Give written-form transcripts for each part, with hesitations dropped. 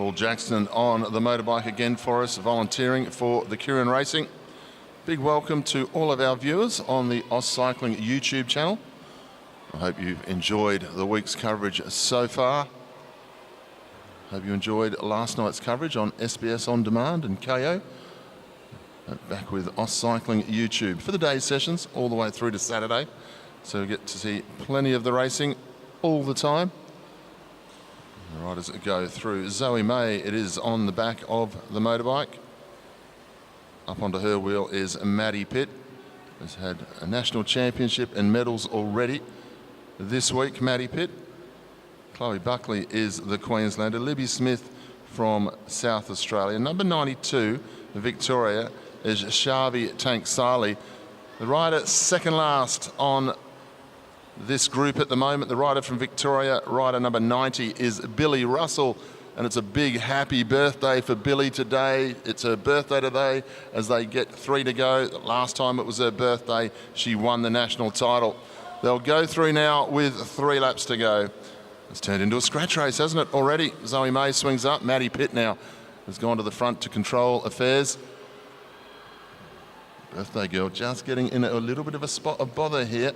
Paul Jackson on the motorbike again for us, volunteering for the Keirin Racing. Big welcome to all of our viewers on the AusCycling YouTube channel. I hope you've enjoyed the week's coverage so far. Hope you enjoyed last night's coverage on SBS On Demand and KO. Back with AusCycling YouTube for the day's sessions all the way through to Saturday. So we get to see plenty of the racing all the time. The riders that go through. Zoe May, it is on the back of the motorbike. Up onto her wheel is Maddie Pitt, who's had a national championship and medals already this week. Maddie Pitt. Chloe Buckley is the Queenslander. Libby Smith from South Australia. Number 92, Victoria, is Shavi Tanksali. The rider second last on this group at the moment. The rider from Victoria, rider number 90, is Billy Russell. And it's a big happy birthday for Billy today. It's her birthday today as they get 3 to go. Last time it was her birthday, she won the national title. They'll go through now with 3 laps to go. It's turned into a scratch race, hasn't it, already? Zoe May swings up. Maddie Pitt now has gone to the front to control affairs. Birthday girl just getting in a little bit of a spot of bother here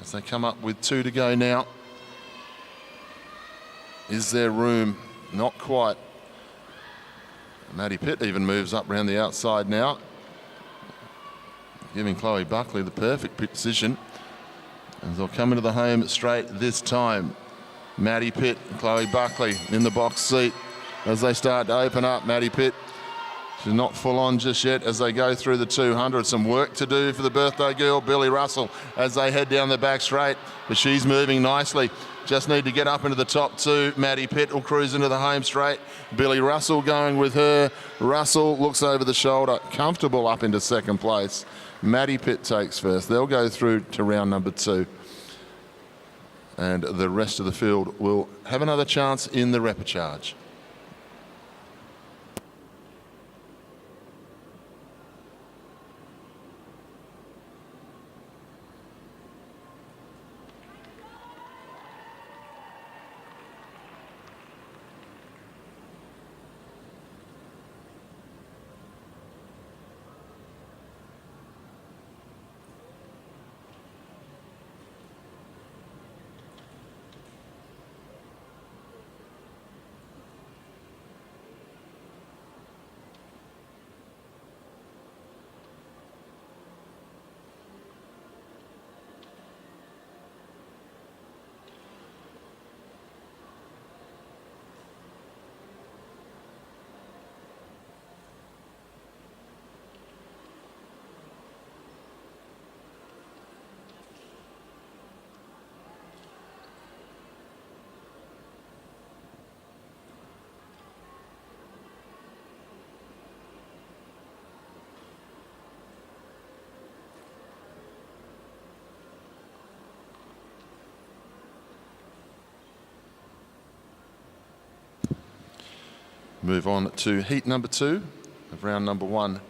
as they come up with 2 to go now. Is there room? Not quite. Maddie Pitt even moves up around the outside now, giving Chloe Buckley the perfect position. And they'll come into the home straight this time. Maddie Pitt and Chloe Buckley in the box seat as they start to open up. Maddie Pitt, she's not full on just yet as they go through the 200. Some work to do for the birthday girl, Billy Russell, as they head down the back straight. But she's moving nicely. Just need to get up into the top 2. Maddie Pitt will cruise into the home straight. Billy Russell going with her. Russell looks over the shoulder, comfortable up into second place. Maddie Pitt takes first. They'll go through to round number 2. And the rest of the field will have another chance in the repechage. Move on to heat number 2 of round number 1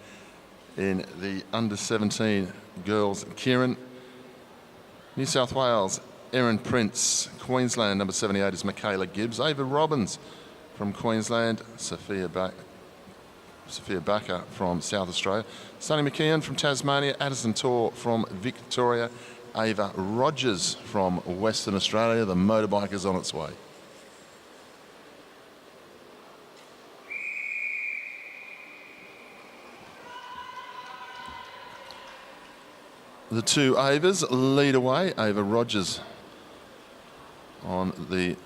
in the under-17 girls keirin. New South Wales, Erin Prince. Queensland, number 78 is Michaela Gibbs. Ava Robbins from Queensland. Sophia Backer from South Australia. Sunny McKeon from Tasmania. Addison Tor from Victoria. Ava Rogers from Western Australia. The motorbike is on its way. The 2 Avas lead away. Ava Rogers on the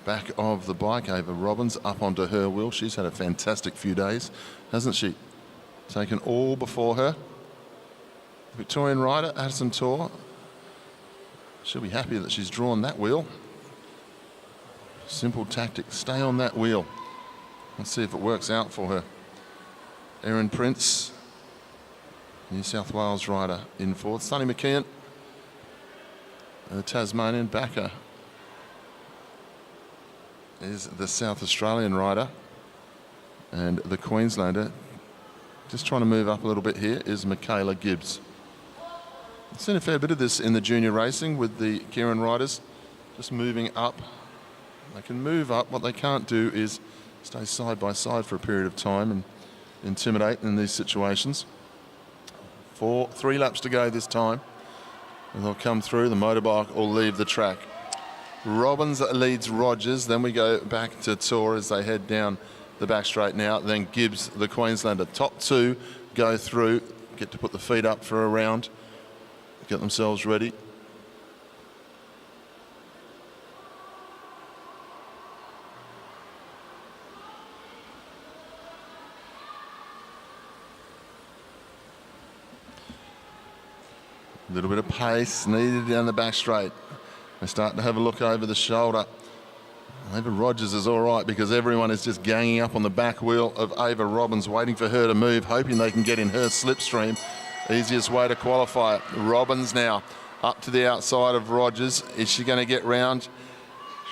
back of the bike. Ava Robbins up onto her wheel. She's had a fantastic few days, hasn't she? Taken all before her. Victorian rider, Addison Tor. She'll be happy that she's drawn that wheel. Simple tactic, stay on that wheel. Let's see if it works out for her. Erin Prince, New South Wales rider, in 4th. Sunny McKeon, the Tasmanian backer, is the South Australian rider. And the Queenslander, just trying to move up a little bit here, is Michaela Gibbs. I've seen a fair bit of this in the junior racing with the keirin riders, just moving up They can move up. What they can't do is stay side by side for a period of time and intimidate in these situations. 3 laps to go this time. And they'll come through. The motorbike will leave the track. Robbins leads Rogers. Then we go back to Tor as they head down the back straight now. Then Gibbs, the Queenslander. Top 2 go through, get to put the feet up for a round, get themselves ready. A little bit of pace needed down the back straight. They start to have a look over the shoulder. Ava Rogers is all right because everyone is just ganging up on the back wheel of Ava Robbins, waiting for her to move, hoping they can get in her slipstream. Easiest way to qualify it. Robbins now up to the outside of Rogers. Is she going to get round?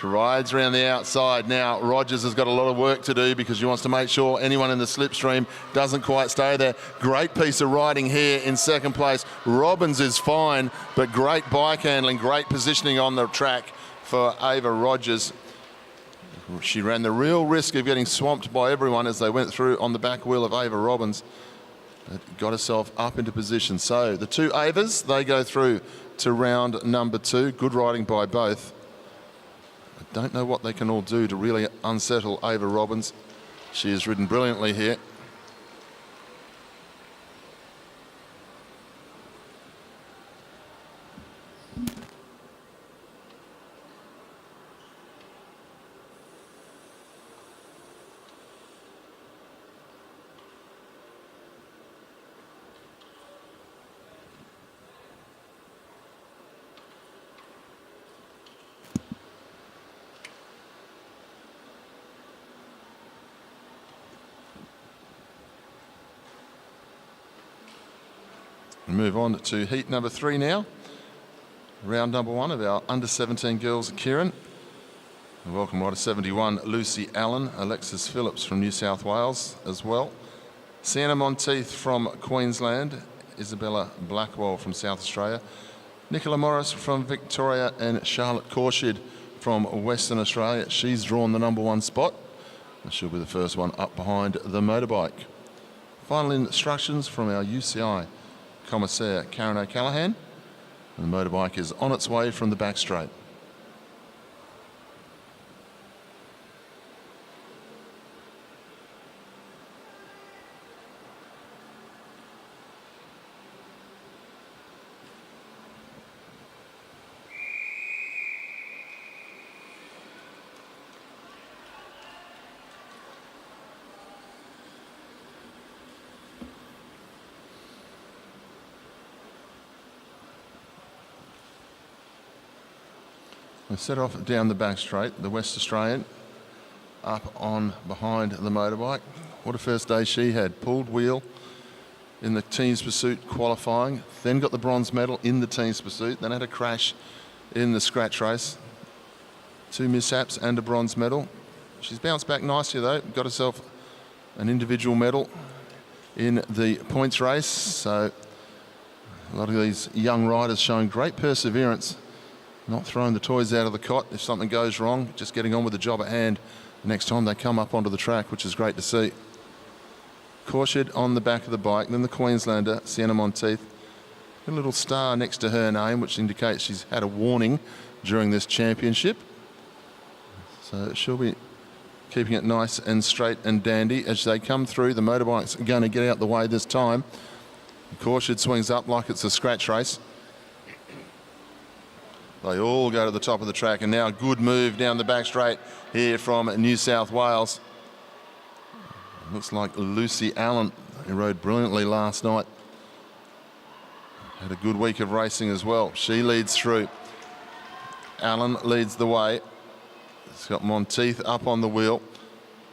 She rides around the outside. Now Rogers has got a lot of work to do because she wants to make sure anyone in the slipstream doesn't quite stay there. Great piece of riding here in second place. Robbins is fine, but great bike handling, great positioning on the track for Ava Rogers. She ran the real risk of getting swamped by everyone as they went through on the back wheel of Ava Robbins, but got herself up into position. So the 2 Avas, they go through to round number 2. Good riding by both. I don't know what they can all do to really unsettle Ava Robbins. She has ridden brilliantly here. We move on to heat number 3 now. Round number 1 of our under-17 girls at Keirin. Welcome rider 71, Lucy Allen, Alexis Phillips from New South Wales as well. Sienna Monteith from Queensland, Isabella Blackwell from South Australia, Nicola Morris from Victoria, and Charlotte Corshid from Western Australia. She's drawn the number 1 spot, and she'll be the first one up behind the motorbike. Final instructions from our UCI Commissaire Keirin O'Callaghan, and the motorbike is on its way from the back straight. We set off down the back straight, the West Australian up on behind the motorbike. What a first day she had. Pulled wheel in the team's pursuit qualifying, then got the bronze medal in the team's pursuit, then had a crash in the scratch race. 2 mishaps and a bronze medal. She's bounced back nicely though, got herself an individual medal in the points race. So a lot of these young riders showing great perseverance, not throwing the toys out of the cot if something goes wrong, just getting on with the job at hand next time they come up onto the track, which is great to see. Corshid on the back of the bike, then the Queenslander, Sienna Monteith. A little star next to her name, which indicates she's had a warning during this championship. So she'll be keeping it nice and straight and dandy as they come through. The motorbike's going to get out the way this time. Corshid swings up like it's a scratch race. They all go to the top of the track, and now a good move down the back straight here from New South Wales. Looks like Lucy Allen, who rode brilliantly last night, had a good week of racing as well. She leads through. Allen leads the way. It's got Monteith up on the wheel.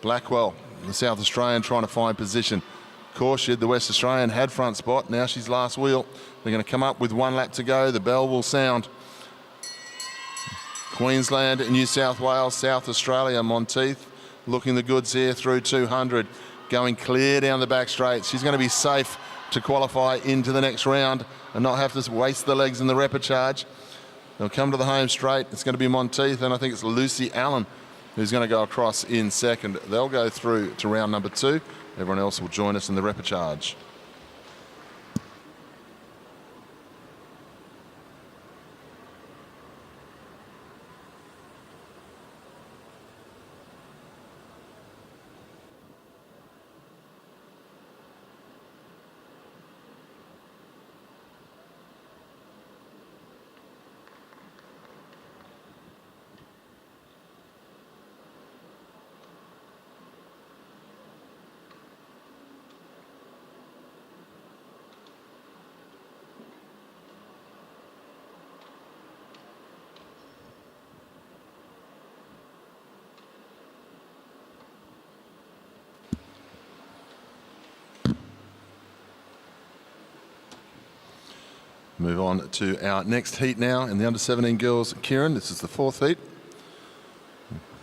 Blackwell, the South Australian, trying to find position. Corshid, the West Australian, had front spot. Now she's last wheel. They're going to come up with 1 lap to go. The bell will sound. Queensland, New South Wales, South Australia, Monteith looking the goods here through 200, going clear down the back straight. She's going to be safe to qualify into the next round and not have to waste the legs in the repechage. They'll come to the home straight. It's going to be Monteith, and I think it's Lucy Allen who's going to go across in second. They'll go through to round number 2. Everyone else will join us in the repechage. Move on to our next heat now in the under-17 girls. Keirin, this is the 4th heat.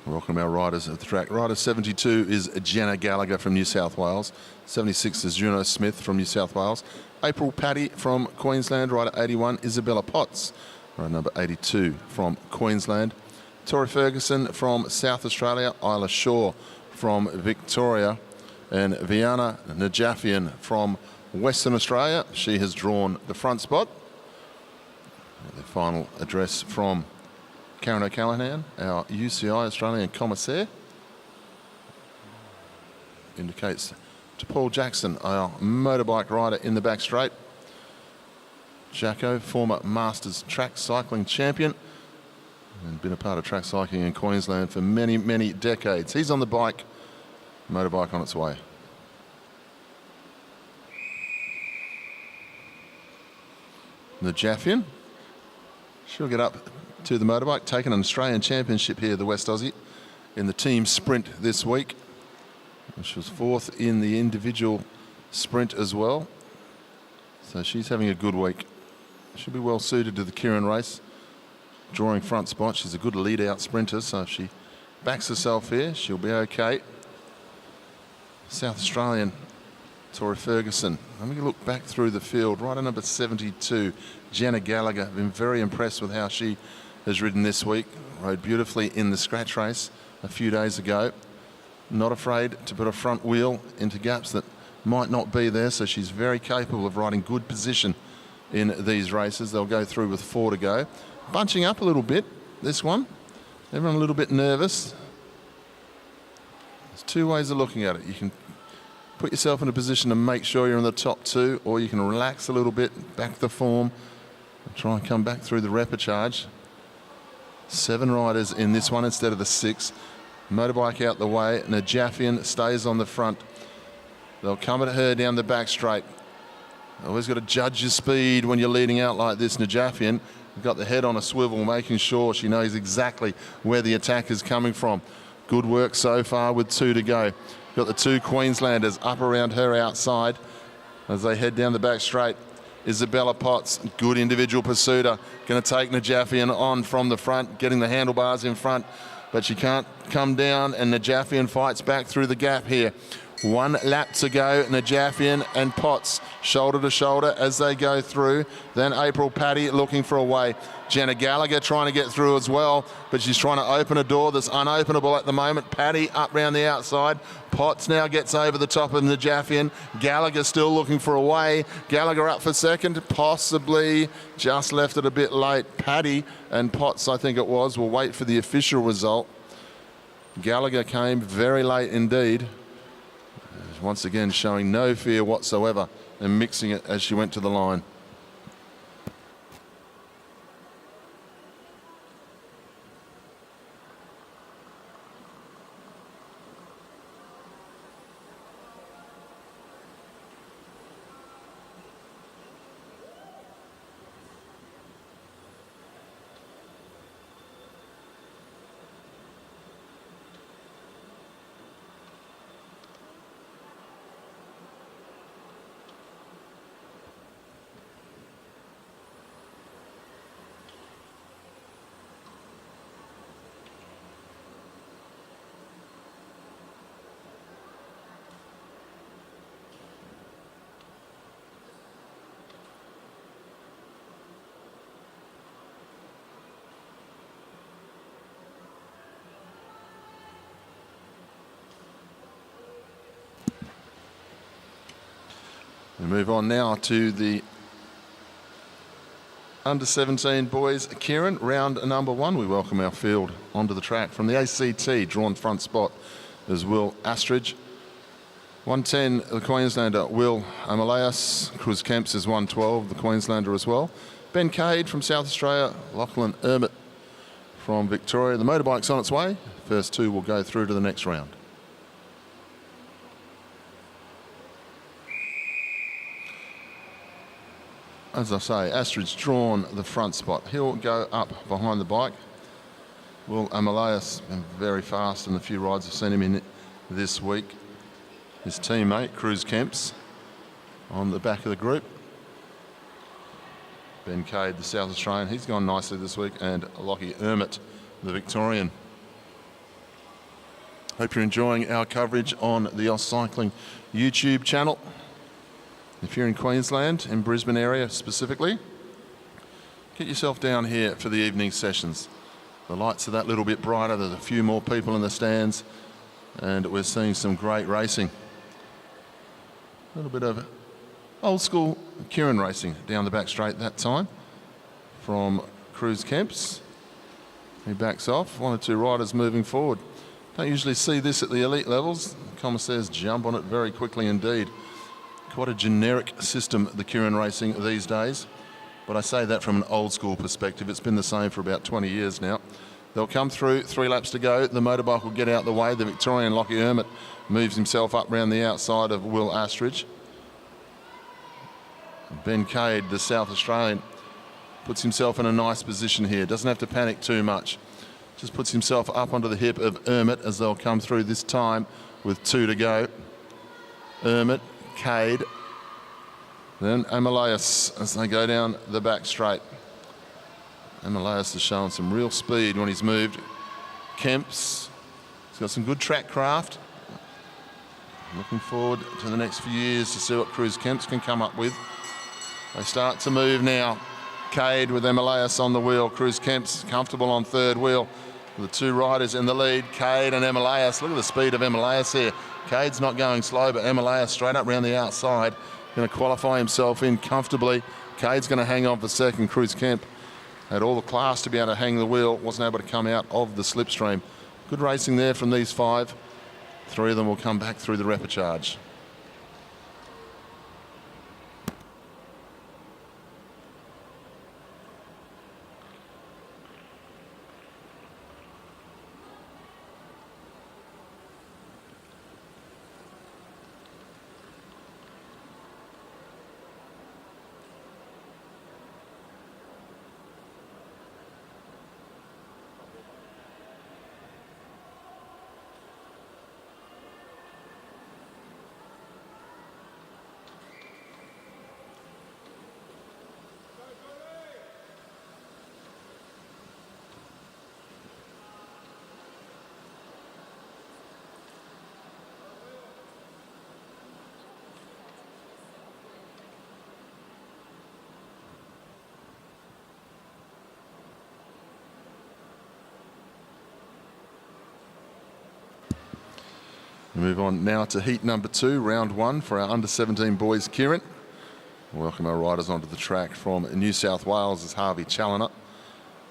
Welcome our riders at the track. Rider 72 is Jenna Gallagher from New South Wales. 76 is Juno Smith from New South Wales. April Paddy from Queensland. Rider 81, Isabella Potts. Rider number 82 from Queensland. Tori Ferguson from South Australia. Isla Shaw from Victoria. And Viana Najafian from Western Australia. She has drawn the front spot. The final address from Keirin O'Callaghan, our UCI Australian Commissaire, indicates to Paul Jackson, our motorbike rider in the back straight. Jacko, former Masters track cycling champion, and been a part of track cycling in Queensland for many, many decades. He's on the bike, motorbike on its way. Najafian, she'll get up to the motorbike, taking an Australian Championship here, the West Aussie, in the team sprint this week. She was 4th in the individual sprint as well. So she's having a good week. She'll be well suited to the Keirin race. Drawing front spot. She's a good lead-out sprinter, so if she backs herself here, she'll be okay. South Australian Tori Ferguson. Let me look back through the field. Rider number 72, Jenna Gallagher. Been very impressed with how she has ridden this week. Rode beautifully in the scratch race a few days ago. Not afraid to put a front wheel into gaps that might not be there, so she's very capable of riding good position in these races. They'll go through with 4 to go. Bunching up a little bit, this one. Everyone a little bit nervous. There's 2 ways of looking at it. You can put yourself in a position to make sure you're in the top 2, or you can relax a little bit, back the form, and try and come back through the repechage. 7 riders in this one instead of the 6. Motorbike out the way. Najafian stays on the front. They'll come at her down the back straight. Always got to judge your speed when you're leading out like this. Najafian got the head on a swivel, making sure she knows exactly where the attack is coming from. Good work so far with 2 to go. Got the 2 Queenslanders up around her outside as they head down the back straight. Isabella Potts, good individual pursuiter, going to take Najafian on from the front, getting the handlebars in front, but she can't come down, and Najafian fights back through the gap here. 1 lap to go. Najafian and Potts shoulder to shoulder as they go through. Then April Paddy looking for a way. Jenna Gallagher trying to get through as well, but she's trying to open a door that's unopenable at the moment. Paddy up round the outside. Potts now gets over the top of Najafian. Gallagher still looking for a way. Gallagher up for second, possibly just left it a bit late. Paddy and Potts, I think it was, will wait for the official result. Gallagher came very late indeed. Once again showing no fear whatsoever and mixing it as she went to the line. We move on now to the under-17 boys keirin, round number 1. We welcome our field onto the track. From the ACT, drawn front spot is Will Astridge. 110, the Queenslander Will Amadeus. Cruz Kemps is 112, the Queenslander as well. Ben Cade from South Australia, Lachlan Ermit from Victoria. The motorbike's on its way. First 2 will go through to the next round. As I say, Astrid's drawn the front spot. He'll go up behind the bike. Will Amadeus been very fast in the few rides I've seen him in this week. His teammate, Cruz Kemps, on the back of the group. Ben Cade, the South Australian, he's gone nicely this week, and Lockie Ermit, the Victorian. Hope you're enjoying our coverage on the AusCycling YouTube channel. If you're in Queensland, in Brisbane area specifically, get yourself down here for the evening sessions. The lights are that little bit brighter, there's a few more people in the stands, and we're seeing some great racing. A little bit of old school keirin racing down the back straight that time from Cruz Kemps. He backs off, 1 or 2 riders moving forward. Don't usually see this at the elite levels. The commissaires jump on it very quickly indeed. Quite a generic system, the keirin racing these days, but I say that from an old school perspective. It's been the same for about 20 years now. They'll come through, 3 laps to go. The motorbike will get out the way. The Victorian Lockie Ermit moves himself up round the outside of Will Astridge. Ben Cade, the South Australian, puts himself in a nice position here. Doesn't have to panic too much. Just puts himself up onto the hip of Ermit as they'll come through this time with 2 to go. Ermit, Cade, then Amadeus as they go down the back straight. Amadeus has shown some real speed when he's moved. Kemps, he's got some good track craft. Looking forward to the next few years to see what Cruz Kemps can come up with. They start to move now. Cade with Amadeus on the wheel. Cruz Kemps comfortable on third wheel. The 2 riders in the lead, Cade and Amadeus. Look at the speed of Amadeus here. Cade's not going slow, but Amadeus straight up round the outside. Going to qualify himself in comfortably. Cade's going to hang on for second. Cruz Kemp had all the class to be able to hang the wheel. Wasn't able to come out of the slipstream. Good racing there from these 5. 3 of them will come back through the repechage. We move on now to heat number 2, round 1 for our under-17 boys keirin. Welcome our riders onto the track. From New South Wales is Harvey Challoner.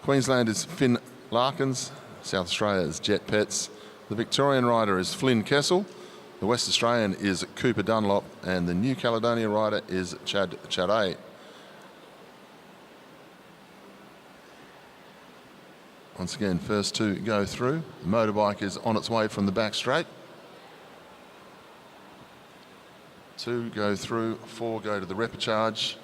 Queensland is Finn Larkins. South Australia is Jet Petts. The Victorian rider is Flynn Kessel. The West Australian is Cooper Dunlop. And the New Caledonia rider is Chad Chaday. Once again, first 2 go through. The motorbike is on its way from the back straight. 2 go through, 4 go to the repechage.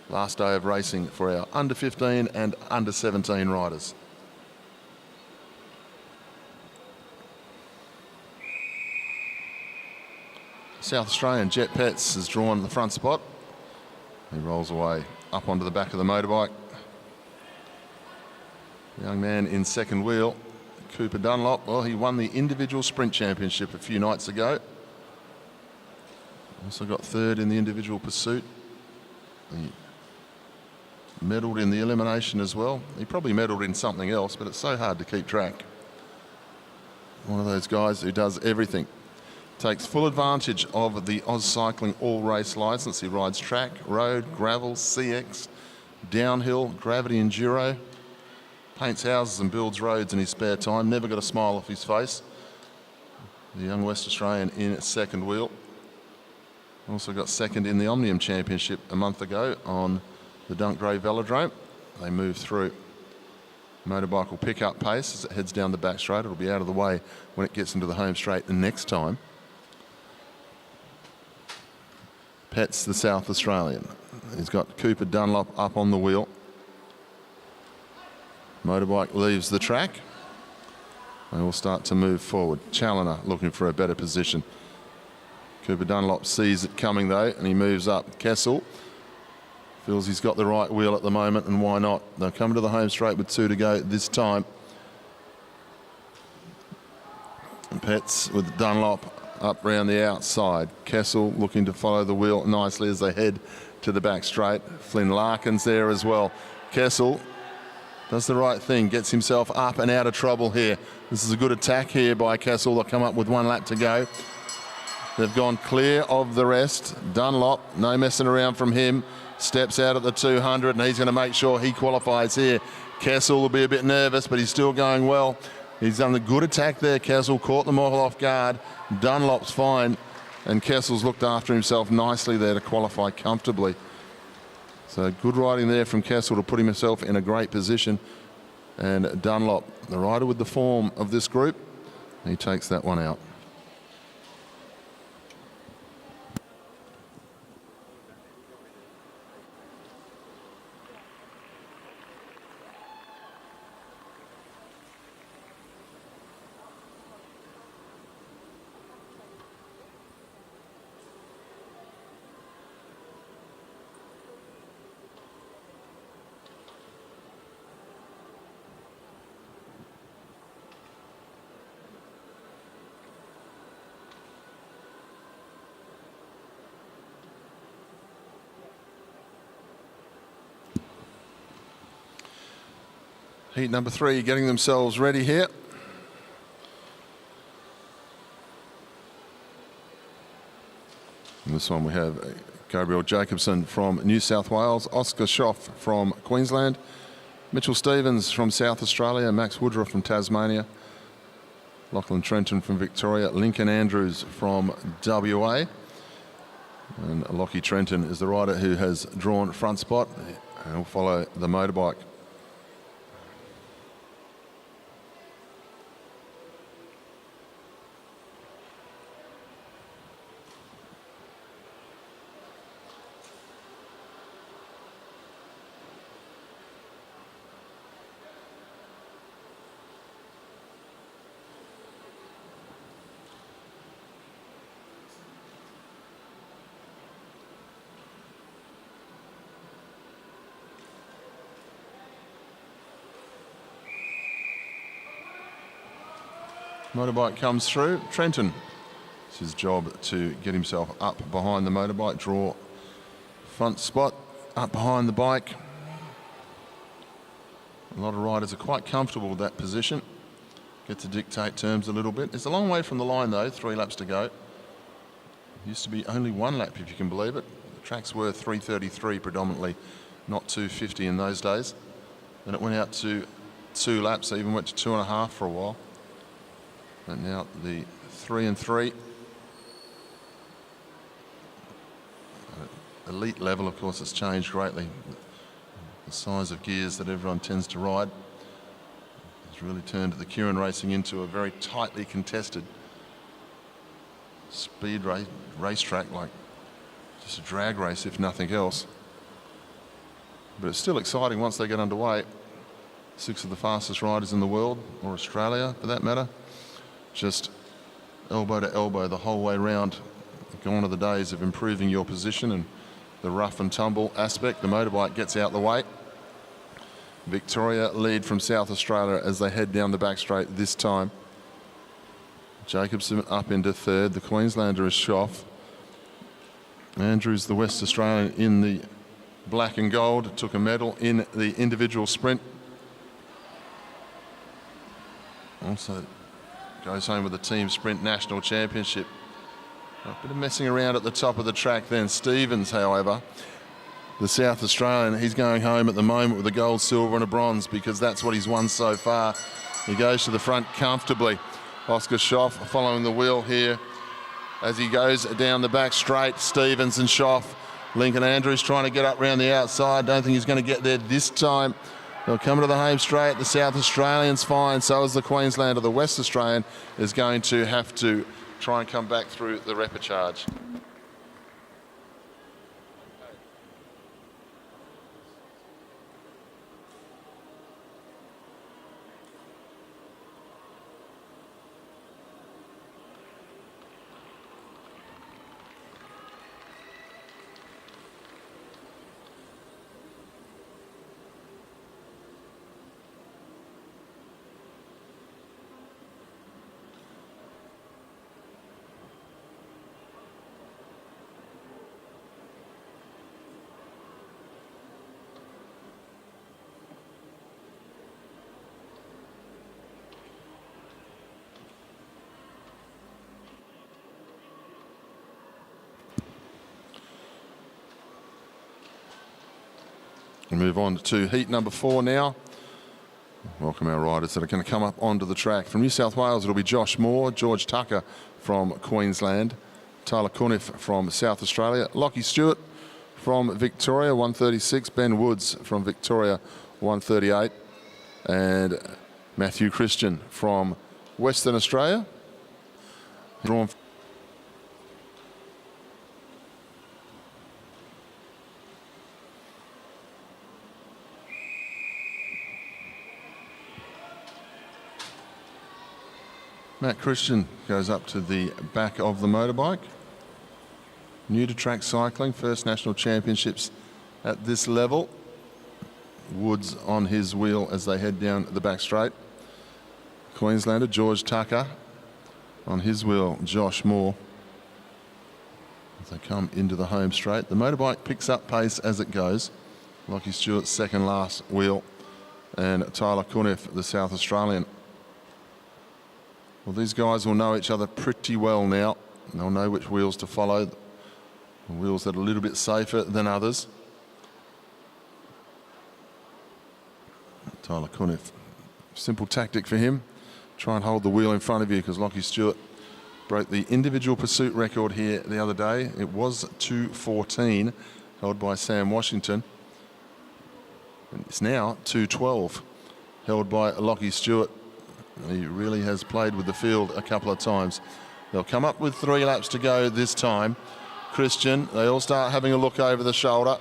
Last day of racing for our under 15 and under 17 riders. South Australian Jet Petts has drawn the front spot. He rolls away up onto the back of the motorbike. The young man in second wheel, Cooper Dunlop, well, he won the individual sprint championship a few nights ago. Also got third in the individual pursuit. He medalled in the elimination as well. He probably medalled in something else, but it's so hard to keep track. One of those guys who does everything. takes full advantage of the AusCycling all-race licence. He rides track, road, gravel, CX, downhill, gravity enduro, paints houses and builds roads in his spare time. Never got a smile off his face. The young West Australian in second wheel. Also got second in the Omnium Championship a month ago on the Dunkgrave Velodrome. They move through. Motorbike will pick up pace as it heads down the back straight. It'll be out of the way when it gets into the home straight the next time. Pet's the South Australian. He's got Cooper Dunlop up on the wheel. Motorbike leaves the track. They will start to move forward. Challoner looking for a better position. Cooper Dunlop sees it coming though, and he moves up. Kessel feels he's got the right wheel at the moment, and why not? They're coming to the home straight with 2 to go this time. And Petts with Dunlop up round the outside. Kessel looking to follow the wheel nicely as they head to the back straight. Flynn Larkin's there as well. Kessel does the right thing, gets himself up and out of trouble here. This is a good attack here by Kessel. They'll come up with 1 lap to go. They've gone clear of the rest. Dunlop, no messing around from him. Steps out at the 200, and he's going to make sure he qualifies here. Kessel will be a bit nervous, but he's still going well. He's done a good attack there, Kessel. Caught them all off guard. Dunlop's fine, and Kessel's looked after himself nicely there to qualify comfortably. So good riding there from Kessel to put himself in a great position. And Dunlop, the rider with the form of this group, he takes that one out. Heat number 3 getting themselves ready here. In this one we have Gabriel Jacobson from New South Wales, Oscar Schoff from Queensland, Mitchell Stevens from South Australia, Max Woodruff from Tasmania, Lachlan Trenton from Victoria, Lincoln Andrews from WA. And Lockie Trenton is the rider who has drawn front spot and will follow the motorbike. Motorbike comes through. Trenton, it's his job to get himself up behind the motorbike, draw front spot, up behind the bike. A lot of riders are quite comfortable with that position. Get to dictate terms a little bit. It's a long way from the line though, 3 laps to go. It used to be only 1 lap, if you can believe it. The tracks were 3:33 predominantly, not 2:50 in those days. Then it went out to 2 laps, they even went to 2.5 for a while. And now the 3 and 3. Elite level, of course, has changed greatly. The size of gears that everyone tends to ride has really turned the keirin racing into a very tightly contested speed racetrack, like just a drag race if nothing else. But it's still exciting once they get underway. 6 of the fastest riders in the world, or Australia for that matter, just elbow to elbow the whole way round. Gone are the days of improving your position and the rough and tumble aspect. The motorbike gets out the way. Victoria lead from South Australia as they head down the back straight this time. Jacobson up into 3rd. The Queenslander is Schoff. Andrews, the West Australian, in the black and gold, took a medal in the individual sprint. Also goes home with the team sprint national championship A bit of messing around at the top of the track then. Stevens, however, the South Australian, he's going home at the moment with a gold, silver and a bronze because that's what he's won so far. He goes to the front comfortably. Oscar Schoff following the wheel here as he goes down the back straight. Stevens and Schoff. Lincoln Andrews trying to get up round the outside. Don't think he's going to get there this time. They'll come to the home straight. The South Australian's fine. So is the Queenslander. The West Australian is going to have to try and come back through the repechage. We move on to heat number 4 now. Welcome our riders that are going to come up onto the track. From New South Wales, it'll be Josh Moore, George Tucker from Queensland, Tyler Cuniff from South Australia, Lockie Stewart from Victoria, 136, Ben Woods from Victoria, 138, and Matthew Christian from Western Australia. Drawn Matt Christian goes up to the back of the motorbike. New to track cycling, first national championships at this level. Woods on his wheel as they head down the back straight. Queenslander George Tucker on his wheel, Josh Moore. As they come into the home straight, the motorbike picks up pace as it goes. Lockie Stewart's second last wheel, and Tyler Cuniff, the South Australian. Well, these guys will know each other pretty well now. They'll know which wheels to follow, the wheels that are a little bit safer than others. Tyler Cuniff, simple tactic for him. Try and hold the wheel in front of you because Lockie Stewart broke the individual pursuit record here the other day. It was 2:14, held by Sam Washington. And it's now 2:12, held by Lockie Stewart. He really has played with the field a couple of times. They'll come up with 3 laps to go this time. Christian, they all start having a look over the shoulder.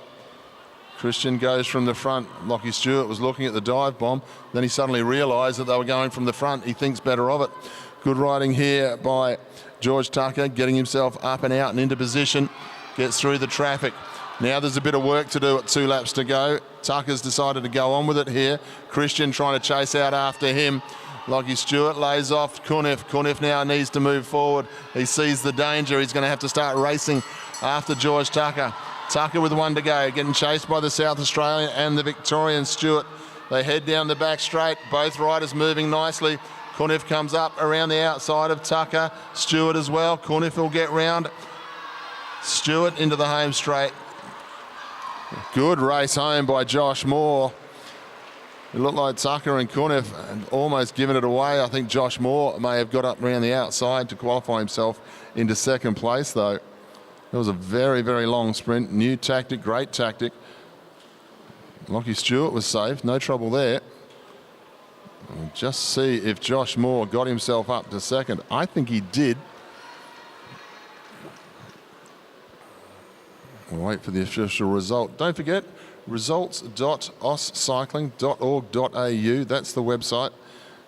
Christian goes from the front. Lockie Stewart was looking at the dive bomb. Then he suddenly realised that they were going from the front. He thinks better of it. Good riding here by George Tucker, getting himself up and out and into position. Gets through the traffic. Now there's a bit of work to do at 2 laps to go. Tucker's decided to go on with it here. Christian trying to chase out after him. Lockie Stewart lays off Cuniff. Cuniff now needs to move forward. He sees the danger. He's going to have to start racing after George Tucker. Tucker with 1 to go, getting chased by the South Australian and the Victorian Stewart. They head down the back straight. Both riders moving nicely. Cuniff comes up around the outside of Tucker. Stewart as well. Cuniff will get round Stewart into the home straight. Good race home by Josh Moore. It looked like Tucker and Cuniff had almost given it away. I think Josh Moore may have got up around the outside to qualify himself into second place, though. It was a very, very long sprint. New tactic, great tactic. Lockie Stewart was safe, no trouble there. We'll just see if Josh Moore got himself up to second. I think he did. We'll wait for the official result. Don't forget, results.auscycling.org.au. That's the website.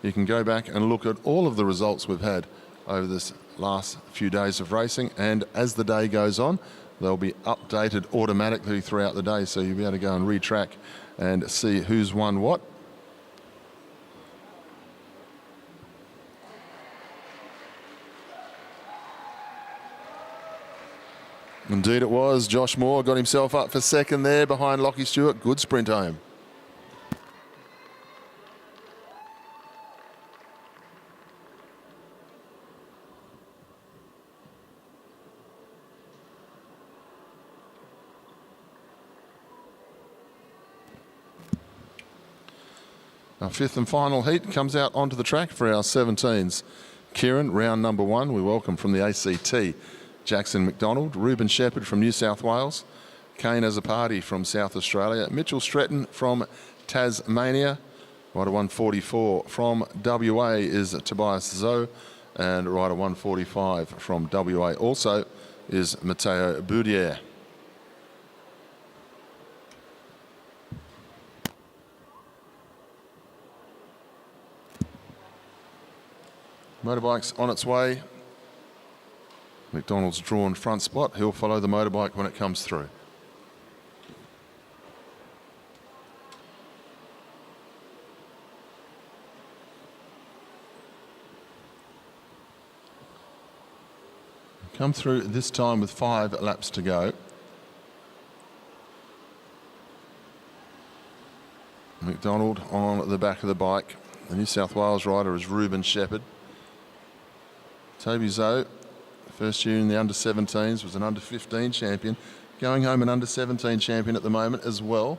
You can go back and look at all of the results we've had over this last few days of racing, and as the day goes on, they'll be updated automatically throughout the day, so you'll be able to go and retrack and see who's won what. Indeed it was. Josh Moore got himself up for second there behind Lockie Stewart. Good sprint home. Our fifth and final heat comes out onto the track for our 17s. Keirin, round number 1. We welcome from the ACT, Jackson McDonald, Ruben Shepherd from New South Wales, Kane as a party from South Australia, Mitchell Stretton from Tasmania, rider 144 from WA is Tobias Zoe, and rider 145 from WA also is Matteo Boudier. Motorbike's on its way. McDonald's drawn front spot. He'll follow the motorbike when it comes through. Come through this time with 5 laps to go. McDonald on the back of the bike. The New South Wales rider is Ruben Shepherd. Toby Zoe, first year in the under-17s, was an under-15 champion. Going home an under-17 champion at the moment as well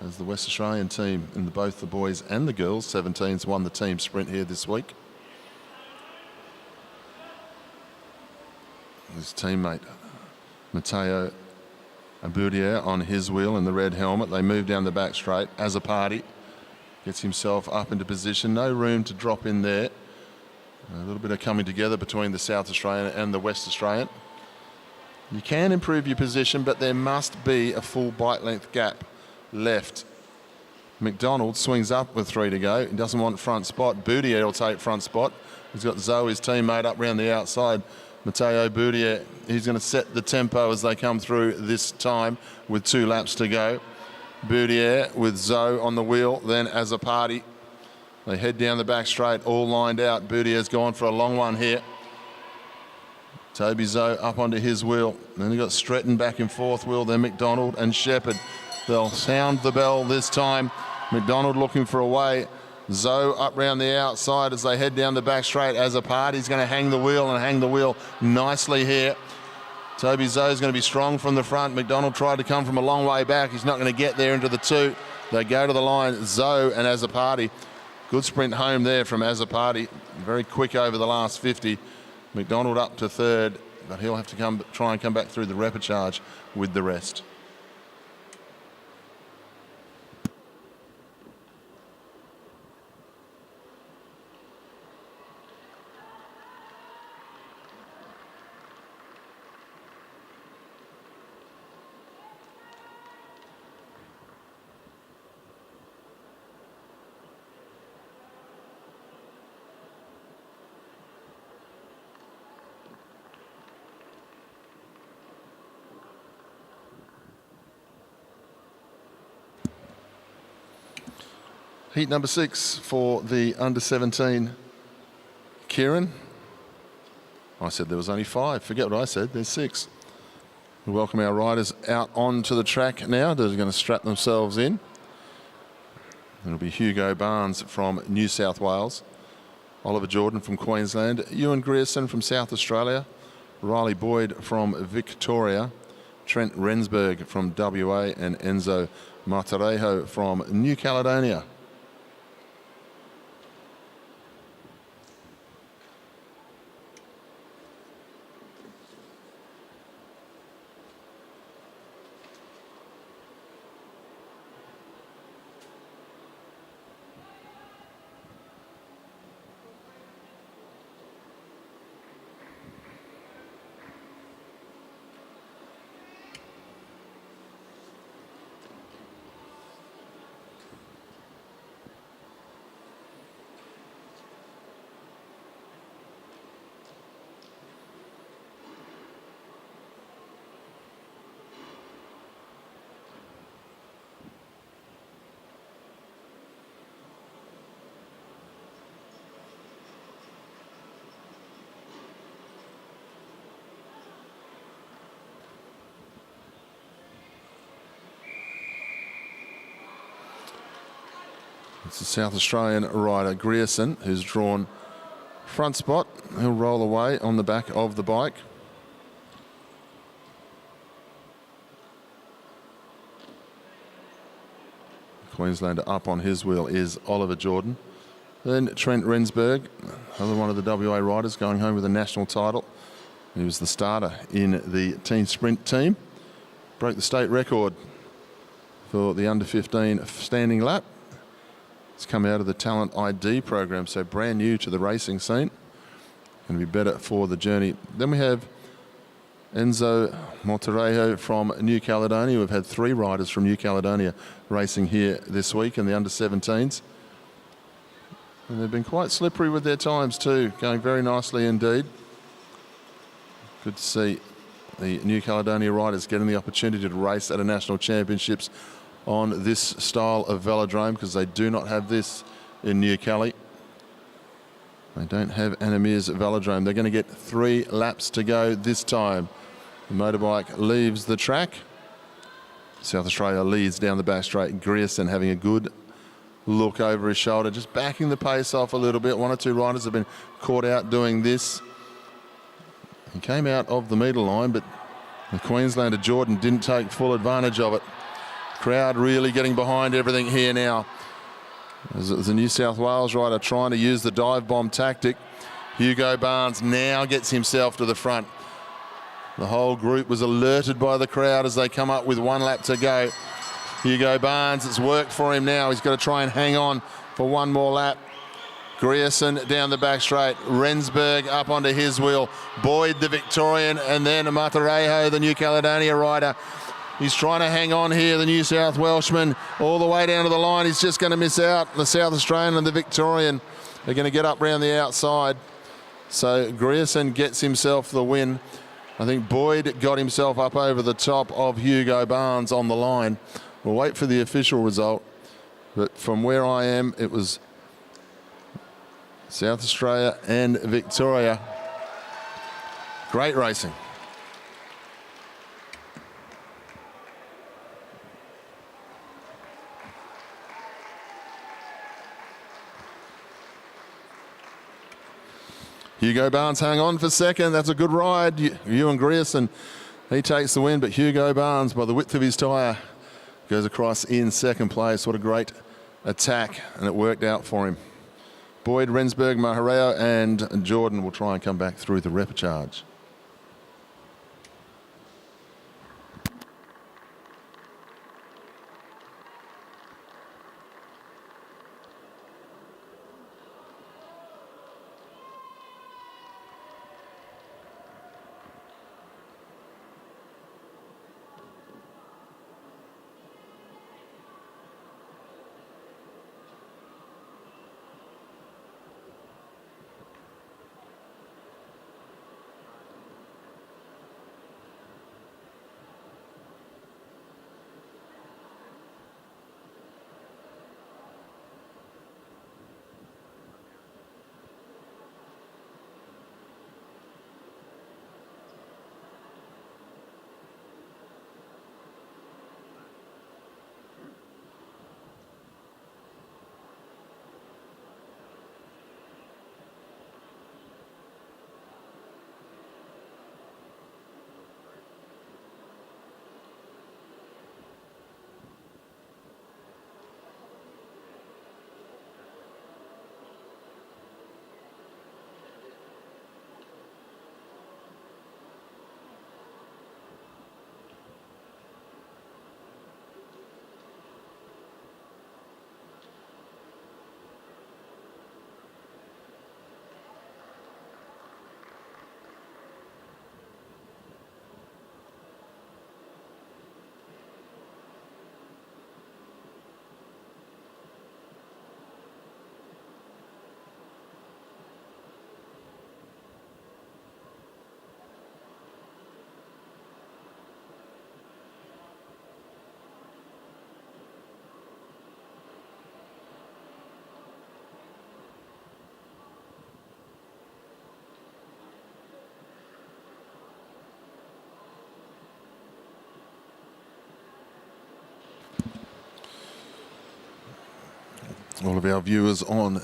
as the West Australian team in both the boys and the girls. 17s won the team sprint here this week. His teammate Matteo Boudier on his wheel in the red helmet. They move down the back straight as a party. Gets himself up into position. No room to drop in there. A little bit of coming together between the South Australian and the West Australian. You can improve your position, but there must be a full bike length gap left. McDonald swings up with 3 to go. He doesn't want front spot. Boudier will take front spot. He's got Zoe, his teammate, up round the outside. Matteo Boudier, he's going to set the tempo as they come through this time with 2 laps to go. Boudier with Zoe on the wheel, then as a party. They head down the back straight, all lined out. Boudier's gone for a long one here. Toby Zoe up onto his wheel. Then you've got Stretton back in 4th wheel, then McDonald and Shepherd. They'll sound the bell this time. McDonald looking for a way. Zoe up round the outside as they head down the back straight as a party. He's going to hang the wheel nicely here. Toby Zoe's going to be strong from the front. McDonald tried to come from a long way back. He's not going to get there into the 2. They go to the line, Zoe and as a party. Good sprint home there from Azzopardi. Very quick over the last 50. McDonald up to 3rd, but he'll have to try and come back through the repechage with the rest. Heat number 6 for the under-17 Keirin. I said there was only 5. Forget what I said, there's 6. We welcome our riders out onto the track now. They're going to strap themselves in. It'll be Hugo Barnes from New South Wales, Oliver Jordan from Queensland, Ewan Grierson from South Australia, Riley Boyd from Victoria, Trent Rensburg from WA, and Enzo Martarejo from New Caledonia. It's the South Australian rider Grierson who's drawn front spot. He'll roll away on the back of the bike. Queenslander up on his wheel is Oliver Jordan. Then Trent Rensburg, another one of the WA riders going home with a national title. He was the starter in the team sprint team. Broke the state record for the under 15 standing lap. He's come out of the Talent ID program, so brand new to the racing scene. Going to be better for the journey. Then we have Enzo Monterrejo from New Caledonia. We've had 3 riders from New Caledonia racing here this week in the under 17s. And they've been quite slippery with their times too, going very nicely indeed. Good to see the New Caledonia riders getting the opportunity to race at a national championships on this style of velodrome, because they do not have this in New Cali. They don't have Anna Meares Velodrome. They're going to get 3 laps to go this time. The motorbike leaves the track. South Australia leads down the back straight. Grierson having a good look over his shoulder, just backing the pace off a little bit. 1 or 2 riders have been caught out doing this. He came out of the metre line, but the Queenslander Jordan didn't take full advantage of it. Crowd really getting behind everything here now. As a New South Wales rider trying to use the dive bomb tactic. Hugo Barnes now gets himself to the front. The whole group was alerted by the crowd as they come up with 1 lap to go. Hugo Barnes, it's worked for him now. He's got to try and hang on for 1 more lap. Grierson down the back straight. Rensburg up onto his wheel. Boyd, the Victorian, and then Monterrejo, the New Caledonia rider. He's trying to hang on here, the New South Welshman, all the way down to the line. He's just going to miss out. The South Australian and the Victorian are going to get up round the outside. So Grierson gets himself the win. I think Boyd got himself up over the top of Hugo Barnes on the line. We'll wait for the official result. But from where I am, it was South Australia and Victoria. Great racing. Hugo Barnes hang on for second. That's a good ride. Ewan Grierson, he takes the win, but Hugo Barnes, by the width of his tyre, goes across in second place. What a great attack, and it worked out for him. Boyd, Rensburg, Mahareo, and Jordan will try and come back through the repechage. All of our viewers on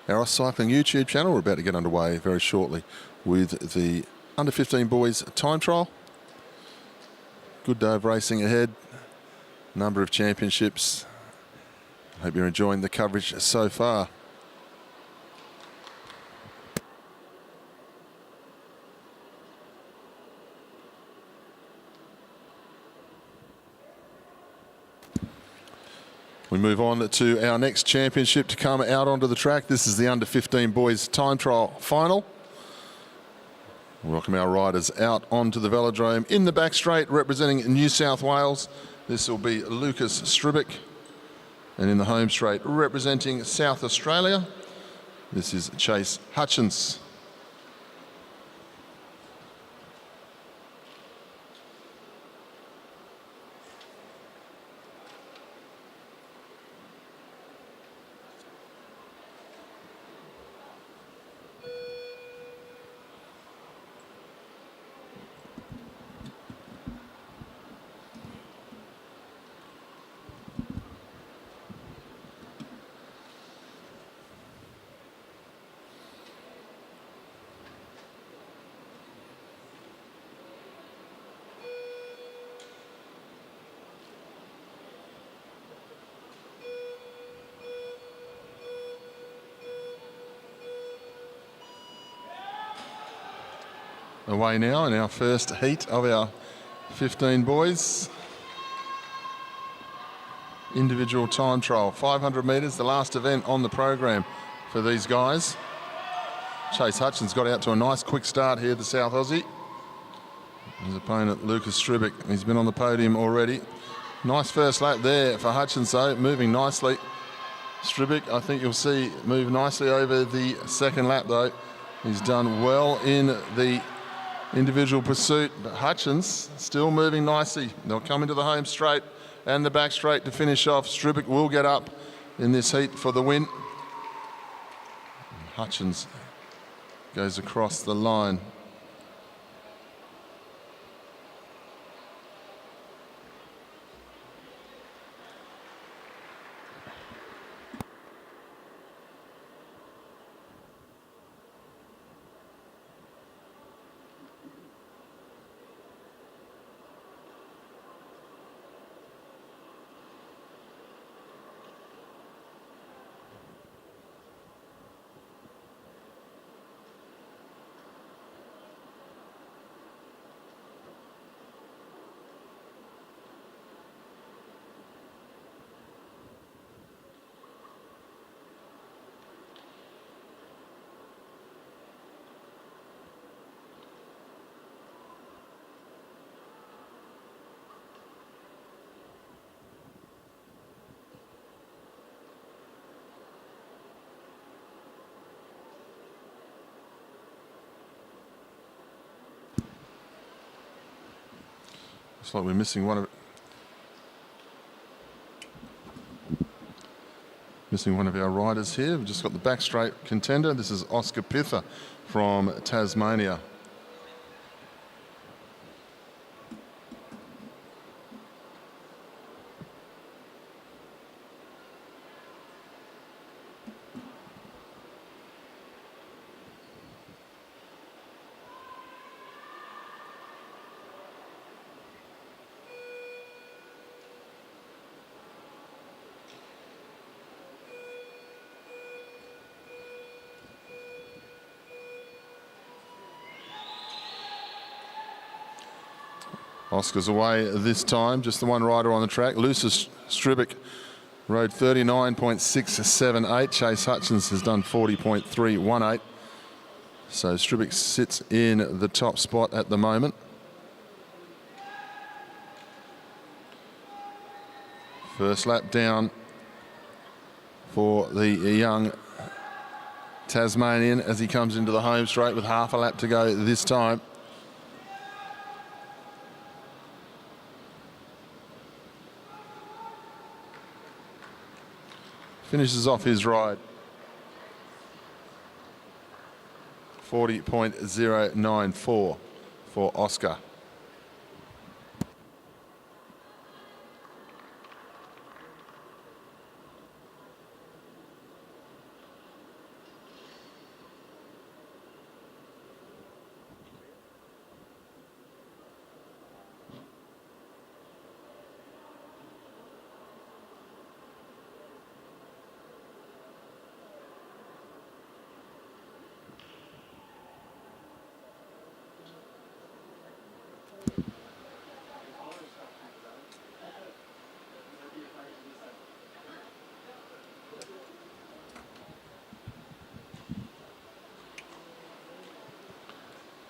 our AusCycling YouTube channel, we're about to get underway very shortly with the under 15 boys time trial. Good day of racing ahead. Number of championships Hope you're enjoying the coverage so far. We move on to our next championship to come out onto the track. This is the under-15 boys time trial final. We'll welcome our riders out onto the velodrome. In the back straight, representing New South Wales, this will be Lucas Stribic. And in the home straight, representing South Australia, this is Chase Hutchins. Away now in our first heat of our 15 boys. Individual time trial, 500 metres, the last event on the program for these guys. Chase Hutchins got out to a nice quick start here, the South Aussie. His opponent, Lucas Stribic, he's been on the podium already. Nice first lap there for Hutchins though, moving nicely. Stribic, I think you'll see, move nicely over the second lap though. He's done well in the individual pursuit, but Hutchins still moving nicely. They'll come into the home straight and the back straight to finish off. Stribic will get up in this heat for the win. Hutchins goes across the line. Looks like we're missing one of our riders here. We've just got the back straight contender. This is Oscar Pither from Tasmania. Oscar's away this time, just the one rider on the track. Lucas Stribic rode 39.678. Chase Hutchins has done 40.318. So Stribic sits in the top spot at the moment. First lap down for the young Tasmanian as he comes into the home straight with half a lap to go this time. Finishes off his ride. 40.094 for Oscar.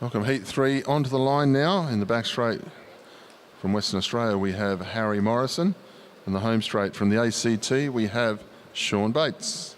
Welcome Heat 3 onto the line now. In the back straight from Western Australia, we have Harry Morrison. In the home straight from the ACT, we have Sean Bates.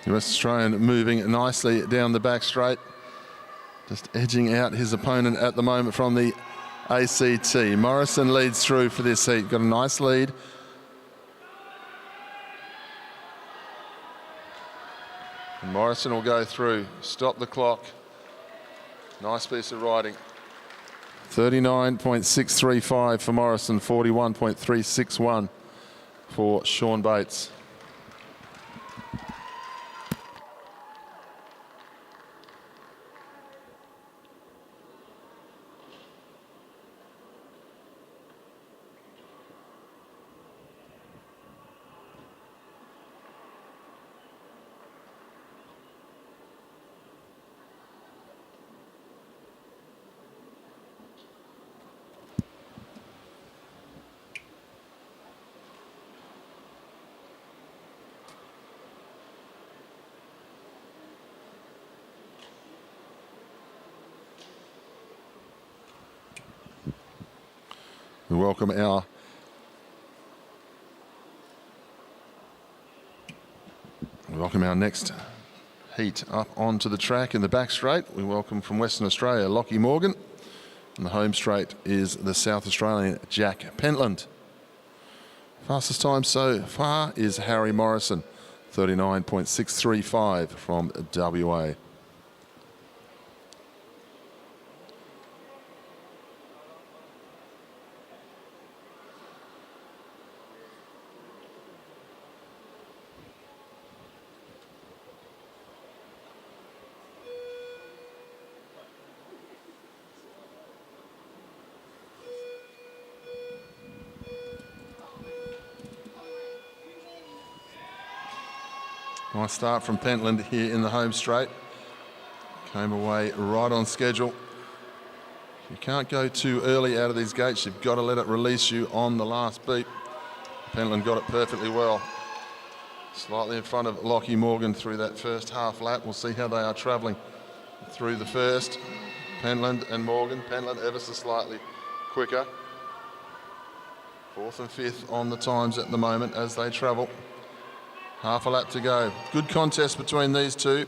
The West Australian moving nicely down the back straight, just edging out his opponent at the moment from the ACT. Morrison leads through for this heat, got a nice lead. And Morrison will go through, stop the clock. Nice piece of riding. 39.635 for Morrison, 41.361 for Sean Bates. We welcome our next heat up onto the track in the back straight. We welcome from Western Australia, Lockie Morgan. And the home straight is the South Australian, Jack Pentland. Fastest time so far is Harry Morrison, 39.635 from WA. Nice start from Pentland here in the home straight. Came away right on schedule. You can't go too early out of these gates. You've got to let it release you on the last beat. Pentland got it perfectly well. Slightly in front of Lockie Morgan through that first half lap. We'll see how they are travelling through the first. Pentland and Morgan. Pentland ever so slightly quicker. Fourth and fifth on the times at the moment as they travel. Half a lap to go. Good contest between these two.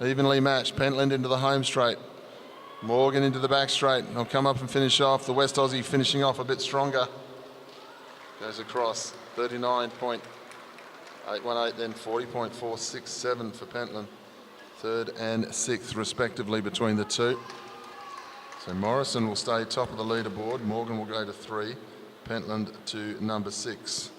Evenly matched. Pentland into the home straight. Morgan into the back straight. They'll come up and finish off. The West Aussie finishing off a bit stronger. Goes across 39.818, then 40.467 for Pentland. Third and sixth respectively between the two. So Morrison will stay top of the leaderboard. Morgan will go to 3. Pentland to number 6.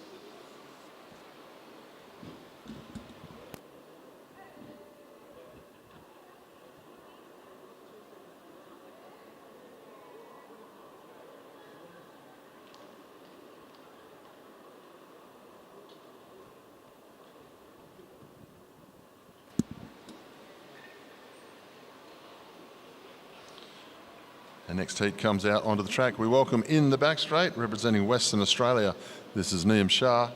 The next heat comes out onto the track. We welcome in the back straight, representing Western Australia. This is Niam Shah.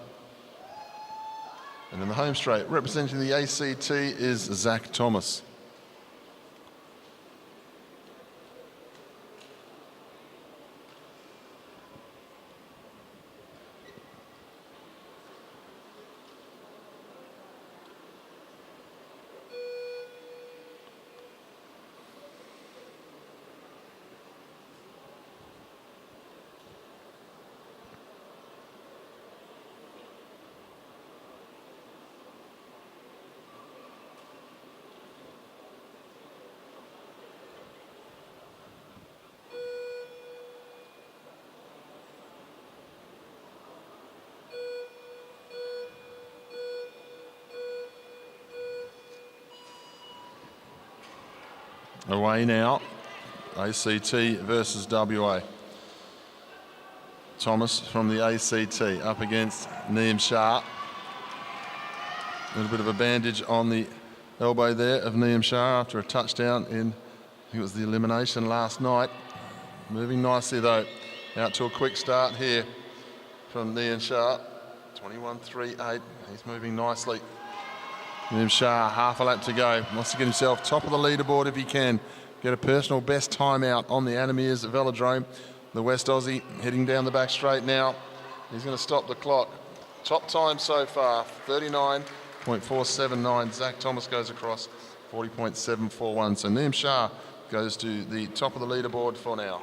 And in the home straight, representing the ACT is Zach Thomas. Away now, ACT versus WA. Thomas from the ACT up against Neem Shah. A little bit of a bandage on the elbow there of Neem Shah after a touchdown in, I think it was the elimination last night. Moving nicely though, out to a quick start here from Neem Shah. 21.38, he's moving nicely. Neem Shah, half a lap to go. Wants to get himself top of the leaderboard if he can. Get a personal best time out on the Anna Meares Velodrome. The West Aussie heading down the back straight now. He's going to stop the clock. Top time so far, 39.479. Zach Thomas goes across, 40.741. So Neem Shah goes to the top of the leaderboard for now.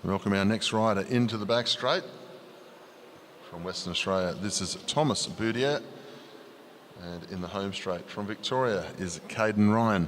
Welcome our next rider into the back straight from Western Australia. This is Thomas Boudier, and in the home straight from Victoria is Keirin Ryan.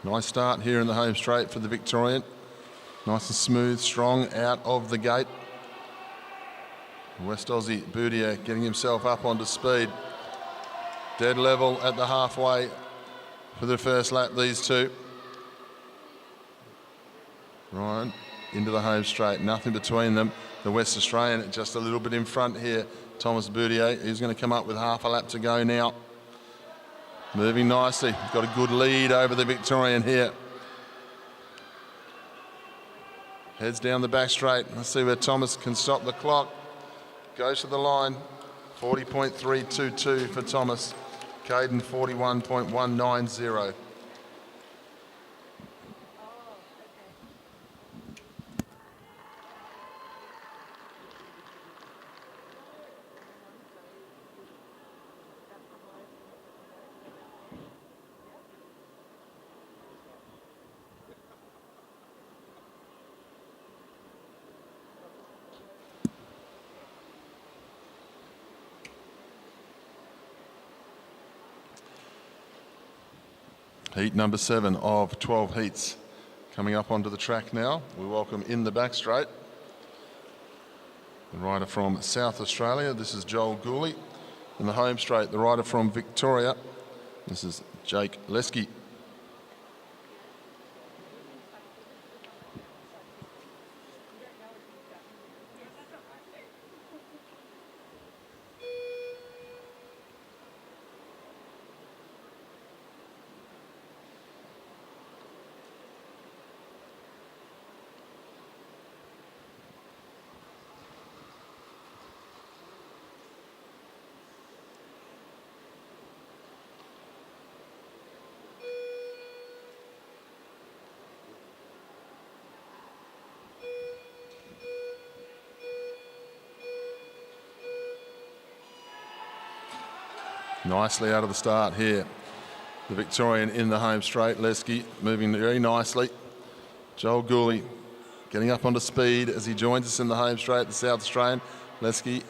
Nice start here in the home straight for the Victorian. Nice and smooth, strong out of the gate. West Aussie Boudier getting himself up onto speed. Dead level at the halfway for the first lap, these two. Ryan into the home straight, nothing between them. The West Australian just a little bit in front here. Thomas Boudier, he's going to come up with half a lap to go now. Moving nicely, he's got a good lead over the Victorian here. Heads down the back straight. Let's see where Thomas can stop the clock. Goes to the line, 40.322 for Thomas. Keirin 41.190. Heat number 7 of 12 heats coming up onto the track now. We welcome in the back straight the rider from South Australia. This is Joel Gooley. In the home straight, the rider from Victoria. This is Jake Lesky. Nicely out of the start here. The Victorian in the home straight. Lesky moving very nicely. Joel Gooley getting up onto speed as he joins us in the home straight, the South Australian. Lesky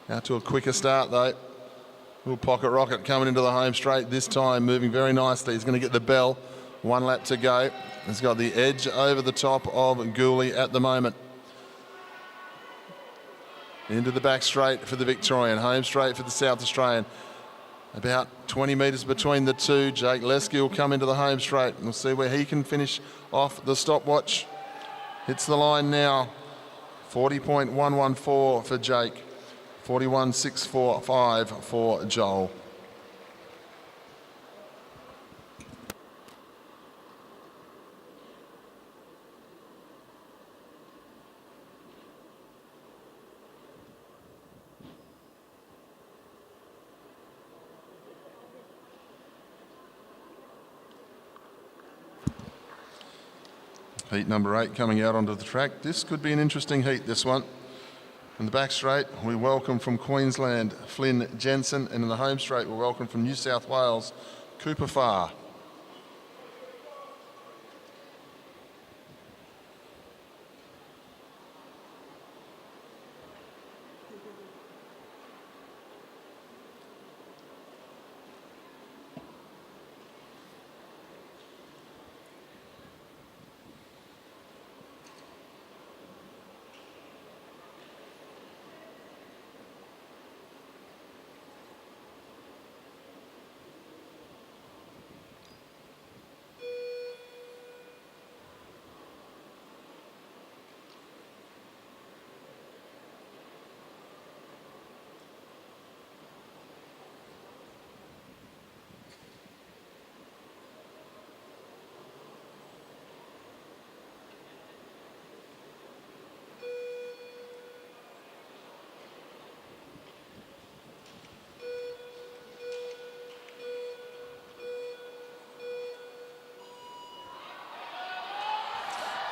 out to a quicker start though. Little pocket rocket coming into the home straight this time, moving very nicely. He's going to get the bell. 1 lap to go. He's got the edge over the top of Gooley at the moment. Into the back straight for the Victorian, home straight for the South Australian. About 20 metres between the two. Jake Lesky will come into the home straight. We'll see where he can finish off the stopwatch. Hits the line now. 40.114 for Jake. 41.645 for Joel. Heat number 8 coming out onto the track. This could be an interesting heat, this one. In the back straight, we welcome from Queensland, Flynn Jensen. And in the home straight, we welcome from New South Wales, Cooper Farr.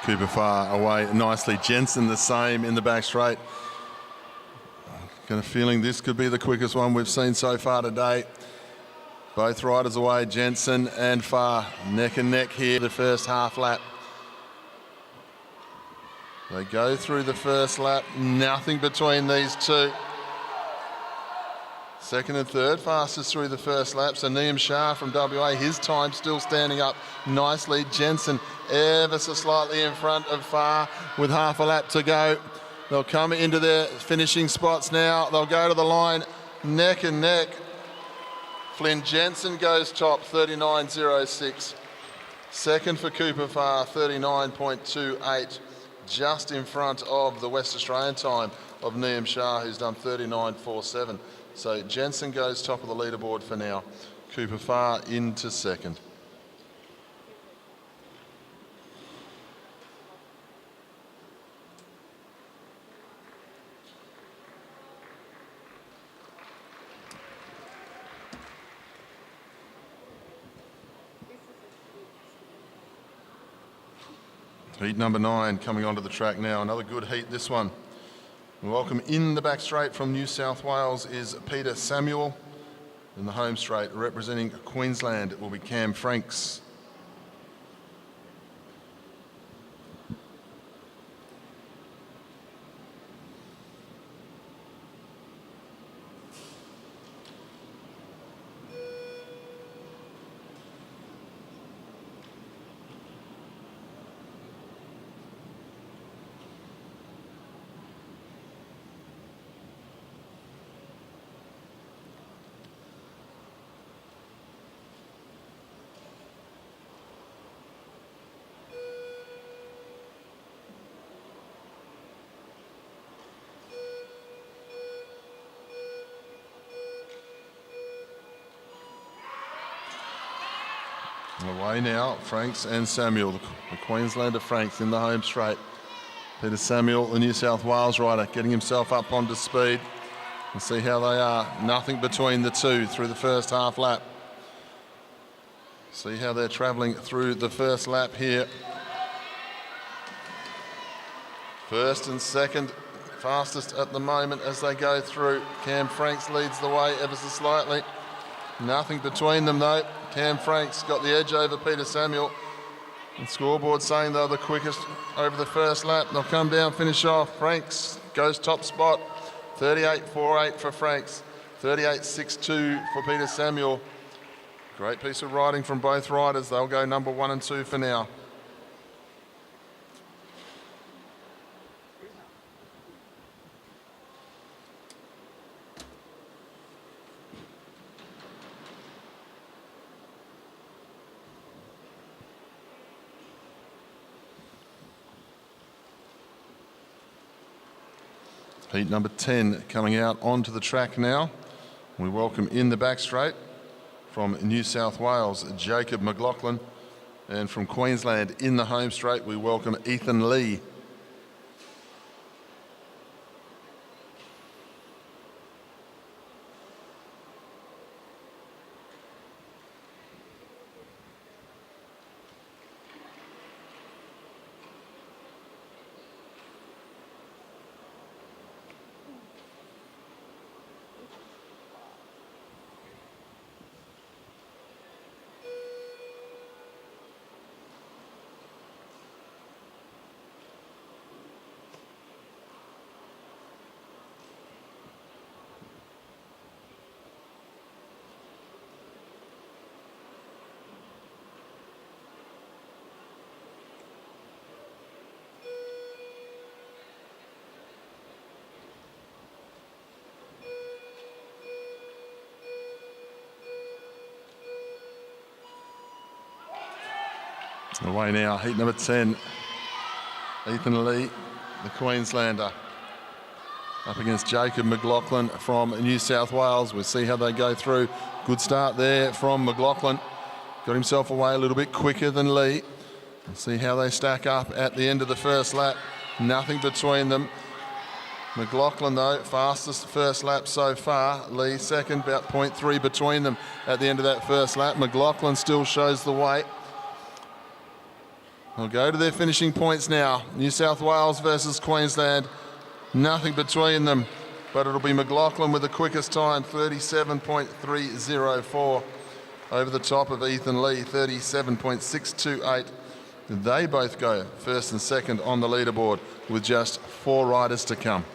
Cooper Farr away nicely. Jensen the same in the back straight. Got a feeling this could be the quickest one we've seen so far today. Both riders away, Jensen and Farr, neck and neck here, the first half lap. They go through the first lap, nothing between these two. Second and third fastest through the first lap. So Niam Shah from WA, his time still standing up nicely. Jensen ever so slightly in front of Farr with half a lap to go. They'll come into their finishing spots now. They'll go to the line neck and neck. Flynn Jensen goes top, 39.06. Second for Cooper Farr, 39.28. Just in front of the West Australian time of Niam Shah, who's done 39.47. So Jensen goes top of the leaderboard for now. Cooper Farr into second. Heat number 9 coming onto the track now. Another good heat, this one. Welcome in the back straight from New South Wales is Peter Samuel. In the home straight, representing Queensland, it will be Cam Franks. Away now, Franks and Samuel, the Queenslander Franks in the home straight. Peter Samuel, the New South Wales rider, getting himself up onto speed. And see how they are. Nothing between the two through the first half lap. See how they're travelling through the first lap here. First and second, fastest at the moment as they go through. Cam Franks leads the way ever so slightly. Nothing between them though. Cam Franks got the edge over Peter Samuel. And scoreboard saying they're the quickest over the first lap. They'll come down, finish off. Franks goes top spot. 38.48 for Franks. 38.62 for Peter Samuel. Great piece of riding from both riders. They'll go number 1 and 2 for now. Heat number 10 coming out onto the track now. We welcome in the back straight from New South Wales, Jacob McLaughlin. And from Queensland in the home straight, we welcome Ethan Lee. Away now, heat number 10. Ethan Lee, the Queenslander, up against Jacob McLaughlin from New South Wales. We'll see how they go through. Good start there from McLaughlin. Got himself away a little bit quicker than Lee. We'll see how they stack up at the end of the first lap. Nothing between them. McLaughlin, though, fastest first lap so far. Lee second, about 0.3 between them at the end of that first lap. McLaughlin still shows the way. We'll go to their finishing points now. New South Wales versus Queensland. Nothing between them, but it'll be McLaughlin with the quickest time, 37.304 over the top of Ethan Lee, 37.628. They both go first and second on the leaderboard with just 4 riders to come.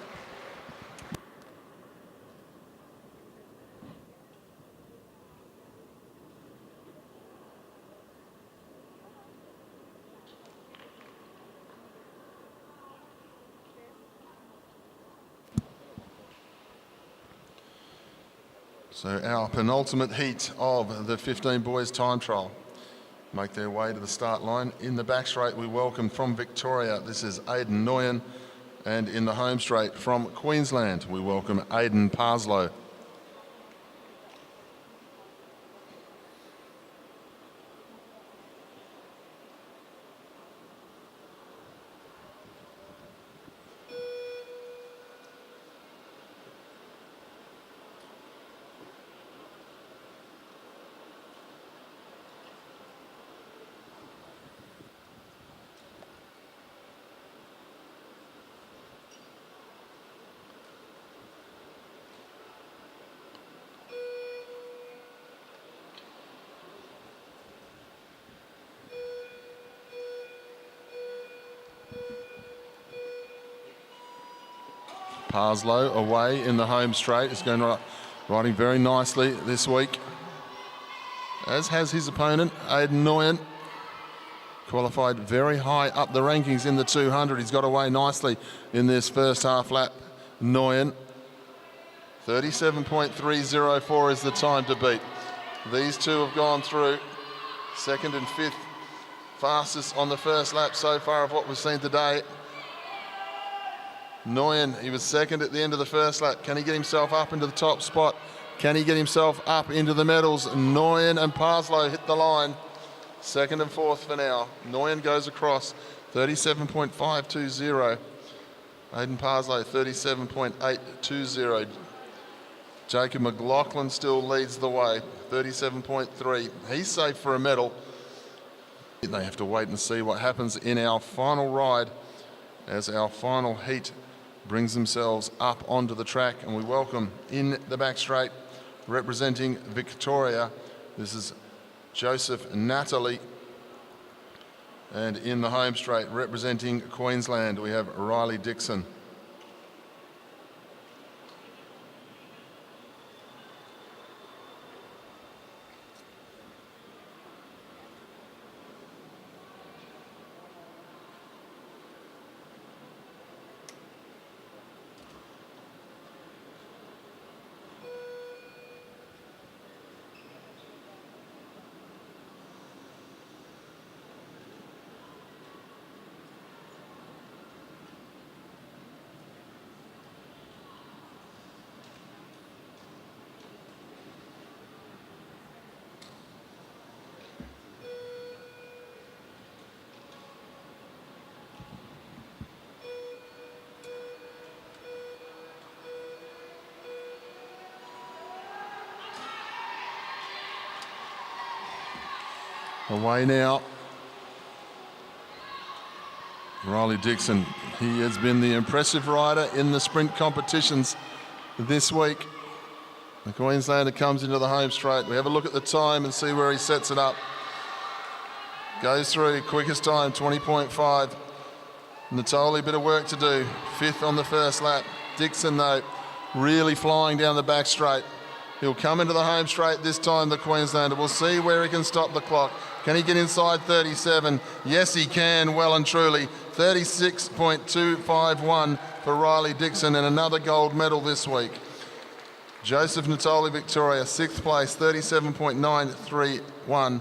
So our penultimate heat of the 15 boys time trial make their way to the start line. In the back straight, we welcome from Victoria, this is Aidan Nguyen. And in the home straight from Queensland, we welcome Aidan Parslow. Parslow away in the home straight. He's going riding very nicely this week, as has his opponent, Aidan Nguyen. Qualified very high up the rankings in the 200. He's got away nicely in this first half lap. Nguyen, 37.304 is the time to beat. These two have gone through second and fifth fastest on the first lap so far of what we've seen today. Nguyen, he was second at the end of the first lap. Can he get himself up into the top spot? Can he get himself up into the medals? Nguyen and Parslow hit the line. Second and fourth for now. Nguyen goes across, 37.520. Aidan Parslow, 37.820. Jacob McLaughlin still leads the way, 37.3. He's safe for a medal. They have to wait and see what happens in our final ride as our final heat brings themselves up onto the track, and we welcome in the back straight, representing Victoria, this is Joseph Natalie, and in the home straight, representing Queensland, we have Riley Dixon. Away now. Riley Dixon, he has been the impressive rider in the sprint competitions this week. The Queenslander comes into the home straight. We have a look at the time and see where he sets it up. Goes through, quickest time, 20.5. Natoli, bit of work to do. 5th on the first lap. Dixon, though, really flying down the back straight. He'll come into the home straight this time, the Queenslander. We'll see where he can stop the clock. Can he get inside 37? Yes, he can, well and truly. 36.251 for Riley Dixon, and another gold medal this week. Joseph Natoli, Victoria, 6th place, 37.931,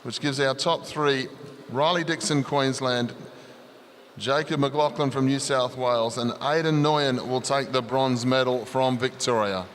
which gives our top 3, Riley Dixon, Queensland, Jacob McLaughlin from New South Wales, and Aidan Nguyen will take the bronze medal from Victoria.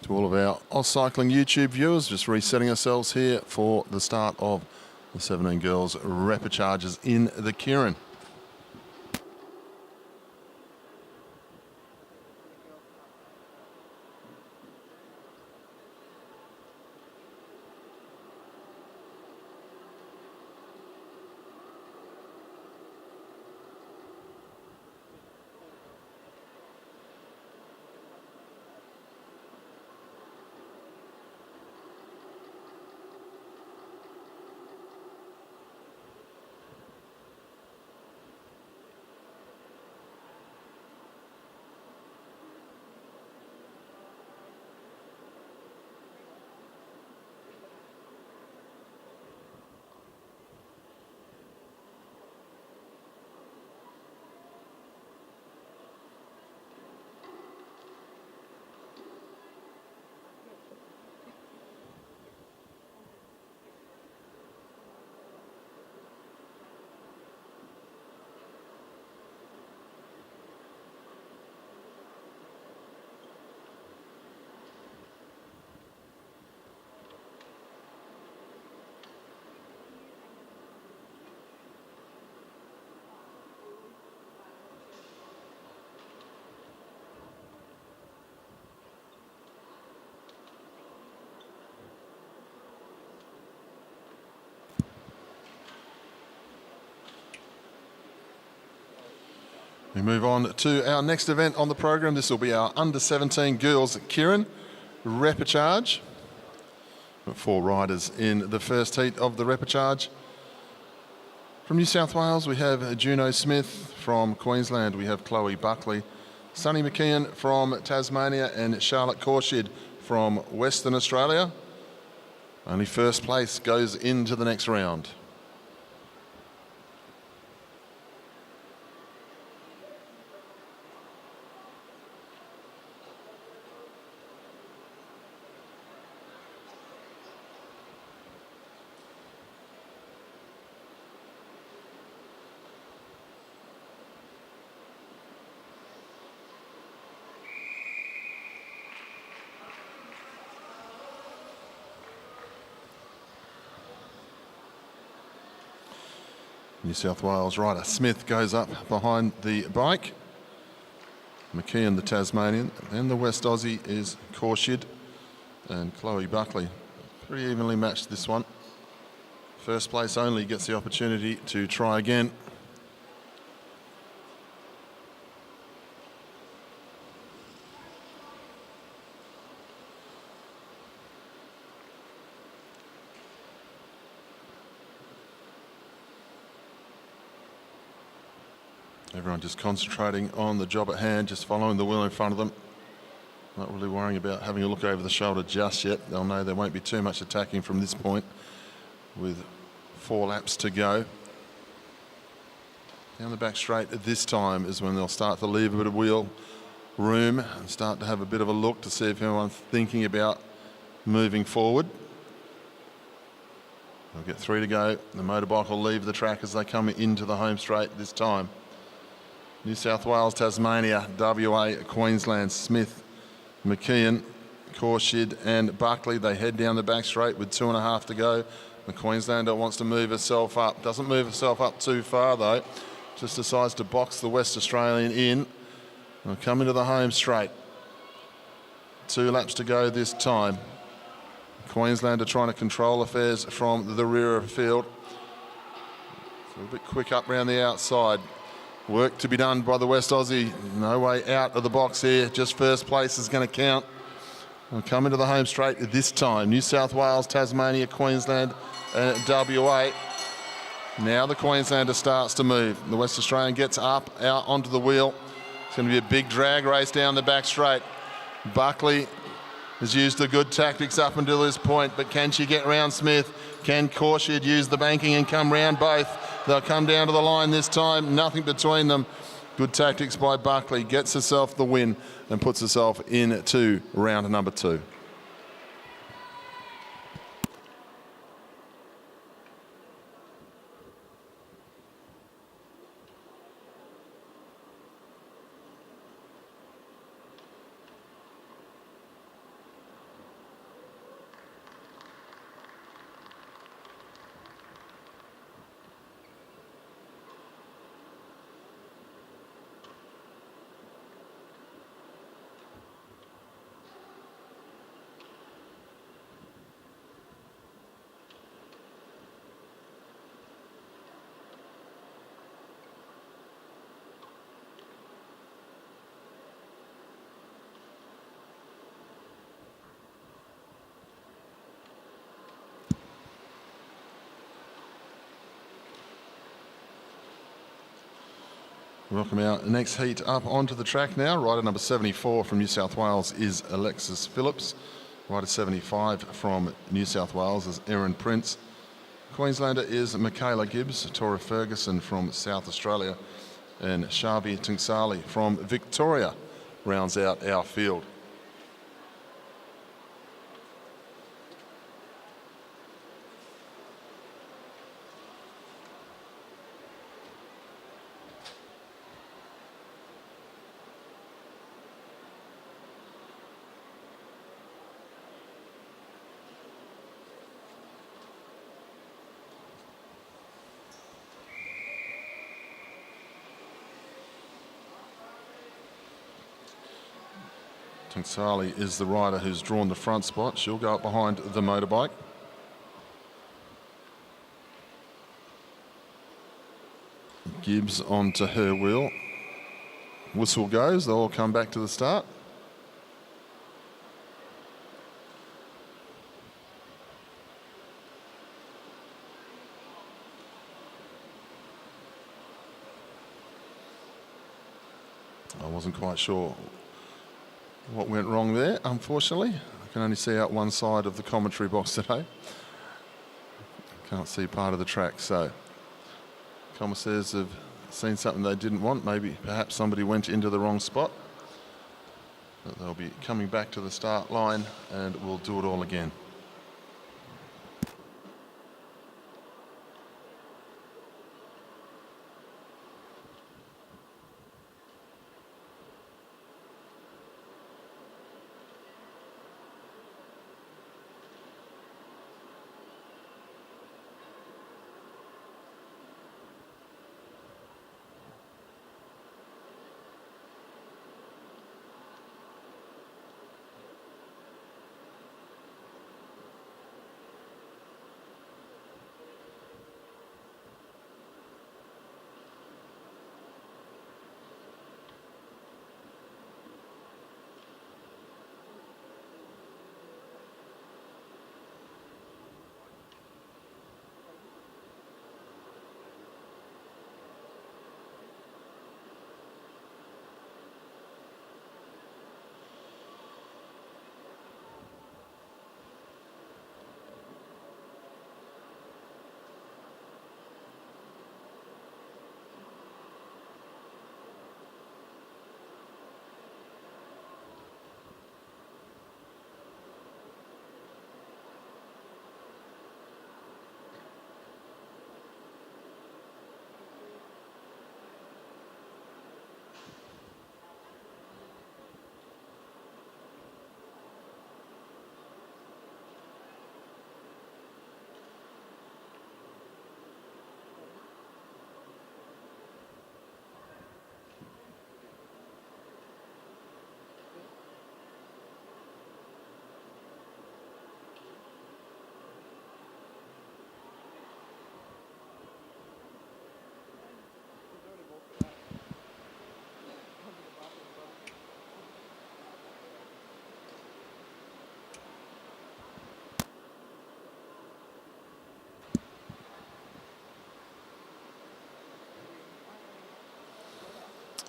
To all of our AusCycling YouTube viewers, just resetting ourselves here for the start of the 17 girls repechages in the keirin. We move on to our next event on the program. This will be our under-17 girls keirin repechage. 4 riders in the first heat of the repechage. From New South Wales, we have Juno Smith. From Queensland, we have Chloe Buckley, Sunny McKeon from Tasmania, and Charlotte Korshid from Western Australia. Only first place goes into the next round. New South Wales rider Smith goes up behind the bike. McKeon, the Tasmanian. Then the West Aussie is Korshid and Chloe Buckley. Pretty evenly matched, this one. First place only gets the opportunity to try again. Everyone just concentrating on the job at hand, just following the wheel in front of them. Not really worrying about having a look over the shoulder just yet. They'll know there won't be too much attacking from this point with 4 laps to go. Down the back straight at this time is when they'll start to leave a bit of wheel room and start to have a bit of a look to see if anyone's thinking about moving forward. They'll get 3 to go. The motorbike will leave the track as they come into the home straight this time. New South Wales, Tasmania, WA, Queensland, Smith, McKeon, Korshid and Buckley. They head down the back straight with 2.5 to go. The Queenslander wants to move herself up. Doesn't move herself up too far though. Just decides to box the West Australian in. They'll come into the home straight. 2 laps to go this time. Queenslander trying to control affairs from the rear of the field. It's a little bit quick up round the outside. Work to be done by the West Aussie. No way out of the box here. Just first place is going to count. We'll come into the home straight this time. New South Wales, Tasmania, Queensland and WA. Now the Queenslander starts to move. The West Australian gets up, out onto the wheel. It's going to be a big drag race down the back straight. Buckley has used the good tactics up until this point, but can she get round Smith? Can Korshid use the banking and come round both? They'll come down to the line this time, nothing between them. Good tactics by Buckley, gets herself the win and puts herself into round number 2. Welcome our next heat up onto the track now. Rider number 74 from New South Wales is Alexis Phillips. Rider 75 from New South Wales is Erin Prince. Queenslander is Michaela Gibbs. Tora Ferguson from South Australia and Shavi Tungsali from Victoria rounds out our field. Tungsali is the rider who's drawn the front spot. She'll go up behind the motorbike. Gibbs onto her wheel. Whistle goes, they'll all come back to the start. I wasn't quite sure what went wrong there, unfortunately. I can only see out one side of the commentary box today. Can't see part of the track, so commissaires have seen something they didn't want. Maybe perhaps somebody went into the wrong spot. But they'll be coming back to the start line and we'll do it all again.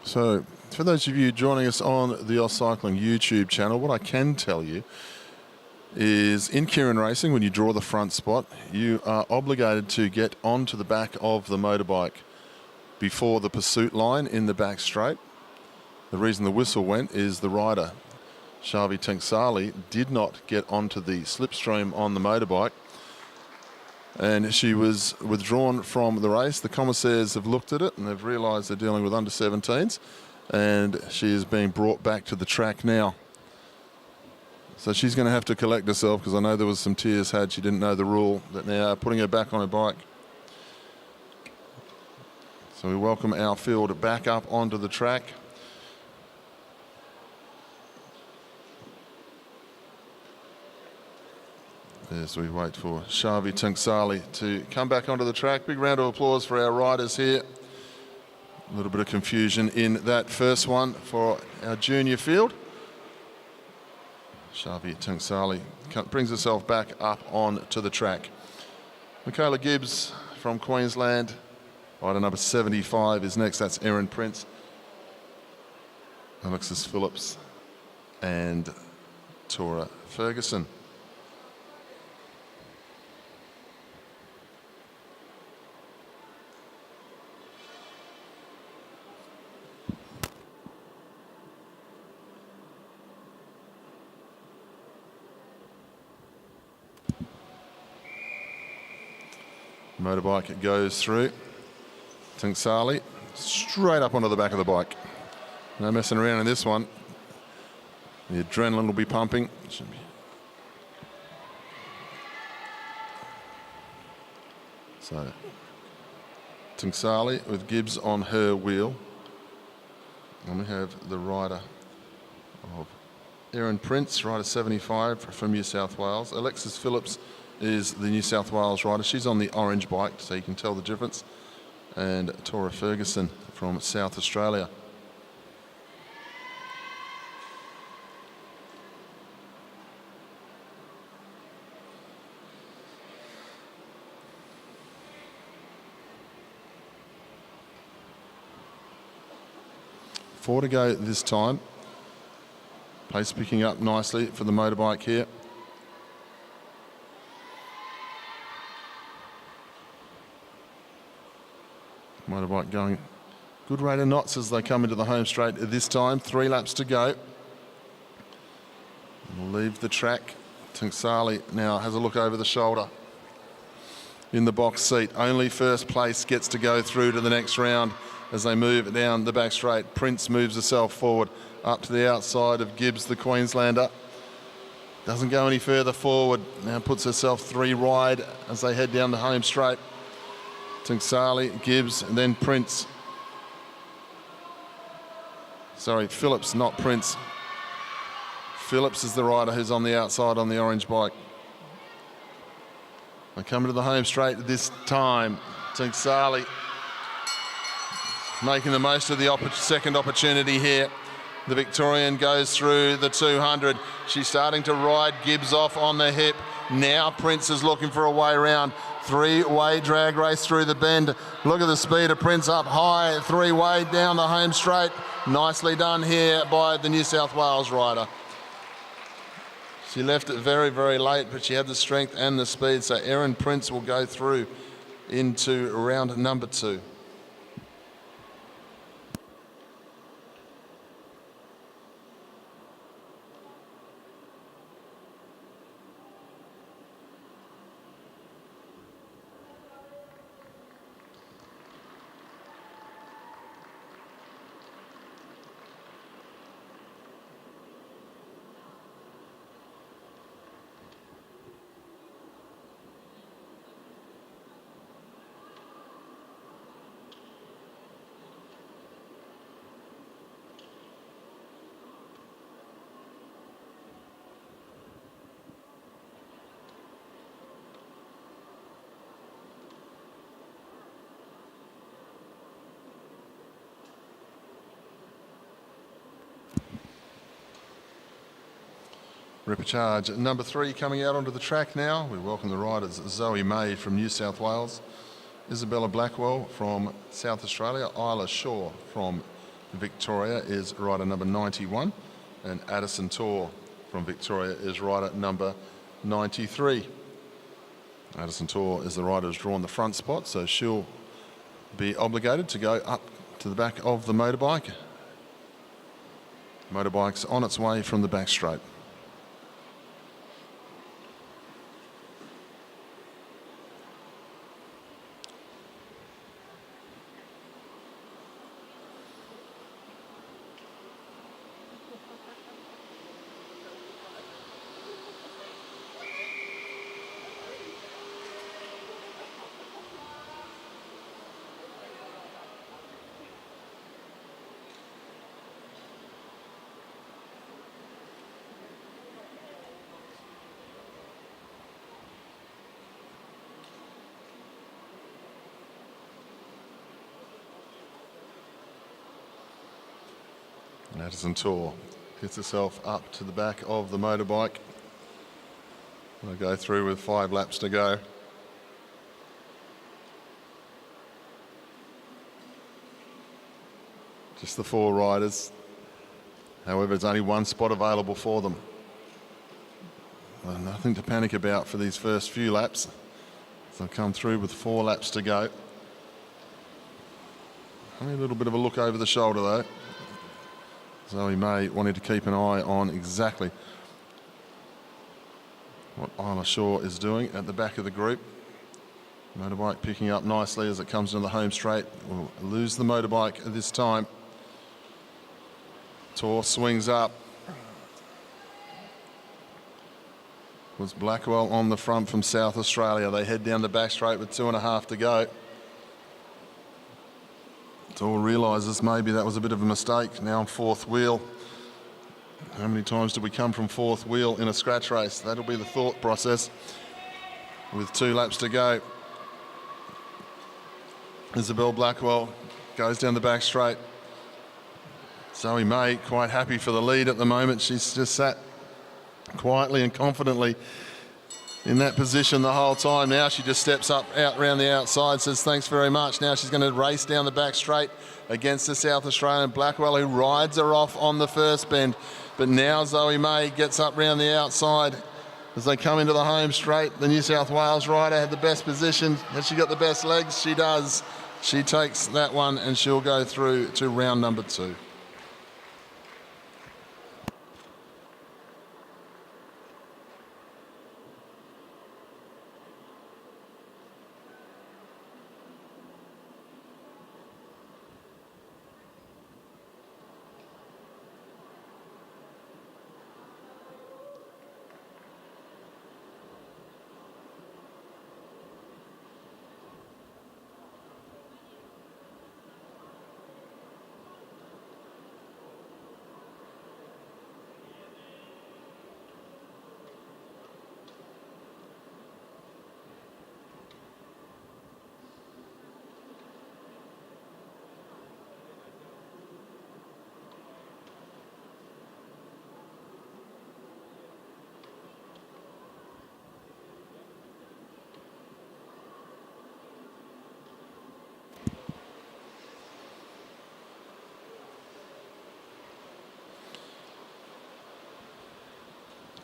So, for those of you joining us on the AusCycling YouTube channel, what I can tell you is in keirin racing, when you draw the front spot, you are obligated to get onto the back of the motorbike before the pursuit line in the back straight. The reason the whistle went is the rider, Xavi Tenksali, did not get onto the slipstream on the motorbike, and she was withdrawn from the race. The commissaires have looked at it and they've realised they're dealing with under 17s, and she is being brought back to the track now. So she's going to have to collect herself, because I know there was some tears had. She didn't know the rule, that now are putting her back on her bike. So we welcome our field back up onto the track. As we wait for Xavi Tenksali to come back onto the track. Big round of applause for our riders here. A little bit of confusion in that first one for our junior field. Xavi Tenksali brings herself back up onto the track. Michaela Gibbs from Queensland, rider number 75 is next. That's Erin Prince, Alexis Phillips and Tora Ferguson. Motorbike goes through. Tenksali straight up onto the back of the bike. No messing around in this one. The adrenaline will be pumping. So Tenksali with Gibbs on her wheel. And we have the rider of Erin Prince, rider 75 from New South Wales. Alexis Phillips is the New South Wales rider. She's on the orange bike, so you can tell the difference. And Tora Ferguson from South Australia. Four to go this time. Pace picking up nicely for the motorbike here. Motorbike going good rate of knots as they come into the home straight this time. 3 laps to go. We'll leave the track. Tenksali now has a look over the shoulder in the box seat. Only first place gets to go through to the next round as they move down the back straight. Prince moves herself forward up to the outside of Gibbs, the Queenslander. Doesn't go any further forward. Now puts herself 3 wide as they head down the home straight. Tenksali, Gibbs, and then Prince. Sorry, Phillips, not Prince. Phillips is the rider who's on the outside on the orange bike. They come into the home straight this time. Tenksali making the most of the second opportunity here. The Victorian goes through the 200. She's starting to ride Gibbs off on the hip. Now Prince is looking for a way round. 3-way drag race through the bend. Look at the speed of Prince up high. 3-way down the home straight. Nicely done here by the New South Wales rider. She left it very, very late, but she had the strength and the speed. So Erin Prince will go through into round number 2. Repechage number 3 coming out onto the track now. We welcome the riders Zoe May from New South Wales, Isabella Blackwell from South Australia, Isla Shaw from Victoria is rider number 91, and Addison Tor from Victoria is rider number 93. Addison Tor is the rider who's drawn the front spot, so she'll be obligated to go up to the back of the motorbike. Motorbike's on its way from the back straight. And Addison Tor gets herself up to the back of the motorbike. They'll go through with 5 laps to go. Just the 4 riders. However, there's only 1 spot available for them. Well, nothing to panic about for these first few laps. They'll come through with 4 laps to go. Only a little bit of a look over the shoulder though. Zoe May wanted to keep an eye on exactly what Isla Shaw is doing at the back of the group. Motorbike picking up nicely as it comes into the home straight. We'll lose the motorbike this time. Tor swings up. Was Blackwell on the front from South Australia. They head down the back straight with 2.5 to go. Tor realises maybe that was a bit of a mistake. Now on 4th wheel. How many times do we come from 4th wheel in a scratch race? That'll be the thought process. With 2 laps to go. Isabel Blackwell goes down the back straight. Zoe May quite happy for the lead at the moment. She's just sat quietly and confidently in that position the whole time. Now she just steps up out around the outside, says thanks very much. Now she's going to race down the back straight against the South Australian Blackwell, who rides her off on the first bend. But now Zoe May gets up around the outside as they come into the home straight. The New South Wales rider had the best position. Has she got the best legs? She does. She takes that one and she'll go through to round number 2.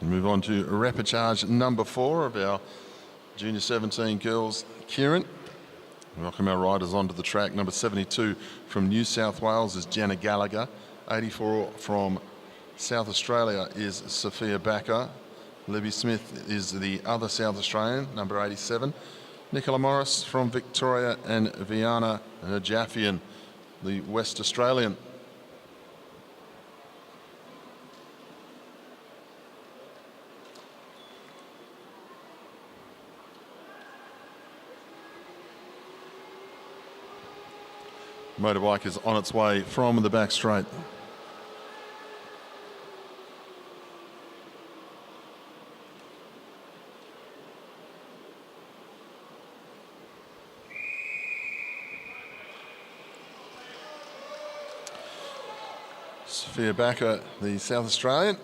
We move on to repechage number 4 of our Junior 17 girls, Keirin. Welcome our riders onto the track. Number 72 from New South Wales is Jenna Gallagher. 84 from South Australia is Sophia Backer. Libby Smith is the other South Australian, number 87. Nicola Morris from Victoria and Viana Jaffian, the West Australian. Motorbike is on its way from the back straight. Sophia Backer, the South Australian,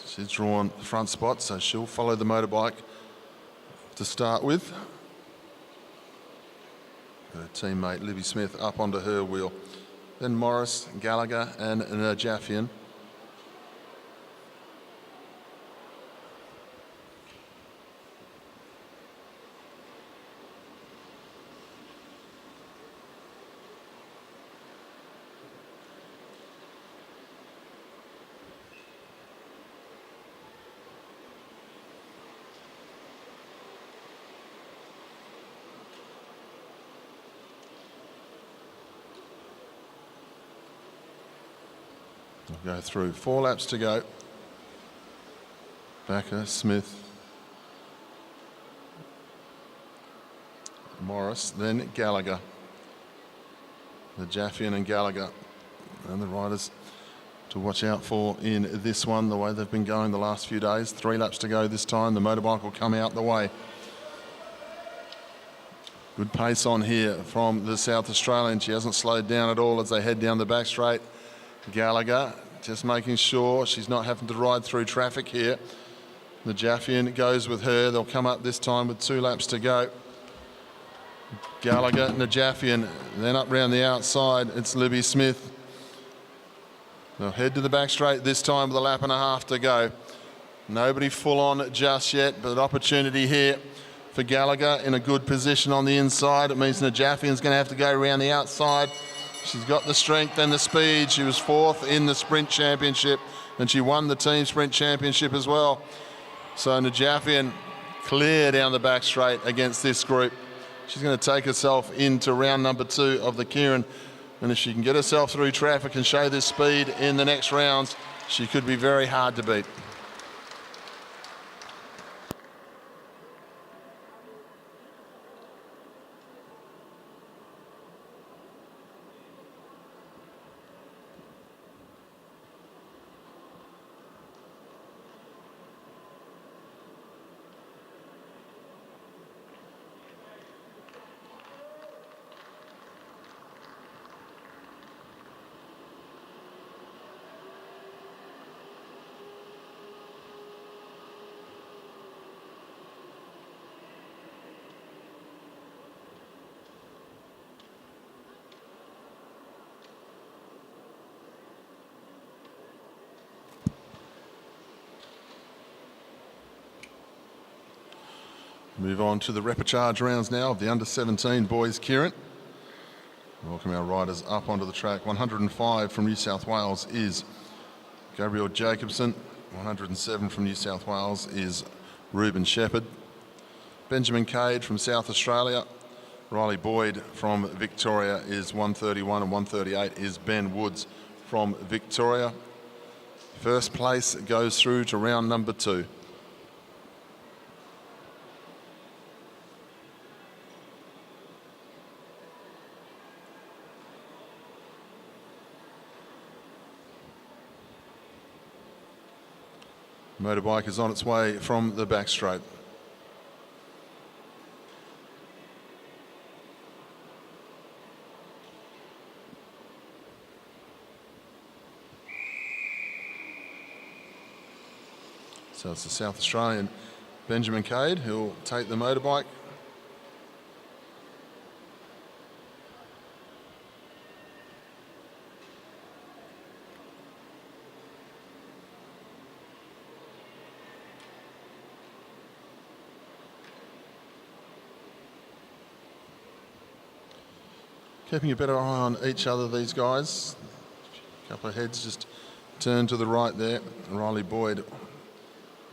she's drawn the front spot, so she'll follow the motorbike to start with. Her teammate Libby Smith up onto her wheel. then Morris, Gallagher and Najafian. We'll go through 4 laps to go. Backer, Smith, Morris, then Gallagher. Najafian and Gallagher. And the riders to watch out for in this one, the way they've been going the last few days. 3 laps to go this time. The motorbike will come out the way. Good pace on here from the South Australian. She hasn't slowed down at all as they head down the back straight. Gallagher just making sure she's not having to ride through traffic here. Najafian goes with her. They'll come up this time with 2 laps to go. Gallagher, Najafian, then up round the outside, it's Libby Smith. They'll head to the back straight this time with a lap and a half to go. Nobody full on just yet, but opportunity here for Gallagher in a good position on the inside. It means Najafian's going to have to go around the outside. She's got the strength and the speed. She was 4th in the sprint championship and she won the team sprint championship as well. So Najafian clear down the back straight against this group. She's going to take herself into round number 2 of the keirin. And if she can get herself through traffic and show this speed in the next rounds, she could be very hard to beat. Move on to the repechage rounds now of the under-17 boys keirin. Welcome our riders up onto the track. 105 from New South Wales is Gabriel Jacobson. 107 from New South Wales is Ruben Shepherd. Benjamin Cade from South Australia. Riley Boyd from Victoria is 131 and 138 is Ben Woods from Victoria. First place goes through to round number 2. Motorbike is on its way from the back straight. So it's the South Australian Benjamin Cade who'll take the motorbike. Keeping a better eye on each other, these guys. A couple of heads just turn to the right there. Riley Boyd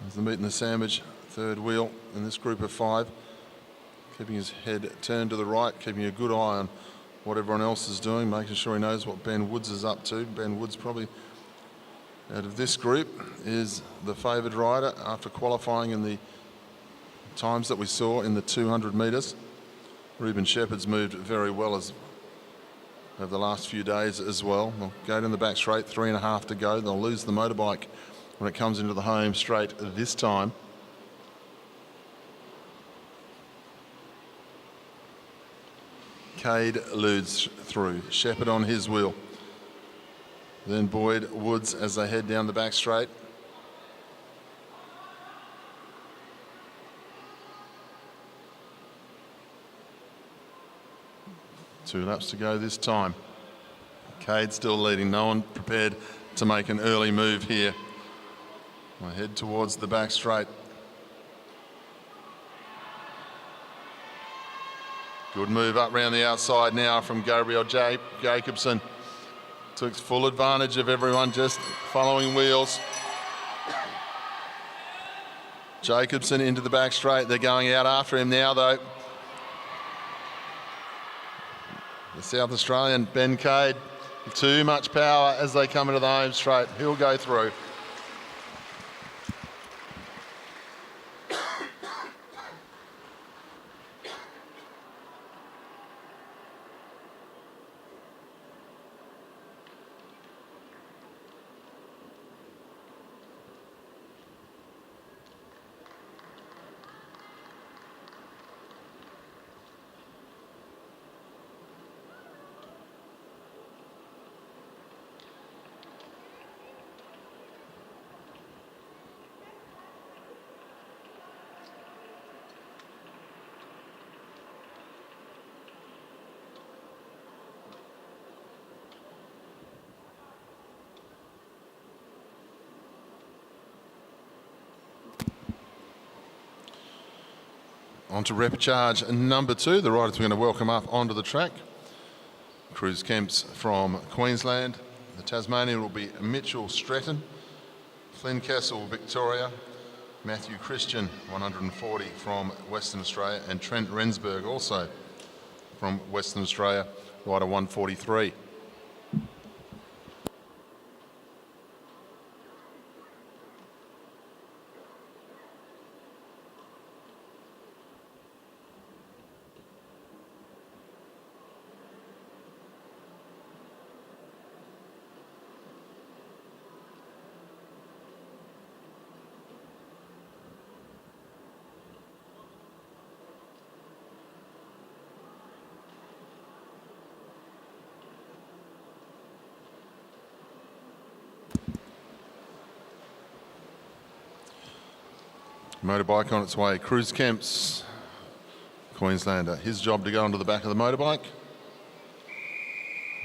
is the meat and the sandwich, third wheel in this group of 5. Keeping his head turned to the right, keeping a good eye on what everyone else is doing, making sure he knows what Ben Woods is up to. Ben Woods probably, out of this group, is the favoured rider after qualifying in the times that we saw in the 200 metres. Ruben Shepherd's moved very well over the last few days as well. They'll go down the back straight, 3.5 to go. They'll lose the motorbike when it comes into the home straight this time. Cade ludes through. Shepherd on his wheel. Then Boyd, Woods as they head down the back straight. Two laps to go this time. Cade still leading, no one prepared to make an early move here. I head towards the back straight. Good move up round the outside now from Gabriel Jacobson. Took full advantage of everyone just following wheels. Jacobson into the back straight. They're going out after him now though. The South Australian, Ben Cade, too much power as they come into the home straight. He'll go through. On to repechage number 2. The riders we're going to welcome up onto the track. Cruz Kemps from Queensland. The Tasmanian will be Mitchell Stretton. Flynn Kessel, Victoria. Matthew Christian, 140 from Western Australia. And Trent Rensburg, also from Western Australia, rider 143. Motorbike on its way. Cruz Kemps, Queenslander. His job to go onto the back of the motorbike.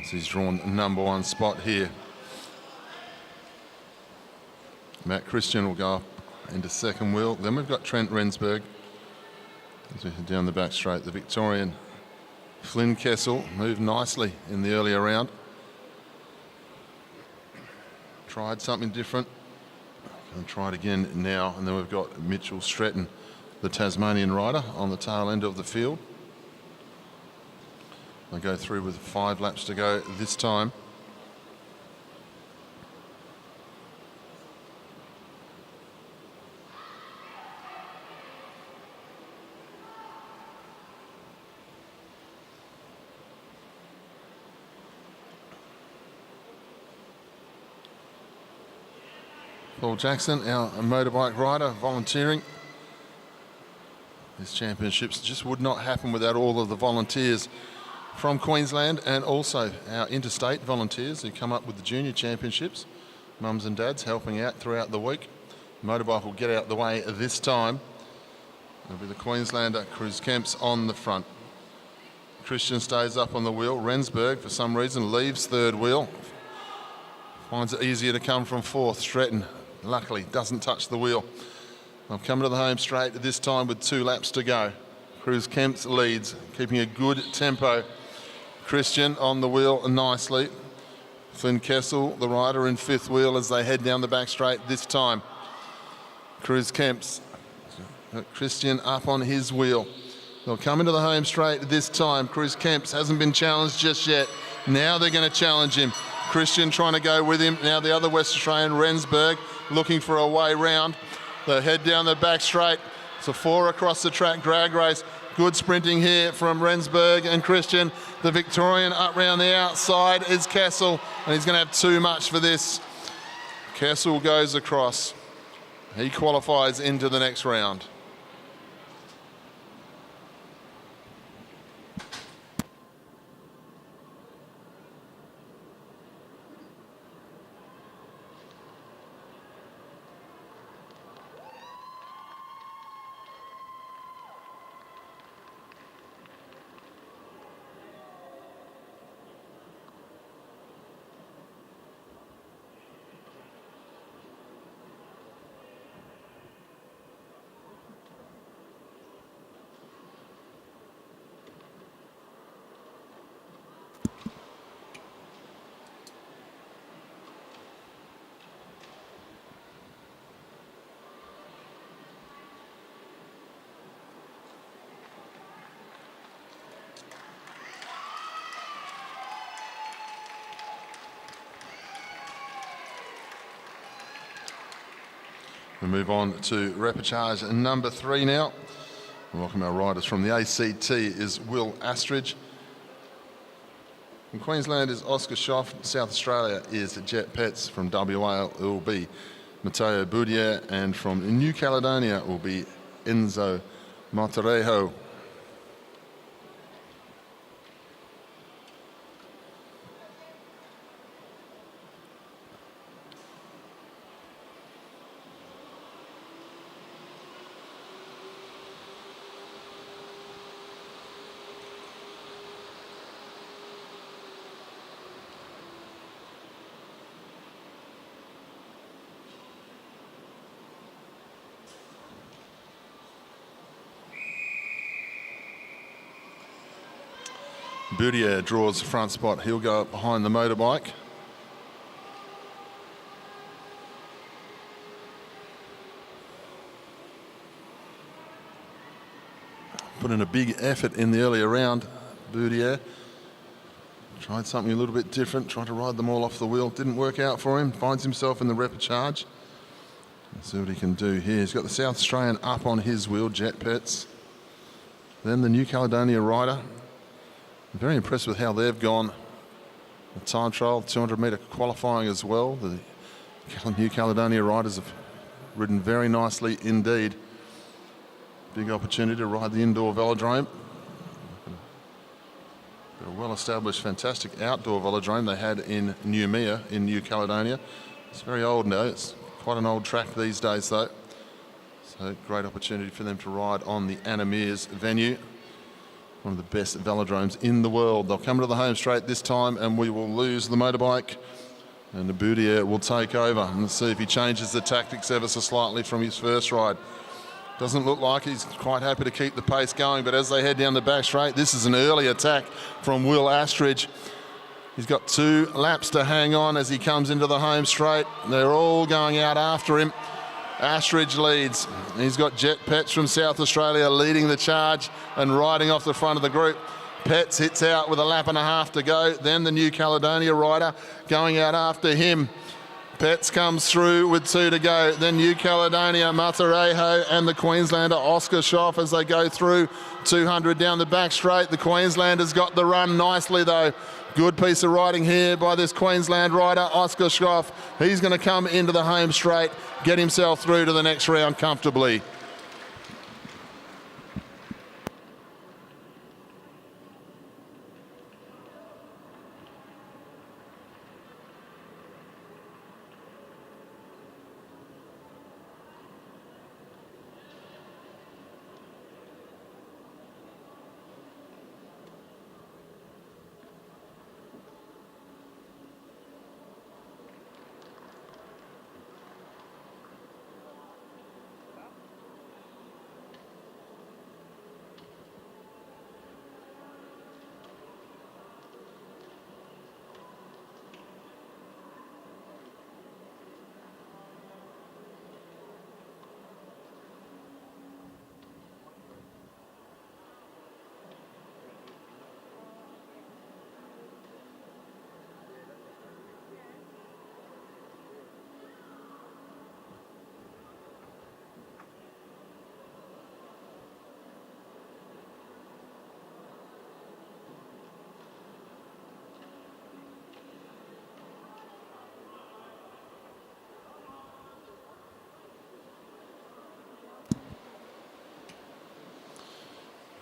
As he's drawn number 1 spot here. Matt Christian will go up into second wheel. Then we've got Trent Rensburg as we head down the back straight. The Victorian Flynn Kessel moved nicely in the earlier round. Tried something different. And try it again now, and then we've got Mitchell Stretton, the Tasmanian rider, on the tail end of the field. They go through with 5 laps to go this time. Paul Jackson, our motorbike rider, volunteering. These championships just would not happen without all of the volunteers from Queensland and also our interstate volunteers who come up with the junior championships. Mums and dads helping out throughout the week. Motorbike will get out the way this time. It'll be the Queenslander Cruz Kemps on the front. Christian stays up on the wheel. Rensburg, for some reason, leaves third wheel. Finds it easier to come from fourth. Stretton, luckily, doesn't touch the wheel. I'm coming to the home straight this time with 2 laps to go. Cruz Kemps leads, keeping a good tempo. Christian on the wheel nicely. Flynn Kessel, the rider, in 5th wheel as they head down the back straight this time. Cruz Kemps, Christian up on his wheel. They'll come into the home straight this time. Cruz Kemps hasn't been challenged just yet. Now they're going to challenge him. Christian trying to go with him. Now the other West Australian, Rensburg, looking for a way round. They head down the back straight. It's a 4 across the track drag race. Good sprinting here from Rensburg and Christian. The Victorian up round the outside is Kessel, and he's going to have too much for this. Kessel goes across. He qualifies into the next round. We move on to repechage number 3 now. Welcome our riders. From the ACT is Will Astridge. From Queensland is Oscar Schoff. South Australia is Jet Petts. From WA it will be Matteo Boudier, and from New Caledonia will be Enzo Monterrejo. Boudier draws the front spot. He'll go up behind the motorbike. Put in a big effort in the earlier round. Boudier tried something a little bit different, tried to ride them all off the wheel. Didn't work out for him. Finds himself in the repechage. Let's see what he can do here. He's got the South Australian up on his wheel, Jet Petts. Then the New Caledonia rider. I'm very impressed with how they've gone. The time trial, 200-metre qualifying as well. The New Caledonia riders have ridden very nicely indeed. Big opportunity to ride the indoor velodrome. Got a well-established, fantastic outdoor velodrome they had in Noumea in New Caledonia. It's very old now. It's quite an old track these days though. So great opportunity for them to ride on the Anna Meares venue. One of the best velodromes in the world. They'll come to the home straight this time and we will lose the motorbike. And the Boudier will take over. And let's see if he changes the tactics ever so slightly from his first ride. Doesn't look like he's quite happy to keep the pace going, but as they head down the back straight, this is an early attack from Will Astridge. He's got 2 laps to hang on as he comes into the home straight. They're all going out after him. Astridge leads. He's got Jet Petts from South Australia leading the charge and riding off the front of the group. Petts hits out with a lap and a half to go. Then the New Caledonia rider going out after him. Petts comes through with 2 to go. Then New Caledonia, Monterrejo, and the Queenslander Oscar Schoff as they go through 200 down the back straight. The Queenslander's got the run nicely though. Good piece of riding here by this Queensland rider, Oscar Schoff. He's going to come into the home straight, get himself through to the next round comfortably.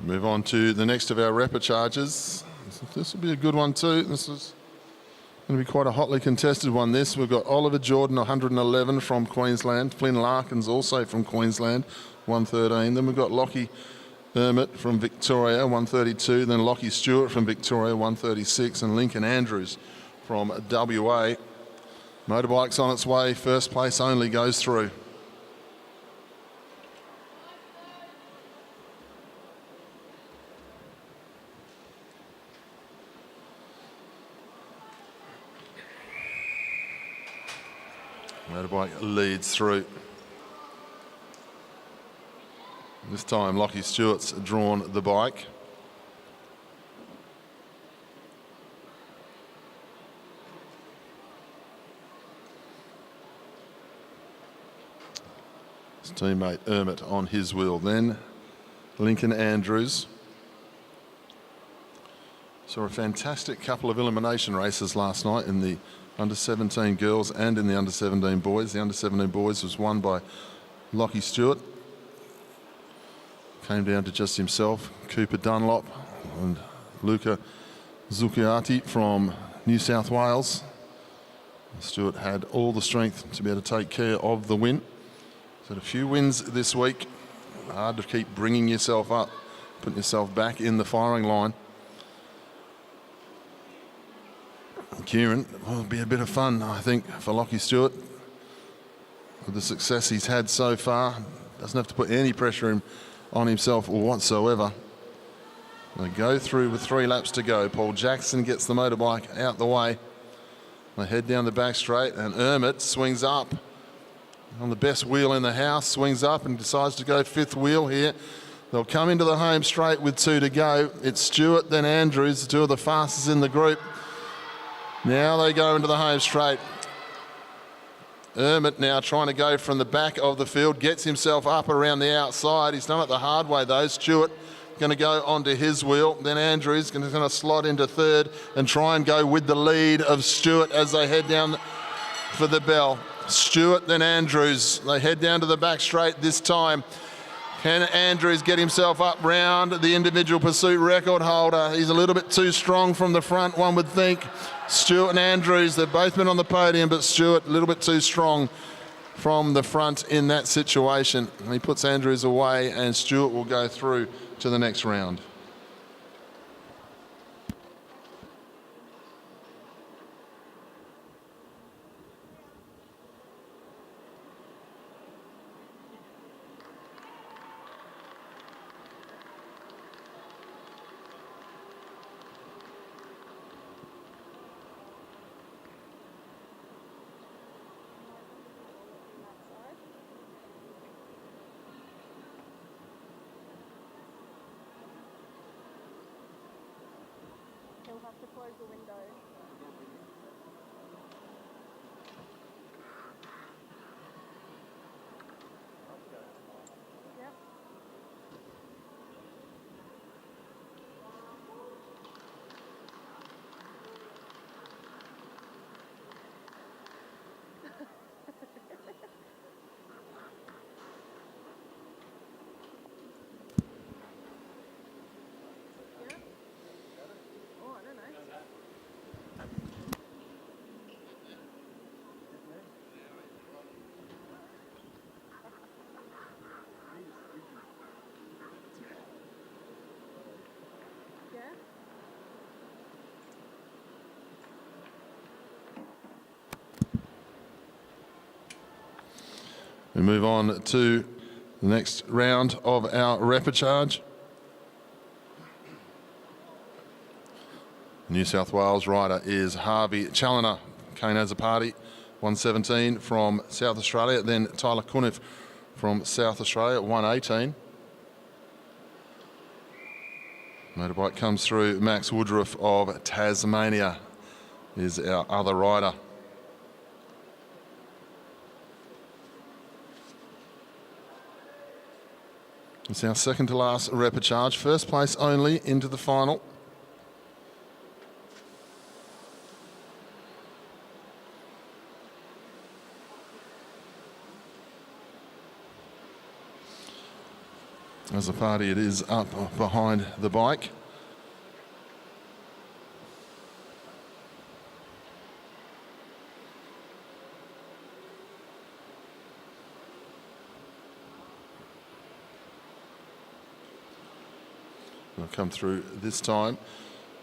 Move on to the next of our repechages. This will be a good one too. This is going to be quite a hotly contested one. This, we've got Oliver Jordan, 111 from Queensland. Flynn Larkins also from Queensland, 113. Then we've got Lockie Hermit from Victoria, 132. Then Lockie Stewart from Victoria, 136. And Lincoln Andrews from WA. Motorbike's on its way. First place only goes through. Motorbike leads through. This time Lockie Stewart's drawn the bike. teammate Emmett on his wheel. Then Lincoln Andrews. Saw a fantastic couple of elimination races last night in the under-17 girls and in the under-17 boys. The under-17 boys was won by Lockie Stewart. Came down to just himself, Cooper Dunlop and Luca Zucchiati from New South Wales. Stewart had all the strength to be able to take care of the win. He's had a few wins this week. Hard to keep bringing yourself up, putting yourself back in the firing line. Keirin will be a bit of fun, I think, for Lockie Stewart. With the success he's had so far, doesn't have to put any pressure on himself whatsoever. They go through with 3 laps to go. Paul Jackson gets the motorbike out the way. They head down the back straight, and Emmett swings up on the best wheel in the house, swings up and decides to go 5th wheel here. They'll come into the home straight with 2 to go. It's Stewart, then Andrews, 2 of the fastest in the group. Now they go into the home straight. Emmett now trying to go from the back of the field, gets himself up around the outside. He's done it the hard way though. Stewart going to go onto his wheel. Then Andrews going to slot into 3rd and try and go with the lead of Stewart as they head down for the bell. Stewart, then Andrews. They head down to the back straight this time. Can Andrews get himself up round the individual pursuit record holder? He's a little bit too strong from the front, one would think. Stewart and Andrews, they've both been on the podium, but Stewart a little bit too strong from the front in that situation. He puts Andrews away, and Stewart will go through to the next round. He'll have to close the window. Yep. We move on to the next round of our repechage. New South Wales rider is Harvey Challoner. Kane has a party, 117 from South Australia. Then Tyler Cuniff from South Australia, 118. Motorbike comes through. Max Woodruff of Tasmania is our other rider. It's our second to last repechage. First place only into the final. As a party, it is up behind the bike. They'll come through this time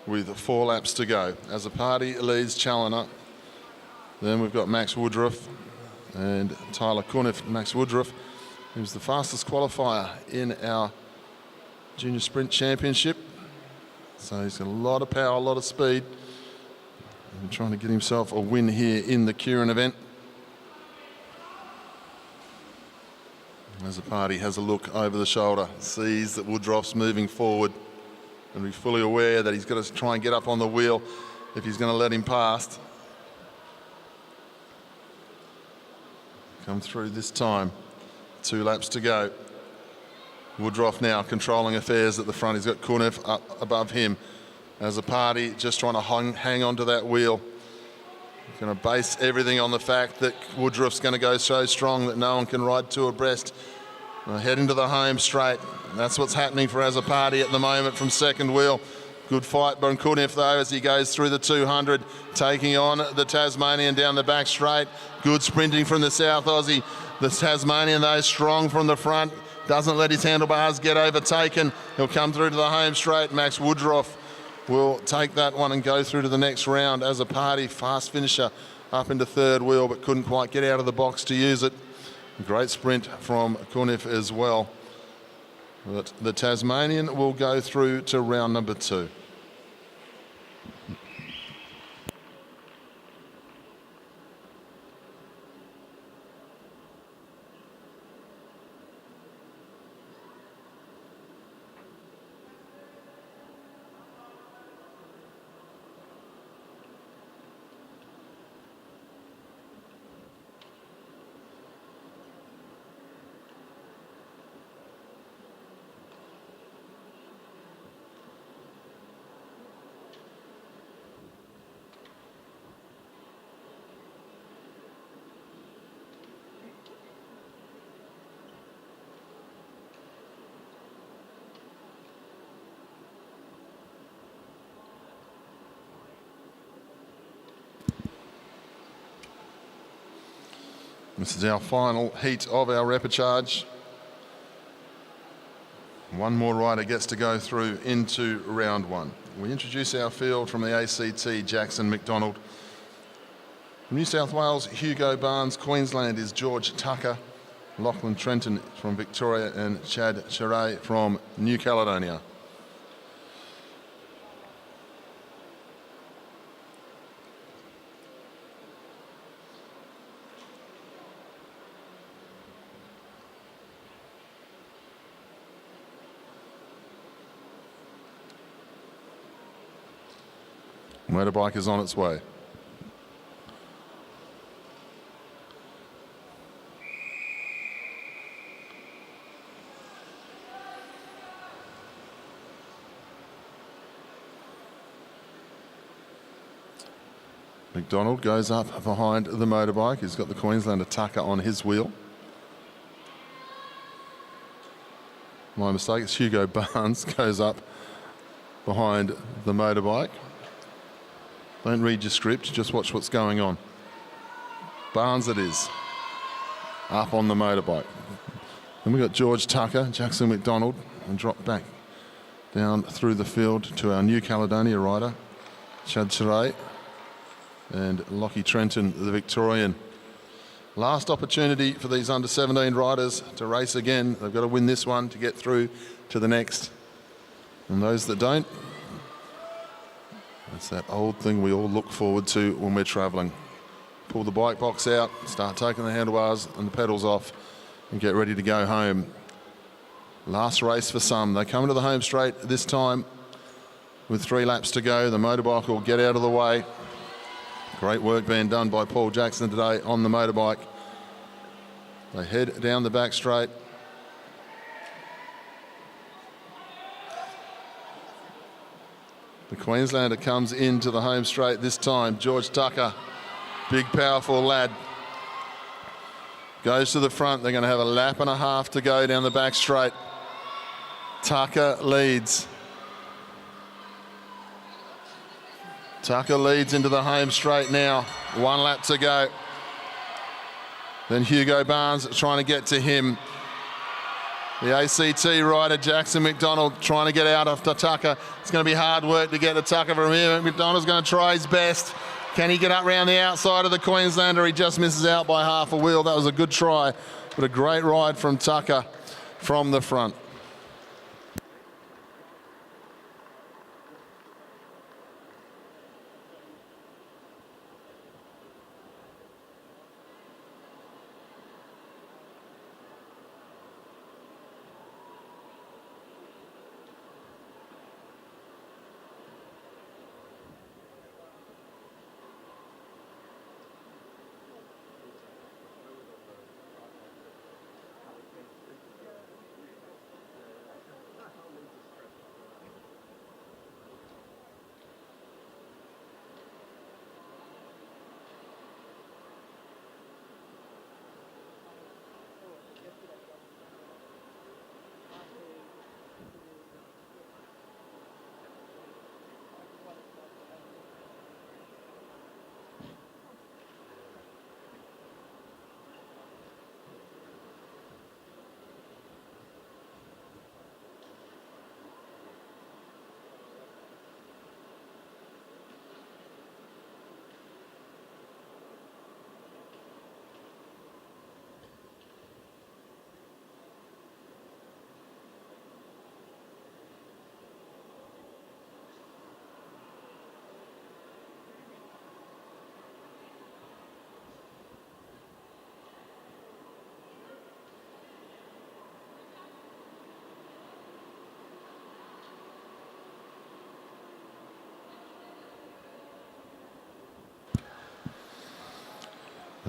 with 4 laps to go. As a party leads Challoner. Then we've got Max Woodruff and Tyler Cuniff. Max Woodruff, who's the fastest qualifier in our Junior Sprint Championship. So he's got a lot of power, a lot of speed. And trying to get himself a win here in the Keirin event. As a party has a look over the shoulder, sees that Woodruff's moving forward, and be fully aware that he's got to try and get up on the wheel if he's going to let him past. Come through this time. 2 laps to go. Woodruff now controlling affairs at the front. He's got Konev up above him. As a party, just trying to hang on to that wheel. He's going to base everything on the fact that Woodruff's going to go so strong that no one can ride 2 abreast. Heading to the home straight. That's what's happening for As a Party at the moment from second wheel. Good fight by Konev though as he goes through the 200, taking on the Tasmanian down the back straight. Good sprinting from the South Aussie. The Tasmanian though strong from the front. Doesn't let his handlebars get overtaken. He'll come through to the home straight. Max Woodruff will take that one and go through to the next round. As a Party, fast finisher up into third wheel but couldn't quite get out of the box to use it. Great sprint from Konev as well. But the Tasmanian will go through to round number 2. This is our final heat of our repechage. One more rider gets to go through into round 1. We introduce our field from the ACT, Jackson McDonald. From New South Wales, Hugo Barnes. Queensland is George Tucker. Lachlan Trenton from Victoria and Chad Charay from New Caledonia. Motorbike is on its way. McDonald goes up behind the motorbike. He's got the Queenslander Tucker on his wheel. My mistake, it's Hugo Barnes goes up behind the motorbike. Don't read your script, just watch what's going on. Barnes it is, up on the motorbike. Then we've got George Tucker, Jackson McDonald, and drop back down through the field to our New Caledonia rider, Chad Charay, and Lockie Trenton, the Victorian. Last opportunity for these under-17 riders to race again. They've got to win this one to get through to the next. And those that don't, it's that old thing we all look forward to when we're travelling. Pull the bike box out, start taking the handlebars and the pedals off and get ready to go home. Last race for some. They come into the home straight this time with 3 laps to go. The motorbike will get out of the way. Great work being done by Paul Jackson today on the motorbike. They head down the back straight. The Queenslander comes into the home straight this time. George Tucker, big powerful lad, goes to the front. They're going to have a lap and a half to go down the back straight. Tucker leads. Tucker leads into the home straight now. 1 lap to go. Then Hugo Barnes trying to get to him. The ACT rider, Jackson McDonald, trying to get out after Tucker. It's going to be hard work to get to Tucker from here. McDonald's going to try his best. Can he get up around the outside of the Queenslander? He just misses out by half a wheel. That was a good try, but a great ride from Tucker from the front.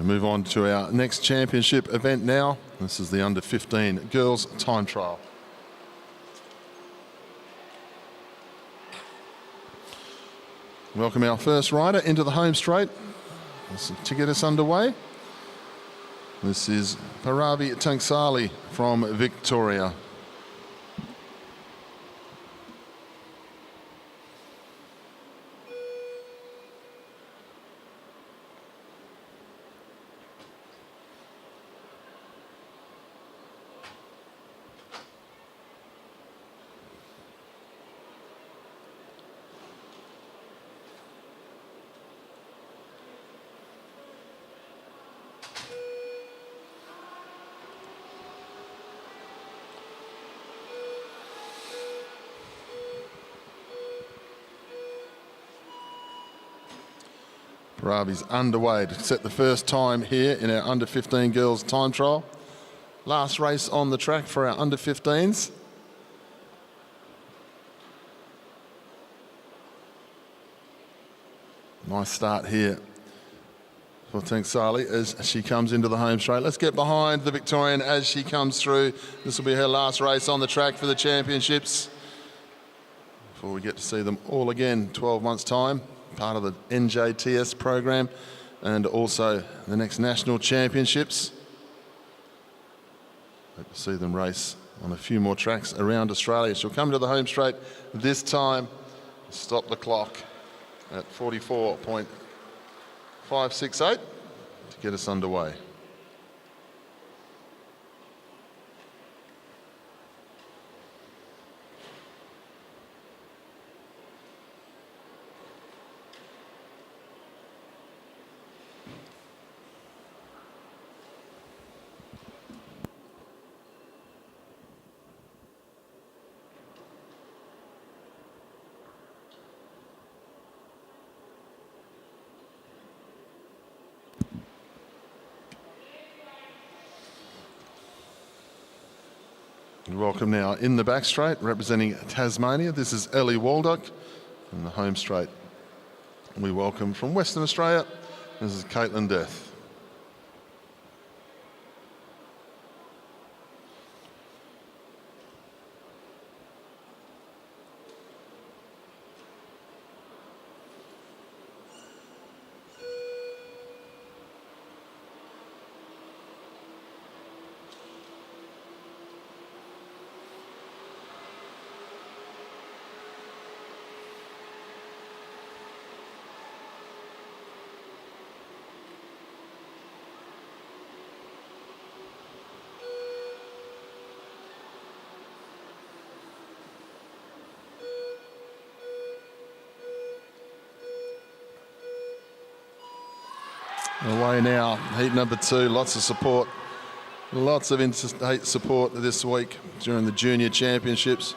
We move on to our next championship event now. This is the under 15 girls time trial. Welcome our first rider into the home straight. To get us underway, this is Paravi Tanksali from Victoria. Paravi's underway to set the first time here in our under 15 girls time trial. Last race on the track for our under 15s. Nice start here for Tanksali as she comes into the home straight. Let's get behind the Victorian as she comes through. This will be her last race on the track for the championships before we get to see them all again 12 months' time. Part of the NJTS program and also the next national championships. Hope to see them race on a few more tracks around Australia. She'll come to the home straight this time. Stop the clock at 44.568 to get us underway. Welcome now in the back straight, representing Tasmania. This is Ellie Waldock in the home straight. We welcome from Western Australia, this is Caitlin Death. Away now, heat number 2, lots of support. Lots of interstate support this week during the junior championships.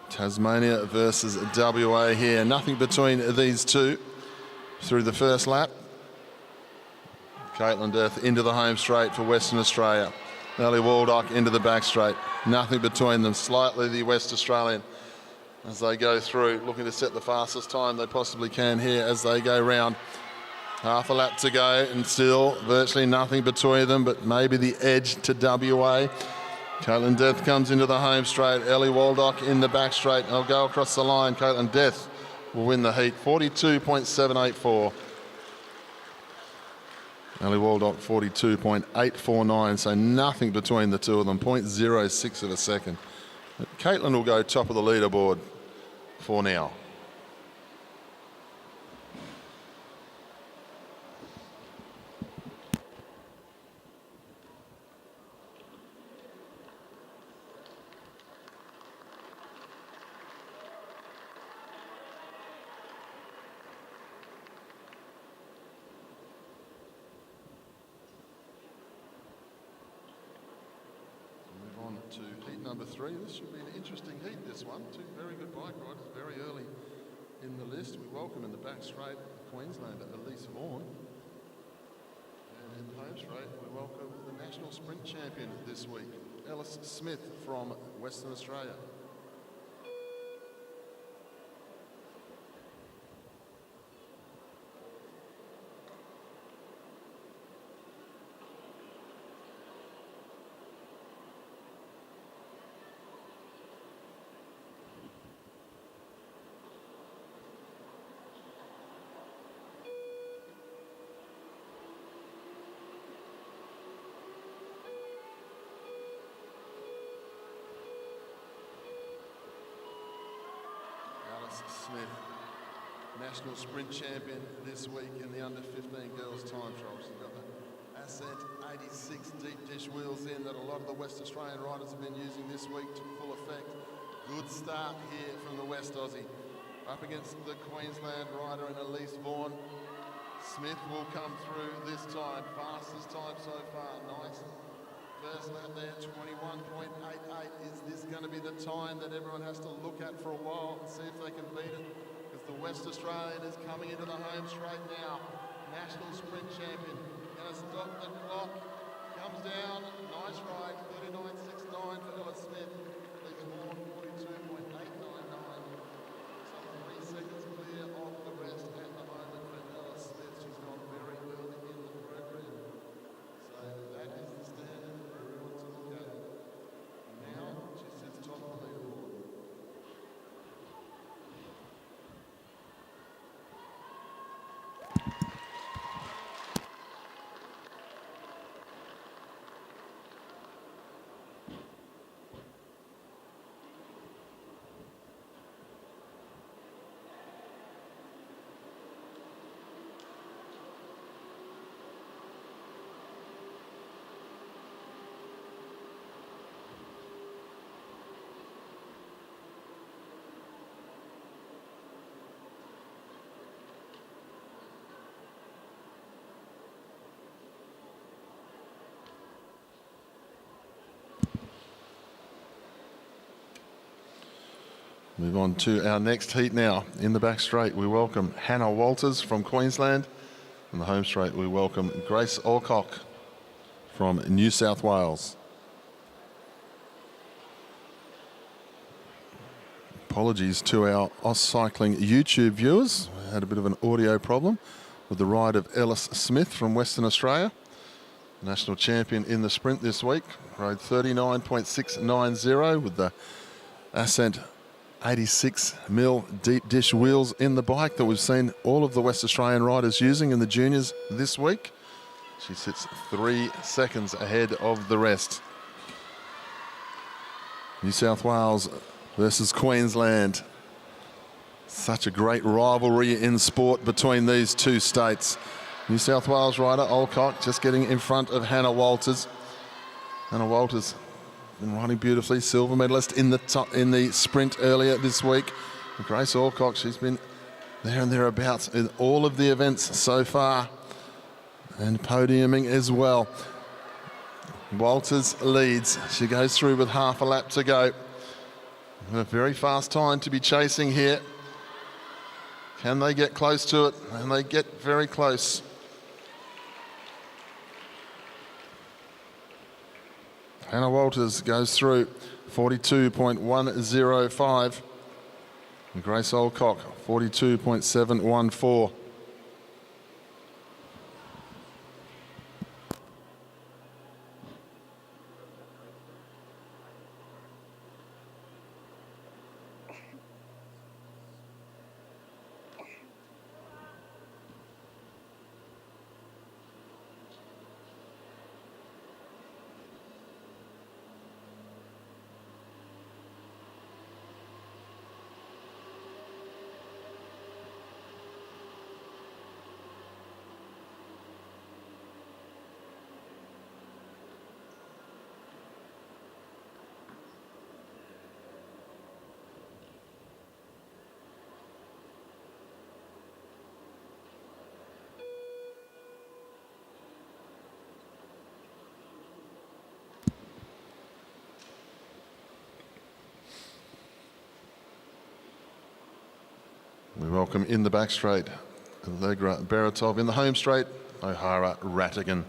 Tasmania versus WA here. Nothing between these two through the first lap. Caitlin Death into the home straight for Western Australia. Ellie Waldock into the back straight. Nothing between them, slightly the West Australian as they go through, looking to set the fastest time they possibly can here as they go round. Half a lap to go and still virtually nothing between them, but maybe the edge to WA. Caitlin Death comes into the home straight. Ellie Waldock in the back straight. They'll go across the line. Caitlin Death will win the heat, 42.784. Ellie Waldock 42.849, so nothing between the two of them, 0.06 of a second. But Caitlin will go top of the leaderboard for now. To heat number 3. This should be an interesting heat, this one. Two very good bike riders, very early in the list. We welcome in the back straight Queenslander Elise Vaughan. And in the home straight, we welcome the national sprint champion this week, Ellis Smith from Western Australia. Ellis Smith, national sprint champion this week in the under-15 girls time trial. She's got the Ascent 86 deep dish wheels in that a lot of the West Australian riders have been using this week to full effect. Good start here from the West Aussie. Up against the Queensland rider in Elise Vaughan. Smith will come through this time. Fastest time so far. Nice first lap there, 21.88. Is this going to be the time that everyone has to look at for a while and see if they can beat it? Because the West Australian is coming into the home straight now. National sprint champion. Going to stop the clock. Comes down. Nice ride. 39.69 for Ella Smith. Leaves Vaughan 42.899. Some 3 seconds clear of the rest at the moment for Ella Smith. She's gone very early in the program. So that is the standard for everyone to look at. Now she sits top of the leaderboard. Move on to our next heat now. In the back straight, we welcome Hannah Walters from Queensland. In the home straight, we welcome Grace Alcock from New South Wales. Apologies to our AusCycling YouTube viewers. We had a bit of an audio problem with the ride of Ellis Smith from Western Australia. National champion in the sprint this week. Rode 39.690 with the Ascent 86mm deep dish wheels in the bike that we've seen all of the West Australian riders using in the juniors this week. She sits 3 seconds ahead of the rest. New South Wales versus Queensland. Such a great rivalry in sport between these two states. New South Wales rider Alcock just getting in front of Hannah Walters. Hannah Walters been riding beautifully, silver medalist in the sprint earlier this week. Grace Alcock, she's been there and thereabouts in all of the events so far, and podiuming as well. Walters leads. She goes through with half a lap to go. A very fast time to be chasing here. Can they get close to it? And they get very close. Hannah Walters goes through 42.105. And Grace Alcock 42.714. We welcome in the back straight, Allegra Beretov. In the home straight, O'Hara Rattigan.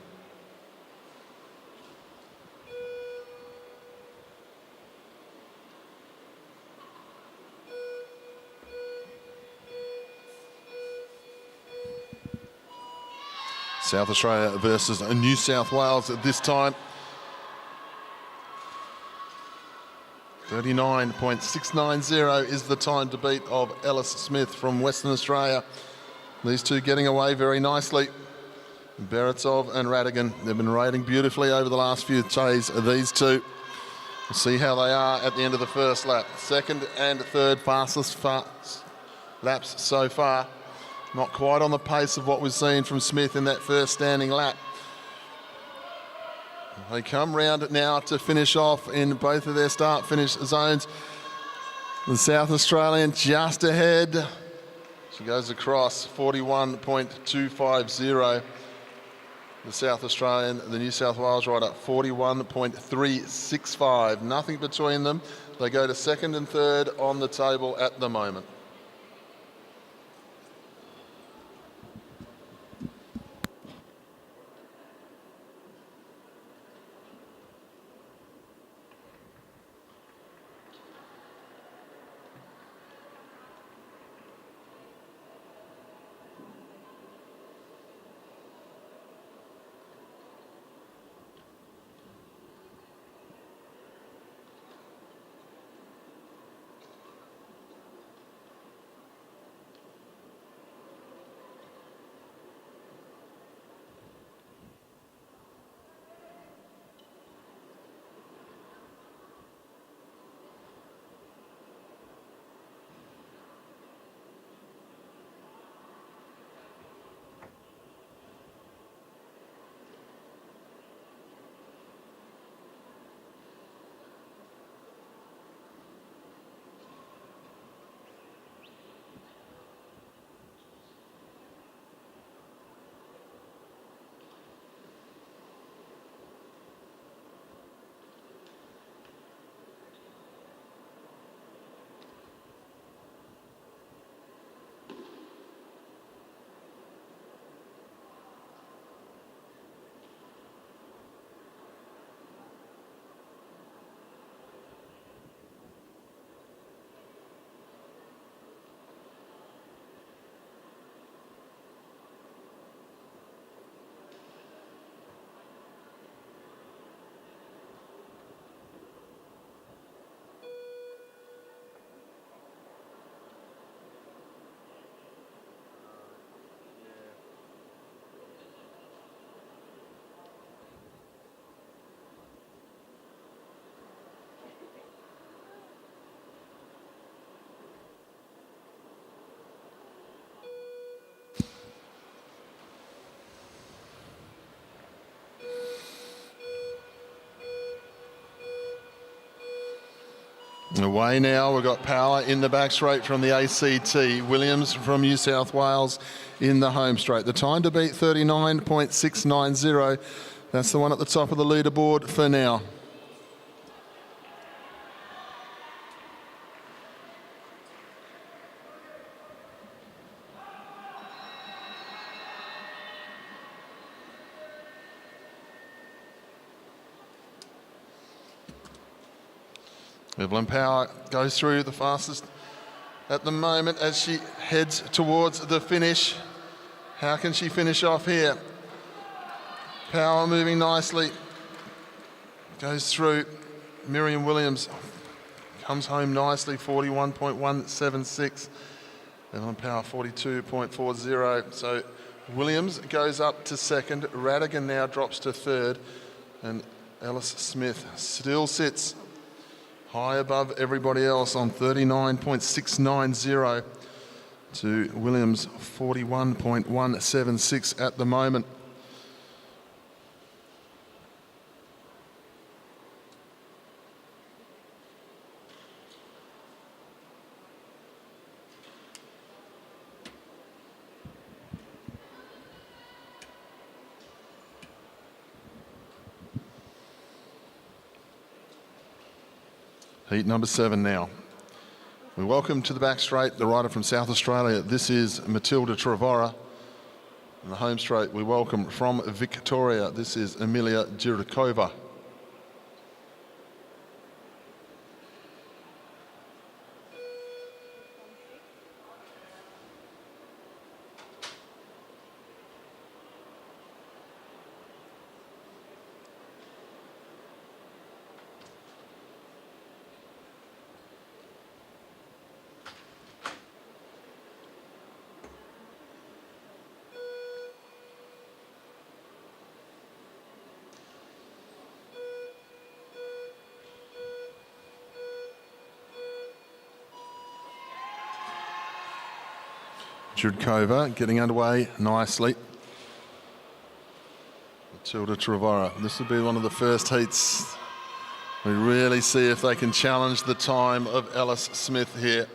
South Australia versus New South Wales at this time. 39.690 is the time to beat of Ellis Smith from Western Australia. These two getting away very nicely. Beretov and Rattigan, they've been riding beautifully over the last few days, these two. We'll see how they are at the end of the first lap. Second and third fastest laps so far. Not quite on the pace of what we've seen from Smith in that first standing lap. They come round now to finish off in both of their start-finish zones. The South Australian just ahead. She goes across 41.250. The South Australian, the New South Wales rider, 41.365. Nothing between them. They go to second and third on the table at the moment. Away now, we've got Power in the back straight from the ACT. Williams from New South Wales in the home straight. The time to beat 39.690. That's the one at the top of the leaderboard for now. Evelyn Power goes through the fastest at the moment as she heads towards the finish. How can she finish off here? Power moving nicely. Goes through. Miriam Williams comes home nicely, 41.176. Evelyn Power, 42.40. So Williams goes up to second. Radigan now drops to third. And Ellis Smith still sits high above everybody else on 39.690 to Williams 41.176 at the moment. Heat number 7 now. We welcome to the back straight the rider from South Australia. This is Matilda Trevora. In the home straight, we welcome from Victoria. This is Emilia Jirikova. Judkova getting underway nicely. Matilda Trevorrow. This will be one of the first heats. We really see if they can challenge the time of Alice Smith here.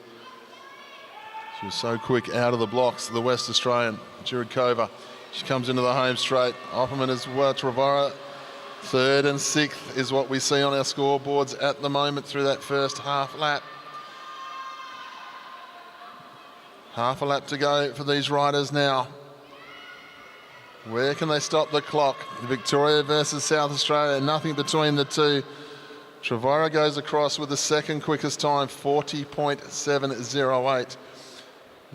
She was so quick out of the blocks, the West Australian, Judkova. She comes into the home straight. Opperman as well, Trevorrow. 3rd and 6th is what we see on our scoreboards at the moment through that first half lap. Half a lap to go for these riders now. Where can they stop the clock? Victoria versus South Australia, nothing between the two. Trevorrow goes across with the second quickest time, 40.708.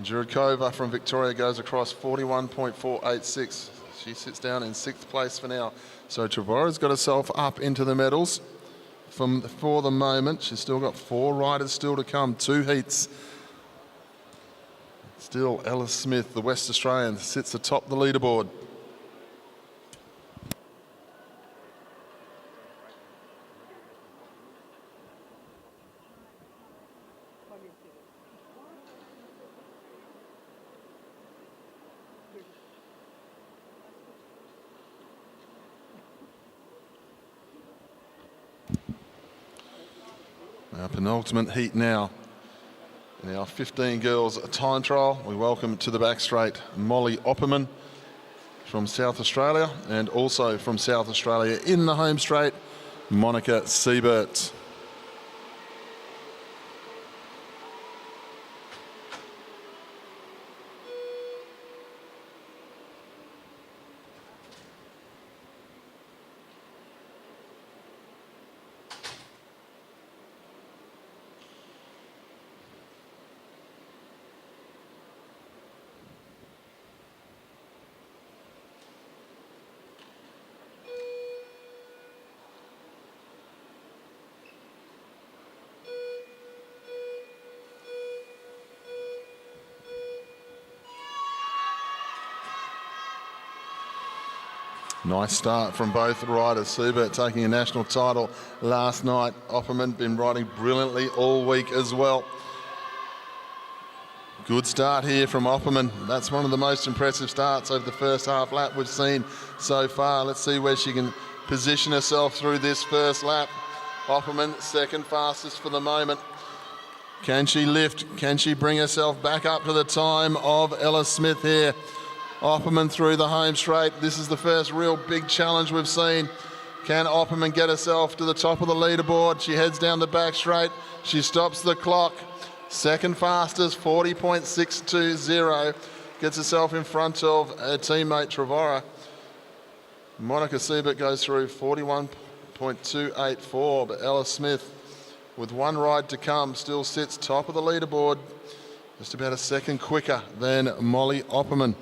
Jurkova from Victoria goes across 41.486. She sits down in 6th place for now. So Trevorrow's got herself up into the medals for the moment. She's still got 4 riders still to come, 2 heats. Still Alice Smith, the West Australian, sits atop the leaderboard. Our penultimate heat now. In our 15 girls time trial, we welcome to the back straight Molly Opperman from South Australia, and also from South Australia in the home straight, Monica Siebert. Nice start from both riders. Siebert taking a national title last night. Opperman been riding brilliantly all week as well. Good start here from Opperman. That's one of the most impressive starts over the first half lap we've seen so far. Let's see where she can position herself through this first lap. Opperman, second fastest for the moment. Can she lift? Can she bring herself back up to the time of Ella Smith here? Opperman through the home straight. This is the first real big challenge we've seen. Can Opperman get herself to the top of the leaderboard? She heads down the back straight. She stops the clock. Second fastest, 40.620. Gets herself in front of her teammate Trevorrow. Monica Siebert goes through 41.284, but Ella Smith, with one ride to come, still sits top of the leaderboard, just about a second quicker than Molly Opperman.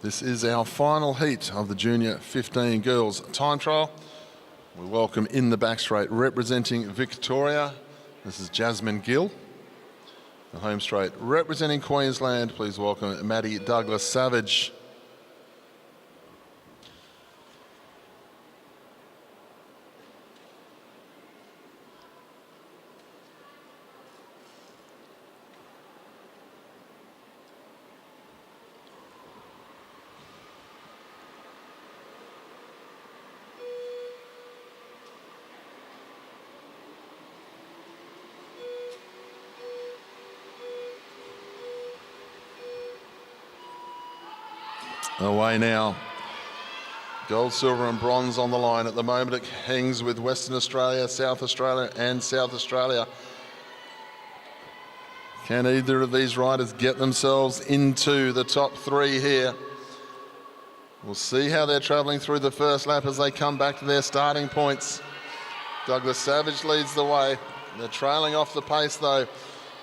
This is our final heat of the Junior 15 girls time trial. We welcome in the back straight, representing Victoria, this is Jasmine Gill. The home straight, representing Queensland, please welcome Maddie Douglas-Savage. Away now. Gold, silver and bronze on the line. At the moment it hangs with Western Australia, South Australia and South Australia. Can either of these riders get themselves into the top 3 here? We'll see how they're travelling through the first lap as they come back to their starting points. Douglas Savage leads the way. They're trailing off the pace though.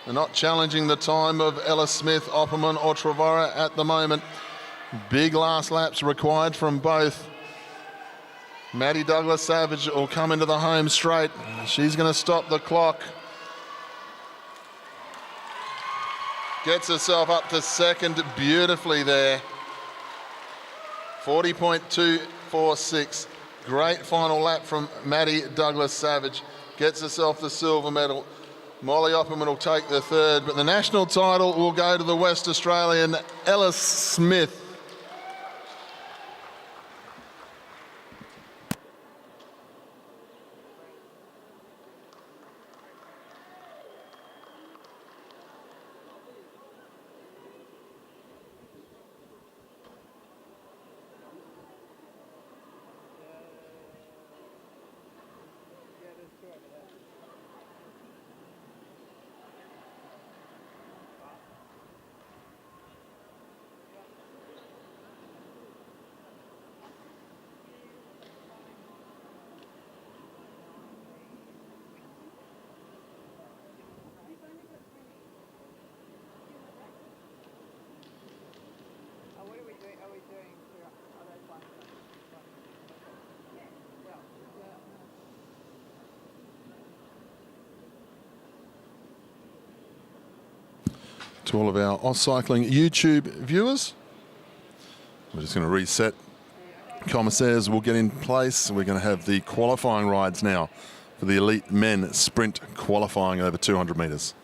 They're not challenging the time of Ellis Smith, Opperman or Trevora at the moment. Big last laps required from both. Maddie Douglas-Savage will come into the home straight. She's going to stop the clock. Gets herself up to second beautifully there. 40.246. Great final lap from Maddie Douglas-Savage. Gets herself the silver medal. Molly Opperman will take the third, but the national title will go to the West Australian Ellis Smith. To all of our AusCycling YouTube viewers, we're just going to reset. Commissaires will get in place. We're going to have the qualifying rides now for the elite men sprint qualifying over 200 metres.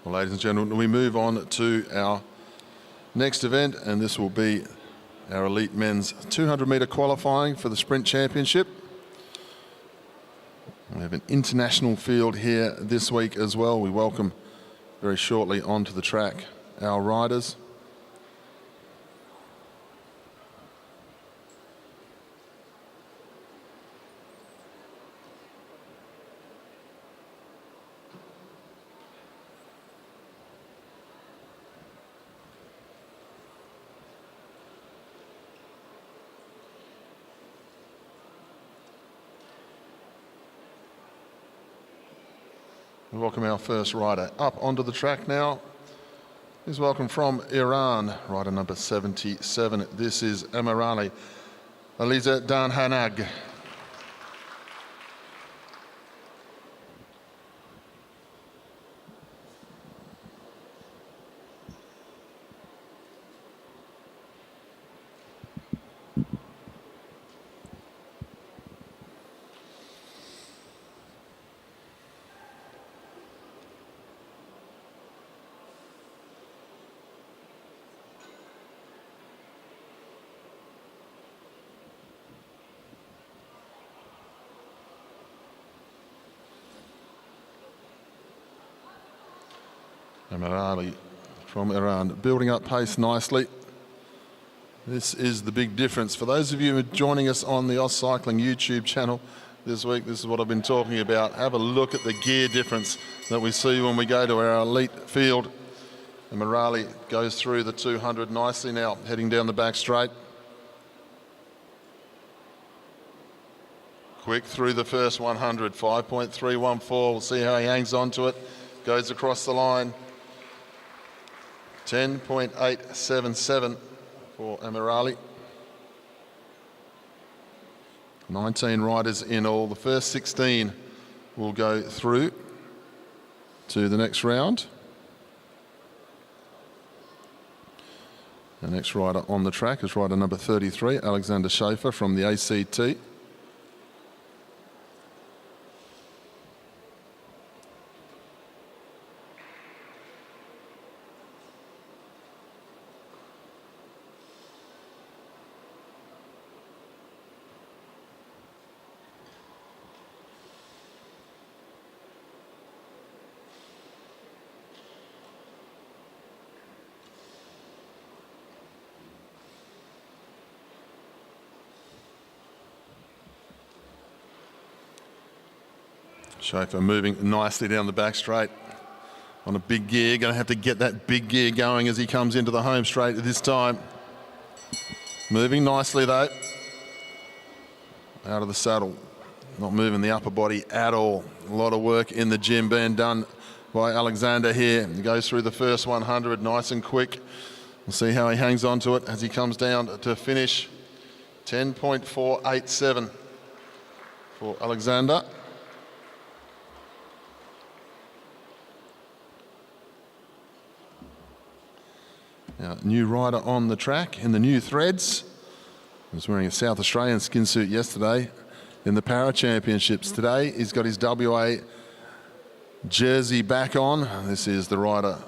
Well, ladies and gentlemen, we move on to our next event, and this will be our elite men's 200 metre qualifying for the Sprint Championship. We have an international field here this week as well. We welcome very shortly onto the track our riders. We welcome our first rider up onto the track now. He's welcome from Iran, rider number 77. This is Emirali Aliza Danhanag. Meares from Iran, building up pace nicely. This is the big difference. For those of you who are joining us on the AusCycling YouTube channel this week, this is what I've been talking about. Have a look at the gear difference that we see when we go to our elite field. And Meares goes through the 200 nicely now, heading down the back straight. Quick through the first 100, 5.314. We'll see how he hangs on to it. Goes across the line. 10.877 for Meares. 19 riders in all. The first 16 will go through to the next round. The next rider on the track is rider number 33, Alexander Schaefer from the ACT. Schaefer moving nicely down the back straight on a big gear. Going to have to get that big gear going as he comes into the home straight this time. Moving nicely though. Out of the saddle. Not moving the upper body at all. A lot of work in the gym being done by Alexander here. He goes through the first 100 nice and quick. We'll see how he hangs on to it as he comes down to finish. 10.487 for Alexander. Now, new rider on the track in the new threads. He was wearing a South Australian skin suit yesterday in the Para Championships. Today he's got his WA jersey back on. This is the rider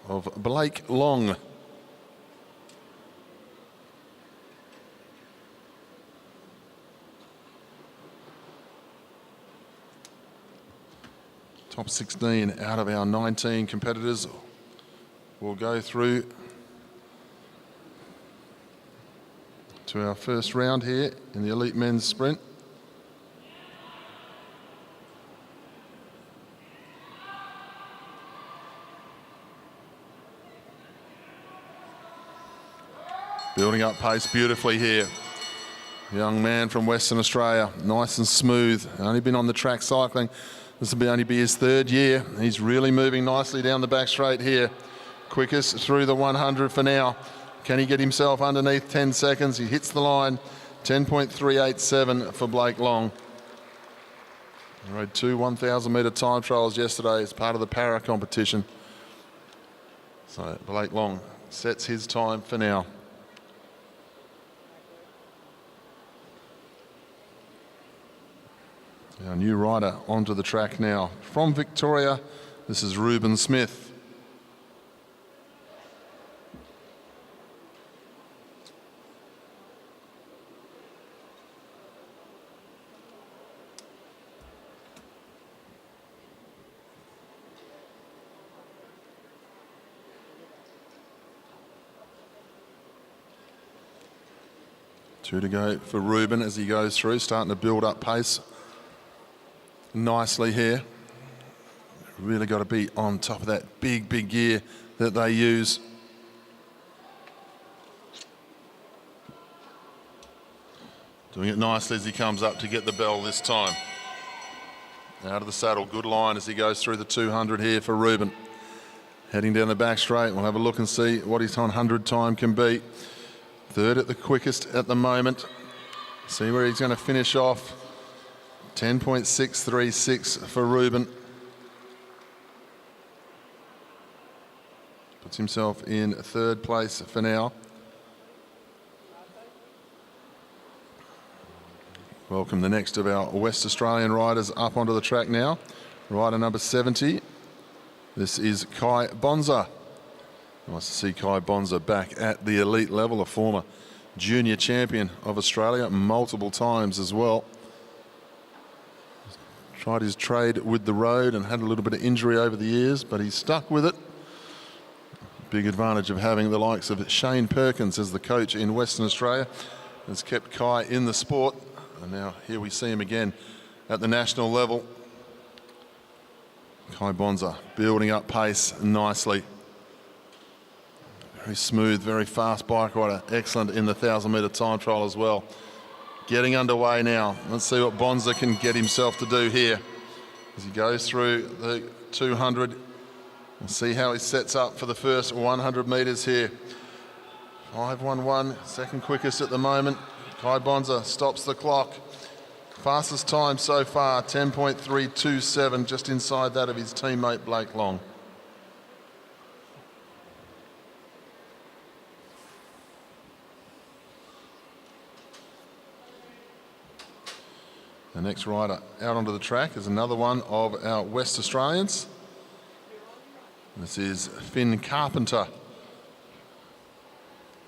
of Blake Long. Top 16 out of our 19 competitors will go through to our first round here in the elite men's sprint. Building up pace beautifully here. Young man from Western Australia, nice and smooth. Only been on the track cycling. This will only be his third year. He's really moving nicely down the back straight here. Quickest through the 100 for now. Can he get himself underneath 10 seconds? He hits the line. 10.387 for Blake Long. He rode 2 1,000-metre time trials yesterday as part of the Para competition. So Blake Long sets his time for now. Our new rider onto the track now. From Victoria, this is Ruben Smith. Two to go for Ruben as he goes through, starting to build up pace nicely here. Really got to be on top of that big gear that they use. Doing it nicely as he comes up to get the bell this time. Out of the saddle, good line as he goes through the 200 here for Ruben. Heading down the back straight, we'll have a look and see what his 100 time can be. Third at the quickest at the moment. See where he's going to finish off. 10.636 for Ruben. Puts himself in third place for now. Welcome the next of our West Australian riders up onto the track now. Rider number 70. This is Kai Bonza. Nice to see Kai Bonza back at the elite level, a former junior champion of Australia multiple times as well. Tried his trade with the road and had a little bit of injury over the years, but he's stuck with it. Big advantage of having the likes of Shane Perkins as the coach in Western Australia. Has kept Kai in the sport, and now here we see him again at the national level. Kai Bonza building up pace nicely. Very smooth, very fast bike rider. Excellent in the 1,000-metre time trial as well. Getting underway now. Let's see what Bonza can get himself to do here as he goes through the 200. We'll see how he sets up for the first 100 metres here. 5:11, second quickest at the moment. Kai Bonza stops the clock. Fastest time so far, 10.327, just inside that of his teammate Blake Long. The next rider out onto the track is another one of our West Australians. This is Finn Carpenter.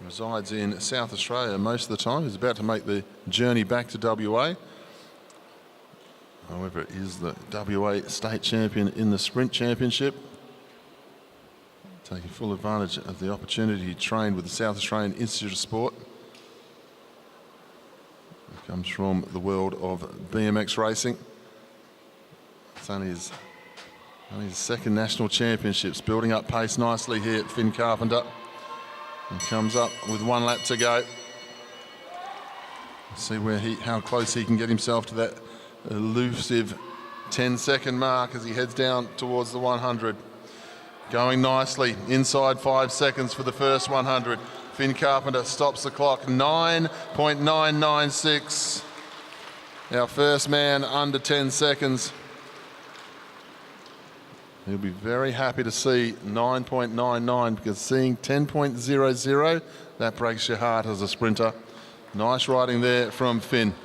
Resides in South Australia most of the time. He's about to make the journey back to WA. However, it is the WA state champion in the sprint championship. Taking full advantage of the opportunity to train with the South Australian Institute of Sport. It comes from the world of BMX racing. It's only his second national championships, building up pace nicely here at Finn Carpenter. And comes up with 1 lap to go. Let's see how close he can get himself to that elusive 10-second mark as he heads down towards the 100. Going nicely, inside 5 seconds for the first 100. Finn Carpenter stops the clock, 9.996. Our first man under 10 seconds. He'll be very happy to see 9.99 because seeing 10.00, that breaks your heart as a sprinter. Nice riding there from Finn.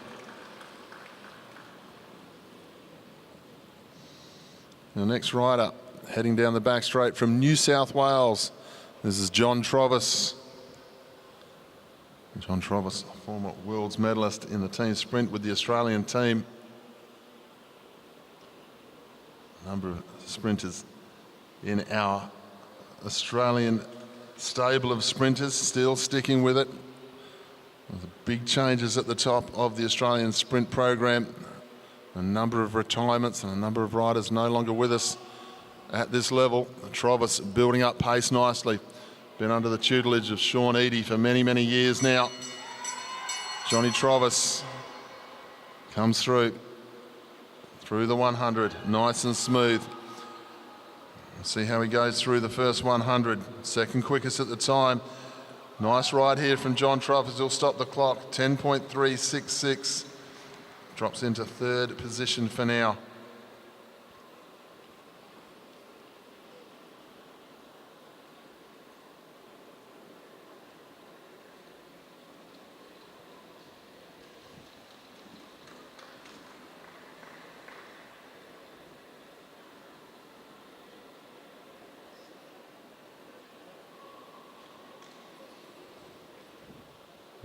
The next rider heading down the back straight from New South Wales. This is John Trovis. John Trovis, former world's medalist in the team sprint with the Australian team. A number of sprinters in our Australian stable of sprinters still sticking with it. The big changes at the top of the Australian sprint program. A number of retirements and a number of riders no longer with us at this level. Trovis building up pace nicely. Been under the tutelage of Sean Eadie for many, many years now. Johnny Trovis comes through the 100, nice and smooth. We'll see how he goes through the first 100. Second quickest at the time. Nice ride here from John Trovis. He'll stop the clock, 10.366. Drops into third position for now.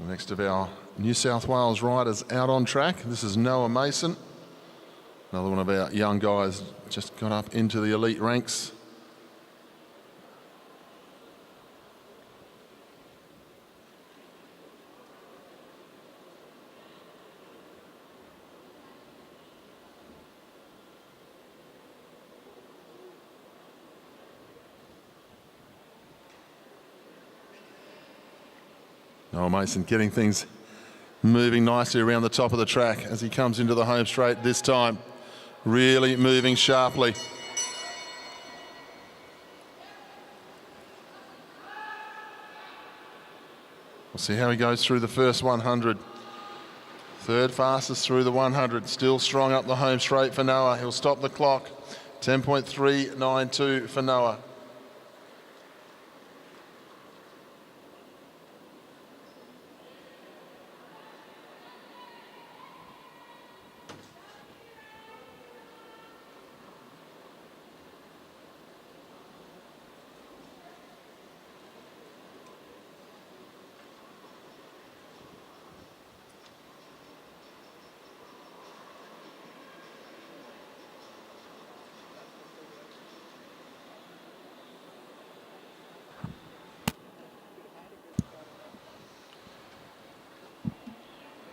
Next of our New South Wales riders out on track, this is Noah Mason. Another one of our young guys, just got up into the elite ranks. Noah Mason getting things moving nicely around the top of the track as he comes into the home straight this time. Really moving sharply. We'll see how he goes through the first 100. Third fastest through the 100. Still strong up the home straight for Noah. He'll stop the clock. 10.392 for Noah.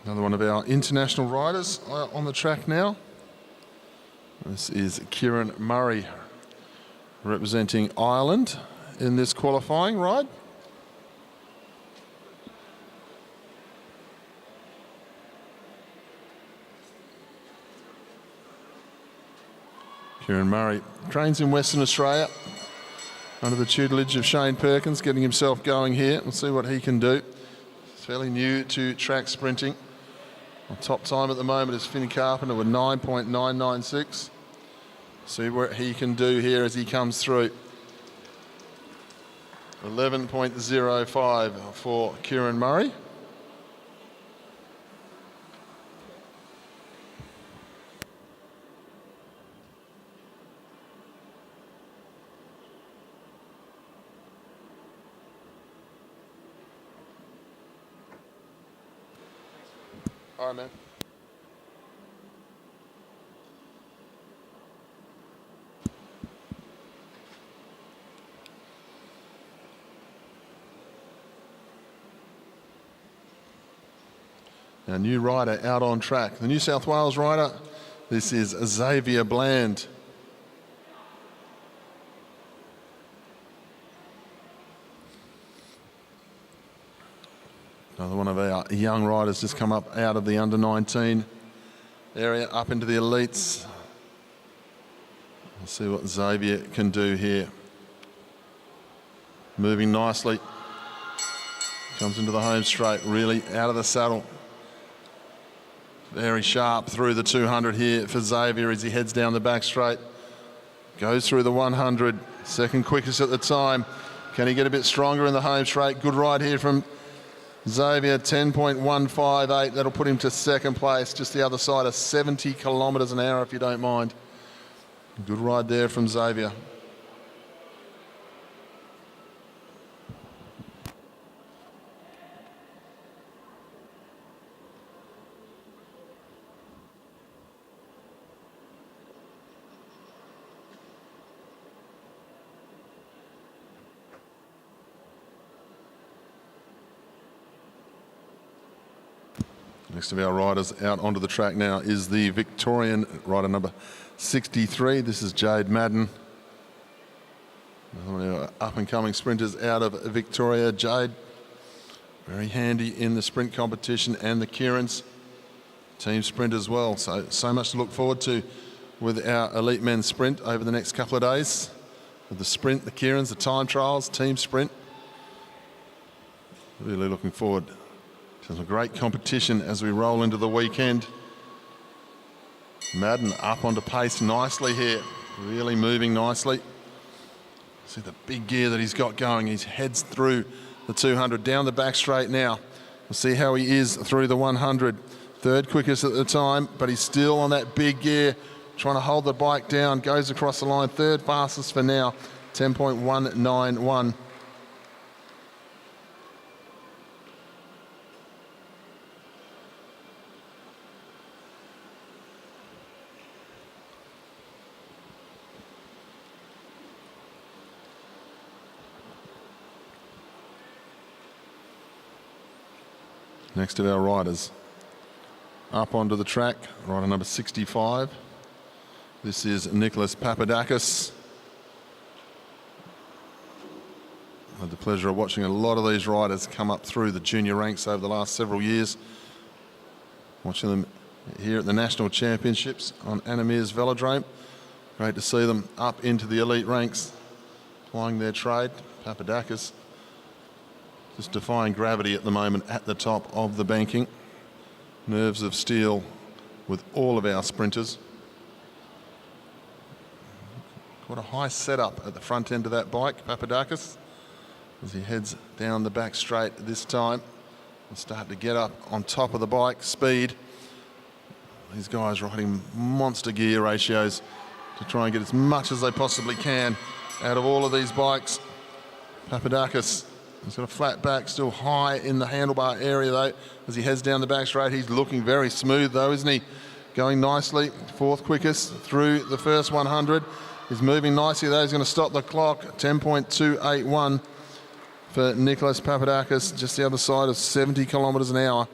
Another one of our international riders on the track now. This is Keirin Murray, representing Ireland in this qualifying ride. Keirin Murray trains in Western Australia under the tutelage of Shane Perkins, getting himself going here. We'll see what he can do. He's fairly new to track sprinting. On top time at the moment is Finney Carpenter with 9.996. See what he can do here as he comes through. 11.05 for Keirin Murray. All right, man. Our new rider out on track. The New South Wales rider, this is Xavier Bland. Another one of our young riders just come up out of the under-19 area, up into the elites. We'll see what Xavier can do here. Moving nicely. Comes into the home straight, really out of the saddle. Very sharp through the 200 here for Xavier as he heads down the back straight. Goes through the 100, second quickest at the time. Can he get a bit stronger in the home straight? Good ride here from Xavier, 10.158. That'll put him to second place, just the other side of 70 kilometres an hour, if you don't mind. Good ride there from Xavier. Next of our riders out onto the track now is the Victorian rider number 63. This is Jade Madden. One of our up-and-coming sprinters out of Victoria. Jade, very handy in the sprint competition and the keirins. Team sprint as well. So much to look forward to with our elite men's sprint over the next couple of days. With the sprint, the keirins, the time trials, team sprint. Really looking forward. Some great competition as we roll into the weekend. Madden up onto pace nicely here, really moving nicely. See the big gear that he's got going. He heads through the 200, down the back straight now. We'll see how he is through the 100. Third quickest at the time, but he's still on that big gear, trying to hold the bike down, goes across the line. Third fastest for now, 10.191. Next of our riders up onto the track, rider number 65. This is Nicholas Papadakis. I had the pleasure of watching a lot of these riders come up through the junior ranks over the last several years. Watching them here at the National Championships on Anna Meares Velodrome. Great to see them up into the elite ranks, plying their trade. Papadakis just defying gravity at the moment at the top of the banking. Nerves of steel with all of our sprinters. Quite a high setup at the front end of that bike, Papadakis, as he heads down the back straight this time. We'll start to get up on top of the bike, speed. These guys riding monster gear ratios to try and get as much as they possibly can out of all of these bikes. Papadakis, he's got a flat back, still high in the handlebar area though. As he heads down the back straight, he's looking very smooth though, isn't he? Going nicely, fourth quickest through the first 100. He's moving nicely though, he's going to stop the clock. 10.281 for Nicholas Papadakis, just the other side of 70 kilometres an hour.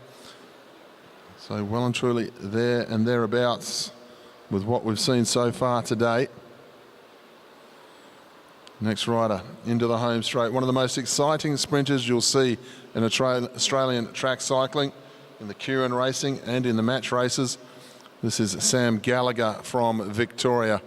So well and truly there and thereabouts with what we've seen so far today. Next rider into the home straight. One of the most exciting sprinters you'll see in Australian track cycling, in the keirin racing and in the match races. This is Sam Gallagher from Victoria.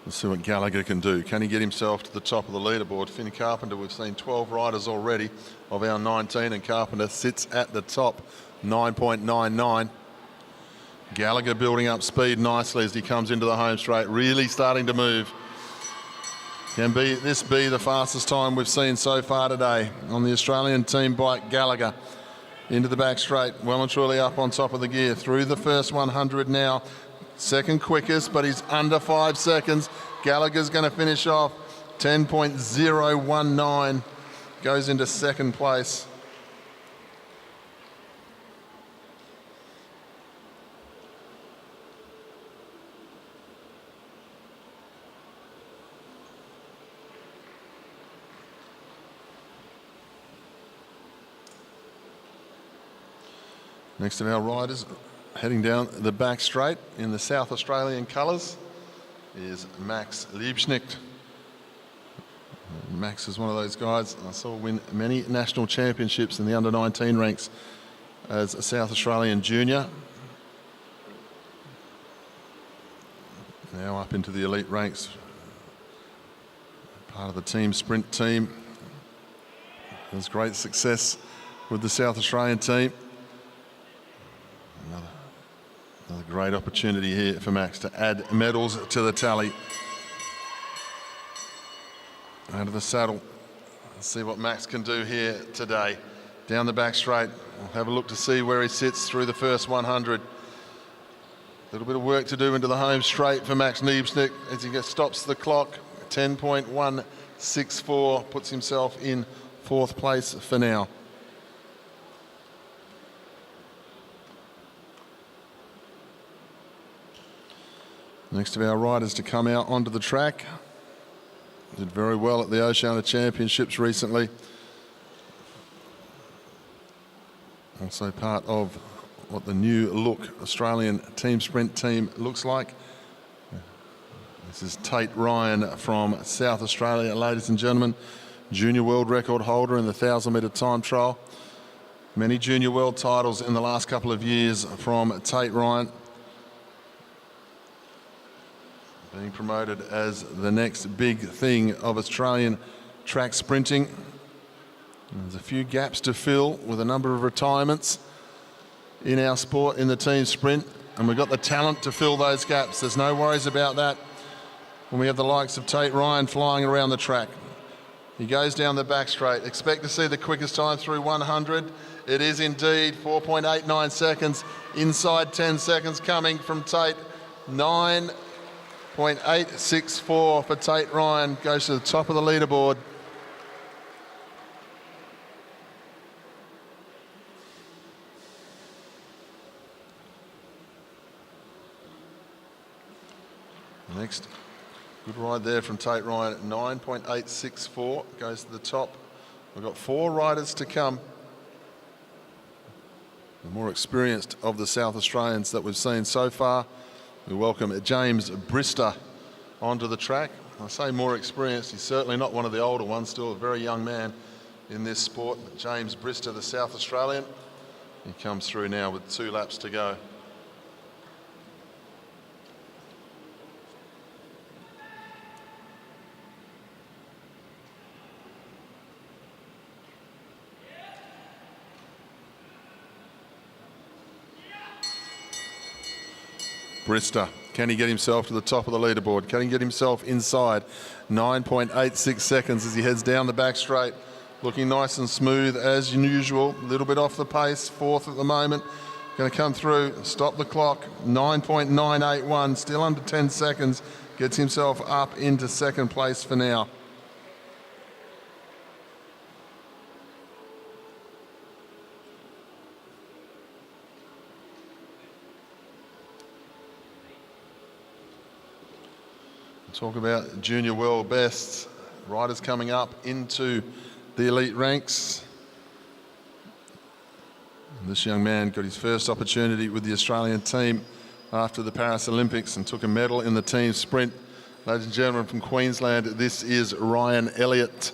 Let's see what Gallagher can do. Can he get himself to the top of the leaderboard? Finn Carpenter, we've seen 12 riders already of our 19, and Carpenter sits at the top, 9.99. Gallagher building up speed nicely as he comes into the home straight, really starting to move. Can this be the fastest time we've seen so far today on the Australian team bike? Gallagher into the back straight, well and truly up on top of the gear, through the first 100 now. Second quickest, but he's under 5 seconds. Gallagher's going to finish off 10.019, goes into second place. Next of our riders, heading down the back straight in the South Australian colours, is Max Liebschnicht. Max is one of those guys I saw win many national championships in the under-19 ranks as a South Australian junior. Now up into the elite ranks, part of the team sprint team. There's great success with the South Australian team. Another great opportunity here for Max to add medals to the tally. Out of the saddle. Let's see what Max can do here today. Down the back straight. We'll have a look to see where he sits through the first 100. A little bit of work to do into the home straight for Max Liebschnicht as he stops the clock. 10.164, puts himself in fourth place for now. Next of our riders to come out onto the track. Did very well at the Oceania Championships recently. Also part of what the new look Australian team sprint team looks like. This is Tate Ryan from South Australia, ladies and gentlemen. Junior world record holder in the 1,000-metre time trial. Many junior world titles in the last couple of years from Tate Ryan. Being promoted as the next big thing of Australian track sprinting. There's a few gaps to fill with a number of retirements in our sport in the team sprint, and we've got the talent to fill those gaps. There's no worries about that when we have the likes of Tate Ryan flying around the track. He goes down the back straight. Expect to see the quickest time through 100. It is indeed 4.89 seconds, inside 10 seconds coming from Tate. 9.864 for Tate Ryan, goes to the top of the leaderboard. Next, good ride there from Tate Ryan at 9.864, goes to the top. We've got 4 riders to come. The more experienced of the South Australians that we've seen so far. We welcome James Brister onto the track. I say more experienced, he's certainly not one of the older ones, still a very young man in this sport. But James Brister, the South Australian, he comes through now with 2 laps to go. Brister, can he get himself to the top of the leaderboard? Can he get himself inside 9.86 seconds as he heads down the back straight? Looking nice and smooth as usual, a little bit off the pace, 4th at the moment. Going to come through, stop the clock, 9.981, still under 10 seconds. Gets himself up into second place for now. Talk about junior world bests. Riders coming up into the elite ranks. This young man got his first opportunity with the Australian team after the Paris Olympics and took a medal in the team sprint. Ladies and gentlemen, from Queensland, this is Ryan Elliott.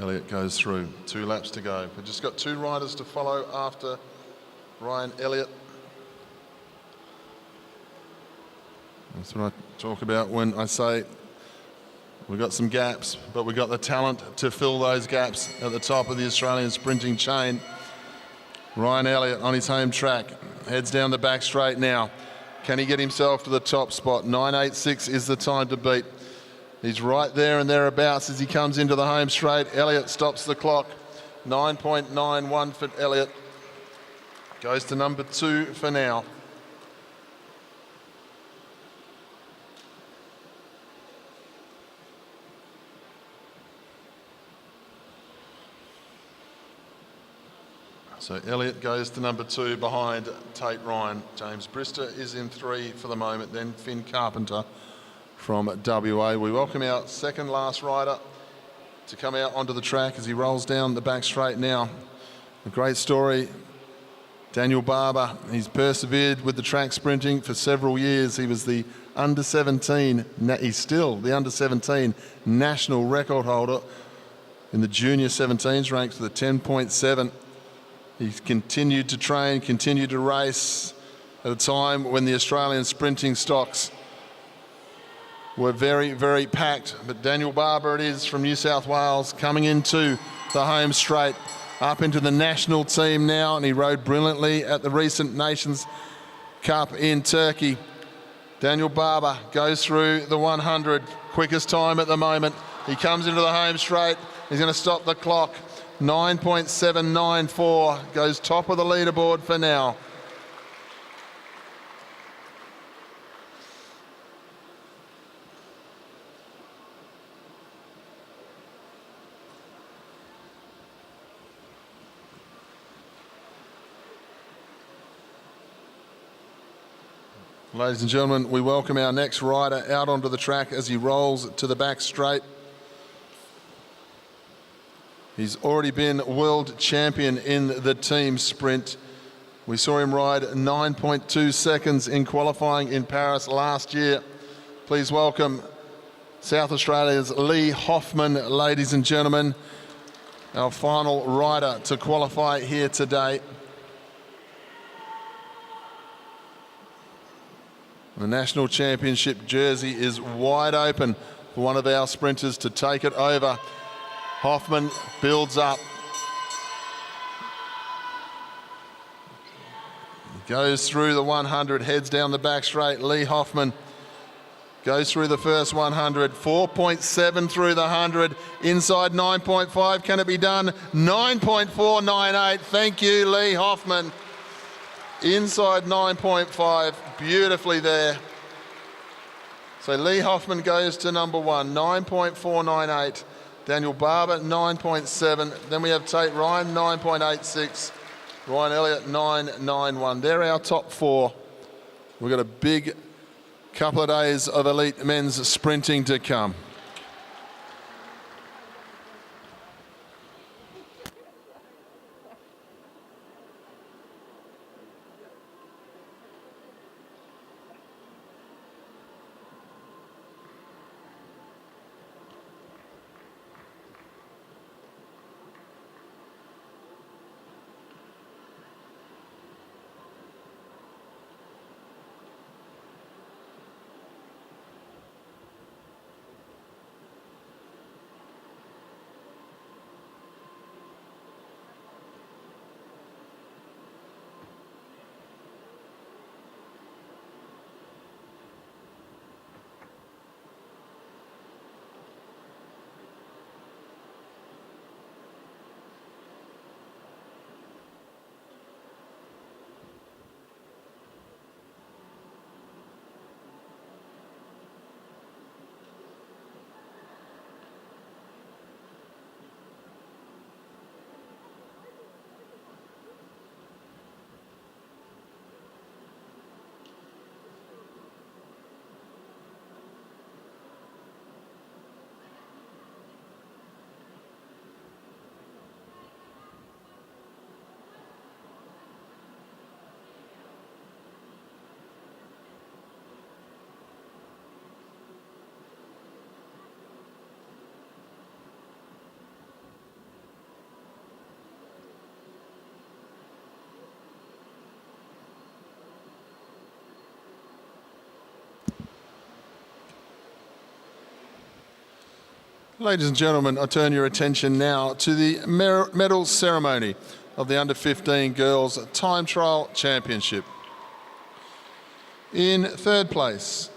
Elliott goes through, 2 laps to go. We've just got 2 riders to follow after Ryan Elliott. That's what I talk about when I say we've got some gaps, but we've got the talent to fill those gaps at the top of the Australian sprinting chain. Ryan Elliott on his home track, heads down the back straight now. Can he get himself to the top spot? 9.86 is the time to beat. He's right there and thereabouts as he comes into the home straight. Elliott stops the clock. 9.91 for Elliott. Goes to number 2 for now. So Elliott goes to number 2 behind Tate Ryan. James Brister is in 3 for the moment, then Finn Carpenter from WA. We welcome our second last rider to come out onto the track as he rolls down the back straight now. A great story. Daniel Barber, he's persevered with the track sprinting for several years. He was the he's still the under-17 national record holder in the junior 17s, ranked with a 10.7. He's continued to train, continued to race at a time when the Australian sprinting stocks were very, very packed. But Daniel Barber it is from New South Wales, coming into the home straight, up into the national team now, and he rode brilliantly at the recent Nations Cup in Turkey. Daniel Barber goes through the 100, quickest time at the moment. He comes into the home straight, he's going to stop the clock. 9.794, goes top of the leaderboard for now. Ladies and gentlemen, we welcome our next rider out onto the track as he rolls to the back straight. He's already been world champion in the team sprint. We saw him ride 9.2 seconds in qualifying in Paris last year. Please welcome South Australia's Lee Hoffman, ladies and gentlemen, our final rider to qualify here today. The National Championship jersey is wide open for one of our sprinters to take it over. Hoffman builds up. Goes through the 100, heads down the back straight. Lee Hoffman goes through the first 100, 4.7 through the 100, inside 9.5. Can it be done? 9.498. Thank you, Lee Hoffman. Inside 9.5, beautifully there. So Lee Hoffman goes to number 1, 9.498. Daniel Barber, 9.7. Then we have Tate Ryan, 9.86. Ryan Elliott, 9.91. They're our top 4. We've got a big couple of days of elite men's sprinting to come. Ladies and gentlemen, I turn your attention now to the medal ceremony of the Under-15 Girls Time Trial Championship. In third place,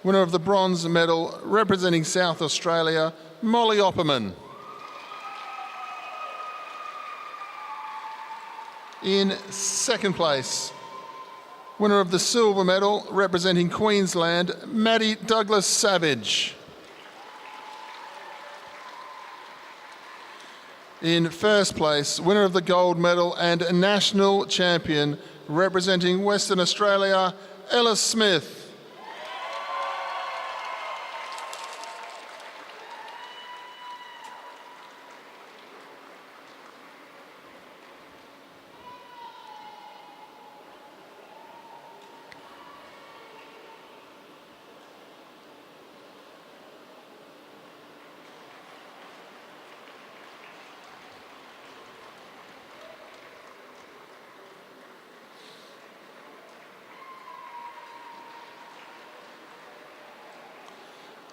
winner of the bronze medal representing South Australia, Molly Opperman. In second place, winner of the silver medal representing Queensland, Maddie Douglas-Savage. In first place, winner of the gold medal and national champion representing Western Australia, Ella Smith.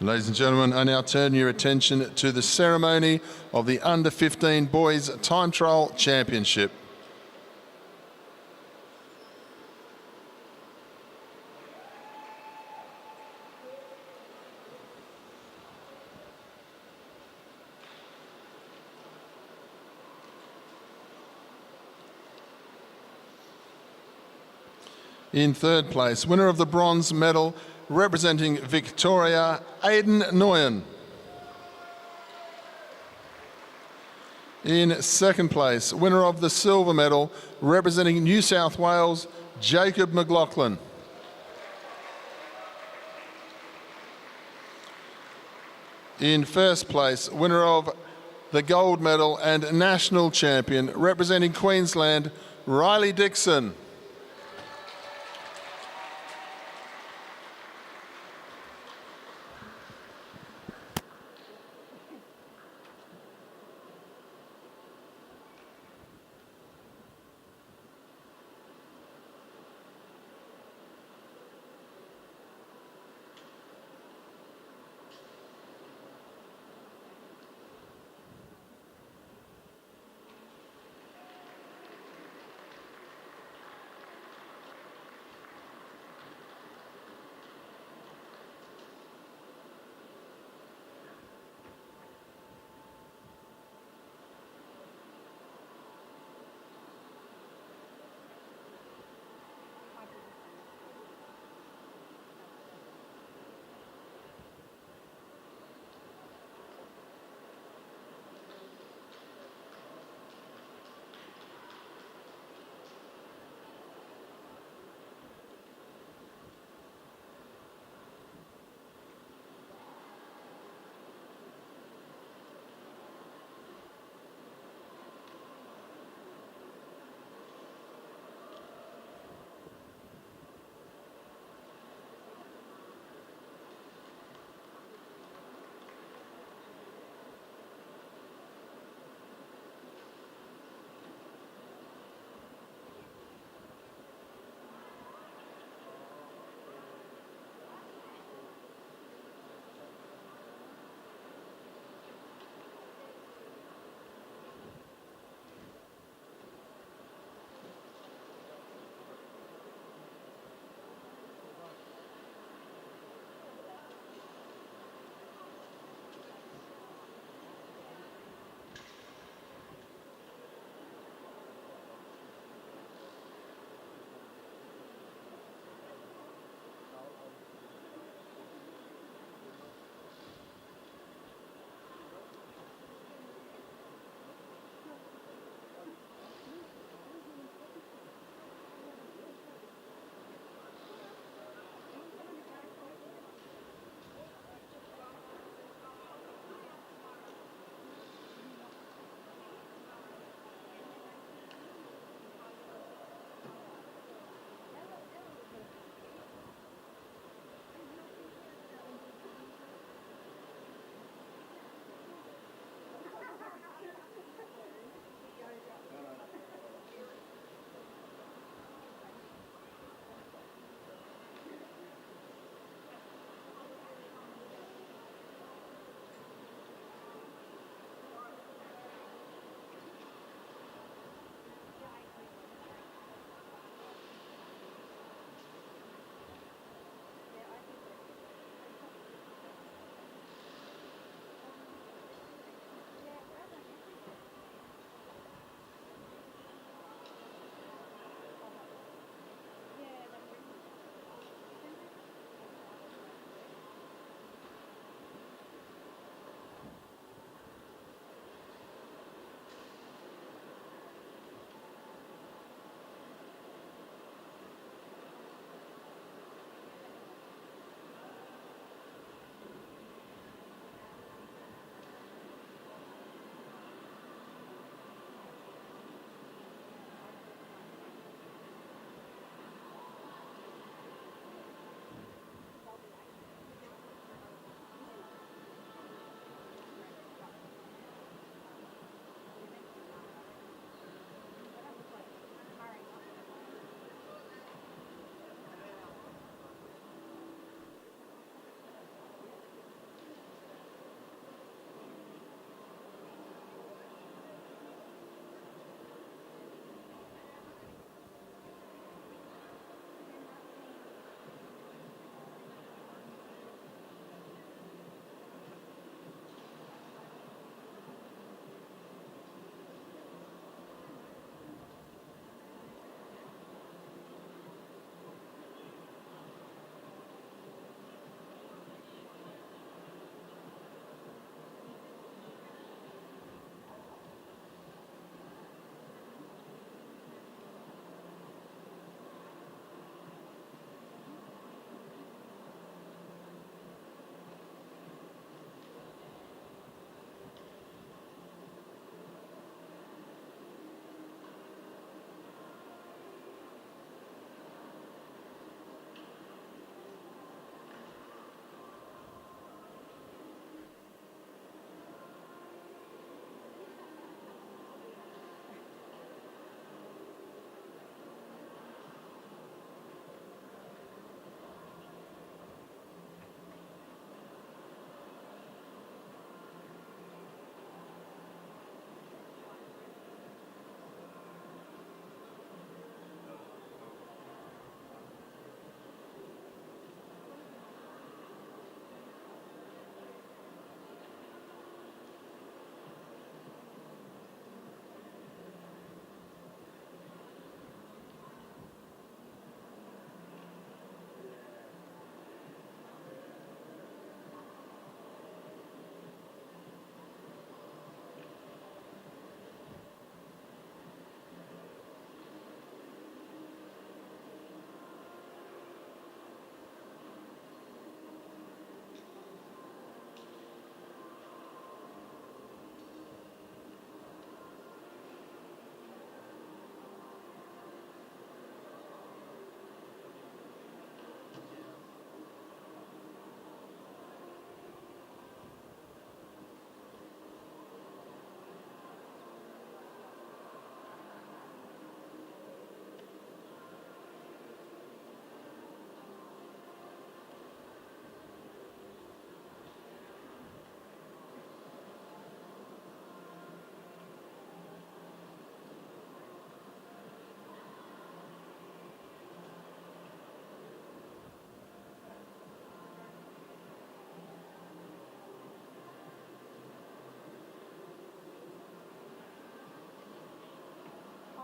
Ladies and gentlemen, I now turn your attention to the ceremony of the Under-15 Boys Time Trial Championship. In third place, winner of the bronze medal representing Victoria, Aidan Nguyen. In second place, winner of the silver medal representing New South Wales, Jacob McLaughlin. In first place, winner of the gold medal and national champion representing Queensland, Riley Dixon.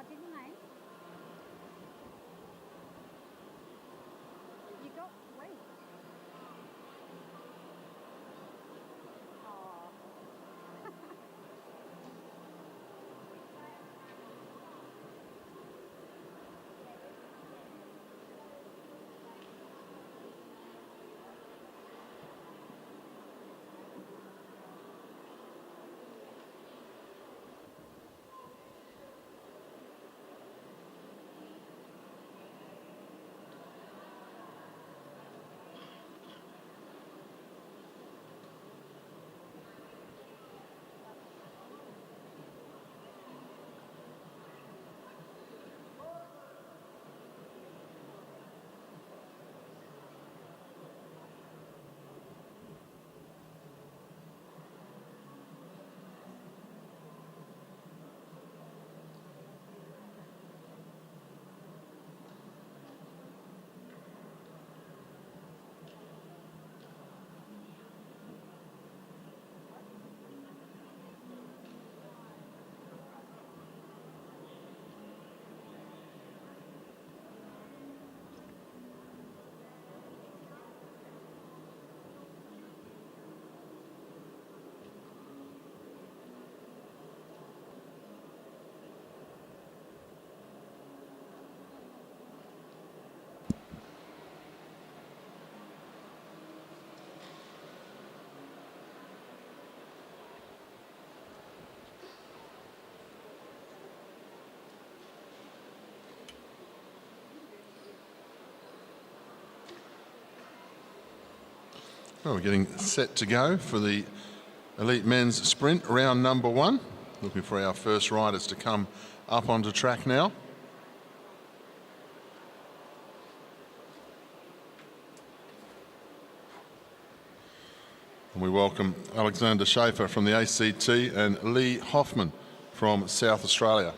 didn't I? You got weight. Oh. Well, we're getting set to go for the elite men's sprint, round number 1. Looking for our first riders to come up onto track now. And we welcome Alexander Schaefer from the ACT and Lee Hoffman from South Australia.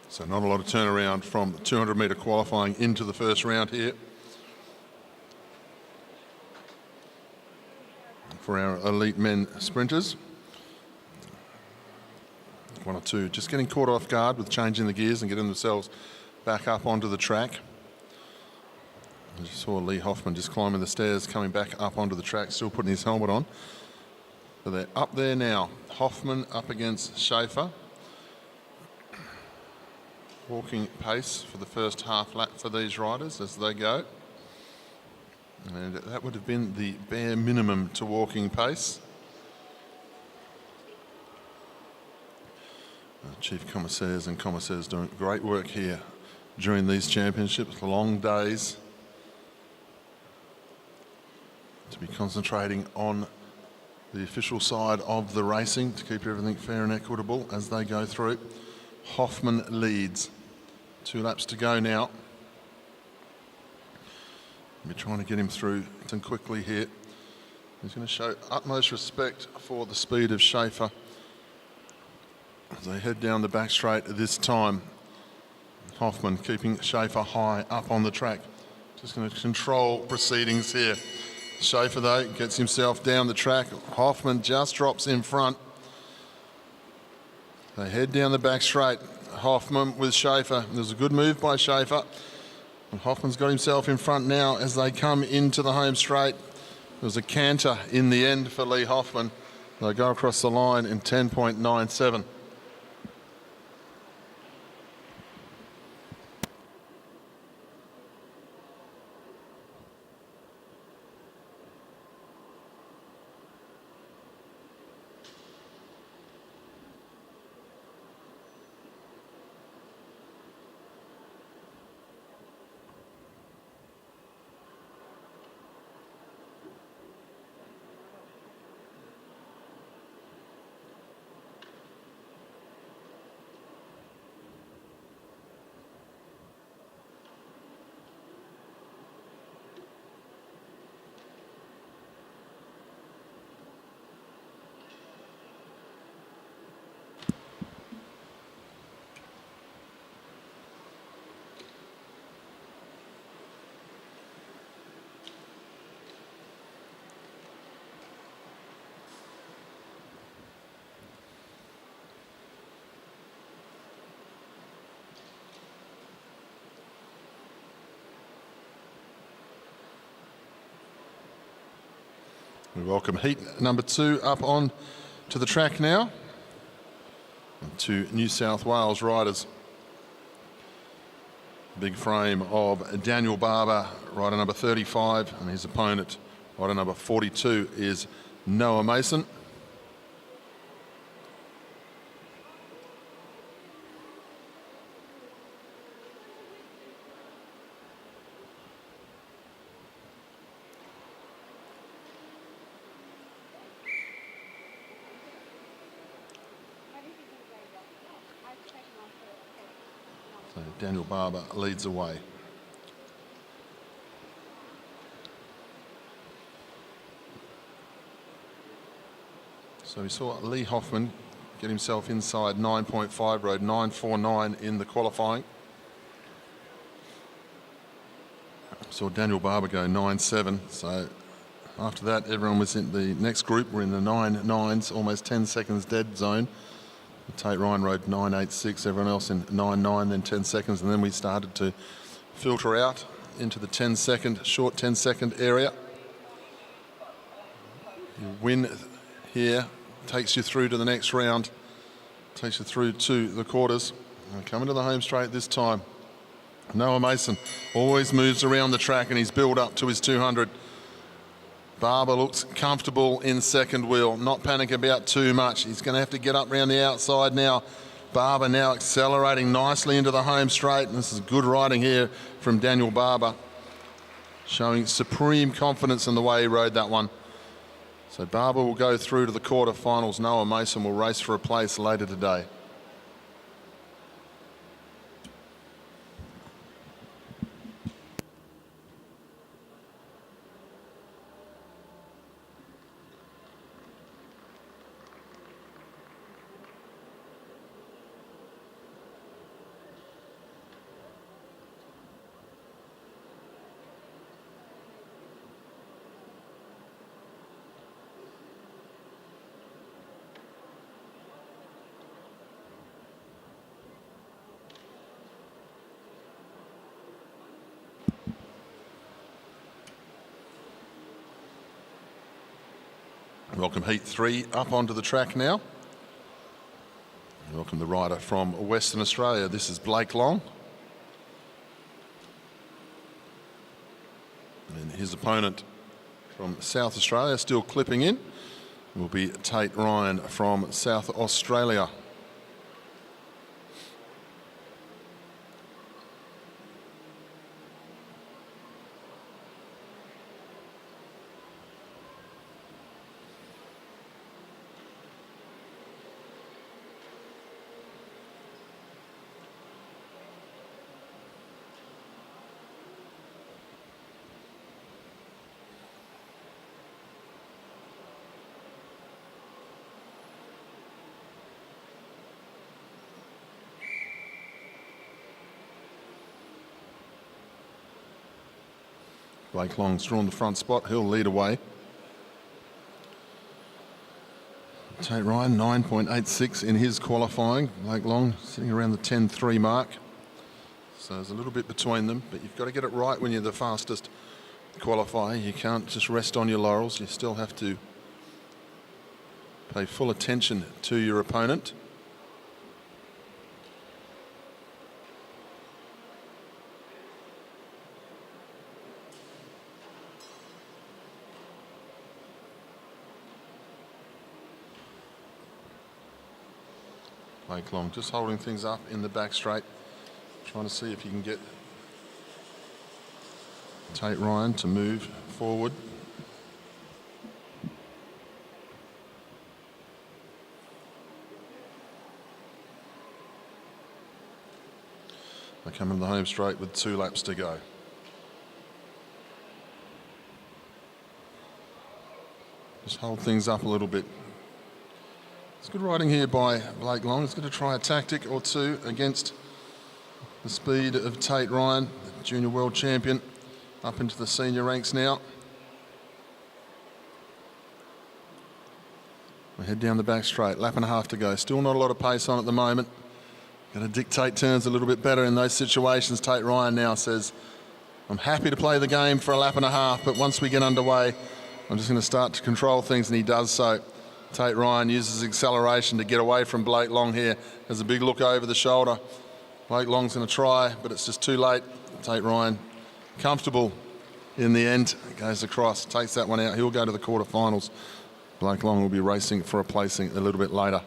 So not a lot of turnaround from 200 metre qualifying into the first round here. For our elite men sprinters. One or two just getting caught off guard with changing the gears and getting themselves back up onto the track. I just saw Lee Hoffman just climbing the stairs, coming back up onto the track, still putting his helmet on. But they're up there now. Hoffman up against Schaefer. Walking pace for the first half lap for these riders as they go. And that would have been the bare minimum to walking pace. Chief commissaires and commissaires doing great work here during these championships, long days. To be concentrating on the official side of the racing to keep everything fair and equitable as they go through. Hoffman leads. 2 laps to go now. We're trying to get him through quickly here. He's going to show utmost respect for the speed of Schaefer as they head down the back straight this time. Hoffman keeping Schaefer high up on the track. Just going to control proceedings here. Schaefer, though, gets himself down the track. Hoffman just drops in front. They head down the back straight. Hoffman with Schaefer. There's a good move by Schaefer. And Hoffman's got himself in front now as they come into the home straight. There was a canter in the end for Lee Hoffman. They go across the line in 10.97. We welcome heat number 2 up on to the track now. Two New South Wales riders. Big frame of Daniel Barber, rider number 35, and his opponent, rider number 42, is Noah Mason. So Daniel Barber leads away. So we saw Lee Hoffman get himself inside 9.5 road, 9.49 in the qualifying. Saw Daniel Barber go 9.7. So after that, everyone was in the next group. We're in the 9.9s, almost 10 seconds dead zone. Tate Ryan rode 9.86, everyone else in 9.9, then 10 seconds, and then we started to filter out into the 10-second, short 10-second area. You win here, takes you through to the next round, takes you through to the quarters. And coming to the home straight this time, Noah Mason always moves around the track and he's built up to his 200. Barber looks comfortable in second wheel, not panicking about too much. He's going to have to get up around the outside now. Barber now accelerating nicely into the home straight. And this is good riding here from Daniel Barber, showing supreme confidence in the way he rode that one. So Barber will go through to the quarterfinals. Noah Mason will race for a place later today. Welcome heat 3 up onto the track now. Welcome the rider from Western Australia. This is Blake Long. And his opponent from South Australia, still clipping in, will be Tate Ryan from South Australia. Blake Long's drawn the front spot. He'll lead away. Tate Ryan, 9.86 in his qualifying. Blake Long sitting around the 10.3 mark. So there's a little bit between them, but you've got to get it right when you're the fastest qualifier. You can't just rest on your laurels. You still have to pay full attention to your opponent. Blake Long just holding things up in the back straight, trying to see if you can get Tate Ryan to move forward. They come in the home straight with 2 laps to go. Just hold things up a little bit. It's good riding here by Blake Long. He's going to try a tactic or two against the speed of Tate Ryan, the junior world champion, up into the senior ranks now. We head down the back straight, lap and a half to go. Still not a lot of pace on at the moment. Going to dictate turns a little bit better in those situations. Tate Ryan now says, I'm happy to play the game for a lap and a half, but once we get underway, I'm just going to start to control things, and he does so. Tate Ryan uses acceleration to get away from Blake Long here. There's a big look over the shoulder. Blake Long's going to try, but it's just too late. Tate Ryan, comfortable in the end, goes across, takes that one out. He'll go to the quarterfinals. Blake Long will be racing for a placing a little bit later.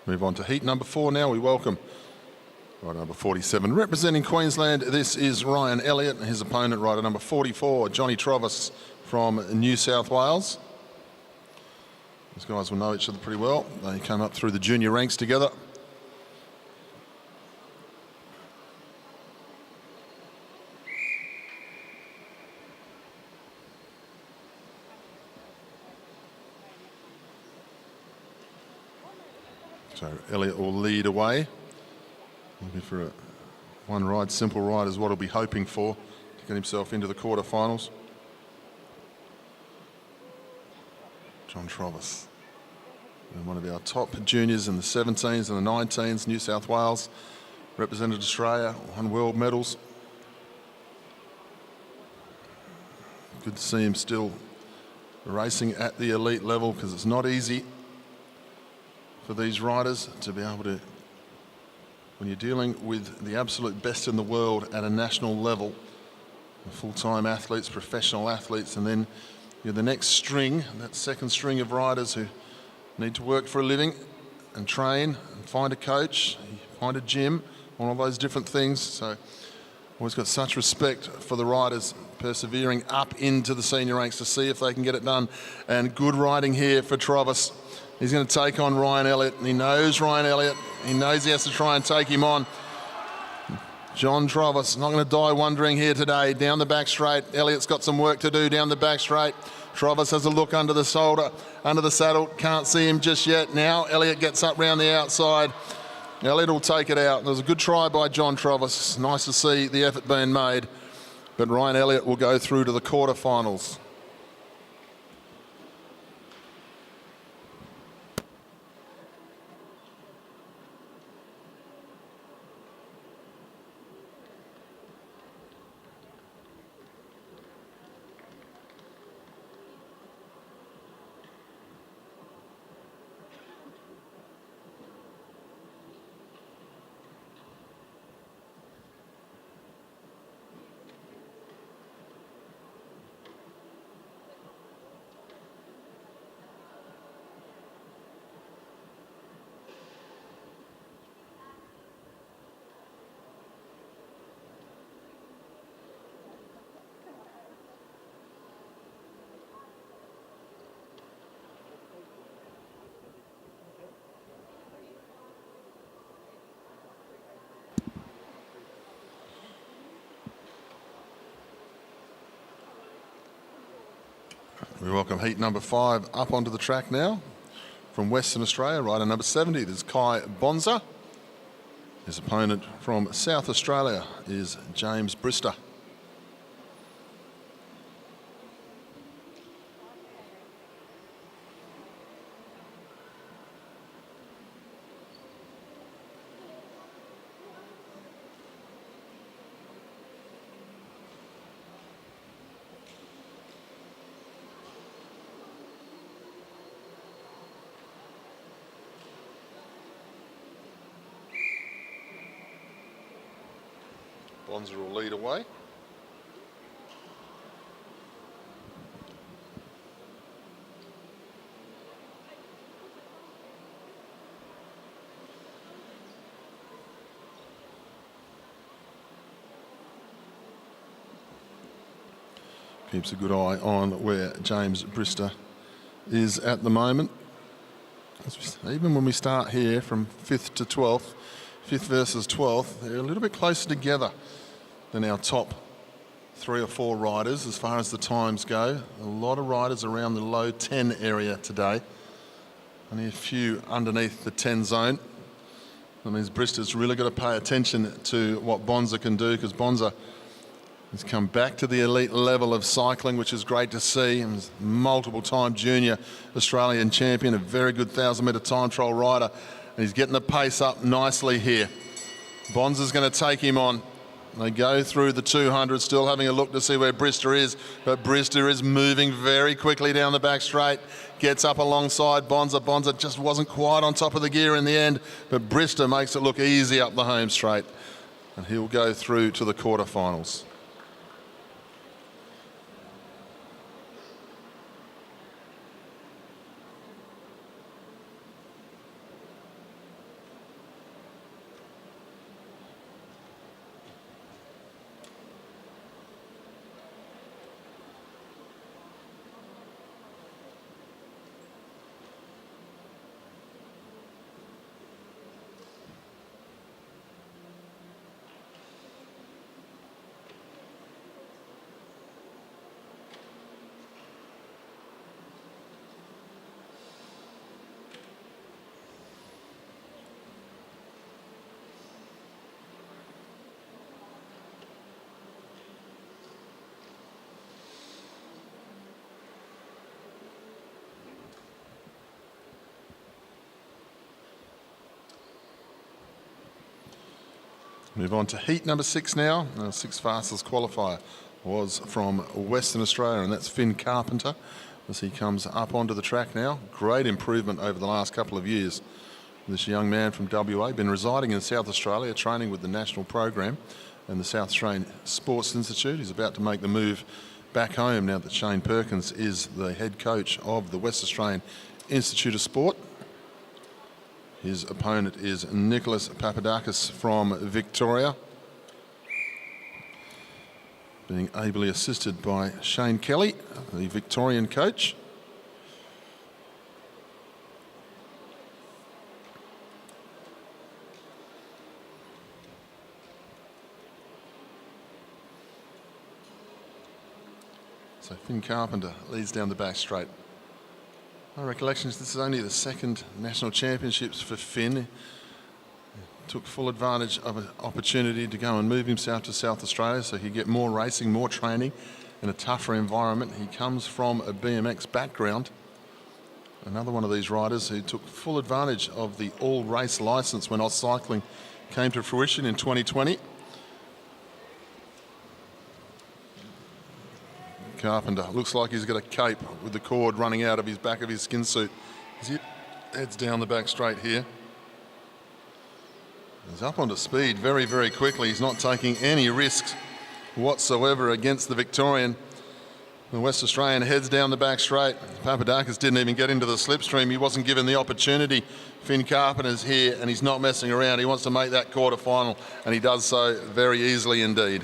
Move on to heat number 4 now. We welcome rider number 47. Representing Queensland, this is Ryan Elliott, and his opponent, rider number 44, Johnny Travis from New South Wales. These guys will know each other pretty well. They came up through the junior ranks together. So Elliott will lead away. Maybe for a one ride, simple ride is what he'll be hoping for to get himself into the quarterfinals. John Travis, one of our top juniors in the 17s and the 19s, New South Wales, represented Australia, won world medals. Good to see him still racing at the elite level, because it's not easy for these riders to be able to, when you're dealing with the absolute best in the world at a national level, full-time athletes, professional athletes, and then you're the next string, that second string of riders who need to work for a living and train and find a coach, find a gym, all those different things. So always got such respect for the riders persevering up into the senior ranks to see if they can get it done. And good riding here for Travis. He's going to take on Ryan Elliott, and he knows Ryan Elliott. He knows he has to try and take him on. John Travis not going to die wondering here today. Down the back straight, Elliott's got some work to do down the back straight. Travis has a look under the shoulder, under the saddle. Can't see him just yet. Now Elliott gets up round the outside. Elliott will take it out. There was a good try by John Travis. Nice to see the effort being made. But Ryan Elliott will go through to the quarterfinals. We welcome heat number 5 up onto the track now. From Western Australia, rider number 70, this is Kai Bonza. His opponent from South Australia is James Brister. Bonza will lead away. Keeps a good eye on where James Brister is at the moment. Even when we start here from 5th to 12th, 5th versus 12th, they're a little bit closer together than our top 3 or 4 riders as far as the times go. A lot of riders around the low 10 area today. Only a few underneath the 10 zone. That means Brister's really got to pay attention to what Bonza can do, because Bonza has come back to the elite level of cycling, which is great to see. And he's multiple-time junior Australian champion, a very good 1,000-metre time trial rider. And he's getting the pace up nicely here. Bonza's going to take him on. They go through the 200, still having a look to see where Brister is, but Brister is moving very quickly down the back straight, gets up alongside Bonza. Bonza just wasn't quite on top of the gear in the end, but Brister makes it look easy up the home straight, and he'll go through to the quarterfinals. Move on to heat number 6 now. Our 6th fastest qualifier was from Western Australia, and that's Finn Carpenter as he comes up onto the track now. Great improvement over the last couple of years. This young man from WA, been residing in South Australia, training with the national program and the South Australian Sports Institute. He's about to make the move back home now that Shane Perkins is the head coach of the West Australian Institute of Sport. His opponent is Nicholas Papadakis from Victoria, being ably assisted by Shane Kelly, the Victorian coach. So Finn Carpenter leads down the back straight. My recollection is this is only the 2nd national championships for Finn. He took full advantage of an opportunity to go and move himself to South Australia so he could get more racing, more training in a tougher environment. He comes from a BMX background. Another one of these riders who took full advantage of the all-race licence when AusCycling came to fruition in 2020. Carpenter looks like he's got a cape with the cord running out of his back of his skin suit as he heads down the back straight here. He's up onto speed very, very quickly. He's not taking any risks whatsoever against the Victorian. The West Australian heads down the back straight. Papadakis didn't even get into the slipstream. He wasn't given the opportunity. Finn Carpenter's here and he's not messing around. He wants to make that quarter final, and he does so very easily indeed.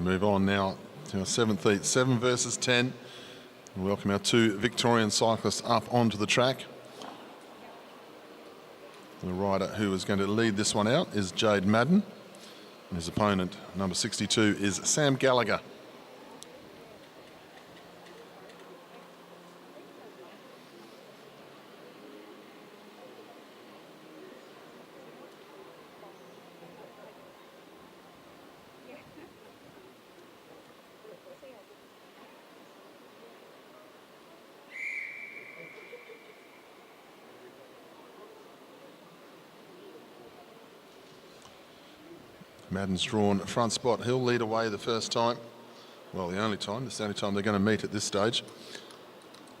move on now to our 7th heat, 7 versus 10. We welcome our 2 Victorian cyclists up onto the track. The rider who is going to lead this one out is Jade Madden. And his opponent, number 62, is Sam Gallagher. Madden's drawn front spot. He'll lead away the first time. Well, the only time. It's the only time they're going to meet at this stage.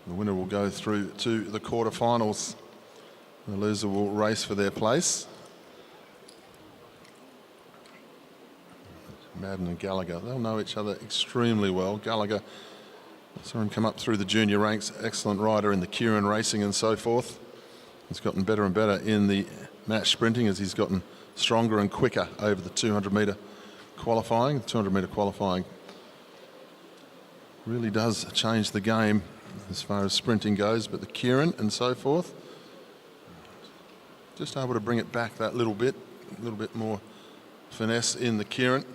The winner will go through to the quarterfinals. The loser will race for their place. Madden and Gallagher, they'll know each other extremely well. Gallagher, saw him come up through the junior ranks. Excellent rider in the Keirin racing and so forth. He's gotten better and better in the match sprinting as he's gotten stronger and quicker over the 200-metre qualifying. The 200-metre qualifying really does change the game as far as sprinting goes, but the Keirin and so forth, just able to bring it back that little bit more finesse in the Keirin.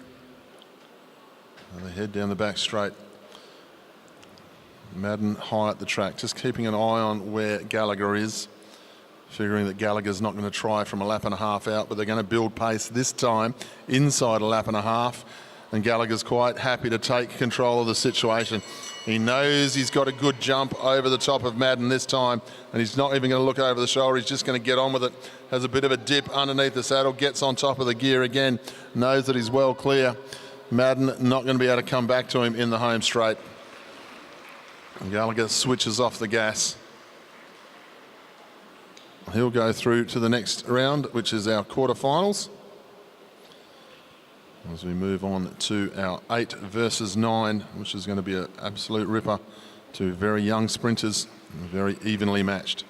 And they head down the back straight. Madden high at the track, just keeping an eye on where Gallagher is. Figuring that Gallagher's not going to try from a lap and a half out, but they're going to build pace this time inside a lap and a half. And Gallagher's quite happy to take control of the situation. He knows he's got a good jump over the top of Madden this time, and he's not even going to look over the shoulder. He's just going to get on with it. Has a bit of a dip underneath the saddle, gets on top of the gear again, knows that he's well clear. Madden not going to be able to come back to him in the home straight. And Gallagher switches off the gas. He'll go through to the next round, which is our quarterfinals. As we move on to our 8 versus 9, which is going to be an absolute ripper. 2 very young sprinters, very evenly matched.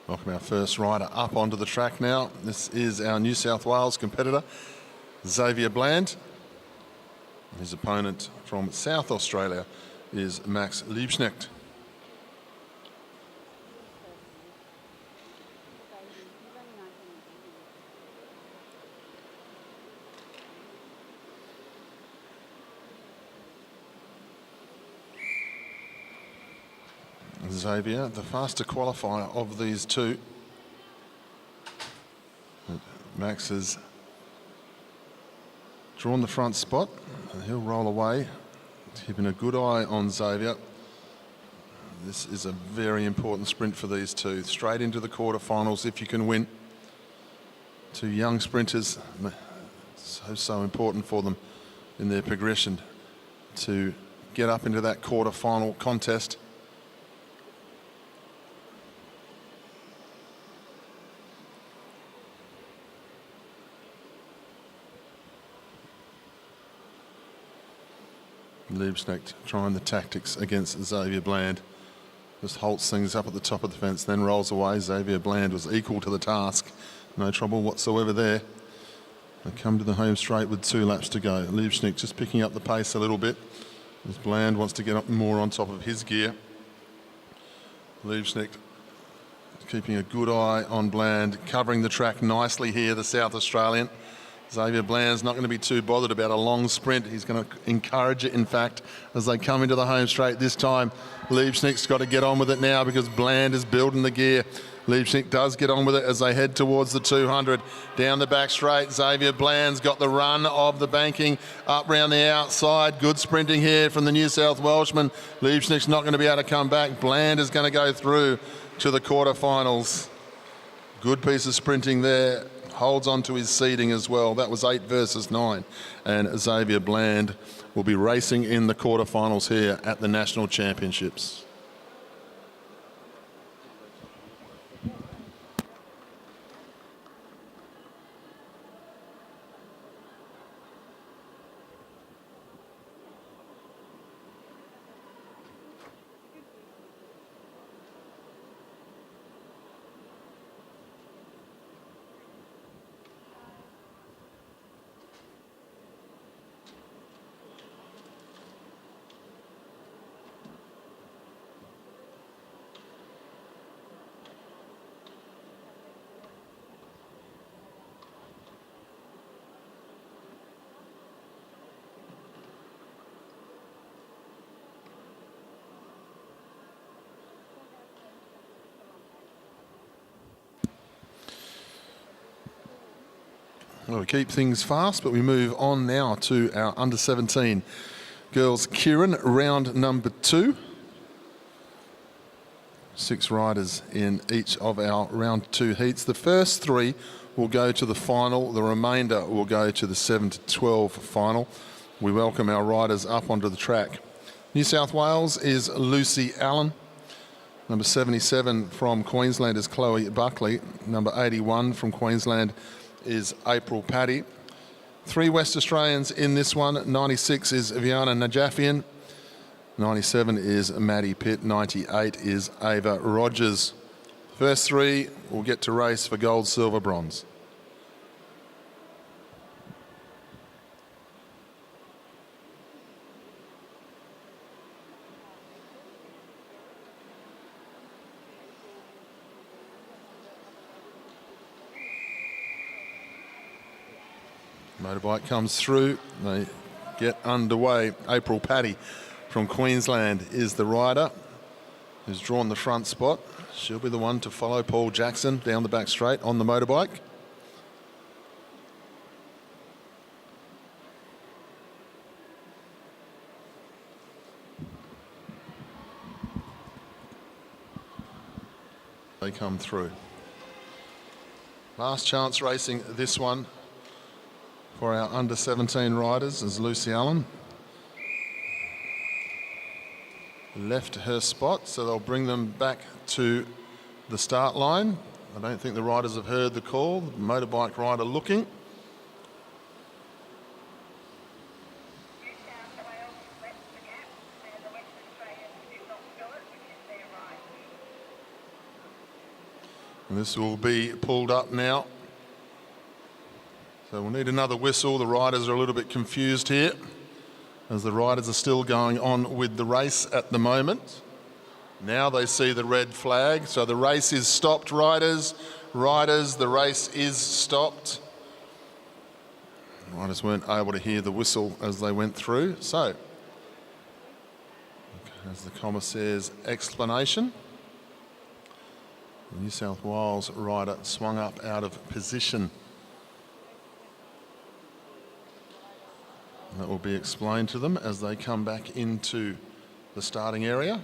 Welcome our first rider up onto the track now. This is our New South Wales competitor, Xavier Bland. His opponent from South Australia is Max Liebknecht. Xavier, the faster qualifier of these two. Max has drawn the front spot and he'll roll away, keeping a good eye on Xavier. This is a very important sprint for these two. Straight into the quarterfinals if you can win. 2 young sprinters, so important for them in their progression to get up into that quarterfinal contest. Liebknecht trying the tactics against Xavier Bland. Just halts things up at the top of the fence, then rolls away. Xavier Bland was equal to the task. No trouble whatsoever there. They come to the home straight with 2 laps to go. Liebknecht just picking up the pace a little bit as Bland wants to get up more on top of his gear. Liebknecht keeping a good eye on Bland, covering the track nicely here, the South Australian. Xavier Bland's not going to be too bothered about a long sprint. He's going to encourage it, in fact, as they come into the home straight this time. Liebknecht's got to get on with it now because Bland is building the gear. Liebknecht does get on with it as they head towards the 200. Down the back straight, Xavier Bland's got the run of the banking up round the outside. Good sprinting here from the New South Welshman. Liebknecht's not going to be able to come back. Bland is going to go through. to the quarterfinals. Good piece of sprinting there. Holds on to his seeding as well. That was 8 versus 9. And Xavier Bland will be racing in the quarterfinals here at the National Championships. Well, we keep things fast, but we move on now to our under-17 girls keirin, round number 2. 6 riders in each of our round 2 heats. The first 3 will go to the final. The remainder will go to the 7 to 12 final. We welcome our riders up onto the track. New South Wales is Lucy Allen. Number 77 from Queensland is Chloe Buckley. Number 81 from Queensland is April Paddy. 3 West Australians in this one. 96 is Viana Najafian. 97 is Maddie Pitt. 98 is Ava Rogers. First 3 will get to race for gold, silver, bronze. Motorbike comes through, they get underway. April Paddy from Queensland is the rider who's drawn the front spot. She'll be the one to follow Paul Jackson down the back straight on the motorbike. They come through. Last chance racing this one for our under-17 riders is Lucy Allen. Left her spot, so they'll bring them back to the start line. I don't think the riders have heard the call. The motorbike rider looking. And this will be pulled up now. So we'll need another whistle. The riders are a little bit confused here, as the riders are still going on with the race at the moment. Now they see the red flag. So the race is stopped, riders. Riders, the race is stopped. Riders weren't able to hear the whistle as they went through. So, as the commissaire's explanation, the New South Wales rider swung up out of position. That will be explained to them as they come back into the starting area.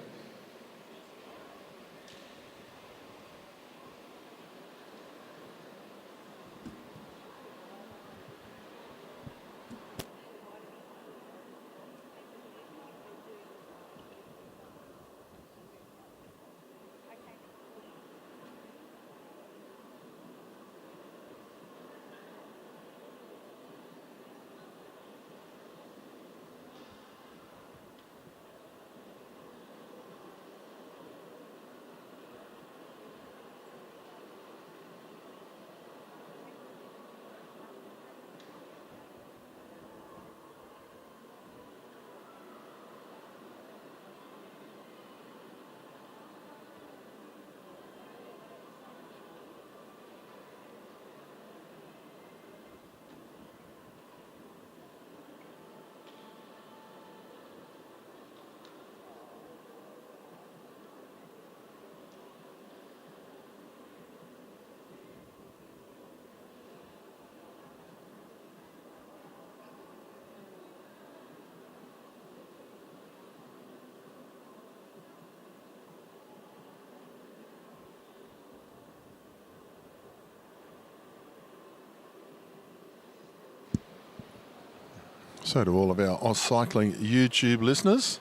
So to all of our AusCycling YouTube listeners,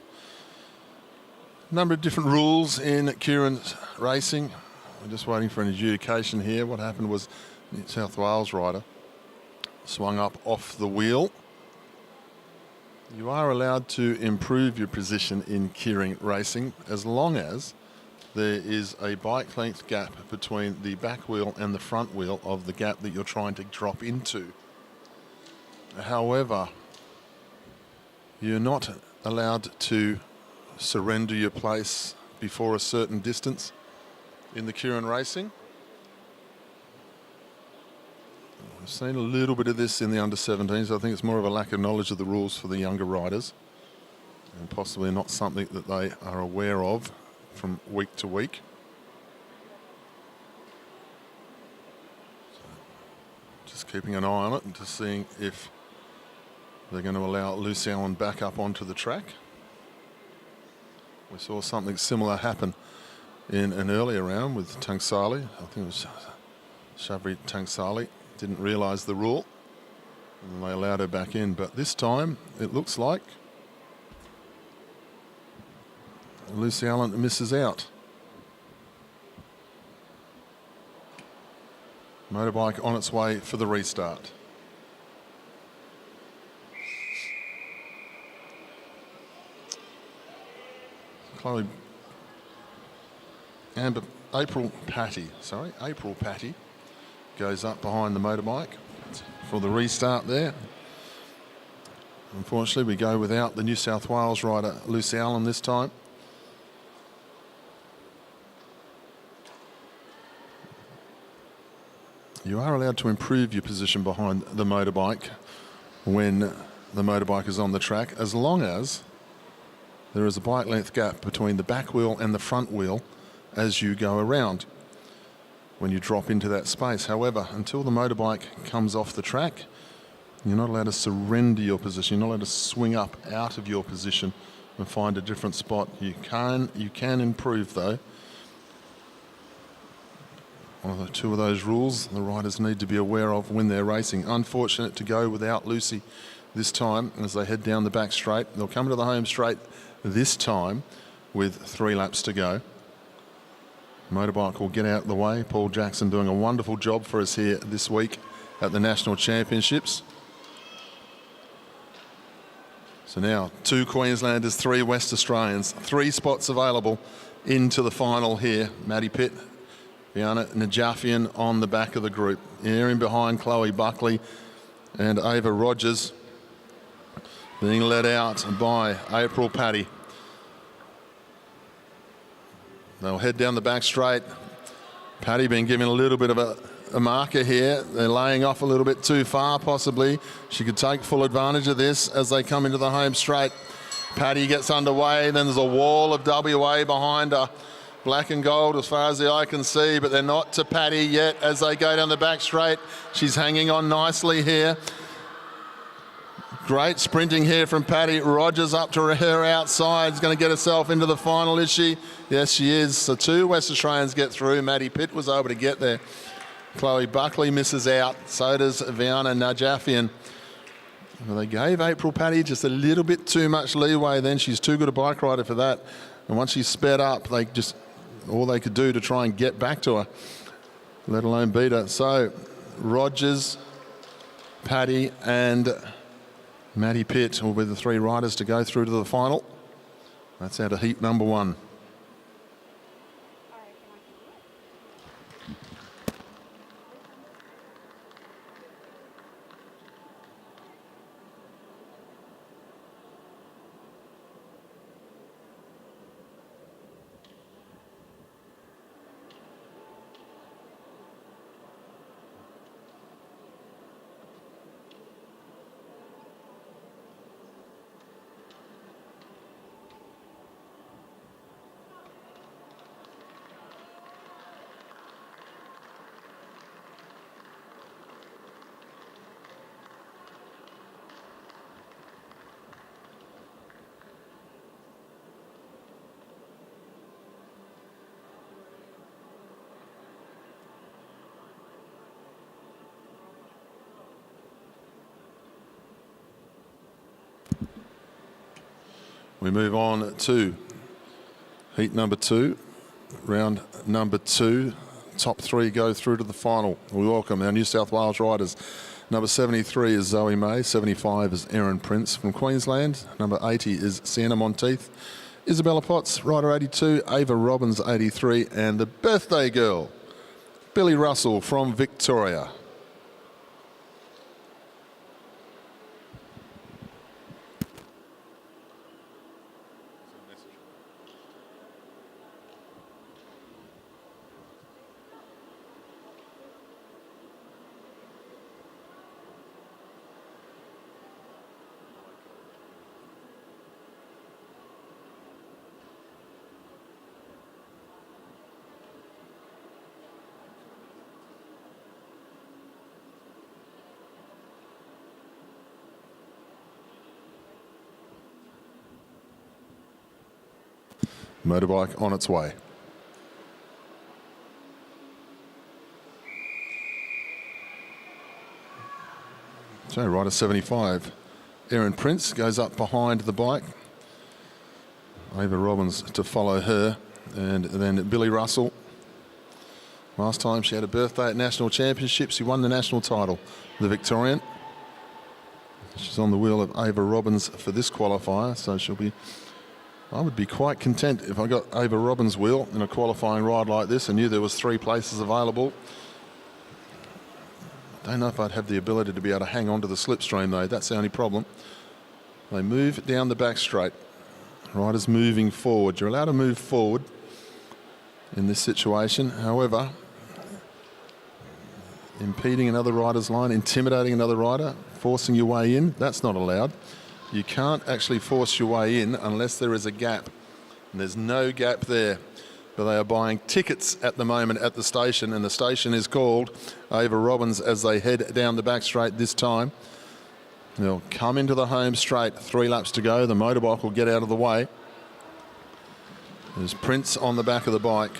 a number of different rules in keirin racing. We're just waiting for an adjudication here. What happened was New South Wales rider swung up off the wheel. You are allowed to improve your position in keirin racing as long as there is a bike length gap between the back wheel and the front wheel of the gap that you're trying to drop into. However, you're not allowed to surrender your place before a certain distance in the keirin racing. We've seen a little bit of this in the under-17s. I think it's more of a lack of knowledge of the rules for the younger riders and possibly not something that they are aware of from week to week. So just keeping an eye on it and just seeing if they're going to allow Lucy Allen back up onto the track. We saw something similar happen in an earlier round with Tangsali. I think it was Shavri Tangsali. Didn't realise the rule and they allowed her back in. But this time it looks like Lucy Allen misses out. Motorbike on its way for the restart. Chloe April Patty goes up behind the motorbike for the restart there. Unfortunately, we go without the New South Wales rider Lucy Allen this time. You are allowed to improve your position behind the motorbike when the motorbike is on the track, as long as there is a bike length gap between the back wheel and the front wheel as you go around when you drop into that space. However, until the motorbike comes off the track, you're not allowed to surrender your position. You're not allowed to swing up out of your position and find a different spot. You can improve though. One of the two of those rules the riders need to be aware of when they're racing. Unfortunate to go without Lucy this time as they head down the back straight. They'll come to the home straight this time with 3 laps to go. Motorbike will get out of the way. Paul Jackson doing a wonderful job for us here this week at the National Championships. So now 2 Queenslanders, 3 West Australians, 3 spots available into the final here. Maddie Pitt, Anna Najafian on the back of the group. Here in behind Chloe Buckley and Ava Rogers, being led out by April Patty. They'll head down the back straight. Patty being given a little bit of a marker here. They're laying off a little bit too far, possibly. She could take full advantage of this as they come into the home straight. Patty gets underway, then there's a wall of WA behind her. Black and gold as far as the eye can see, but they're not to Patty yet as they go down the back straight. She's hanging on nicely here. Great sprinting here from Patty. Rogers up to her outside. Is going to get herself into the final, is she? Yes, she is. So 2 West Australians get through. Maddie Pitt was able to get there. Chloe Buckley misses out. So does Viana Najafian. Well, they gave April Patty just a little bit too much leeway then. She's too good a bike rider for that. And once she sped up, they just all they could do to try and get back to her, let alone beat her. So Rogers, Patty and Maddie Pitt will be the 3 riders to go through to the final. That's out of heat number 1. We move on to heat number 2, round number 2. Top 3 go through to the final. We welcome our New South Wales riders. Number 73 is Zoe May, 75 is Erin Prince from Queensland, number 80 is Sienna Monteith, Isabella Potts, rider 82, Ava Robbins 83, and the birthday girl, Billy Russell from Victoria. Motorbike on its way. So rider 75, Erin Prince goes up behind the bike. Ava Robbins to follow her, and then Billy Russell. Last time she had a birthday at National Championships, she won the national title, the Victorian. She's on the wheel of Ava Robbins for this qualifier, so I would be quite content if I got Ava Robbins' wheel in a qualifying ride like this and knew there was 3 places available. Don't know if I'd have the ability to be able to hang on to the slipstream though, that's the only problem. They move down the back straight. Riders moving forward. You're allowed to move forward in this situation. However, impeding another rider's line, intimidating another rider, forcing your way in, that's not allowed. You can't actually force your way in unless there is a gap. And there's no gap there. But they are buying tickets at the moment at the station, and the station is called Ava Robbins as they head down the back straight this time. They'll come into the home straight, 3 laps to go. The motorbike will get out of the way. There's Prince on the back of the bike,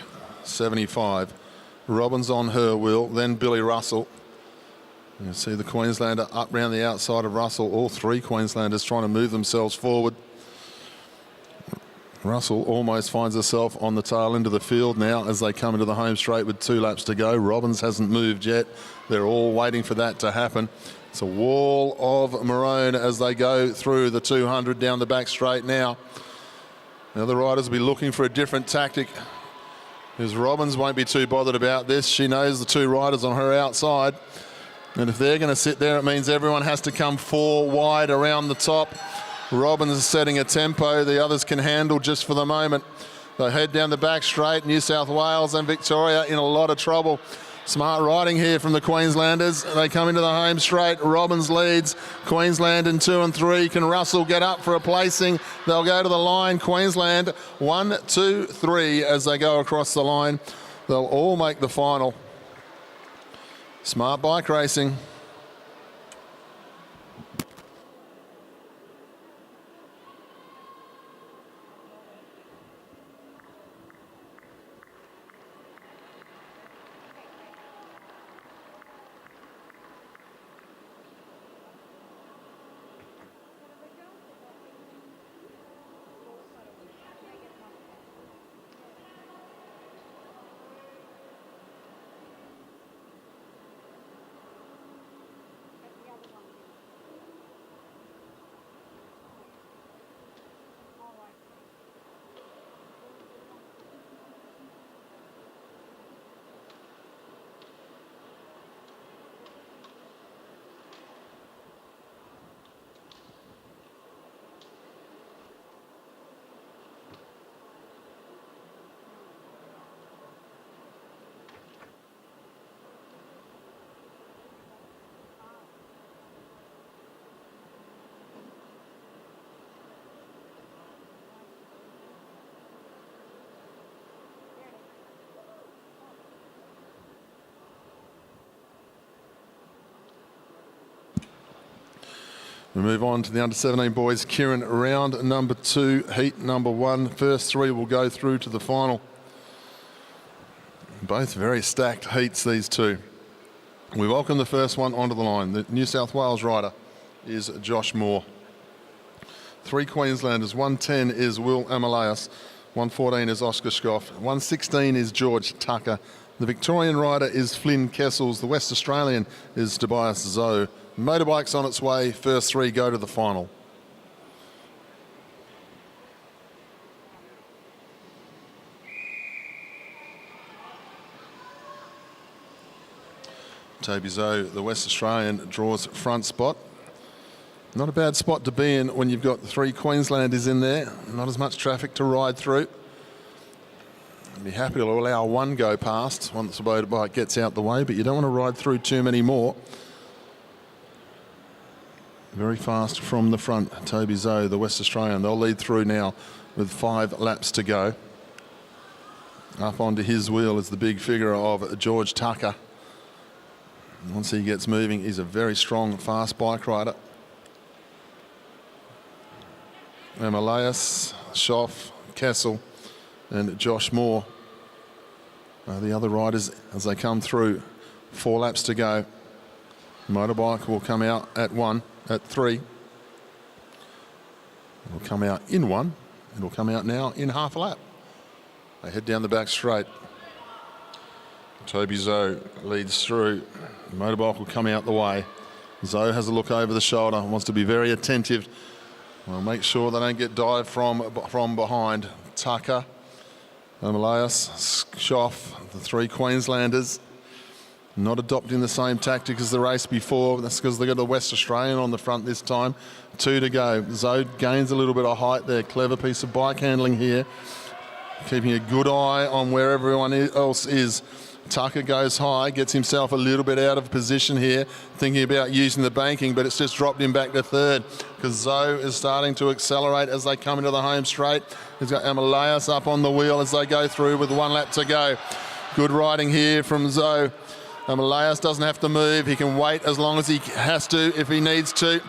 75. Robbins on her wheel, then Billy Russell. You can see the Queenslander up round the outside of Russell. All 3 Queenslanders trying to move themselves forward. Russell almost finds herself on the tail end of the field now as they come into the home straight with 2 laps to go. Robbins hasn't moved yet. They're all waiting for that to happen. It's a wall of maroon as they go through the 200 down the back straight now. The other riders will be looking for a different tactic, because Robbins won't be too bothered about this. She knows the 2 riders on her outside. And if they're going to sit there, it means everyone has to come 4 wide around the top. Robbins is setting a tempo the others can handle just for the moment. They head down the back straight. New South Wales and Victoria in a lot of trouble. Smart riding here from the Queenslanders. They come into the home straight. Robbins leads. Queensland in 2 and 3. Can Russell get up for a placing? They'll go to the line. Queensland 1, 2, 3 as they go across the line. They'll all make the final. Smart bike racing. We move on to the under-17 boys. Keirin, round number 2, heat number 1. First 3 will go through to the final. Both very stacked heats, these 2. We welcome the first one onto the line. The New South Wales rider is Josh Moore. Three Queenslanders. 110 is Will Amalaios. 114 is Oscar Schoff. 116 is George Tucker. The Victorian rider is Flynn Kessels. The West Australian is Tobias Zoe. Motorbike's on its way. First three go to the final. Toby Zoe, the West Australian, draws front spot. Not a bad spot to be in when you've got three Queenslanders in there. Not as much traffic to ride through. I'd be happy to allow one go past once the motorbike gets out the way, but you don't want to ride through too many more. Very fast from the front, Toby Zoe, the West Australian. They'll lead through now with 5 laps to go. Up onto his wheel is the big figure of George Tucker. Once he gets moving, he's a very strong, fast bike rider. Amalaios, Schoff, Kessel and Josh Moore are the other riders as they come through. 4 laps to go. Motorbike will come out at 3. It'll come out in 1. It'll come out now in half a lap. They head down the back straight. Toby Zoe leads through. The motorbike will come out the way. Zoe has a look over the shoulder, wants to be very attentive. Well, make sure they don't get dived from behind. Tucker, Amalaios, Schoff, the 3 Queenslanders, not adopting the same tactic as the race before. That's because they've got the West Australian on the front this time. 2 to go. Zoe gains a little bit of height there. Clever piece of bike handling here. Keeping a good eye on where everyone else is. Tucker goes high, gets himself a little bit out of position here, thinking about using the banking, but it's just dropped him back to 3rd because Zoe is starting to accelerate as they come into the home straight. He's got Amalaios up on the wheel as they go through with 1 lap to go. Good riding here from Zoe. Amalaios doesn't have to move. He can wait as long as he has to if he needs to.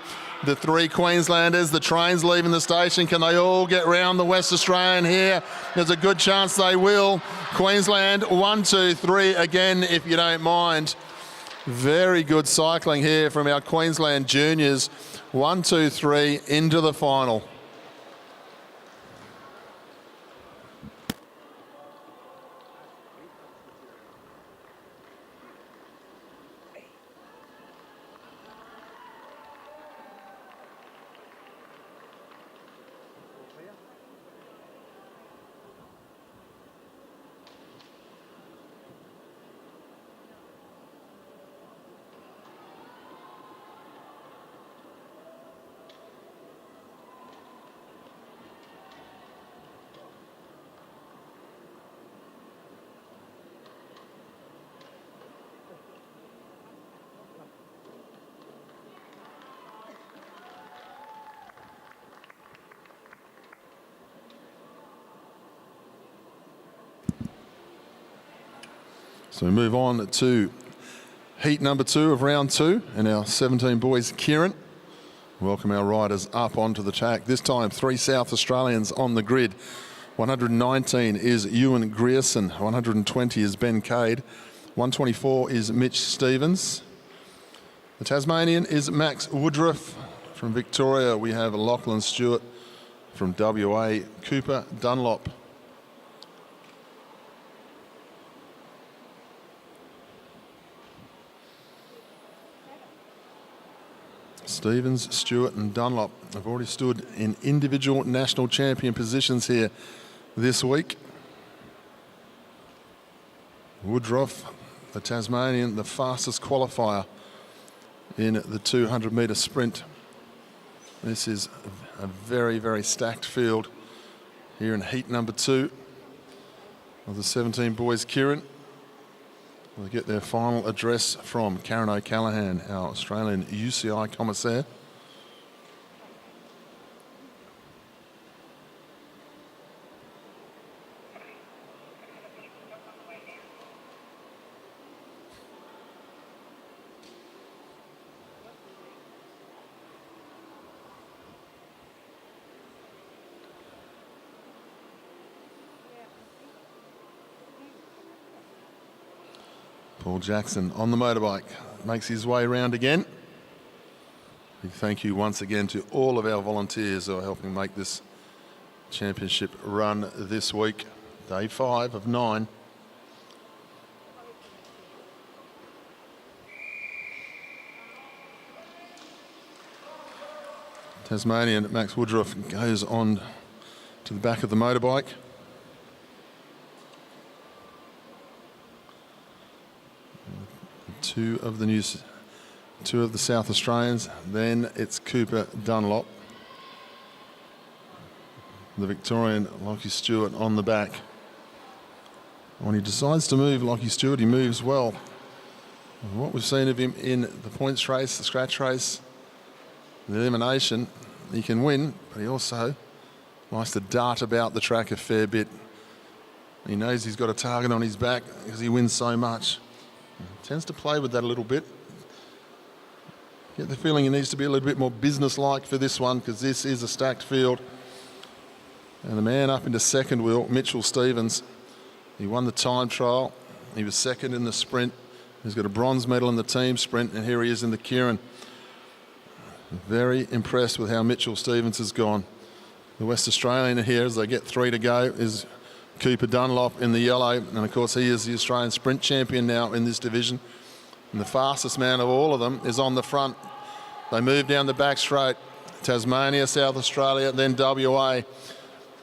The 3 Queenslanders, the train's leaving the station. Can they all get round the West Australian here? There's a good chance they will. Queensland, 1, 2, 3 again, if you don't mind. Very good cycling here from our Queensland juniors. 1, 2, 3 into the final. So we move on to heat number 2 of round 2 and our 17 boys keirin. Welcome our riders up onto the track. This time 3 South Australians on the grid. 119 is Ewan Grierson. 120 is Ben Cade. 124 is Mitch Stevens. The Tasmanian is Max Woodruff. From Victoria we have Lachlan Stewart. From WA, Cooper Dunlop. Stevens, Stewart and Dunlop have already stood in individual national champion positions here this week. Woodruff, the Tasmanian, the fastest qualifier in the 200-metre sprint. This is a very, very stacked field here in heat number 2 of the 17 boys keirin. We'll get their final address from Karen O'Callaghan, our Australian UCI commissaire. Paul Jackson on the motorbike makes his way round again. Big thank you once again to all of our volunteers who are helping make this championship run this week. Day 5 of 9. Tasmanian Max Woodruff goes on to the back of the motorbike. Two of the South Australians. Then it's Cooper Dunlop. The Victorian Lockie Stewart on the back. When he decides to move, Lockie Stewart, he moves well. What we've seen of him in the points race, the scratch race, the elimination, he can win, but he also likes to dart about the track a fair bit. He knows he's got a target on his back because he wins so much. He tends to play with that a little bit. Get the feeling he needs to be a little bit more business-like for this one because this is a stacked field. And the man up into second wheel, Mitchell Stevens, he won the time trial. He was second in the sprint. He's got a bronze medal in the team sprint, and here he is in the keirin. Very impressed with how Mitchell Stevens has gone. The West Australian here, as they get 3 to go, is Cooper Dunlop in the yellow, and of course he is the Australian sprint champion now in this division. And the fastest man of all of them is on the front. They move down the back straight. Tasmania, South Australia, then WA.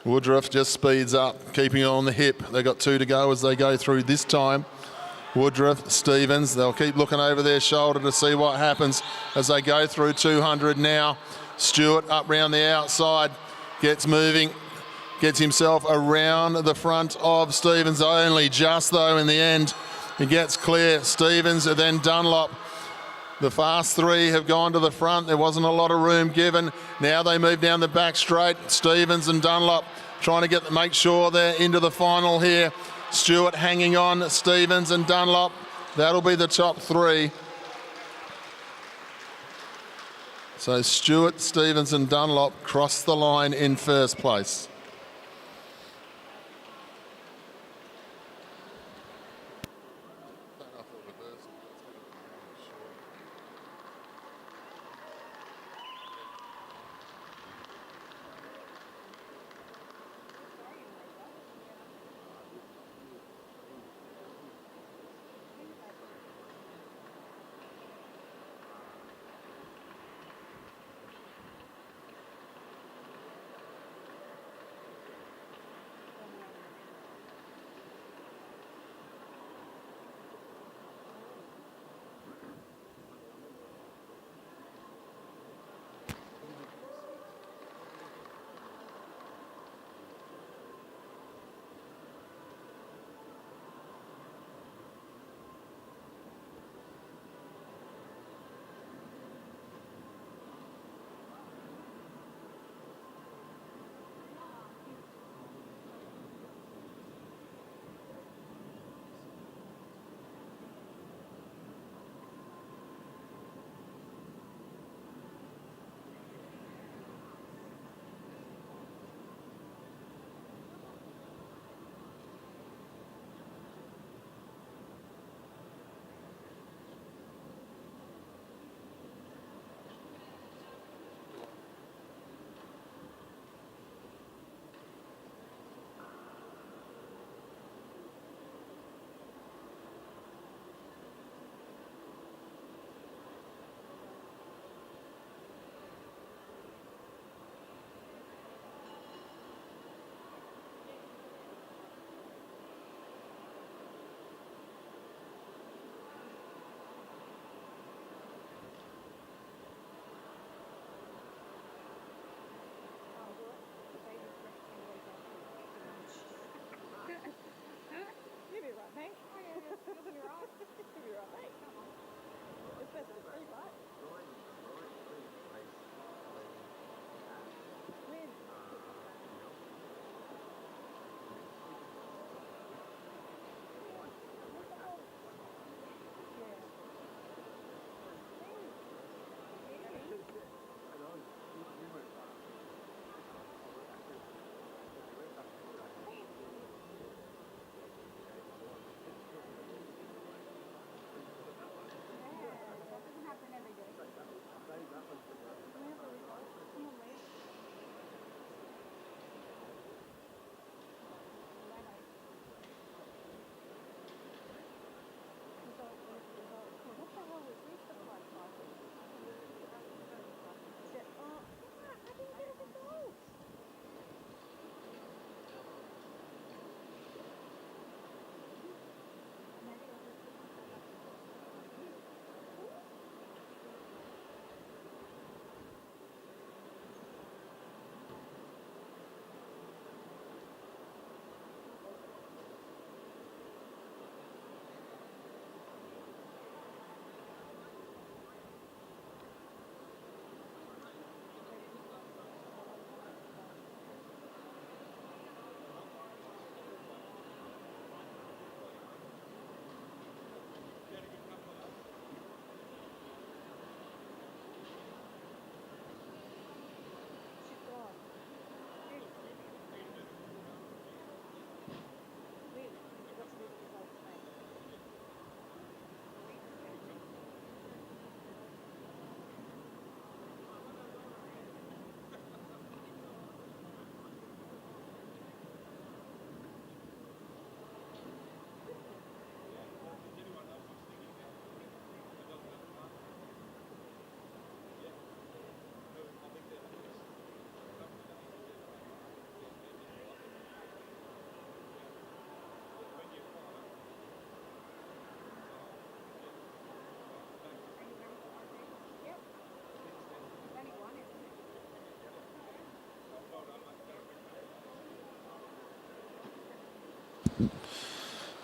Woodruff just speeds up, keeping it on the hip. They've got 2 to go as they go through this time. Woodruff, Stevens, they'll keep looking over their shoulder to see what happens as they go through 200 now. Stewart up round the outside, gets moving, gets himself around the front of Stevens, only just though in the end. He gets clear. Stevens and then Dunlop. The fast 3 have gone to the front. There wasn't a lot of room given. Now they move down the back straight. Stevens and Dunlop trying to make sure they're into the final here. Stewart hanging on. Stevens and Dunlop. That'll be the top 3. So Stewart, Stevens and Dunlop cross the line in first place.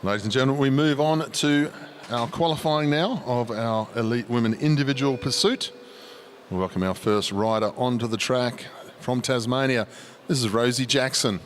Ladies and gentlemen, we move on to our qualifying now of our elite women individual pursuit. We'll welcome our first rider onto the track from Tasmania. This is Rosie Jackson.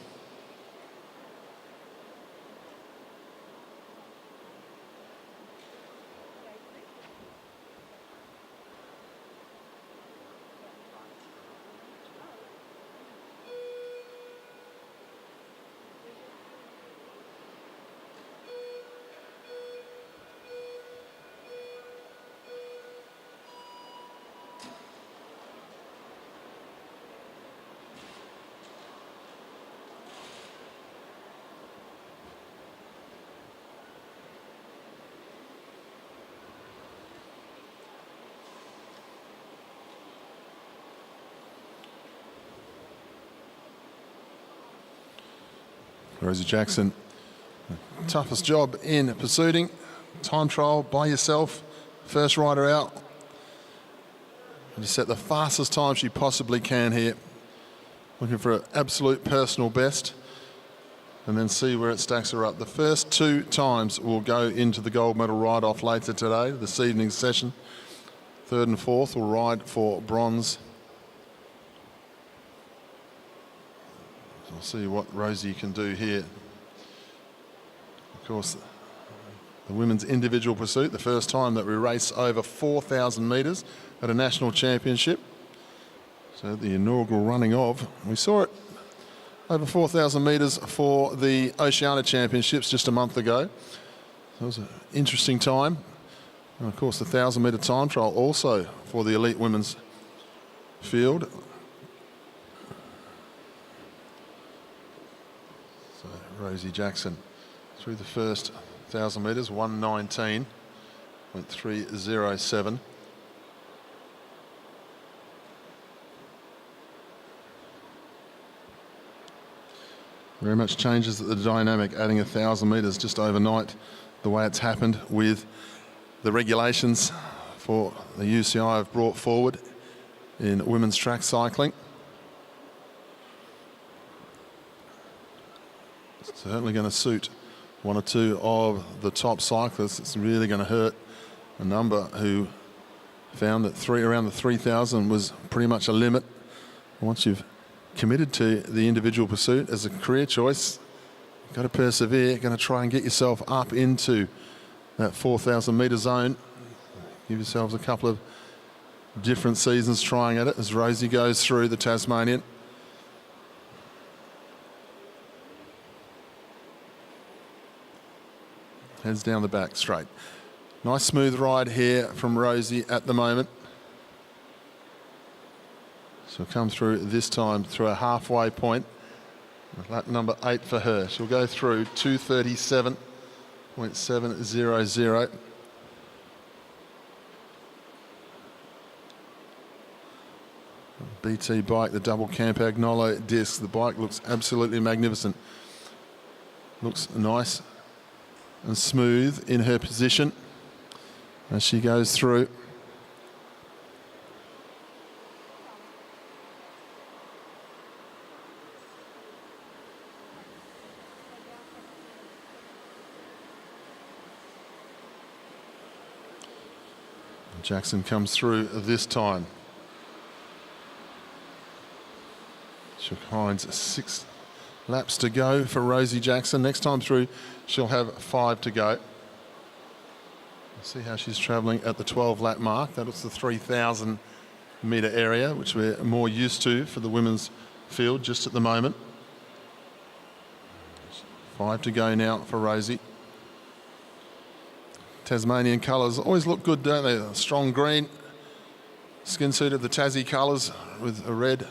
Rosie Jackson, toughest job in pursuing. Time trial by yourself, first rider out. And to set the fastest time she possibly can here. Looking for an absolute personal best. And then see where it stacks her up. The first 2 times will go into the gold medal ride-off later today, this evening's session. 3rd and 4th will ride for bronze. We'll see what Rosie can do here. Of course, the women's individual pursuit, the first time that we race over 4,000 metres at a national championship. So the inaugural running of, we saw it over 4,000 metres for the Oceania Championships just a month ago. That was an interesting time. And of course, the 1,000 metre time trial also for the elite women's field. Rosie Jackson through the first 1,000 metres, 1:19.307. Very much changes the dynamic, adding 1,000 metres just overnight, the way it's happened with the regulations for the UCI have brought forward in women's track cycling. Certainly going to suit 1 or 2 of the top cyclists. It's really going to hurt a number who found that around the 3,000 was pretty much a limit. Once you've committed to the individual pursuit as a career choice, you've got to persevere, going to try and get yourself up into that 4,000 metre zone. Give yourselves a couple of different seasons trying at it as Rosie goes through the Tasmanian. Heads down the back straight. Nice smooth ride here from Rosie at the moment. She'll come through this time through a halfway point. Lap number 8 for her. She'll go through 2:37.700. BT bike, the double Campagnolo disc. The bike looks absolutely magnificent. Looks nice and smooth in her position as she goes through. Jackson comes through this time. She finds 6 laps to go for Rosie Jackson. Next time through, she'll have 5 to go. See how she's travelling at the 12-lap mark. That's the 3,000 metre area, which we're more used to for the women's field just at the moment. 5 to go now for Rosie. Tasmanian colours always look good, don't they? A strong green, skin suit of the Tassie colours with a red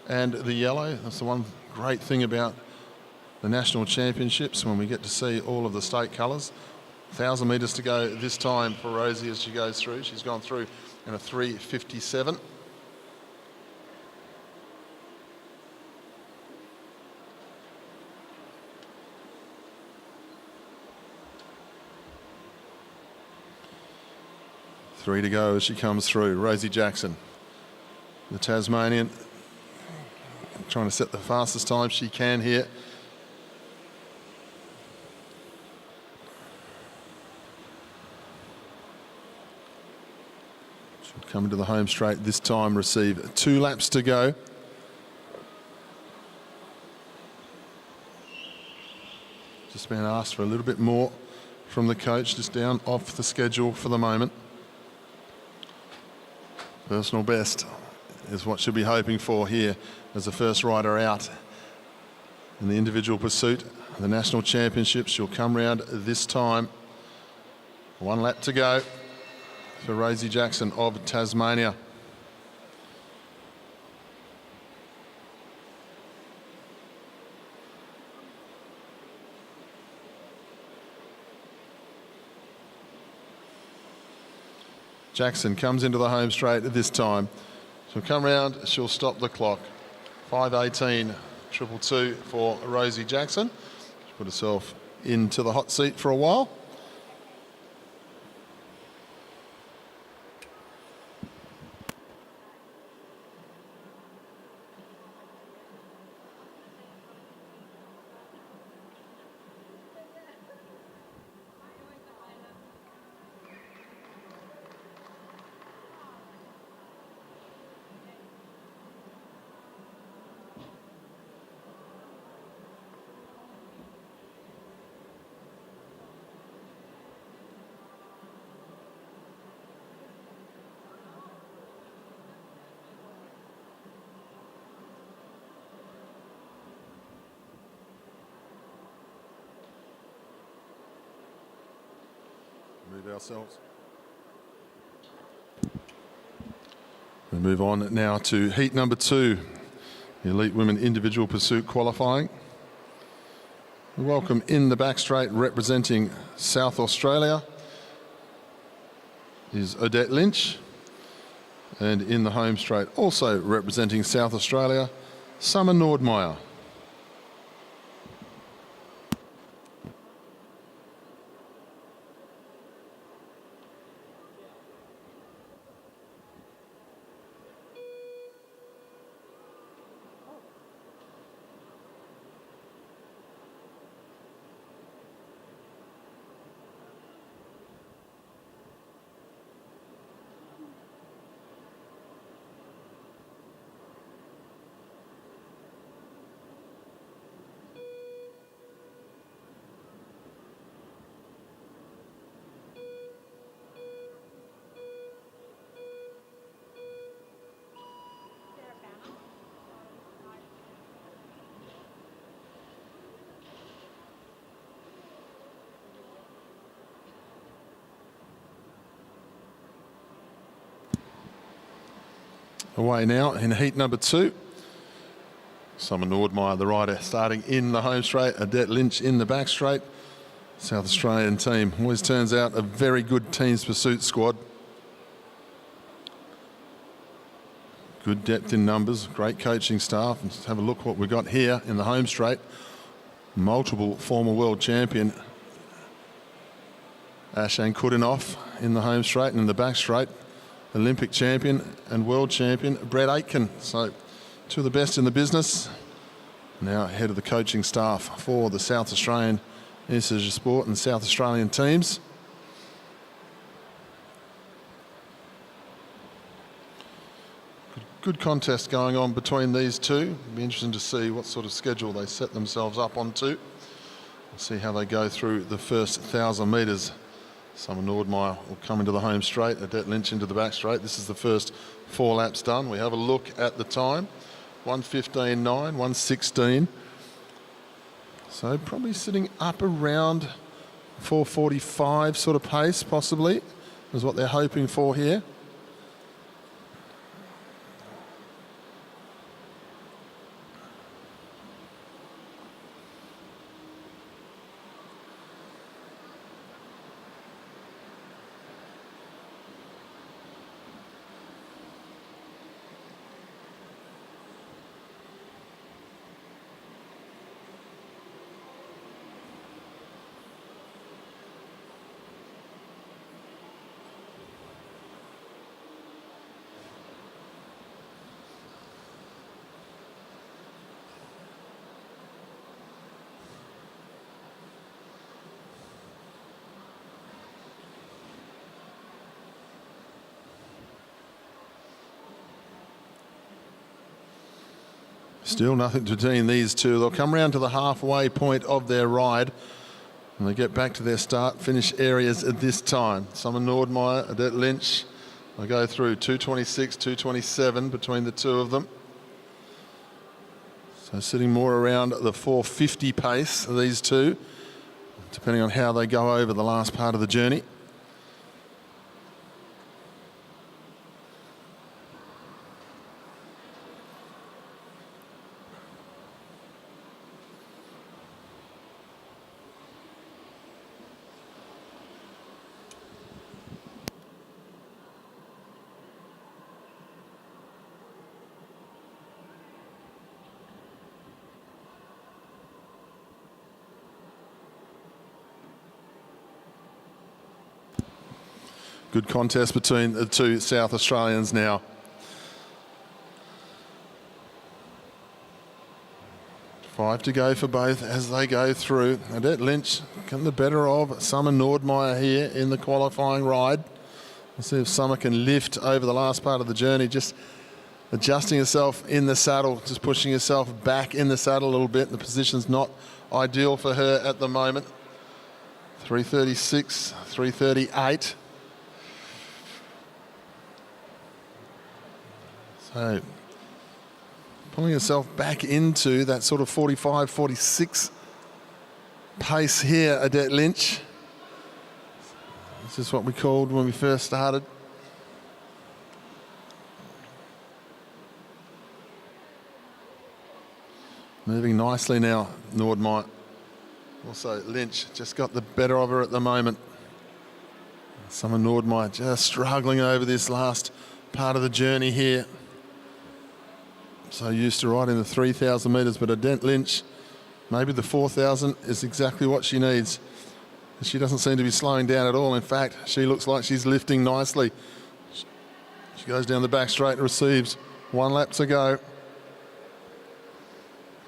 and the yellow. That's the one great thing about the national championships, when we get to see all of the state colours. 1,000 metres to go this time for Rosie as she goes through. She's gone through in a 3:57. Three to go as she comes through. Rosie Jackson, the Tasmanian, trying to set the fastest time she can here. coming to the home straight this time, receive 2 laps to go. Just been asked for a little bit more from the coach, just down off the schedule for the moment. Personal best is what she'll be hoping for here as the first rider out in the individual pursuit. The National Championships, she'll come round this time. 1 lap to go for Rosie Jackson of Tasmania. Jackson comes into the home straight at this time. She'll come round, she'll stop the clock. 5:18.22 for Rosie Jackson. She put herself into the hot seat for a while. Move ourselves. We move on now to heat number 2, the Elite Women Individual Pursuit Qualifying. We welcome in the back straight, representing South Australia, is Odette Lynch. And in the home straight, also representing South Australia, Summer Nordmeyer. Away now in heat number 2. Summer Nordmeyer, the rider, starting in the home straight. Odette Lynch in the back straight. South Australian team always turns out a very good teams pursuit squad. Good depth in numbers, great coaching staff. And just have a look what we've got here in the home straight. Multiple former world champion Ashane Kudinoff in the home straight, and in the back straight, Olympic champion and world champion Brett Aitken. So 2 of the best in the business. Now head of the coaching staff for the South Australian Institute of Sport and South Australian teams. Good contest going on between these 2. It'll be interesting to see what sort of schedule they set themselves up onto. We'll see how they go through the first 1,000 metres. Summer Nordmeyer will come into the home straight, Odette Lynch into the back straight. This is the first 4 laps done. We have a look at the time. 1:15.9, 1:16. So probably sitting up around 4:45 sort of pace, possibly, is what they're hoping for here. Still nothing between these two. They'll come round to the halfway point of their ride and they get back to their start-finish areas at this time. Summer Nordmeyer, Adette Lynch. They go through 2:26, 2:27 between the two of them. So sitting more around the 4:50 pace, these two, depending on how they go over the last part of the journey. Good contest between the two South Australians now. Five to go for both as they go through. Adette Lynch getting the better of Summer Nordmeyer here in the qualifying ride. Let's see if Summer can lift over the last part of the journey, just adjusting herself in the saddle, just pushing herself back in the saddle a little bit. The position's not ideal for her at the moment. 3:36, 3:38. So pulling herself back into that sort of 45, 46 pace here, Adette Lynch. This is what we called when we first started. Moving nicely now, Nordmeyer. Also Lynch just got the better of her at the moment. Summer Nordmeyer just struggling over this last part of the journey here. So used to riding the 3,000 metres, but Adette Lynch, maybe the 4,000 is exactly what she needs. She doesn't seem to be slowing down at all. In fact, she looks like she's lifting nicely. She goes down the back straight and receives. 1 lap to go.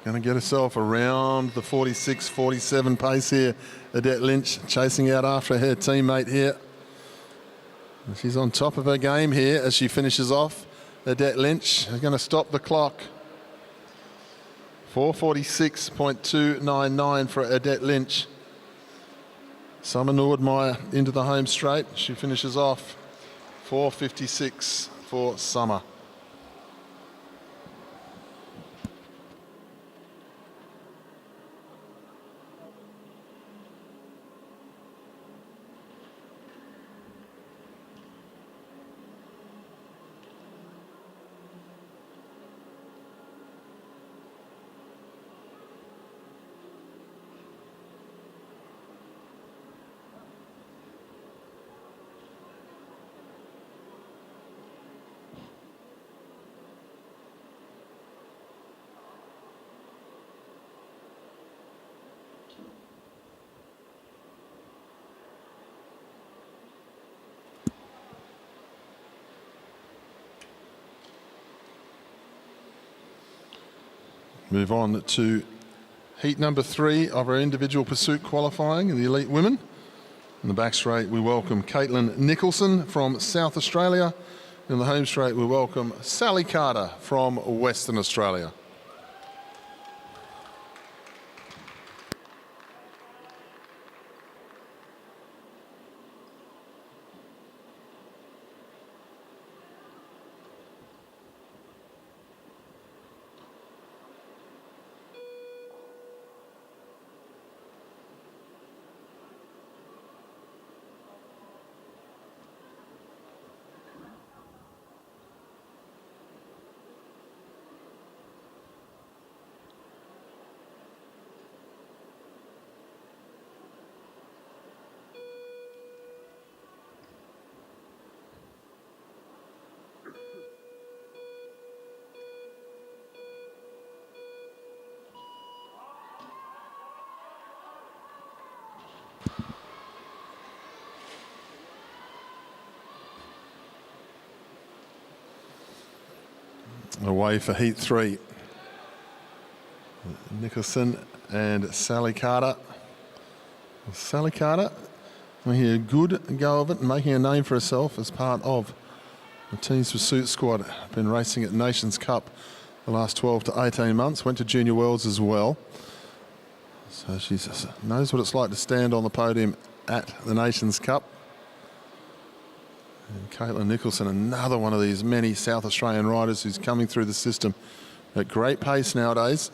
Going to get herself around the 46, 47 pace here. Adette Lynch chasing out after her teammate here. And she's on top of her game here as she finishes off. Adette Lynch is going to stop the clock. 4:46.299 for Adette Lynch. Summer Nordmeyer into the home straight. She finishes off 4:56 for Summer. Move on to heat number 3 of our individual pursuit qualifying in the elite women. In the back straight, we welcome Caitlin Nicholson from South Australia. In the home straight, we welcome Sally Carter from Western Australia. Away for heat 3. Nicholson and Sally Carter. Sally Carter making a good go of it and making a name for herself as part of the team's pursuit squad. Been racing at Nations Cup the last 12 to 18 months. Went to Junior Worlds as well. So she knows what it's like to stand on the podium at the Nations Cup. And Caitlin Nicholson, another one of these many South Australian riders who's coming through the system at great pace nowadays.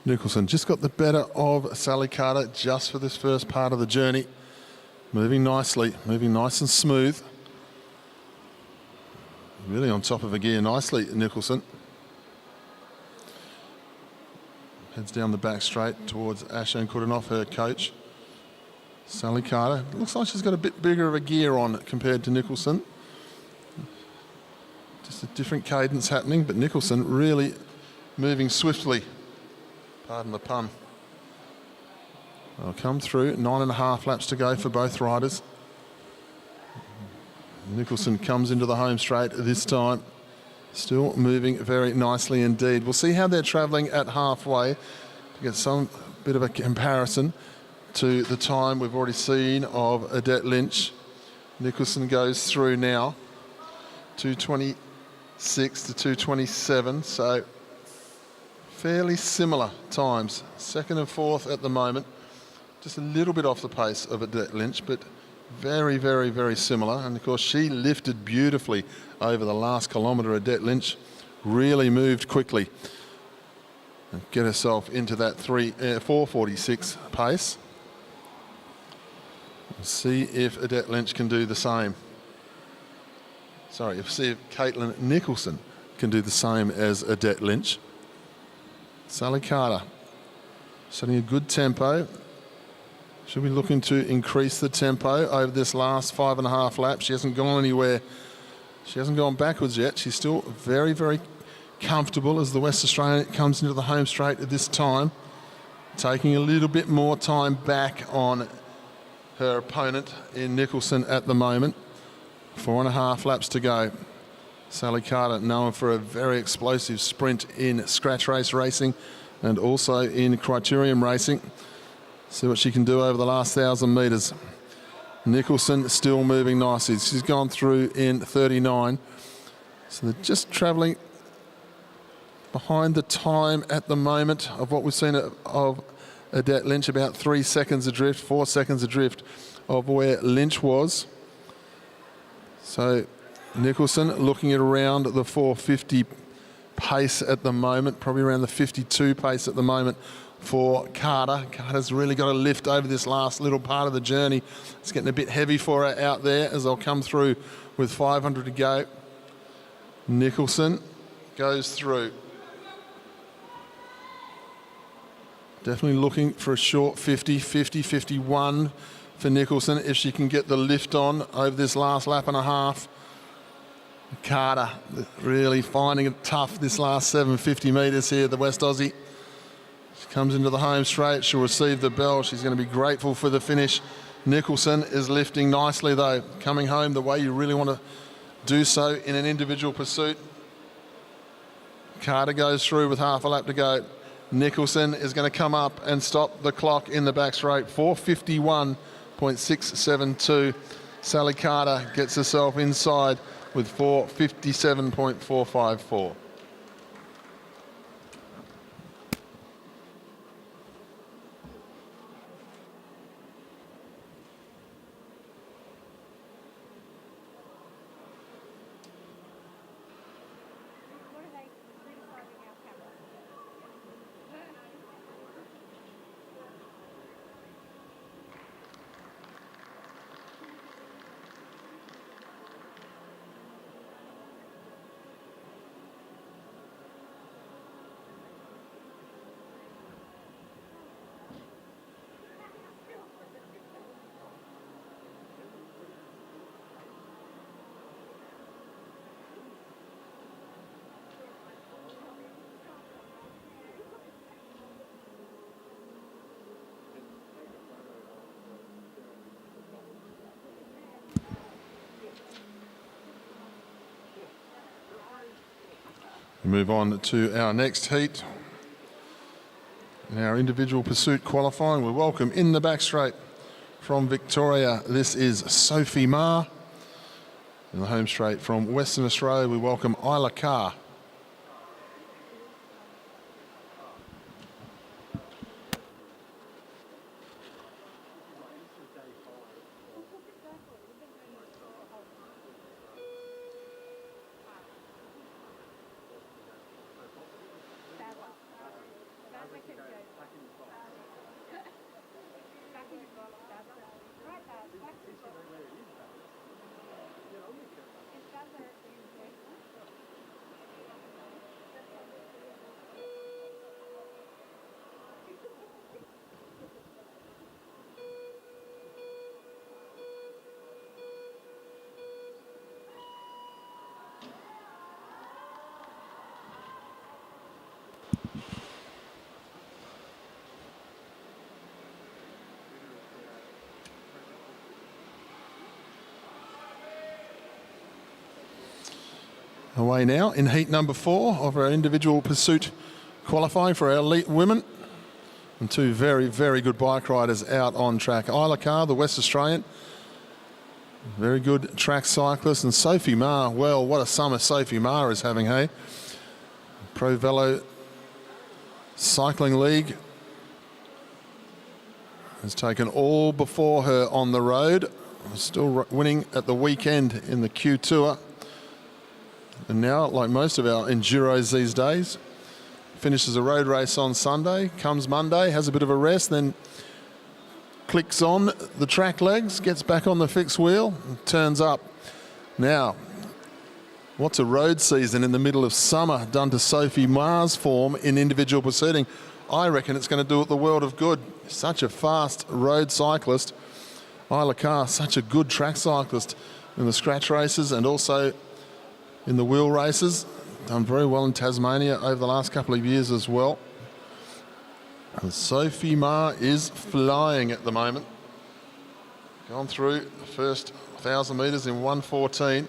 Nicholson just got the better of Sally Carter just for this first part of the journey. Moving nicely, moving nice and smooth. Really on top of her gear nicely, Nicholson. Heads down the back straight towards Asha Kudanov, her coach. Sally Carter, looks like she's got a bit bigger of a gear on compared to Nicholson. Just a different cadence happening, but Nicholson really moving swiftly. Pardon the pun. They'll come through, 9.5 laps to go for both riders. Nicholson comes into the home straight this time. Still moving very nicely indeed. We'll see how they're travelling at halfway to get some bit of a comparison to the time we've already seen of Adette Lynch. Nicholson goes through now, 2:26 to 2:27, so fairly similar times. Second and fourth at the moment. Just a little bit off the pace of Adette Lynch, but very, very, very similar. And of course, she lifted beautifully over the last kilometre. Adette Lynch really moved quickly and get herself into that 4:46 pace. We'll see if Adette Lynch can do the same. Sorry, we'll see if Caitlin Nicholson can do the same as Adette Lynch. Sally Carter setting a good tempo. She'll be looking to increase the tempo over this last 5.5 laps. She hasn't gone anywhere. She hasn't gone backwards yet. She's still very, very comfortable as the West Australian comes into the home straight at this time. Taking a little bit more time back on her opponent in Nicholson at the moment. 4.5 laps to go. Sally Carter, known for a very explosive sprint in scratch race racing and also in criterium racing. See what she can do over the last 1,000 metres. Nicholson still moving nicely. She's gone through in 39. So they're just travelling behind the time at the moment of what we've seen of Adette Lynch, about 3 seconds adrift, 4 seconds adrift of where Lynch was. So Nicholson looking at around the 4:50 pace at the moment, probably around the 52 pace at the moment for Carter. Carter's really got to lift over this last little part of the journey. It's getting a bit heavy for her out there as they'll come through with 500 to go. Nicholson goes through. Definitely looking for a short 50, 51 for Nicholson if she can get the lift on over this last lap and a half. Carter really finding it tough this last 750 metres here, the West Aussie. She comes into the home straight, she'll receive the bell, she's going to be grateful for the finish. Nicholson is lifting nicely though, coming home the way you really want to do so in an individual pursuit. Carter goes through with half a lap to go. Nicholson is going to come up and stop the clock in the back straight, 4:51.672. Sally Carter gets herself inside with 4:57.454. What are they criticizing our camera? We move on to our next heat. In our individual pursuit qualifying, we welcome in the back straight from Victoria, this is Sophie Ma. In the home straight from Western Australia, we welcome Isla Carr. Away now in heat number 4 of our individual pursuit qualifying for our elite women. And two very, very good bike riders out on track. Isla Carr, the West Australian, very good track cyclist. And Sophie Ma, well, what a summer Sophie Ma is having, hey? Pro Velo Cycling League has taken all before her on the road. Still winning at the weekend in the Q Tour. And now, like most of our enduros these days, finishes a road race on Sunday, comes Monday, has a bit of a rest, then clicks on the track legs, gets back on the fixed wheel, and turns up. Now, what's a road season in the middle of summer done to Sophie Ma's form in individual pursuiting? I reckon it's going to do it the world of good. Such a fast road cyclist. Isla Carr, such a good track cyclist in the scratch races and also in the wheel races. Done very well in Tasmania over the last couple of years as well. And Sophie Ma is flying at the moment. Gone through the first 1,000 metres in 1:14.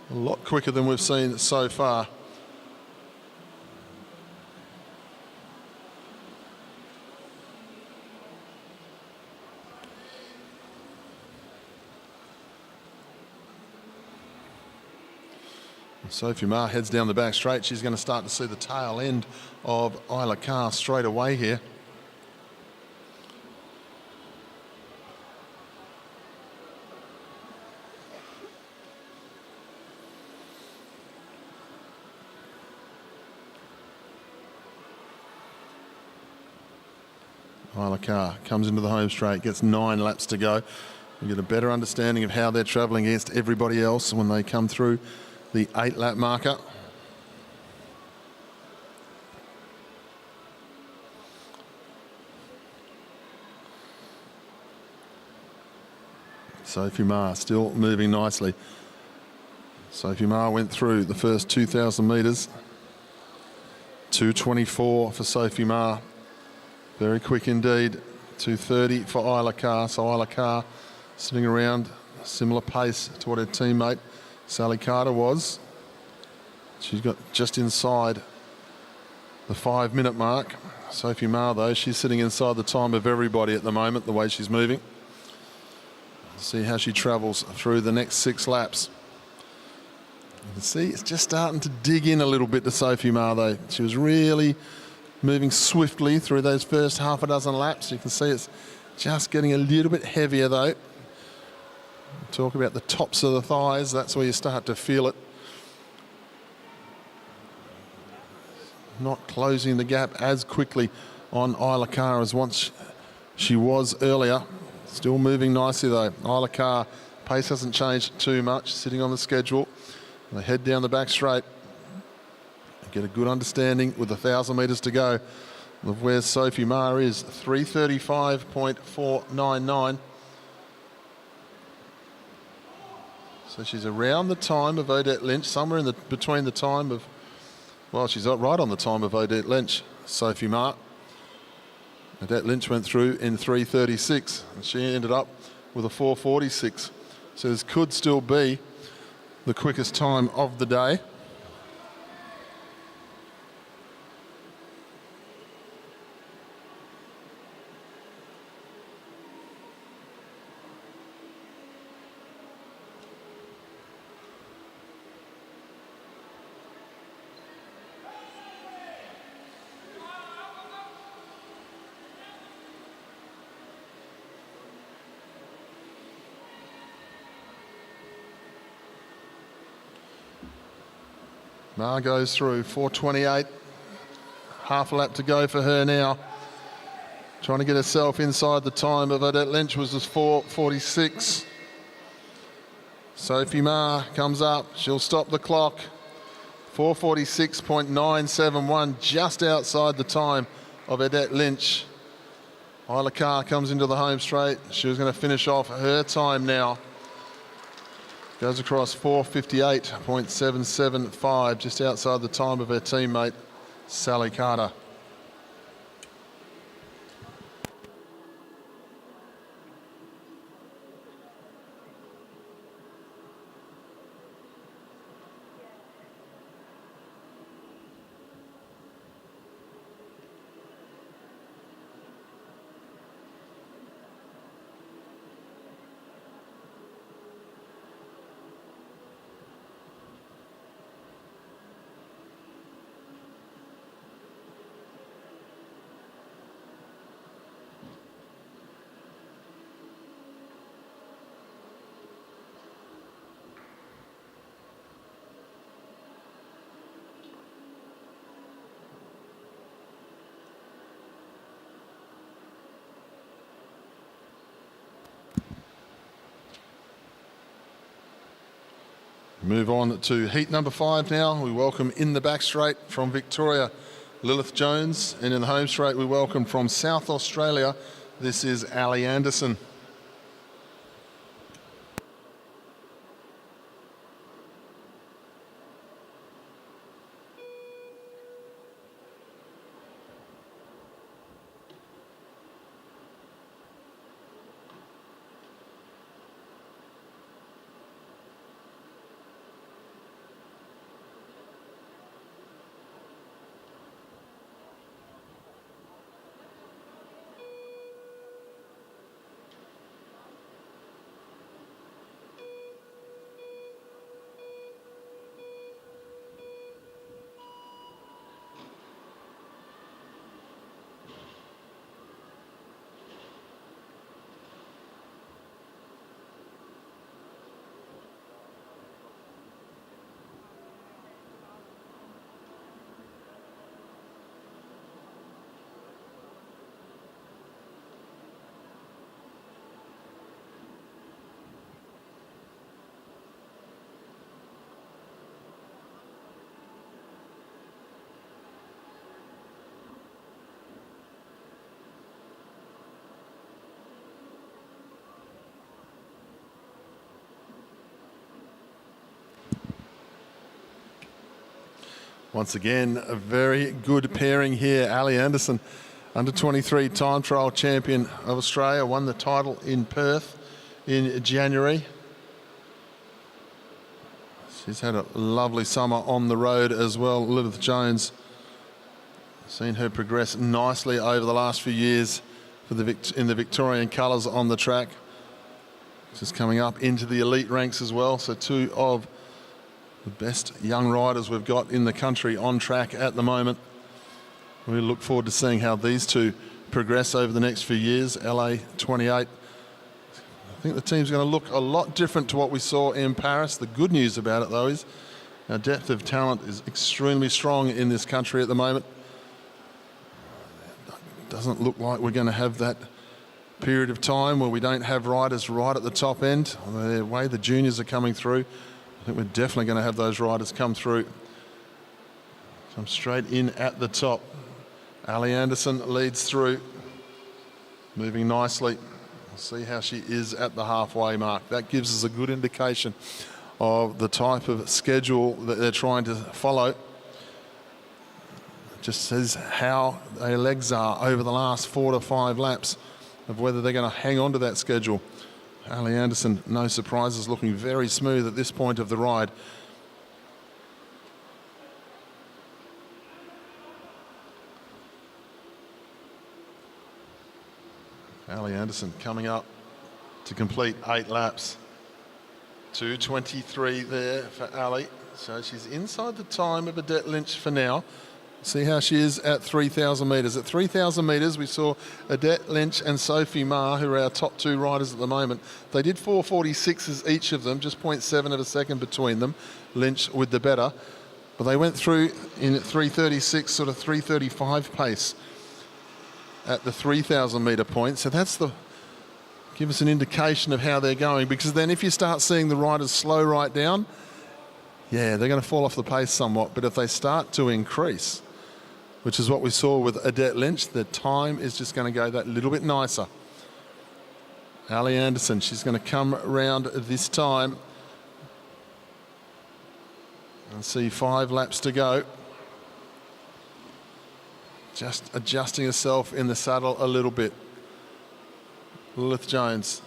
A lot quicker than we've seen so far. Sophie Ma heads down the back straight. She's going to start to see the tail end of Isla Carr straight away here. Isla Carr comes into the home straight, gets 9 laps to go. You get a better understanding of how they're travelling against everybody else when they come through the 8-lap marker. Sophie Ma still moving nicely. Sophie Ma went through the first 2,000 metres. 2:24 for Sophie Ma. Very quick indeed. 2:30 for Isla Carr. So Isla Carr sitting around a similar pace to what her teammate Sally Carter was. She's got just inside the 5-minute mark. Sophie Ma, though, she's sitting inside the time of everybody at the moment, the way she's moving. See how she travels through the next 6 laps. You can see it's just starting to dig in a little bit to Sophie Ma, though. She was really moving swiftly through those first half a dozen laps. You can see it's just getting a little bit heavier, though. Talk about the tops of the thighs, that's where you start to feel it. Not closing the gap as quickly on Isla Carr as once she was earlier. Still moving nicely though. Isla Carr, pace hasn't changed too much, sitting on the schedule. They head down the back straight. Get a good understanding with 1,000 metres to go of where Sophie Ma is. 3:35.499. So she's around the time of Odette Lynch, somewhere in between the time of, well, she's right on the time of Odette Lynch, Sophie Ma. Odette Lynch went through in 3:36 and she ended up with a 4:46. So this could still be the quickest time of the day. Meares goes through 4:28. Half a lap to go for her now. Trying to get herself inside the time of Odette Lynch was just 4:46. Sophie Meares comes up. She'll stop the clock. 4:46.971, just outside the time of Odette Lynch. Isla Carr comes into the home straight. She was going to finish off her time now. Goes across 4:58.775, just outside the time of her teammate, Sally Carter. Move on to heat number 5 now. We welcome in the back straight from Victoria, Lilith Jones. And in the home straight, we welcome from South Australia, this is Ali Anderson. Once again, a very good pairing here. Ali Anderson, under 23 time trial champion of Australia, won the title in Perth in January. She's had a lovely summer on the road as well. Lilith Jones, seen her progress nicely over the last few years for in the Victorian colours on the track. Just coming up into the elite ranks as well. So two of the best young riders we've got in the country on track at the moment. We look forward to seeing how these two progress over the next few years. LA 28. I think the team's going to look a lot different to what we saw in Paris. The good news about it, though, is our depth of talent is extremely strong in this country at the moment. It doesn't look like we're going to have that period of time where we don't have riders right at the top end. The way the juniors are coming through, I think we're definitely going to have those riders come through. Come straight in at the top. Ali Anderson leads through, moving nicely. We'll see how she is at the halfway mark. That gives us a good indication of the type of schedule that they're trying to follow. It just says how their legs are over the last 4 to 5 laps of whether they're going to hang on to that schedule. Ali Anderson, no surprises, looking very smooth at this point of the ride. Ali Anderson coming up to complete 8 laps. 2:23 there for Ali. So she's inside the time of Odette Lynch for now. See how she is at 3,000 metres. At 3,000 metres, we saw Odette Lynch and Sophie Meares, who are our top 2 riders at the moment. They did 4:46s each of them, just 0.7 of a second between them. Lynch with the better. But they went through in 3:36, sort of 3:35 pace at the 3,000 metre point. So that's give us an indication of how they're going, because then if you start seeing the riders slow right down, yeah, they're going to fall off the pace somewhat. But if they start to increase, which is what we saw with Adette Lynch, the time is just going to go that little bit nicer. Ali Anderson, she's going to come round this time. And see 5 laps to go. Just adjusting herself in the saddle a little bit. Lilith Jones,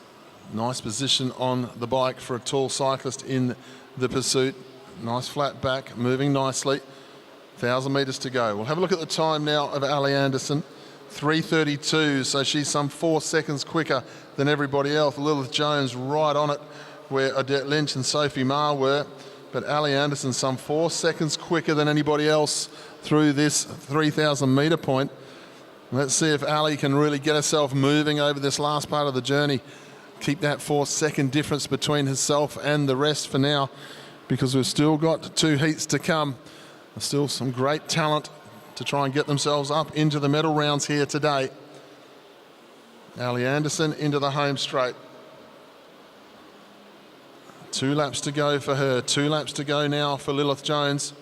nice position on the bike for a tall cyclist in the pursuit. Nice flat back, moving nicely. 1,000 metres to go. We'll have a look at the time now of Ali Anderson. 3:32, so she's some 4 seconds quicker than everybody else. Lilith Jones right on it where Adette Lynch and Sophie Marr were. But Ali Anderson some 4 seconds quicker than anybody else through this 3,000 metre point. Let's see if Ali can really get herself moving over this last part of the journey. Keep that 4-second difference between herself and the rest for now, because we've still got 2 heats to come. There's still some great talent to try and get themselves up into the medal rounds here today. Ali Anderson into the home straight. 2 laps to go for her. 2 laps to go now for Lilith Jones.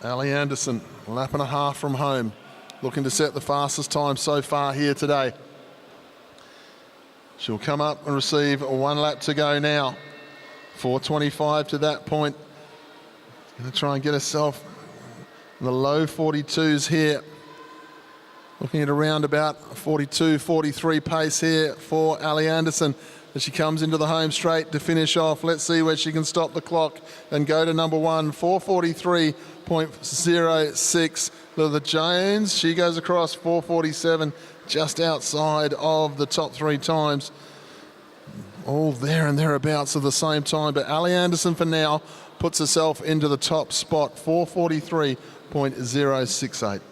Ali Anderson, 1.5 laps from home, looking to set the fastest time so far here today. She'll come up and receive 1 lap to go now. 4:25 to that point. Going to try and get herself in the low 42s here. Looking at around about 42, 43 pace here for Ali Anderson as she comes into the home straight to finish off. Let's see where she can stop the clock and go to number 1, 4:43.06. Lilith Jones, she goes across 4:47, just outside of the top 3 times. All there and thereabouts at the same time, but Ali Anderson for now puts herself into the top spot, 4:43.068.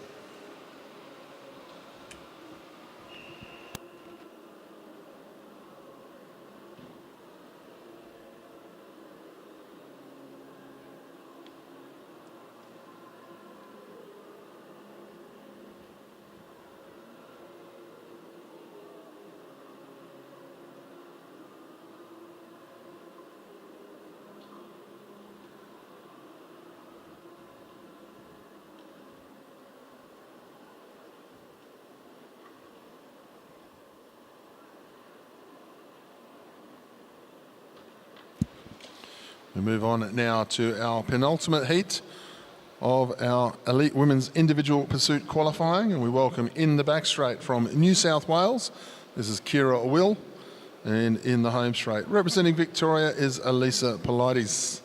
We move on now to our penultimate heat of our Elite Women's Individual Pursuit Qualifying, and we welcome in the back straight from New South Wales. This is Kira Will, and in the home straight representing Victoria is Elisa Polides.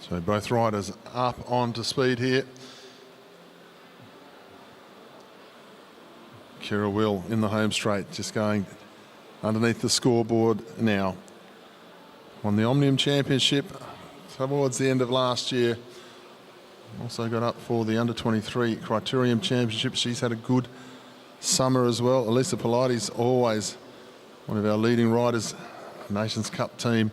So both riders up onto speed here. Kira Will in the home straight, just going underneath the scoreboard now. Won the Omnium Championship towards the end of last year. Also got up for the Under-23 Criterium Championship. She's had a good summer as well. Elisa Polides, always one of our leading riders, Nations Cup team,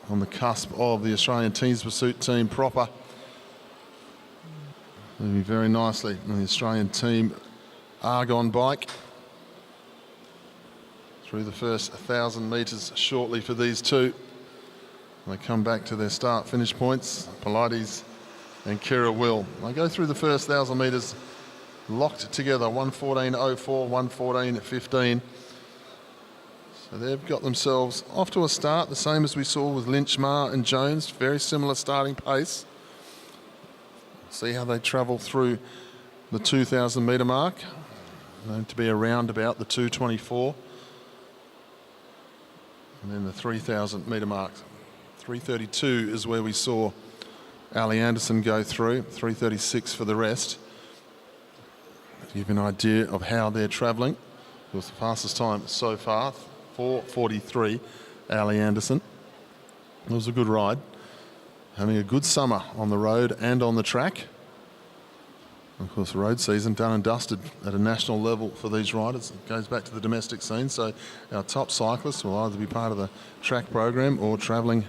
on the cusp of the Australian Teams Pursuit team proper. Moving very nicely on the Australian team Argon bike. Through the first 1,000 metres shortly for these two. They come back to their start-finish points. Pilates and Kira Will. They go through the first 1,000 metres locked together, 1:14.04, 1:14.15. So they've got themselves off to a start, the same as we saw with Lynch, Marr and Jones. Very similar starting pace. See how they travel through the 2,000 metre mark. Going to be around about the 2:24. And then the 3,000 metre mark. 3:32 is where we saw Ali Anderson go through. 3:36 for the rest. To give you an idea of how they're travelling. It was the fastest time so far. 4:43, Ali Anderson. It was a good ride. Having a good summer on the road and on the track. Of course, the road season done and dusted at a national level for these riders. It goes back to the domestic scene, so our top cyclists will either be part of the track program or travelling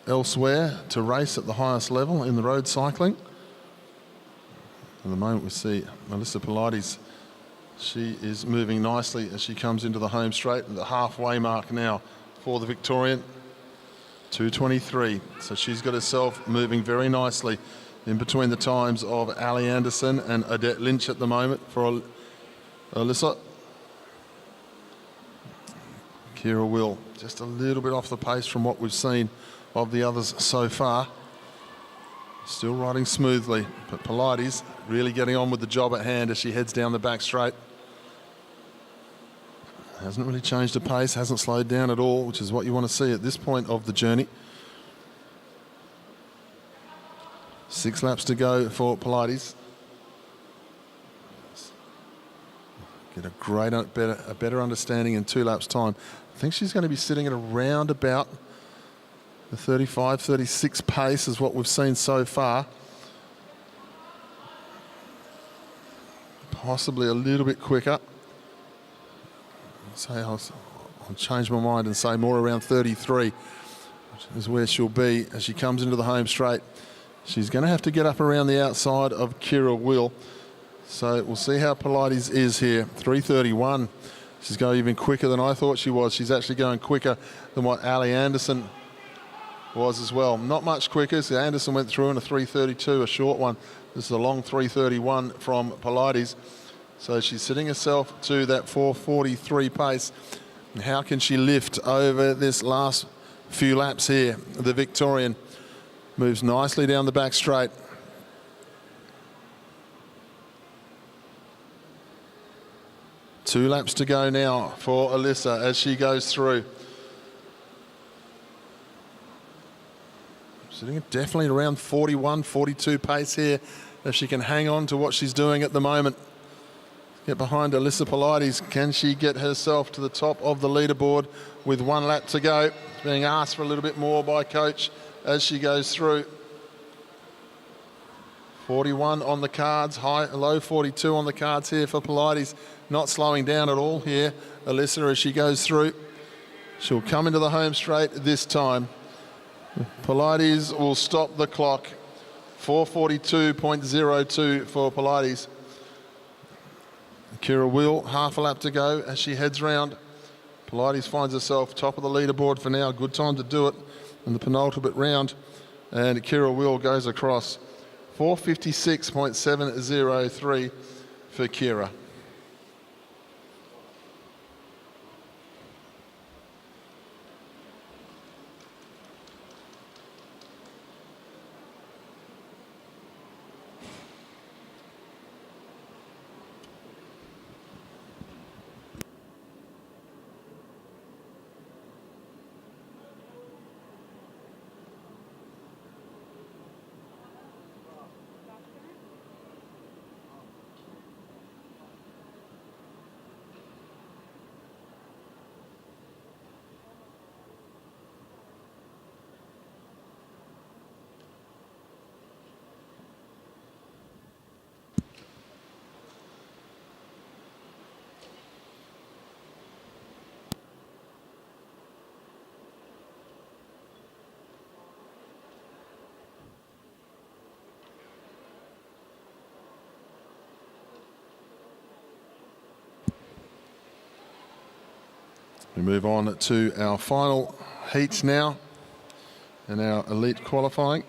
elsewhere to race at the highest level in the road cycling. At the moment we see Melissa Pilates. She is moving nicely as she comes into the home straight at the halfway mark now for the Victorian. 2:23, so she's got herself moving very nicely in between the times of Ali Anderson and Odette Lynch at the moment for Alyssa. Kira Will just a little bit off the pace from what we've seen of the others so far. Still riding smoothly, but Pilates really getting on with the job at hand as she heads down the back straight. Hasn't really changed her pace, hasn't slowed down at all, which is what you want to see at this point of the journey. 6 laps to go for Pilates. Get a better understanding in 2 laps' time. I think she's going to be sitting at around about the 35, 36 pace is what we've seen so far. Possibly a little bit quicker. I'll change my mind and say more around 33, which is where she'll be as she comes into the home straight. She's going to have to get up around the outside of Kira Will. So we'll see how Pilates is here. 3:31. She's going even quicker than I thought she was. She's actually going quicker than what Ali Anderson was as well. Not much quicker. So Anderson went through in a 3:32, a short one. This is a long 3:31 from Pilates. So she's sitting herself to that 4:43 pace. And how can she lift over this last few laps here? The Victorian moves nicely down the back straight. Two laps to go now for Alyssa as she goes through. Sitting at definitely around 41, 42 pace here if she can hang on to what she's doing at the moment. Get behind Alyssa Pilates. Can she get herself to the top of the leaderboard with 1 lap to go? Being asked for a little bit more by coach as she goes through. 41 on the cards, low 42 on the cards here for Pilates. Not slowing down at all here, Alyssa, as she goes through. She'll come into the home straight this time. Pilates will stop the clock. 4:42.02 for Pilates. Kira Will, half a lap to go as she heads round. Pilates finds herself top of the leaderboard for now. Good time to do it in the penultimate round. And Kira Will goes across. 4:56.703 for Kira. We move on to our final heats now in our elite qualifying.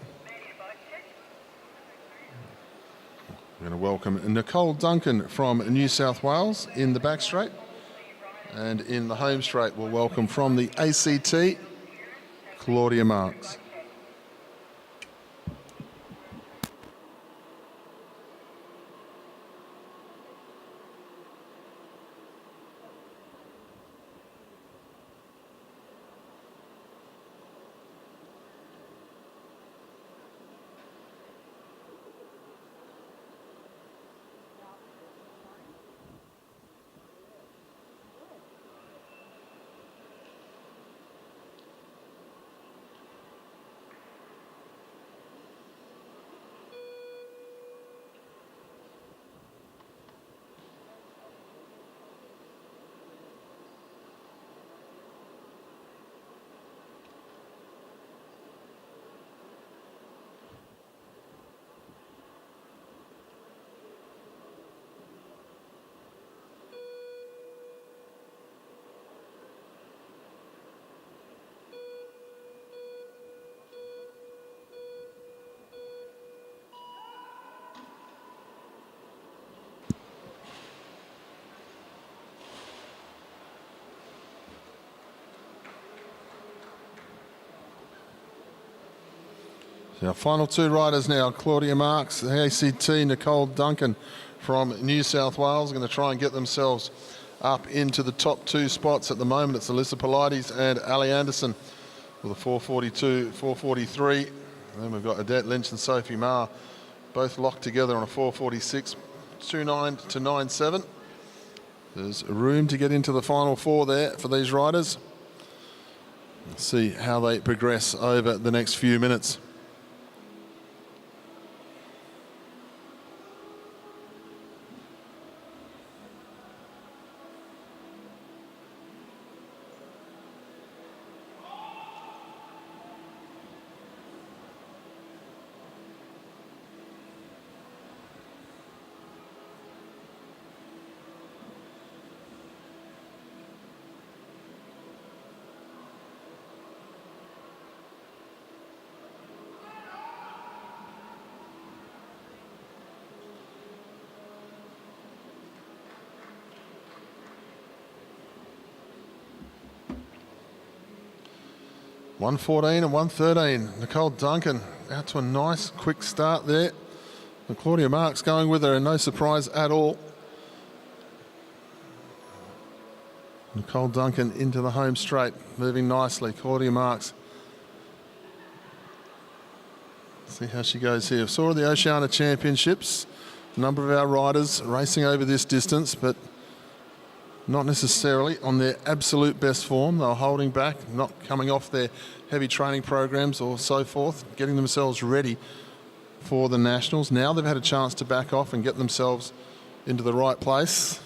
We're going to welcome Nicole Duncan from New South Wales in the back straight. And in the home straight, we'll welcome from the ACT, Claudia Marks. Our final two riders now, Claudia Marks, the ACT, Nicole Duncan from New South Wales, are going to try and get themselves up into the top two spots at the moment. It's Alyssa Polides and Ali Anderson with a 4:42, 4:43. And then we've got Adette Lynch and Sophie Marr, both locked together on a 4:46, 2:09 to 9:7. There's room to get into the final four there for these riders. Let's see how they progress over the next few minutes. .1:14 and 1:13. Nicole Duncan out to a nice quick start there. And Claudia Marks going with her, and no surprise at all. Nicole Duncan into the home straight, moving nicely. Claudia Marks. See how she goes here. Saw the Oceania Championships. A number of our riders racing over this distance, but not necessarily on their absolute best form. They were holding back, not coming off their heavy training programs or so forth, getting themselves ready for the Nationals. Now they've had a chance to back off and get themselves into the right place.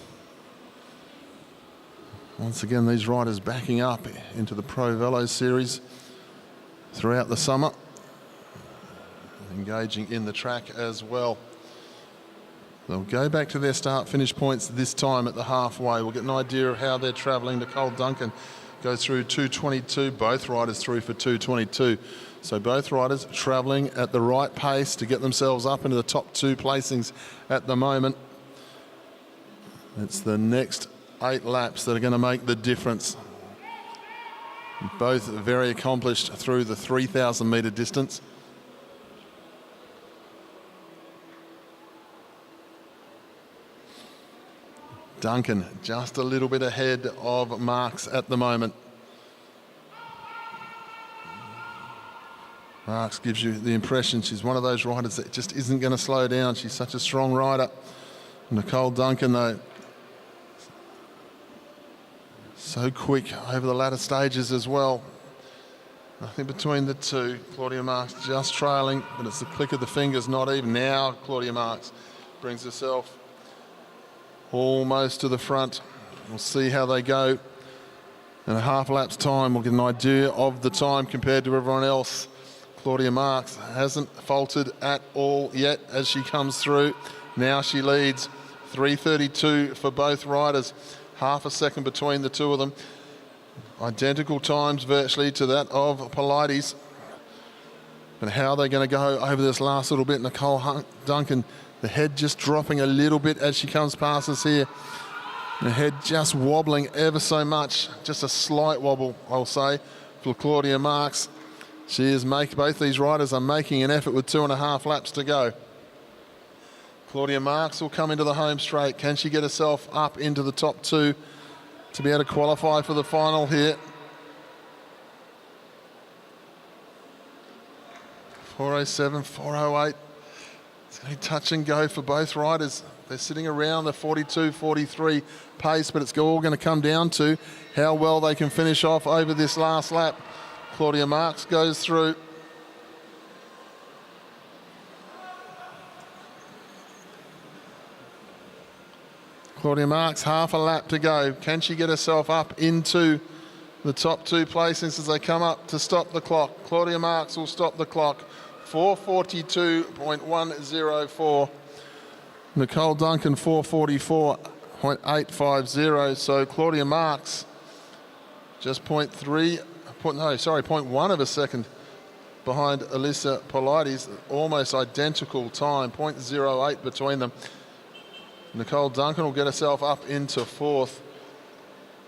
Once again, these riders backing up into the Pro Velo Series throughout the summer, engaging in the track as well. They'll go back to their start-finish points this time at the halfway. We'll get an idea of how they're travelling. Nicole Duncan goes through 2:22. Both riders through for 2:22. So both riders travelling at the right pace to get themselves up into the top two placings at the moment. It's the next 8 laps that are going to make the difference. Both very accomplished through the 3,000 metre distance. Duncan just a little bit ahead of Marks at the moment. Marks gives you the impression she's one of those riders that just isn't going to slow down. She's such a strong rider. Nicole Duncan, though, so quick over the latter stages as well. Nothing between the two. Claudia Marks just trailing, but it's the click of the fingers, not even. Now Claudia Marks brings herself almost to the front. We'll see how they go. In a half lap's time, we'll get an idea of the time compared to everyone else. Claudia Marks hasn't faltered at all yet as she comes through. Now she leads. 3:32 for both riders. Half a second between the two of them. Identical times virtually to that of Pilates. But how they're going to go over this last little bit. Nicole Duncan, the head just dropping a little bit as she comes past us here. The head just wobbling ever so much. Just a slight wobble, I'll say, for Claudia Marks. Both these riders are making an effort with 2.5 laps to go. Claudia Marks will come into the home straight. Can she get herself up into the top 2 to be able to qualify for the final here? 4:07, 4:08. It's going to be touch and go for both riders. They're sitting around the 42, 43 pace, but it's all going to come down to how well they can finish off over this last lap. Claudia Marks goes through. Claudia Marks, half a lap to go. Can she get herself up into the top 2 places as they come up to stop the clock? Claudia Marks will stop the clock. 4:42.104. Nicole Duncan 4:44.850. So Claudia Marks just 0.1 of a second behind Alyssa Pilates. Almost identical time, 0.08 between them. Nicole Duncan will get herself up into 4th.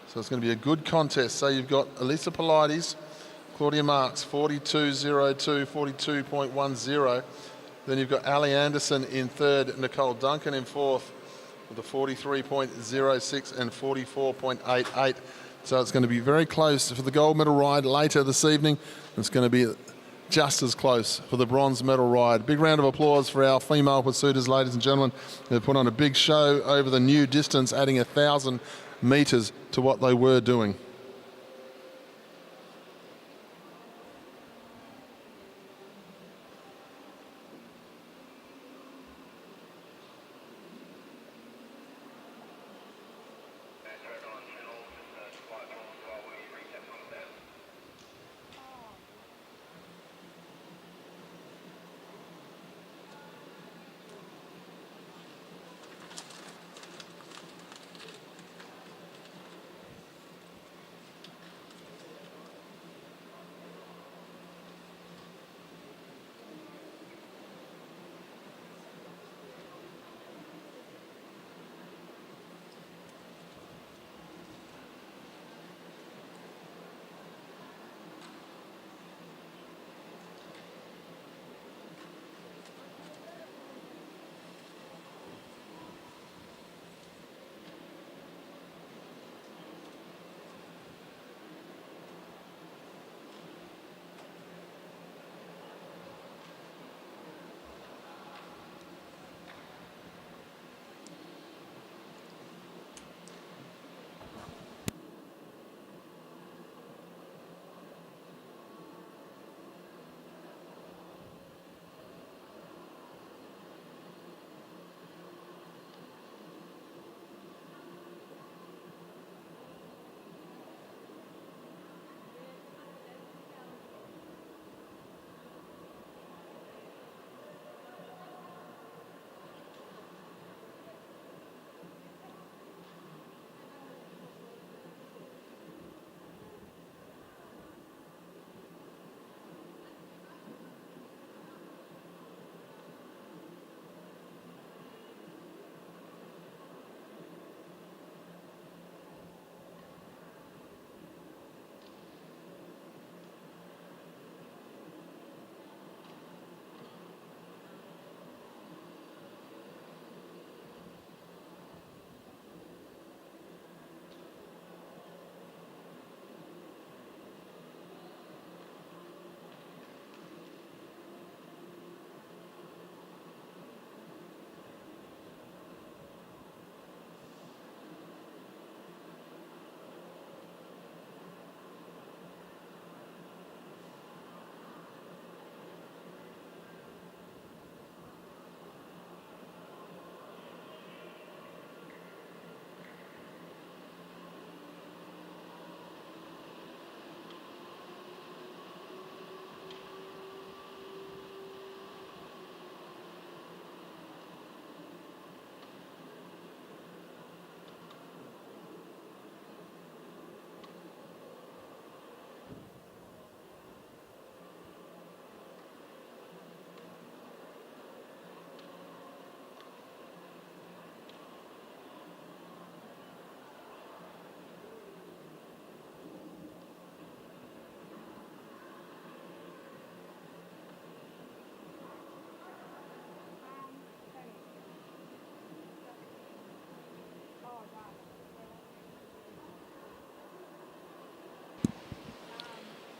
So it's going to be a good contest. So you've got Alyssa Pilates, Claudia Marks, 42.02, 42.10. Then you've got Ali Anderson in 3rd, Nicole Duncan in 4th with a 43.06 and 44.88. So it's going to be very close for the gold medal ride later this evening. It's going to be just as close for the bronze medal ride. Big round of applause for our female pursuiters, ladies and gentlemen. They've put on a big show over the new distance, adding 1,000 metres to what they were doing.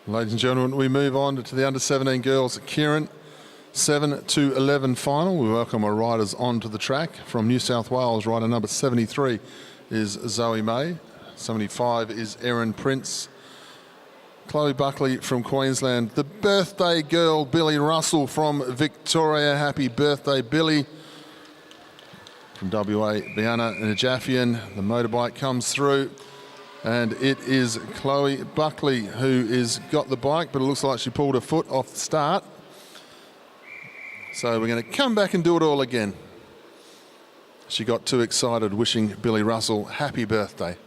Ladies and gentlemen, we move on to the under-17 girls. Keirin, 7 to 11 final. We welcome our riders onto the track. From New South Wales, rider number 73 is Zoe May. 75 is Erin Prince. Chloe Buckley from Queensland. The birthday girl, Billy Russell from Victoria. Happy birthday, Billy. From WA, Bianna Najafian. The motorbike comes through. And it is Chloe Buckley who is got the bike, but it looks like she pulled her foot off the start. So we're going to come back and do it all again. She got too excited, wishing Billy Russell happy birthday.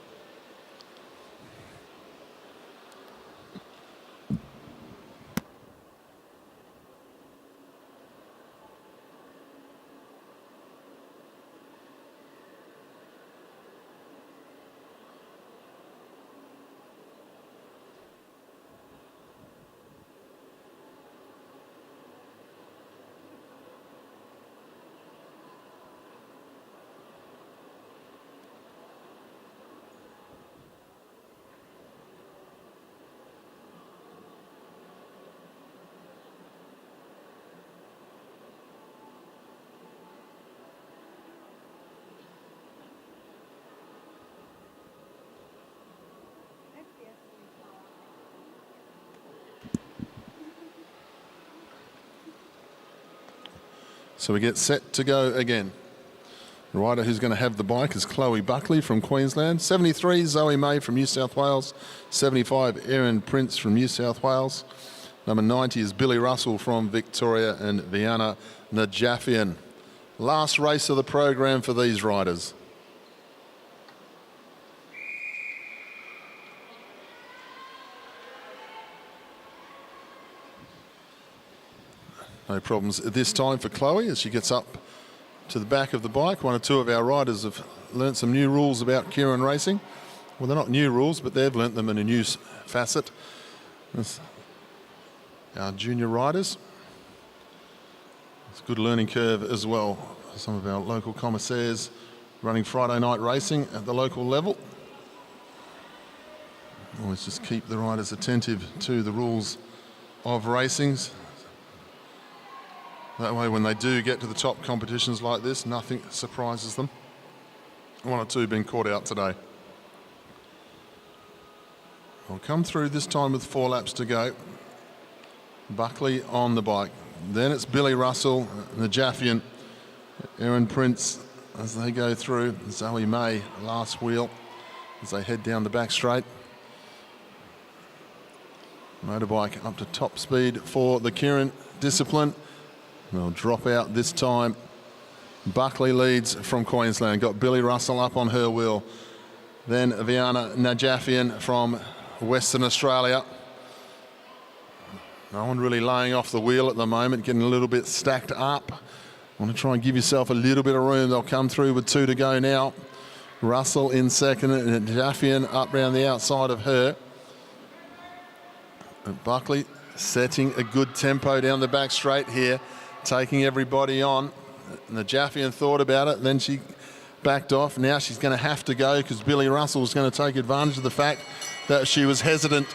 So we get set to go again. The rider who's going to have the bike is Chloe Buckley from Queensland. 73, Zoe May from New South Wales. 75, Erin Prince from New South Wales. Number 90 is Billy Russell from Victoria and Bianna Najafian. Last race of the program for these riders. No problems this time for Chloe as she gets up to the back of the bike. One or two of our riders have learnt some new rules about keirin racing. Well, they're not new rules, but they've learnt them in a new facet. That's our junior riders. It's a good learning curve as well. Some of our local commissaires running Friday night racing at the local level. Always just keep the riders attentive to the rules of racings. That way, when they do get to the top competitions like this, nothing surprises them. One or two have been caught out today. We'll come through this time with 4 laps to go. Buckley on the bike. Then it's Billy Russell, Najafian, Erin Prince as they go through. Zoe May, last wheel, as they head down the back straight. Motorbike up to top speed for the keirin discipline. They'll drop out this time. Buckley leads from Queensland. Got Billy Russell up on her wheel. Then Bianna Najafian from Western Australia. No one really laying off the wheel at the moment, getting a little bit stacked up. Want to try and give yourself a little bit of room. They'll come through with 2 to go now. Russell in second and Najafian up round the outside of her. And Buckley setting a good tempo down the back straight here, taking everybody on. Najafian thought about it, then she backed off. Now she's going to have to go because Billy Russell is going to take advantage of the fact that she was hesitant.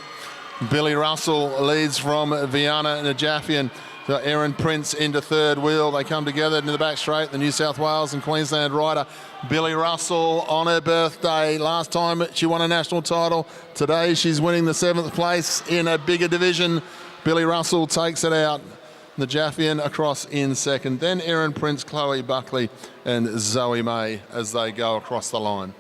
Billy Russell leads from Bianna Najafian. So Erin Prince into third wheel. They come together into the back straight. The New South Wales and Queensland rider, Billy Russell, on her birthday. Last time she won a national title. Today she's winning the 7th place in a bigger division. Billy Russell takes it out. Najafian across in second. Then Erin Prince, Chloe Buckley and Zoe May as they go across the line.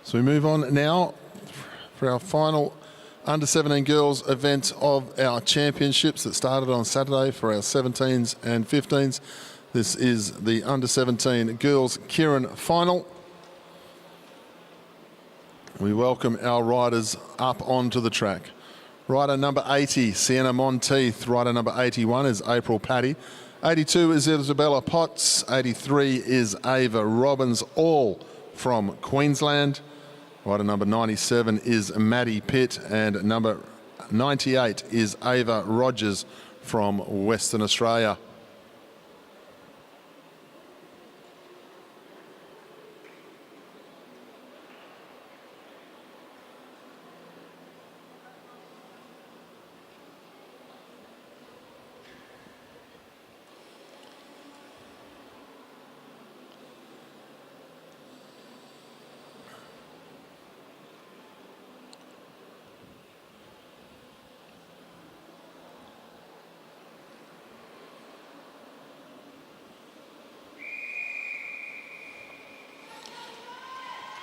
So we move on now for our final under-17 girls event of our championships that started on Saturday for our 17s and 15s. This is the under-17 girls keirin final. We welcome our riders up onto the track. Rider number 80, Sienna Monteith. Rider number 81 is April Paddy. 82 is Isabella Potts. 83 is Ava Robbins, all from Queensland. Rider number 97 is Maddie Pitt, and number 98 is Ava Rogers from Western Australia.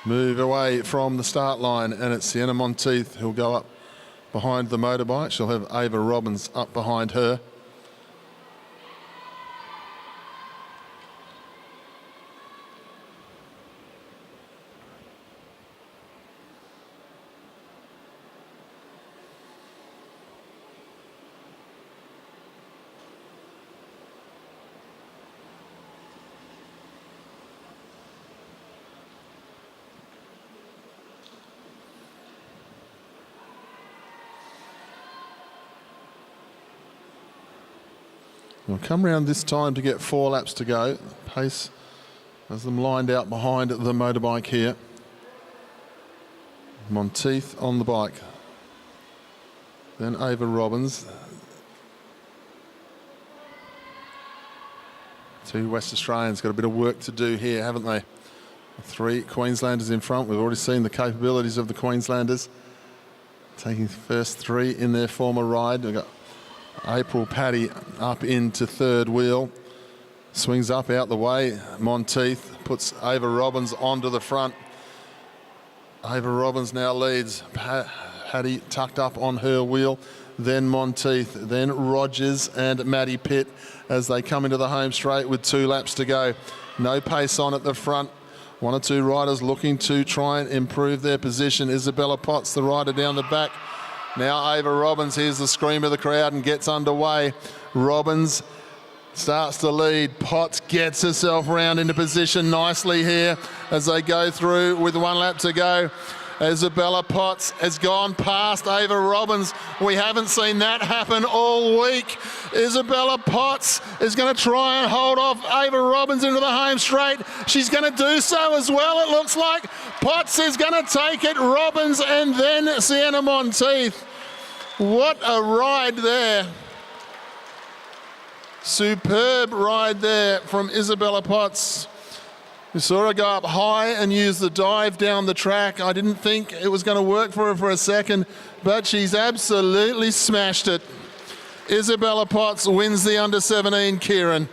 Move away from the start line, and it's Sienna Monteith who'll go up behind the motorbike. She'll have Ava Robbins up behind her. We'll come round this time to get 4 laps to go. Pace has them lined out behind the motorbike here. Monteith on the bike. Then Ava Robbins. 2 West Australians got a bit of work to do here, haven't they? 3 Queenslanders in front. We've already seen the capabilities of the Queenslanders. Taking the first 3 in their former ride. We've got April Paddy up into third wheel. Swings up out the way. Monteith puts Ava Robbins onto the front. Ava Robbins now leads. Paddy tucked up on her wheel. Then Monteith, then Rogers and Maddie Pitt as they come into the home straight with 2 laps to go. No pace on at the front. 1 or 2 riders looking to try and improve their position. Isabella Potts, the rider down the back. Now Ava Robbins hears the scream of the crowd and gets underway. Robbins starts to lead. Potts gets herself round into position nicely here as they go through with 1 lap to go. Isabella Potts has gone past Ava Robbins. We haven't seen that happen all week. Isabella Potts is going to try and hold off Ava Robbins into the home straight. She's going to do so as well, it looks like. Potts is going to take it. Robbins and then Sienna Monteith. What a ride there. Superb ride there from Isabella Potts. We saw her go up high and use the dive down the track. I didn't think it was going to work for her for a second, but she's absolutely smashed it. Isabella Potts wins the under-17 keirin.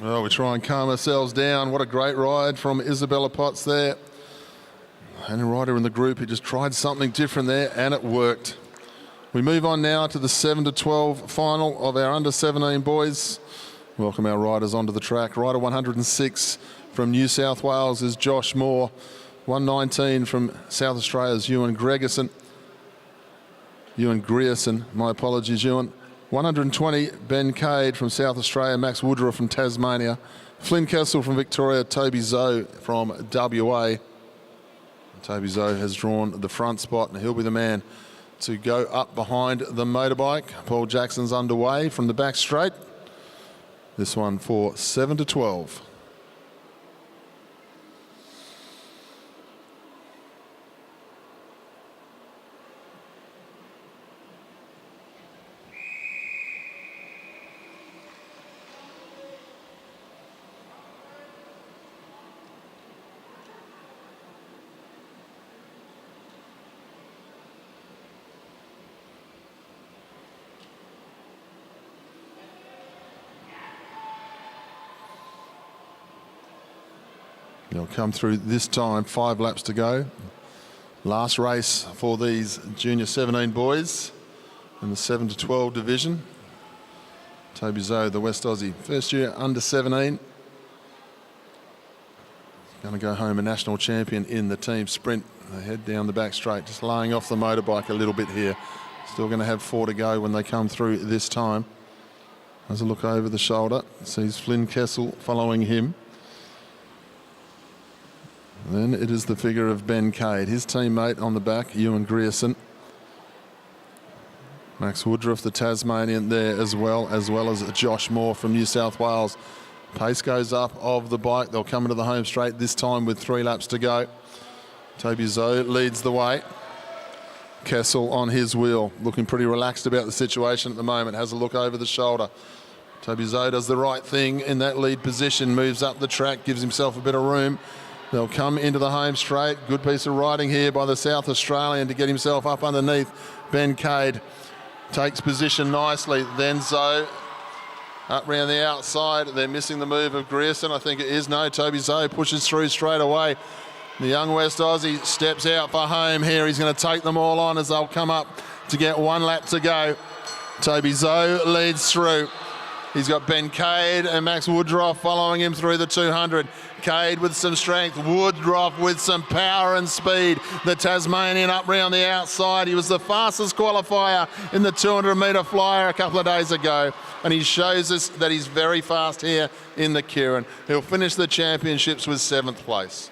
Well, we try and calm ourselves down. What a great ride from Isabella Potts there. And a rider in the group who just tried something different there, and it worked. We move on now to the 7 to 12 final of our under 17 boys. Welcome our riders onto the track. Rider 106 from New South Wales is Josh Moore. 119 from South Australia's Ewan Grierson, my apologies, Ewan. 120, Ben Cade from South Australia, Max Woodruff from Tasmania, Flynn Kessel from Victoria, Toby Zoe from WA. Toby Zoe has drawn the front spot and he'll be the man to go up behind the motorbike. Paul Jackson's underway from the back straight. This one for 7 to 12. They'll come through this time, 5 laps to go. Last race for these junior 17 boys in the 7 to 12 division. Toby Zoe, the West Aussie, first year under 17. Going to go home a national champion in the team sprint. They head down the back straight, just laying off the motorbike a little bit here. Still going to have 4 to go when they come through this time. Has a look over the shoulder, sees Flynn Kessel following him. Then it is the figure of Ben Cade, his teammate on the back, Ewan Grierson. Max Woodruff, the Tasmanian, there as well as Josh Moore from New South Wales. Pace goes up of the bike. They'll come into the home straight this time with 3 laps to go. Toby Zoe leads the way. Kessel on his wheel, looking pretty relaxed about the situation at the moment. Has a look over the shoulder. Toby Zoe does the right thing in that lead position, moves up the track, gives himself a bit of room. They'll come into the home straight. Good piece of riding here by the South Australian to get himself up underneath. Ben Cade takes position nicely. Then Zoe up round the outside. They're missing the move of Grierson. I think it is. No, Toby Zoe pushes through straight away. The young West Aussie steps out for home here. He's going to take them all on as they'll come up to get 1 lap to go. Toby Zoe leads through. He's got Ben Cade and Max Woodruff following him through the 200. Cade with some strength, Woodruff with some power and speed. The Tasmanian up round the outside. He was the fastest qualifier in the 200-metre flyer a couple of days ago. And he shows us that he's very fast here in the Keirin. He'll finish the championships with 7th place.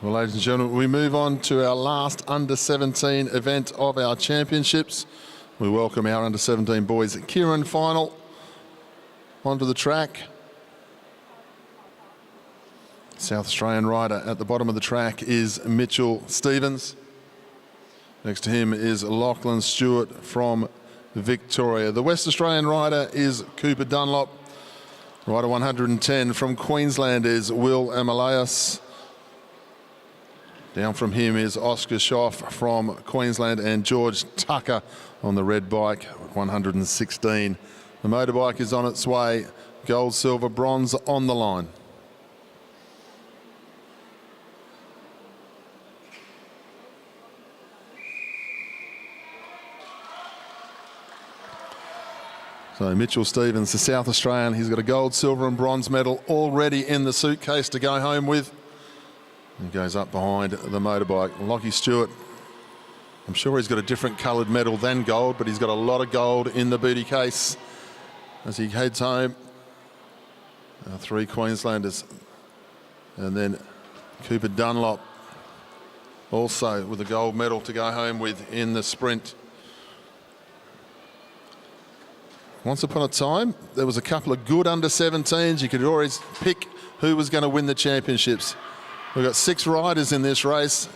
Well, ladies and gentlemen, we move on to our last under-17 event of our championships. We welcome our under-17 boys Keirin final onto the track. South Australian rider at the bottom of the track is Mitchell Stevens. Next to him is Lachlan Stewart from Victoria. The West Australian rider is Cooper Dunlop. Rider 110 from Queensland is Will Amaleus. Down from him is Oscar Schoff from Queensland and George Tucker on the red bike, 116. The motorbike is on its way. Gold, silver, bronze on the line. So Mitchell Stevens, the South Australian, he's got a gold, silver and bronze medal already in the suitcase to go home with. He goes up behind the motorbike. Lockie Stewart, I'm sure he's got a different coloured medal than gold, but he's got a lot of gold in the booty case as he heads home. 3 Queenslanders. And then Cooper Dunlop also with a gold medal to go home with in the sprint. Once upon a time, there was a couple of good under-17s. You could always pick who was going to win the championships. We've got 6 riders in this race.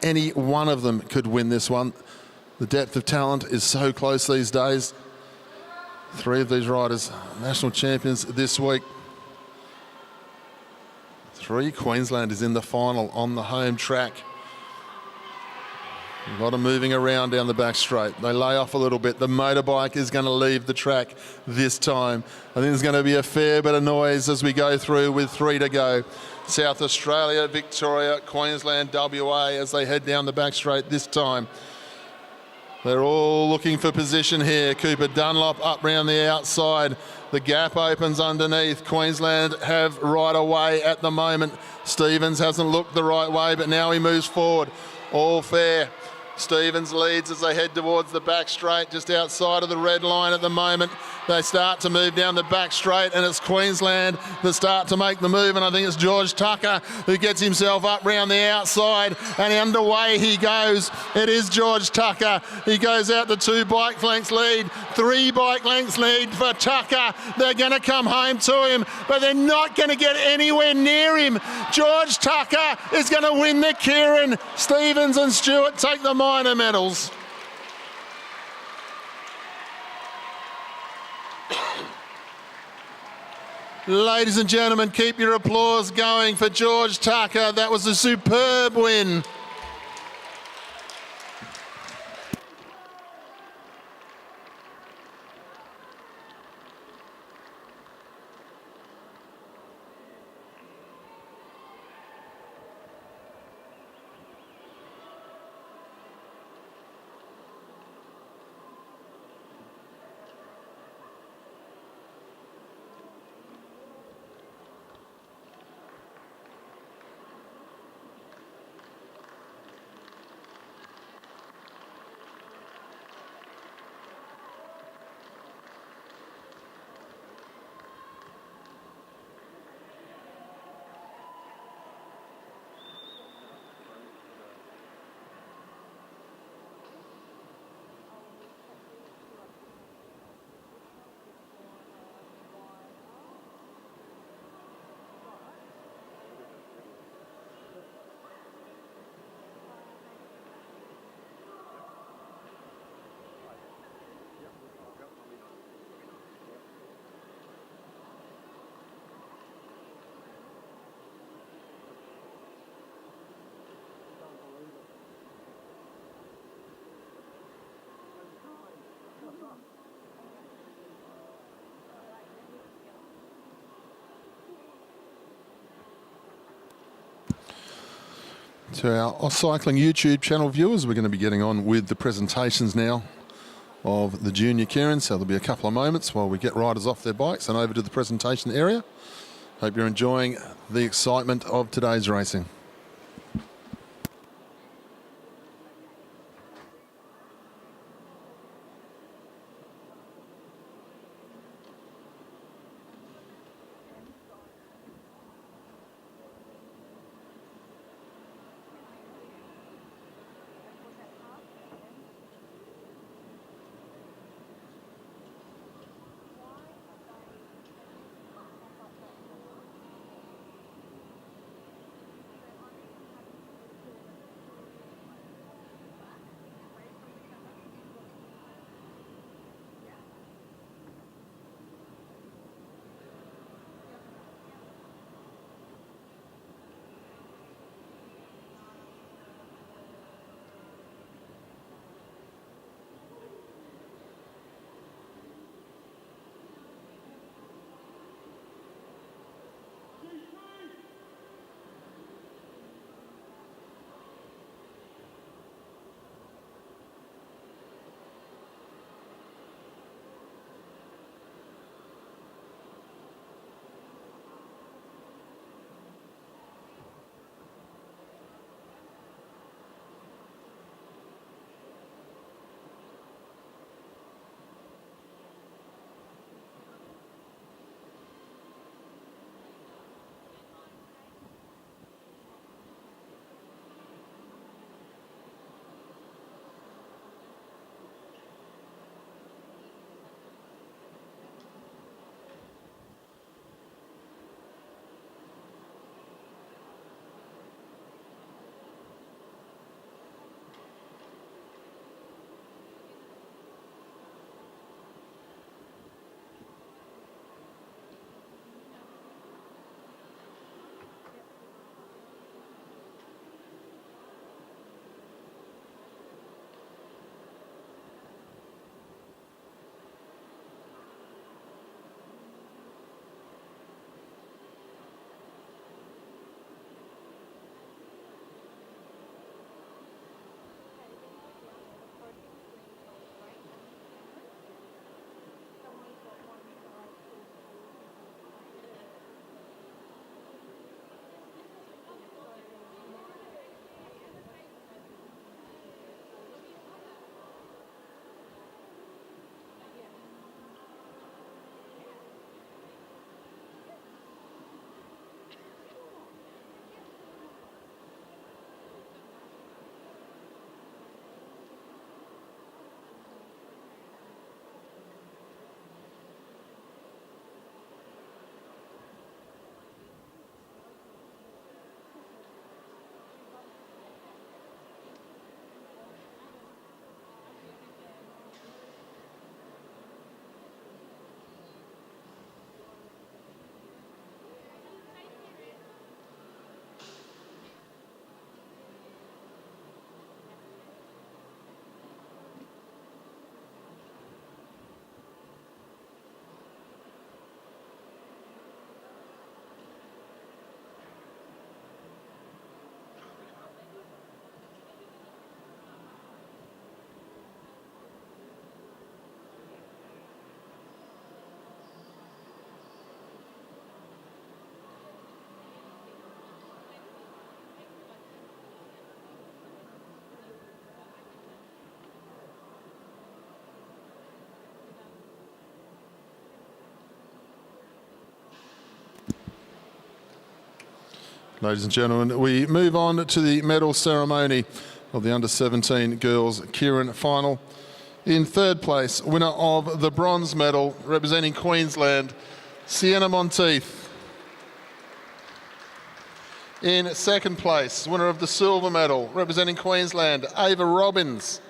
Any one of them could win this one. The depth of talent is so close these days. 3 of these riders, national champions this week. 3 Queenslanders in the final on the home track. A lot of moving around down the back straight. They lay off a little bit. The motorbike is going to leave the track this time. I think there's going to be a fair bit of noise as we go through with 3 to go. South Australia, Victoria, Queensland, WA as they head down the back straight this time. They're all looking for position here. Cooper Dunlop up round the outside. The gap opens underneath. Queensland have right away at the moment. Stevens hasn't looked the right way, but now he moves forward. All fair. Stevens leads as they head towards the back straight, just outside of the red line at the moment. They start to move down the back straight, and it's Queensland that start to make the move, and I think it's George Tucker who gets himself up round the outside, and underway he goes. It is George Tucker. He goes out to 2 bike lengths lead, 3 bike lengths lead for Tucker. They're going to come home to him, but they're not going to get anywhere near him. George Tucker is going to win the keirin. Stevens and Stewart take the minor medals. Ladies and gentlemen, keep your applause going for George Tucker. That was a superb win. To our AusCycling YouTube channel viewers, we're going to be getting on with the presentations now of the junior keirin. So there'll be a couple of moments while we get riders off their bikes and over to the presentation area. Hope you're enjoying the excitement of today's racing. Ladies and gentlemen, we move on to the medal ceremony of the under-17 girls keirin final. In third place, winner of the bronze medal, representing Queensland, Sienna Monteith. In second place, winner of the silver medal, representing Queensland, Ava Robbins.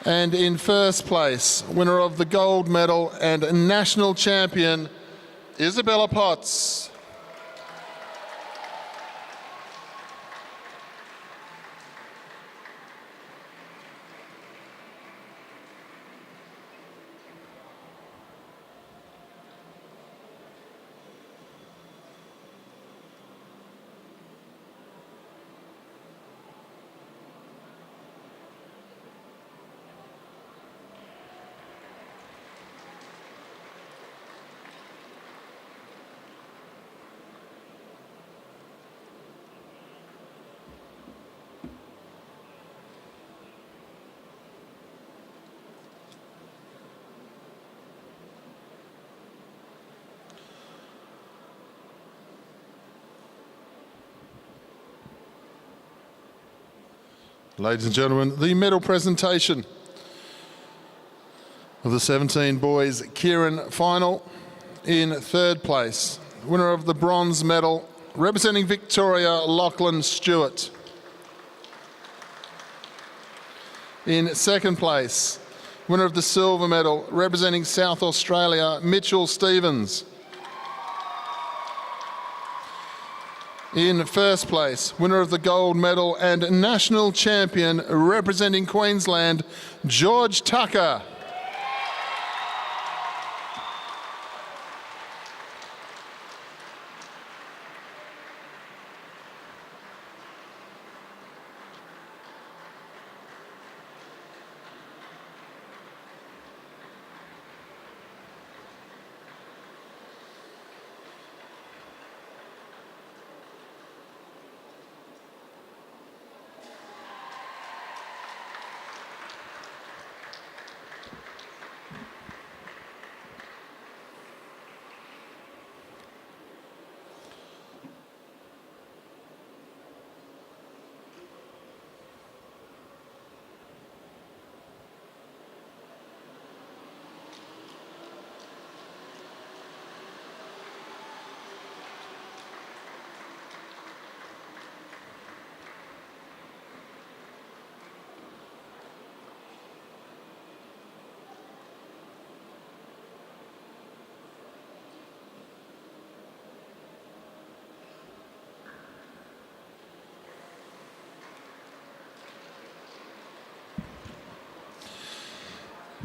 And in first place, winner of the gold medal and national champion, Isabella Potts. Ladies and gentlemen, the medal presentation of the 17 boys keirin final. In third place, winner of the bronze medal, representing Victoria, Lachlan Stewart. In second place, winner of the silver medal, representing South Australia, Mitchell Stevens. In first place, winner of the gold medal and national champion, representing Queensland, George Tucker.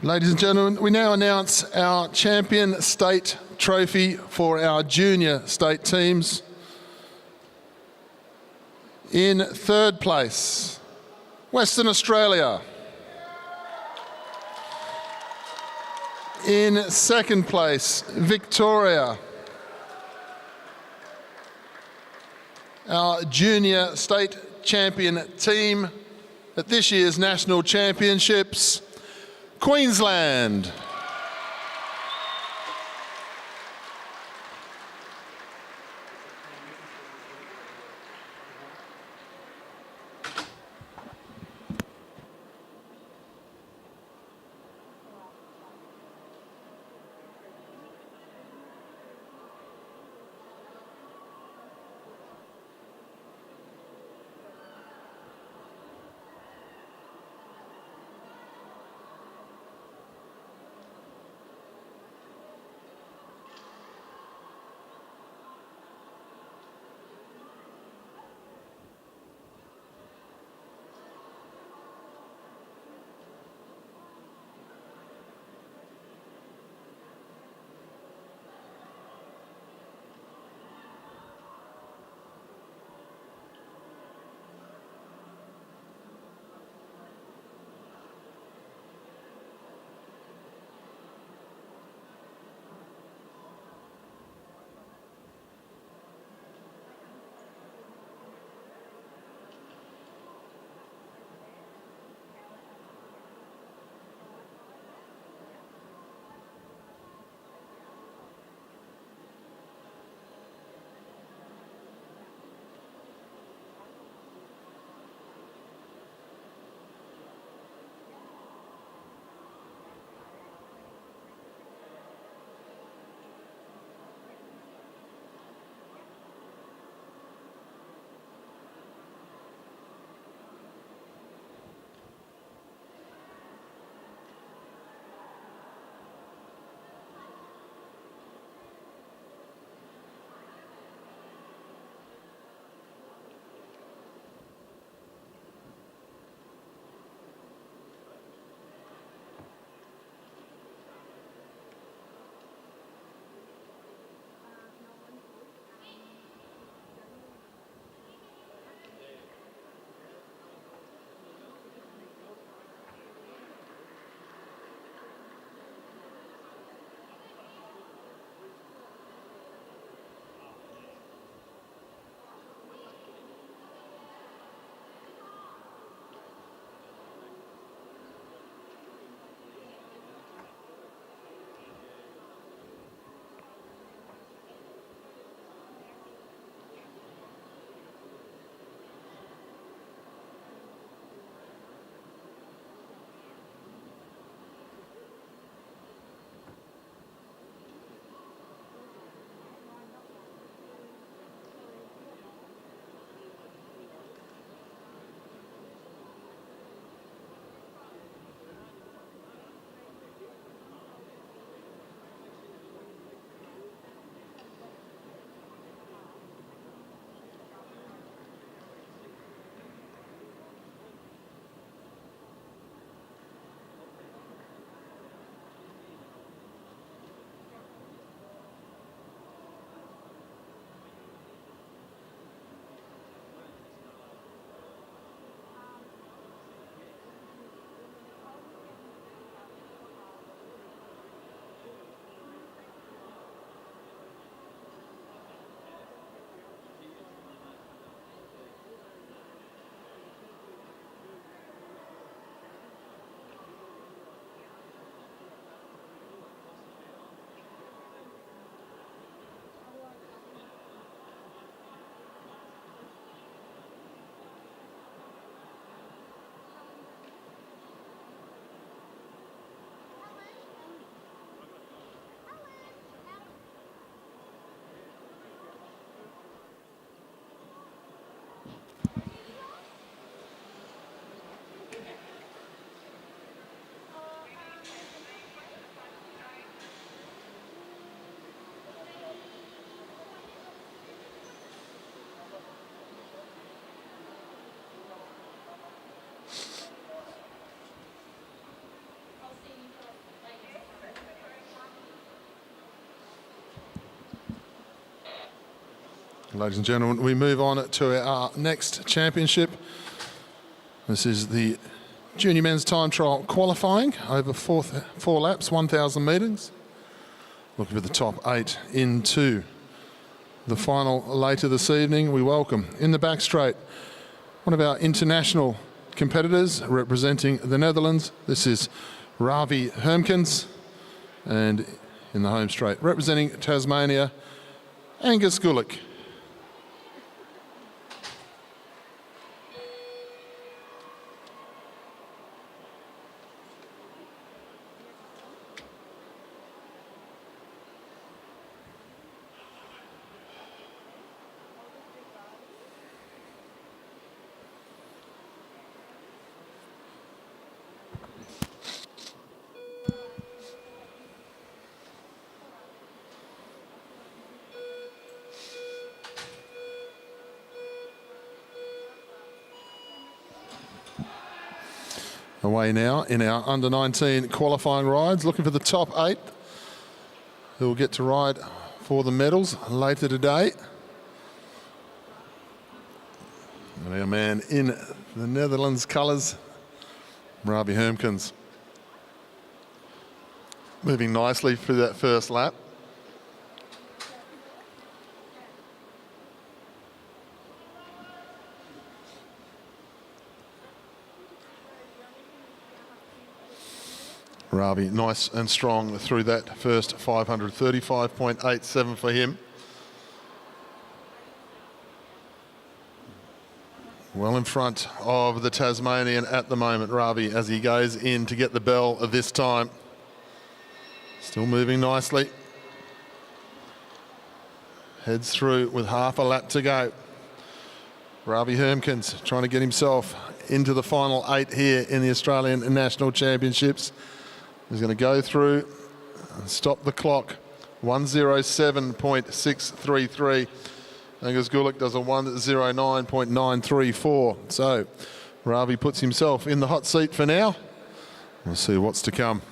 Ladies and gentlemen, we now announce our champion state trophy for our junior state teams. In third place, Western Australia. In second place, Victoria. Our junior state champion team at this year's National Championships, Queensland. Ladies and gentlemen, we move on to our next championship. This is the Junior Men's Time Trial qualifying over four laps, 1,000 metres. Looking for the top 8 into the final later this evening. We welcome in the back straight one of our international competitors representing the Netherlands. This is Ravi Hermkens. And in the home straight representing Tasmania, Angus Gulick. Away now in our under-19 qualifying rides, looking for the top 8 who will get to ride for the medals later today. And our man in the Netherlands colours, Ravi Hermkens, moving nicely through that first lap. Ravi nice and strong through that first 500, 35.87 for him. Well in front of the Tasmanian at the moment, Ravi, as he goes in to get the bell this time. Still moving nicely. Heads through with half a lap to go. Ravi Hermkens trying to get himself into the final 8 here in the Australian National Championships. He's going to go through and stop the clock. 1:07.633. Angus Gulick does a 1:09.934. So Ravi puts himself in the hot seat for now. We'll see what's to come.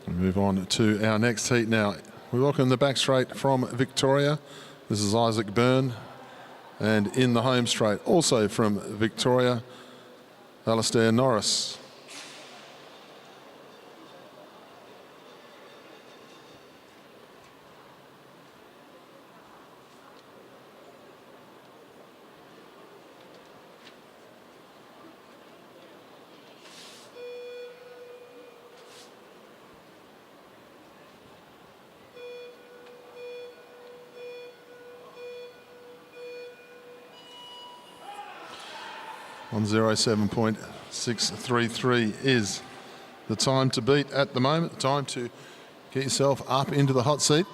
We move on to our next heat now. We welcome the back straight from Victoria. This is Isaac Byrne. And in the home straight, also from Victoria, Alistair Norris. On 1:07.633 is the time to beat at the moment, the time to get yourself up into the hot seat.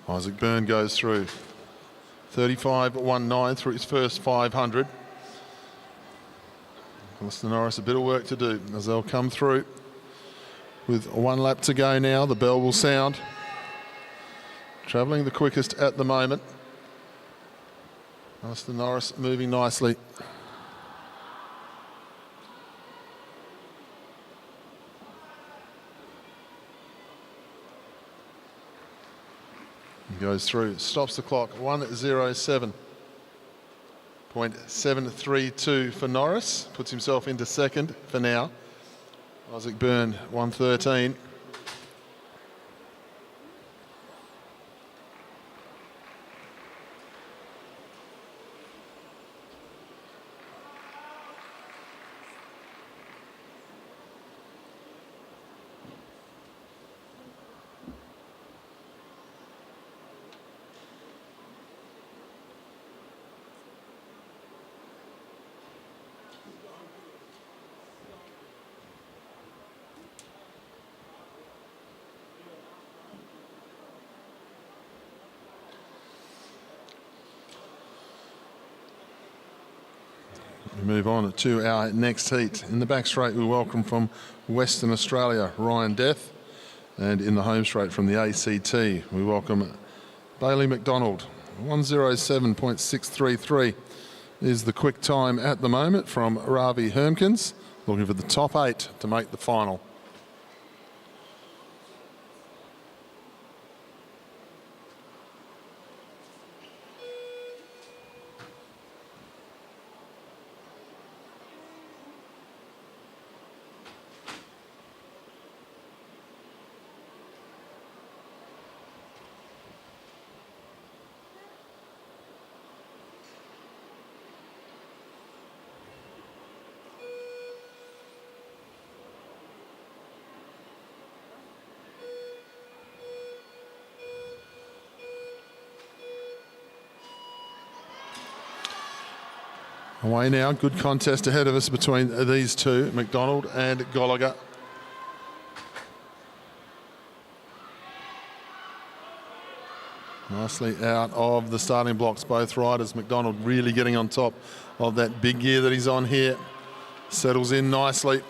Isaac Byrne goes through 35.19 through his first 500. Mr. Norris, a bit of work to do as they'll come through. With 1 lap to go now, the bell will sound. Travelling the quickest at the moment. Mr. Norris moving nicely. He goes through, stops the clock, 1:07.732 for Norris. Puts himself into second for now. Isaac Byrne, 1:13. We move on to our next heat. In the back straight, we welcome from Western Australia, Ryan Death. And in the home straight from the ACT, we welcome Bailey McDonald. 1:07.633 is the quick time at the moment from Ravi Hermkins, looking for the top 8 to make the final. Away now, good contest ahead of us between these two, McDonald and Gallagher. Nicely out of the starting blocks, both riders. McDonald really getting on top of that big gear that he's on here. Settles in nicely.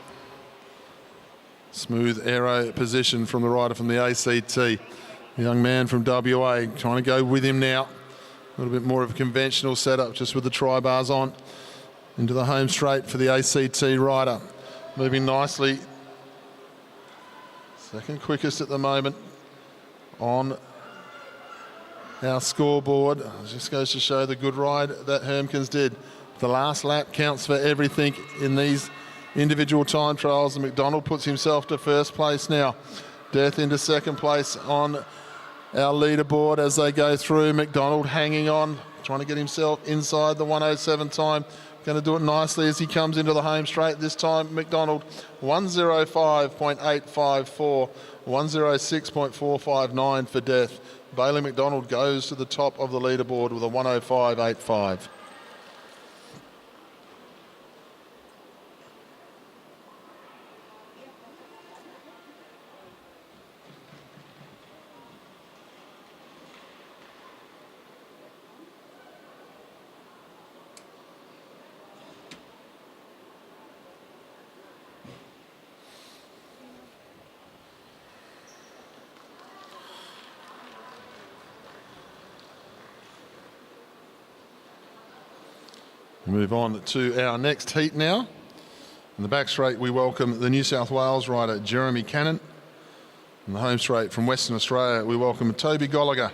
Smooth aero position from the rider from the ACT. The young man from WA trying to go with him now. A little bit more of a conventional setup just with the tri-bars on. Into the home straight for the ACT rider. Moving nicely. Second quickest at the moment on our scoreboard. Just goes to show the good ride that Hermkins did. The last lap counts for everything in these individual time trials, and McDonald puts himself to first place now. Death into second place on our leaderboard as they go through. McDonald hanging on, trying to get himself inside the 1:07 time. Going to do it nicely as he comes into the home straight. This time, McDonald, 1:05.854, 1:06.459 for Death. Bailey McDonald goes to the top of the leaderboard with a 1:05.85. Move on to our next heat now. In the back straight, we welcome the New South Wales rider, Jeremy Cannon. In the home straight from Western Australia, we welcome Toby Gallagher.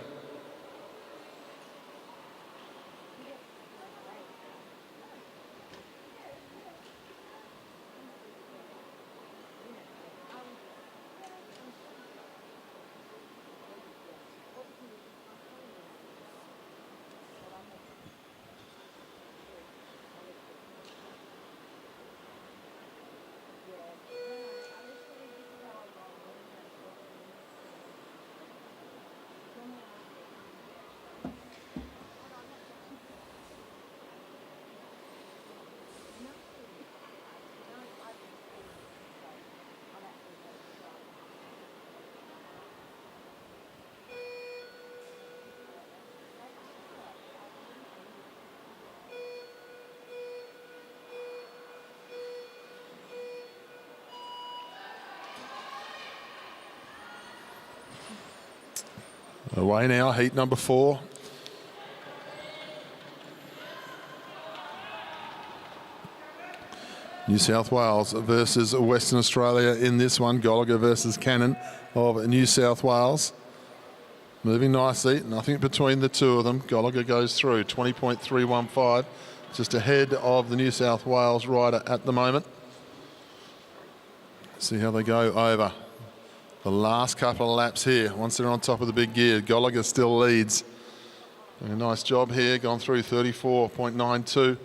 Away now, heat number 4. New South Wales versus Western Australia in this one. Gallagher versus Cannon of New South Wales. Moving nicely, nothing between the two of them. Gallagher goes through, 20.315, just ahead of the New South Wales rider at the moment. See how they go over the last couple of laps here. Once they're on top of the big gear, Gallagher still leads. Doing a nice job here, gone through 34.92.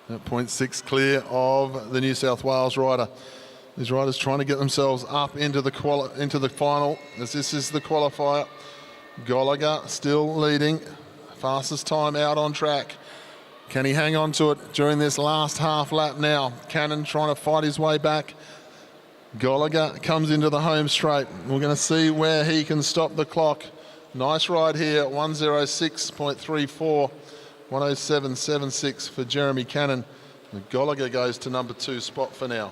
0.6 clear of the New South Wales rider. These riders trying to get themselves up into the final, as this is the qualifier. Gallagher still leading, fastest time out on track. Can he hang on to it during this last half lap now? Cannon trying to fight his way back. Gallagher comes into the home straight. We're going to see where he can stop the clock. Nice ride here, 106.34, 107.76 for Jeremy Cannon. And Gallagher goes to number 2 spot for now.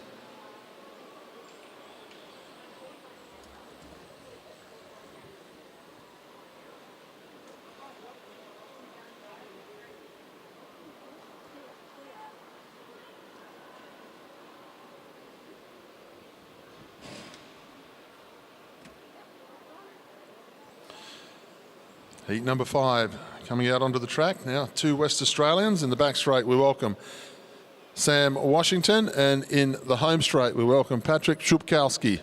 Heat number 5 coming out onto the track now. 2 West Australians in the back straight. We welcome Sam Washington, and in the home straight we welcome Patrick Szubkowski.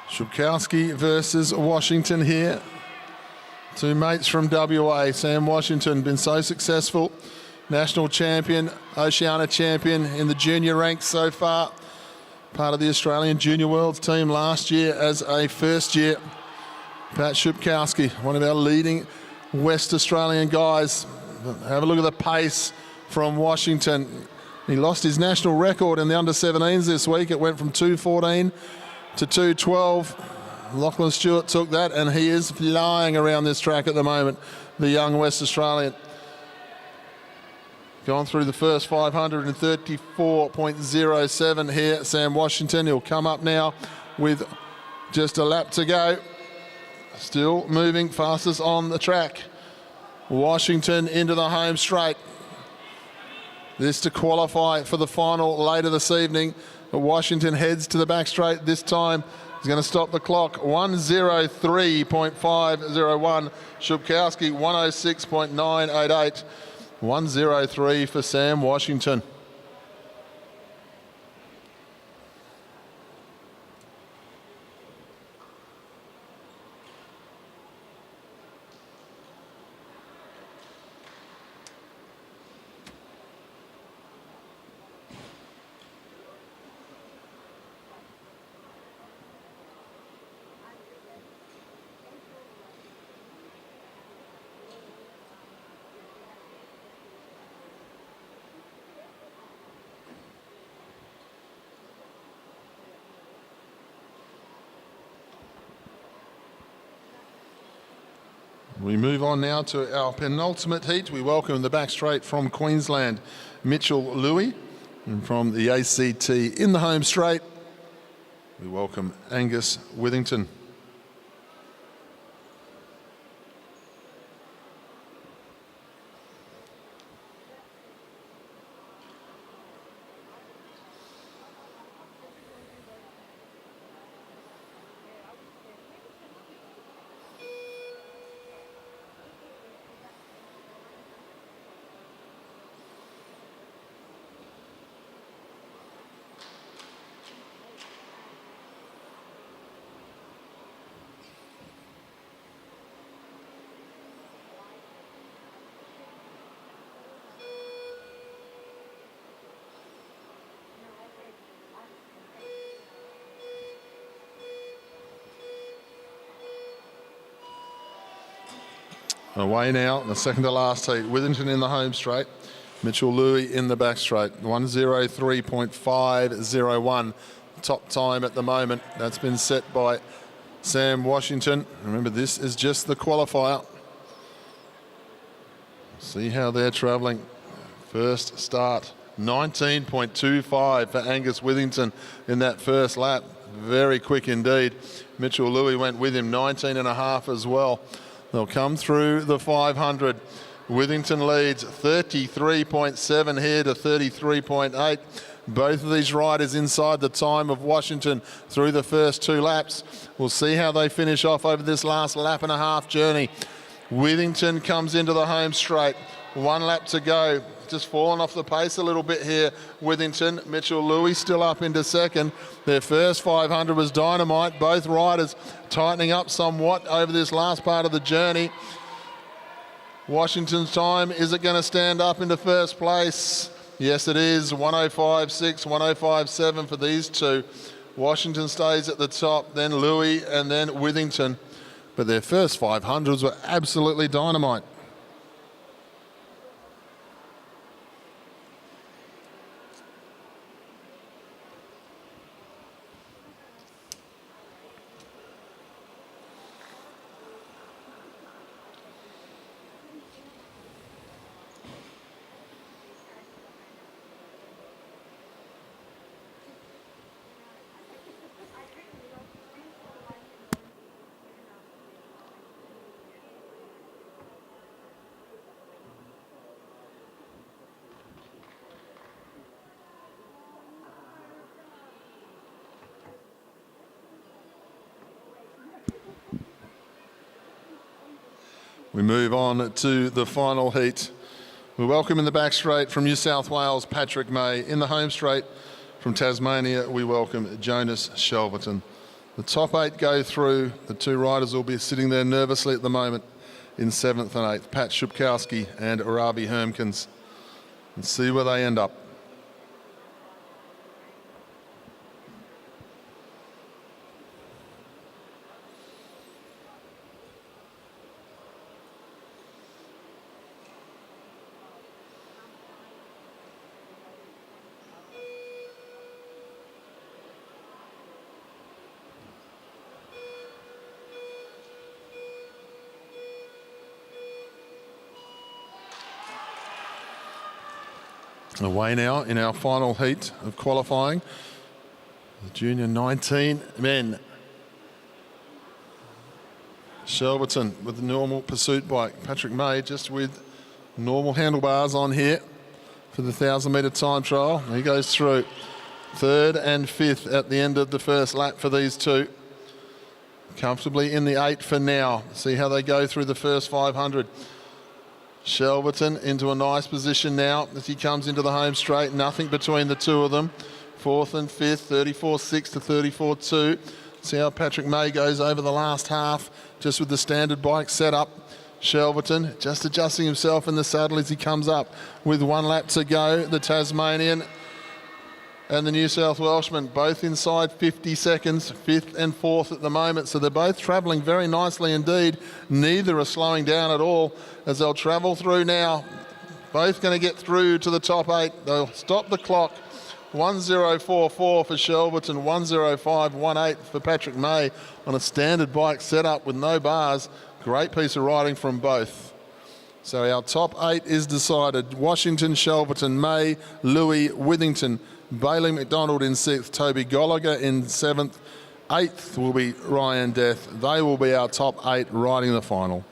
Szubkowski versus Washington here. 2 mates from WA. Sam Washington, been so successful. National champion, Oceania champion in the junior ranks so far. Part of the Australian Junior Worlds team last year as a first year. Pat Szubkowski, one of our leading West Australian guys. Have a look at the pace from Washington. He lost his national record in the under-17s this week. It went from 2:14 to 2:12. Lachlan Stewart took that, and he is flying around this track at the moment, the young West Australian. Gone through the first 534.07 here, Sam Washington. He'll come up now with just a lap to go. Still moving fastest on the track. Washington into the home straight. This to qualify for the final later this evening. Washington heads to the back straight this time. He's going to stop the clock. 1:03.501. Szubkowski 1:06.988. 1:03 for Sam Washington. We move on now to our penultimate heat. We welcome the back straight from Queensland, Mitchell Louis, and from the ACT in the home straight, we welcome Angus Withington. Away now, the second to last heat. Withington in the home straight. Mitchell Louis in the back straight. 1:03.501. Top time at the moment. That's been set by Sam Washington. Remember, this is just the qualifier. See how they're travelling. First start, 19.25 for Angus Withington in that first lap. Very quick indeed. Mitchell Louis went with him, 19.5 as well. They'll come through the 500. Withington leads 33.7 here to 33.8. Both of these riders inside the time of Washington through the first two laps. We'll see how they finish off over this last lap and a half journey. Withington comes into the home straight. 1 lap to go. Just fallen off the pace a little bit here, Withington. Mitchell Louis still up into second. Their first 500 was dynamite. Both riders tightening up somewhat over this last part of the journey. Washington's time, is it going to stand up into first place? Yes, it is. 1:05.6, 1:05.7 for these two. Washington stays at the top, then Louis, and then Withington. But their first 500s were absolutely dynamite. We move on to the final heat. We welcome in the back straight from New South Wales, Patrick May. In the home straight from Tasmania, we welcome Jonas Shelverton. The top 8 go through. The 2 riders will be sitting there nervously at the moment in 7th and 8th. Pat Shupkowski and Ravi Hermkins. And see where they end up. Away now in our final heat of qualifying. The junior 19 men. Shelverton with the normal pursuit bike. Patrick May just with normal handlebars on here for the 1,000-metre time trial. He goes through 3rd and 5th at the end of the first lap for these two. Comfortably in the 8 for now. See how they go through the first 500. Shelverton into a nice position now as he comes into the home straight. Nothing between the two of them. 4th and 5th, 34.6 to 34.2. See how Patrick May goes over the last half just with the standard bike set up. Shelverton just adjusting himself in the saddle as he comes up with 1 lap to go. The Tasmanian and the New South Welshman both inside 50 seconds, 5th and 4th at the moment. So they're both travelling very nicely indeed. Neither are slowing down at all as they'll travel through now. Both going to get through to the top 8. They'll stop the clock. 1:04.4 for Shelverton, 1:05.18 for Patrick May on a standard bike setup with no bars. Great piece of riding from both. So our top 8 is decided. Washington, Shelverton, May, Louis, Withington, Bailey McDonald in 6th, Toby Gallagher in 7th. 8th will be Ryan Death. They will be our top 8 riding the final.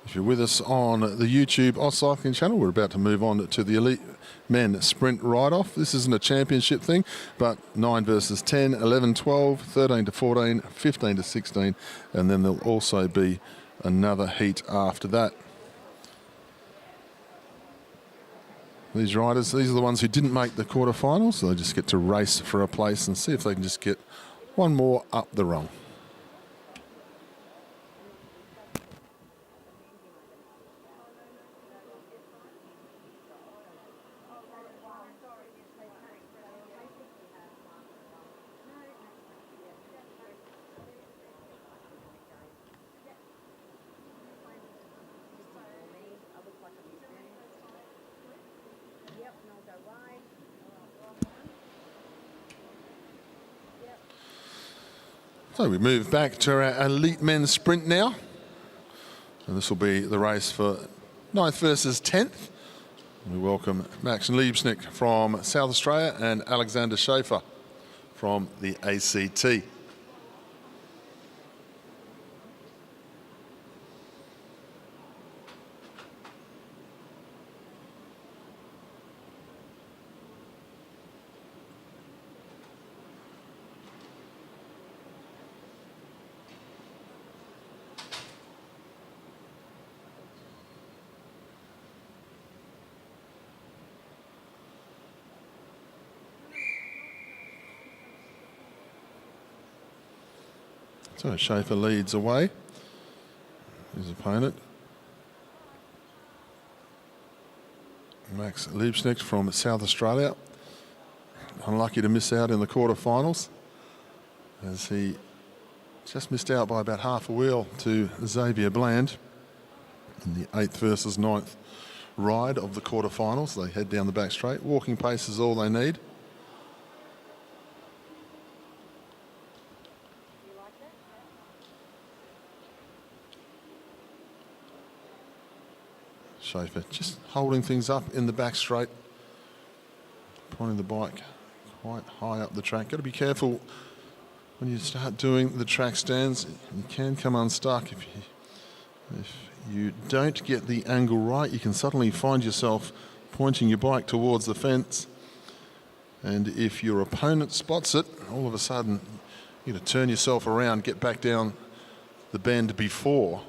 If you're with us on the YouTube AusCycling channel, we're about to move on to the elite men sprint ride-off. This isn't a championship thing, but 9 versus 10, 11, 12, 13 to 14, 15 to 16, and then there'll also be another heat after that. These riders, these are the ones who didn't make the quarterfinals, so they just get to race for a place and see if they can just get one more up the rung. So we move back to our elite men's sprint now. And this will be the race for 9th versus 10th. We welcome Max Liebsnick from South Australia and Alexander Schaefer from the ACT. So Schaefer leads away. His opponent, Max Liebsnick from South Australia. Unlucky to miss out in the quarterfinals, as he just missed out by about half a wheel to Xavier Bland in the 8th versus 9th ride of the quarterfinals. They head down the back straight. Walking pace is all they need. Schaefer just holding things up in the back straight, pointing the bike quite high up the track. Got to be careful when you start doing the track stands. You can come unstuck if you don't get the angle right. You can suddenly find yourself pointing your bike towards the fence, and if your opponent spots it, all of a sudden you're going to turn yourself around, get back down the bend before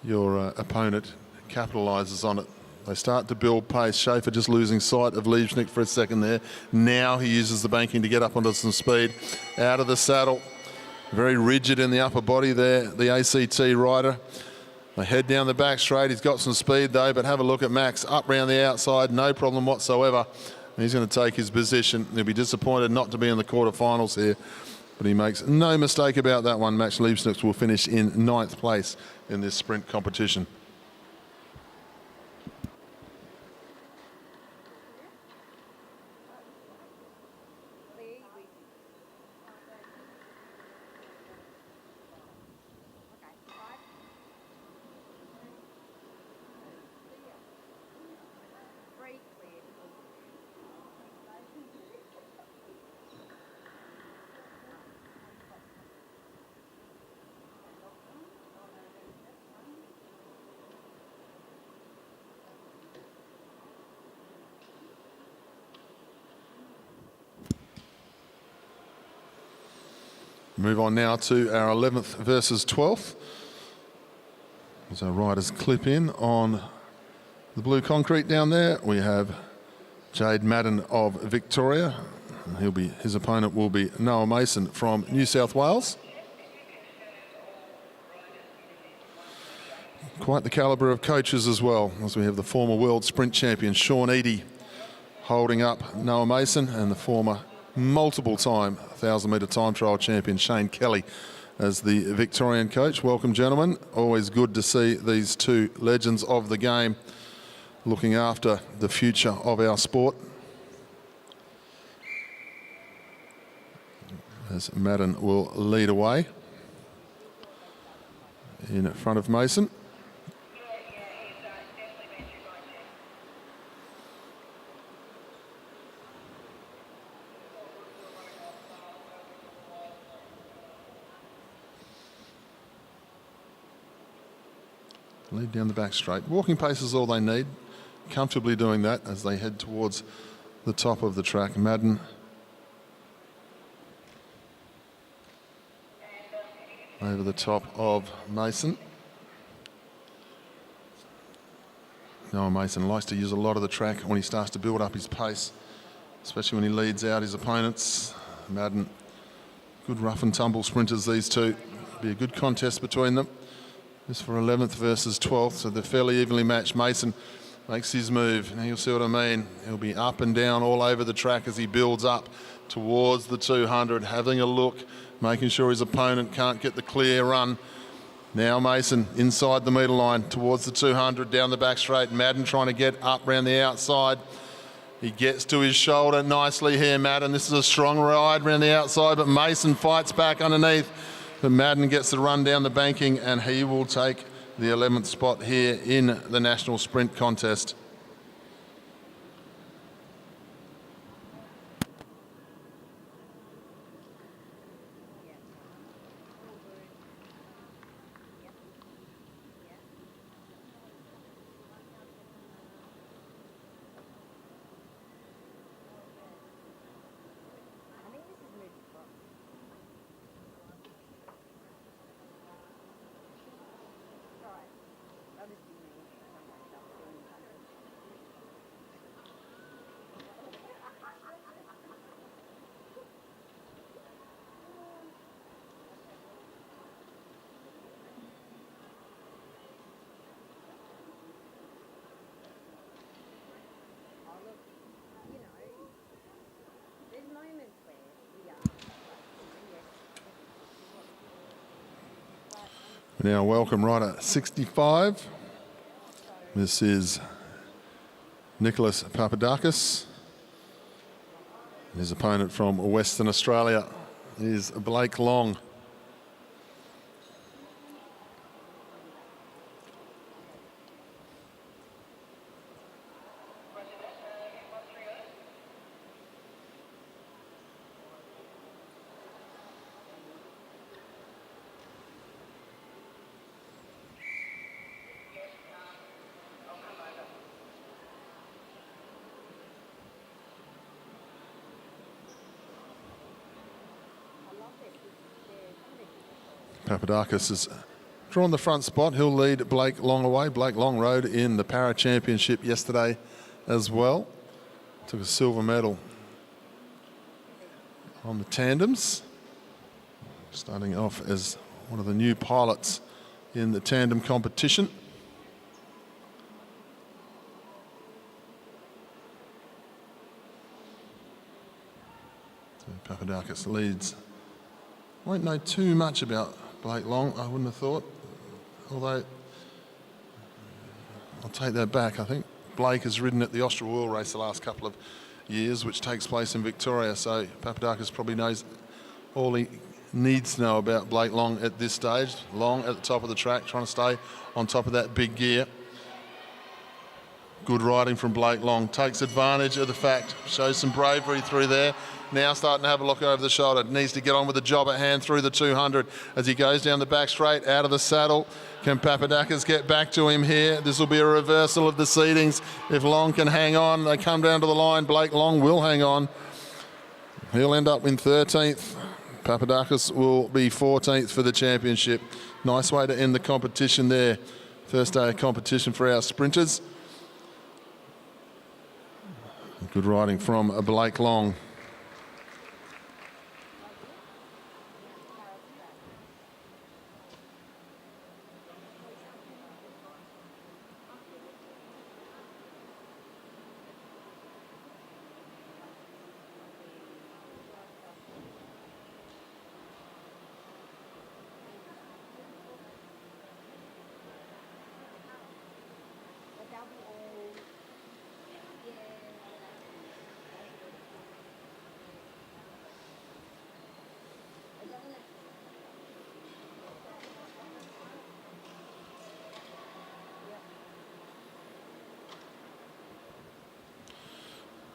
your opponent capitalises on it. They start to build pace. Schaefer just losing sight of Liebsnick for a second there. Now he uses the banking to get up onto some speed. Out of the saddle. Very rigid in the upper body there, the ACT rider. They head down the back straight. He's got some speed though, but have a look at Max. Up round the outside, no problem whatsoever. He's going to take his position. He'll be disappointed not to be in the quarterfinals here, but he makes no mistake about that one. Max Liebsnick will finish in 9th place in this sprint competition. Move on now to our 11th versus 12th. As our riders clip in on the blue concrete down there, we have Jade Madden of Victoria. And his opponent will be Noah Mason from New South Wales. Quite the calibre of coaches as well, as we have the former world sprint champion Sean Eadie holding up Noah Mason, and the former multiple-time 1,000-metre time trial champion Shane Kelly as the Victorian coach. Welcome, gentlemen. Always good to see these two legends of the game looking after the future of our sport. As Madden will lead away in front of Mason. Lead down the back straight. Walking pace is all they need. Comfortably doing that as they head towards the top of the track. Madden over the top of Mason. Noah Mason likes to use a lot of the track when he starts to build up his pace, especially when he leads out his opponents. Madden, good rough and tumble sprinters, these two. Be a good contest between them. This for 11th versus 12th, so they're fairly evenly matched. Mason makes his move. Now you'll see what I mean. He'll be up and down all over the track as he builds up towards the 200, having a look, making sure his opponent can't get the clear run. Now Mason inside the metre line towards the 200, down the back straight. Madden trying to get up around the outside. He gets to his shoulder nicely here, Madden. This is a strong ride around the outside, but Mason fights back underneath. But Madden gets the run down the banking, and he will take the 11th spot here in the National Sprint Contest. We now welcome rider 65. This is Nicholas Papadakis. His opponent from Western Australia is Blake Long. Papadakis has drawn the front spot. He'll lead Blake Long away. Blake Long rode in the Para Championship yesterday as well. Took a silver medal on the tandems. Starting off as one of the new pilots in the tandem competition. So Papadakis leads. Won't know too much about Blake Long, I wouldn't have thought. Although, I'll take that back. I think Blake has ridden at the Austral World Race the last couple of years, which takes place in Victoria. So Papadakis probably knows all he needs to know about Blake Long at this stage. Long at the top of the track, trying to stay on top of that big gear. Good riding from Blake Long. Takes advantage of the fact, shows some bravery through there. Now starting to have a look over the shoulder. Needs to get on with the job at hand through the 200 as he goes down the back straight, out of the saddle. Can Papadakis get back to him here? This will be a reversal of the seedings. If Long can hang on, they come down to the line. Blake Long will hang on. He'll end up in 13th. Papadakis will be 14th for the championship. Nice way to end the competition there. First day of competition for our sprinters. Good riding from Blake Long.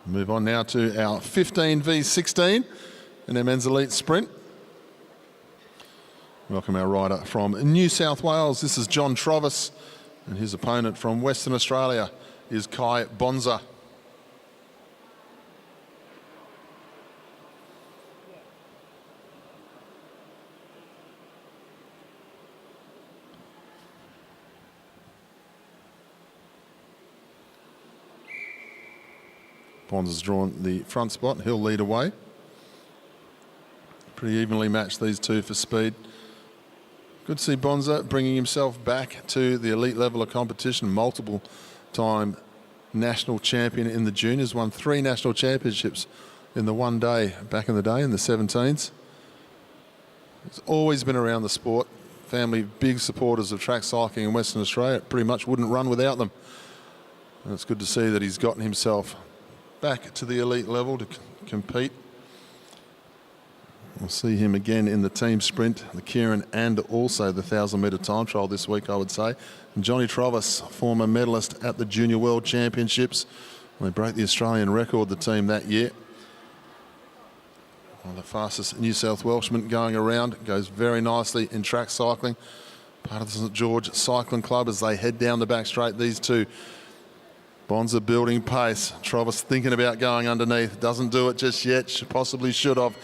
Move on now to our 15v16 in our men's elite sprint. Welcome our rider from New South Wales. This is John Trovis, And his opponent from Western Australia is Kai Bonza. Bonza's drawn the front spot. He'll lead away. Pretty evenly matched, these two, for speed. Good to see Bonza bringing himself back to the elite level of competition. Multiple time national champion in the juniors. Won 3 national championships in the one day back in the day in the 17s. He's always been around the sport. Family big supporters of track cycling in Western Australia. Pretty much wouldn't run without them. And it's good to see that he's gotten himself back to the elite level to compete. We'll see him again in the team sprint, the keirin, and also the 1,000-metre time trial this week, I would say. And Johnny Trovis, former medalist at the Junior World Championships. They broke the Australian record, the team, that year. One of the fastest New South Welshmen going around. Goes very nicely in track cycling. Part of the St George Cycling Club as they head down the back straight, these two. Bonza building pace. Trovis thinking about going underneath. Doesn't do it just yet. Possibly should have.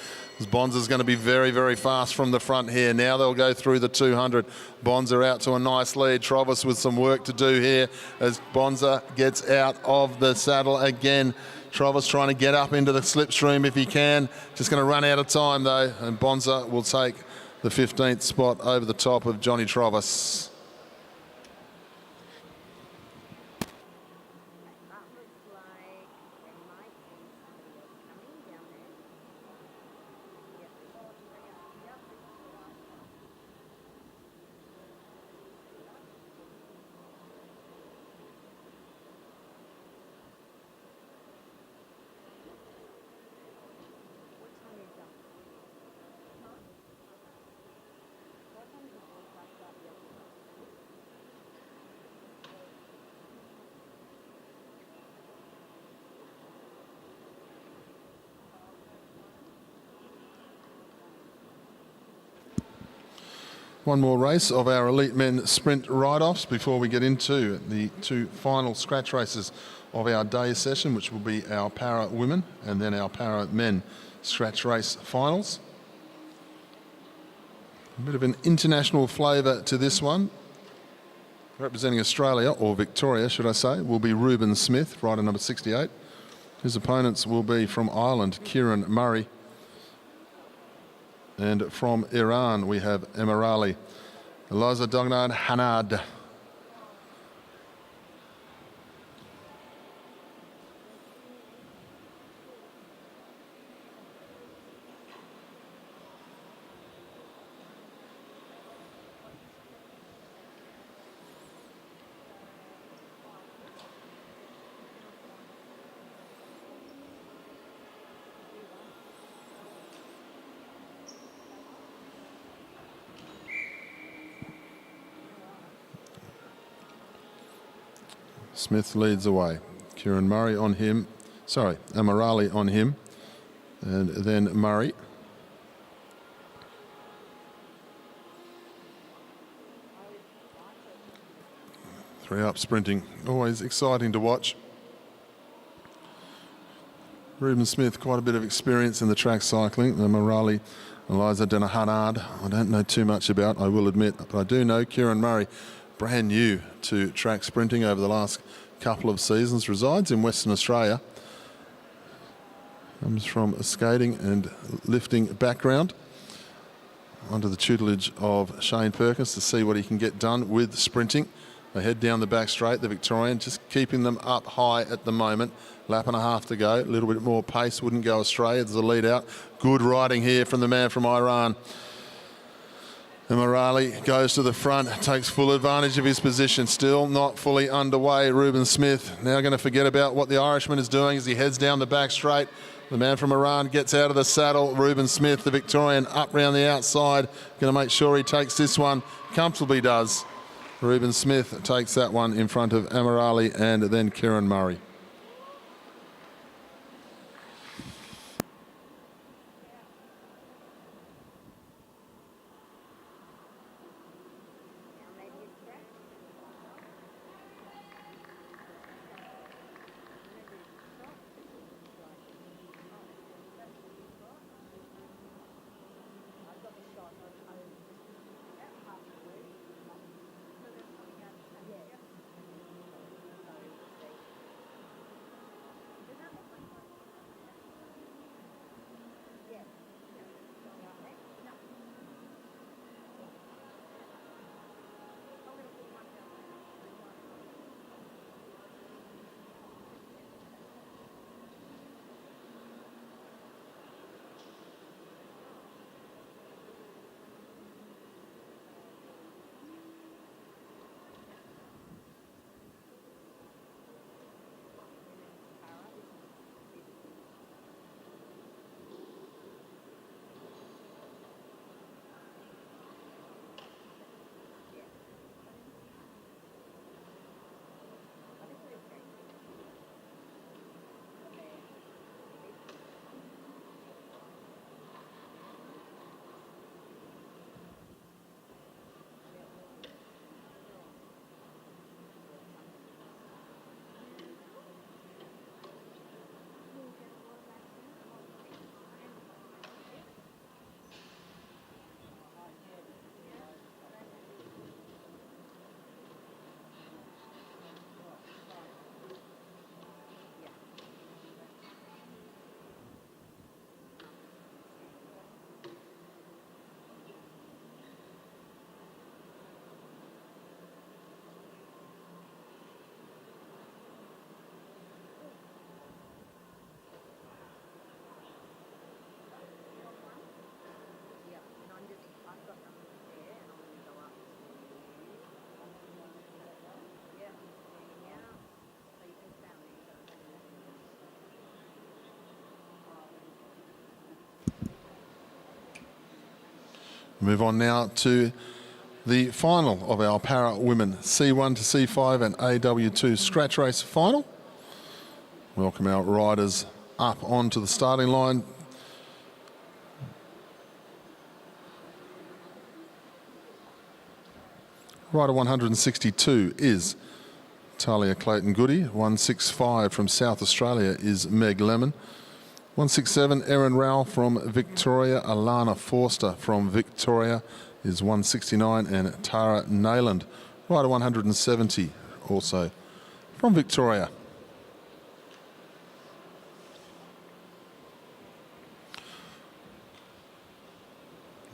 Bonza's going to be very, very fast from the front here. Now they'll go through the 200. Bonza out to a nice lead. Trovis with some work to do here as Bonza gets out of the saddle again. Trovis trying to get up into the slipstream if he can. Just going to run out of time though. And Bonza will take the 15th spot over the top of Johnny Trovis. One more race of our elite men sprint ride-offs before we get into the 2 final scratch races of our day session, which will be our para women and then our para men scratch race finals. A bit of an international flavour to this one. Representing Australia, or Victoria should I say, will be Reuben Smith, rider number 68. His opponents will be from Ireland, Keirin Murray. And from Iran, we have Emirali Eliza Dognad Hanad. Smith leads away. Keirin Murray on him. Sorry, Emirali on him. And then Murray. Three up sprinting. Always exciting to watch. Reuben Smith, quite a bit of experience in the track cycling. Emirali, Eliza Dognad, I don't know too much about, I will admit, but I do know Keirin Murray, brand new to track sprinting over the last couple of seasons, resides in Western Australia. Comes from a skating and lifting background. Under the tutelage of Shane Perkins to see what he can get done with sprinting. They head down the back straight, the Victorian, just keeping them up high at the moment. Lap and a half to go, a little bit more pace, wouldn't go astray as the lead out. Good riding here from the man from Iran. Emirali goes to the front, takes full advantage of his position, still not fully underway. Reuben Smith now going to forget about what the Irishman is doing as he heads down the back straight. The man from Iran gets out of the saddle. Reuben Smith, the Victorian, up round the outside. Going to make sure he takes this one. Comfortably does. Reuben Smith takes that one in front of Emirali and then Keirin Murray. Move on now to the final of our para women C1 to C5 and AW2 scratch race final. Welcome our riders up onto the starting line. Rider 162 is Talia Clayton-Goody. 165 from South Australia is Meg Lemon. 167, Erin Rowell from Victoria. Alana Forster from Victoria is 169, and Tara Nayland, rider 170, also from Victoria.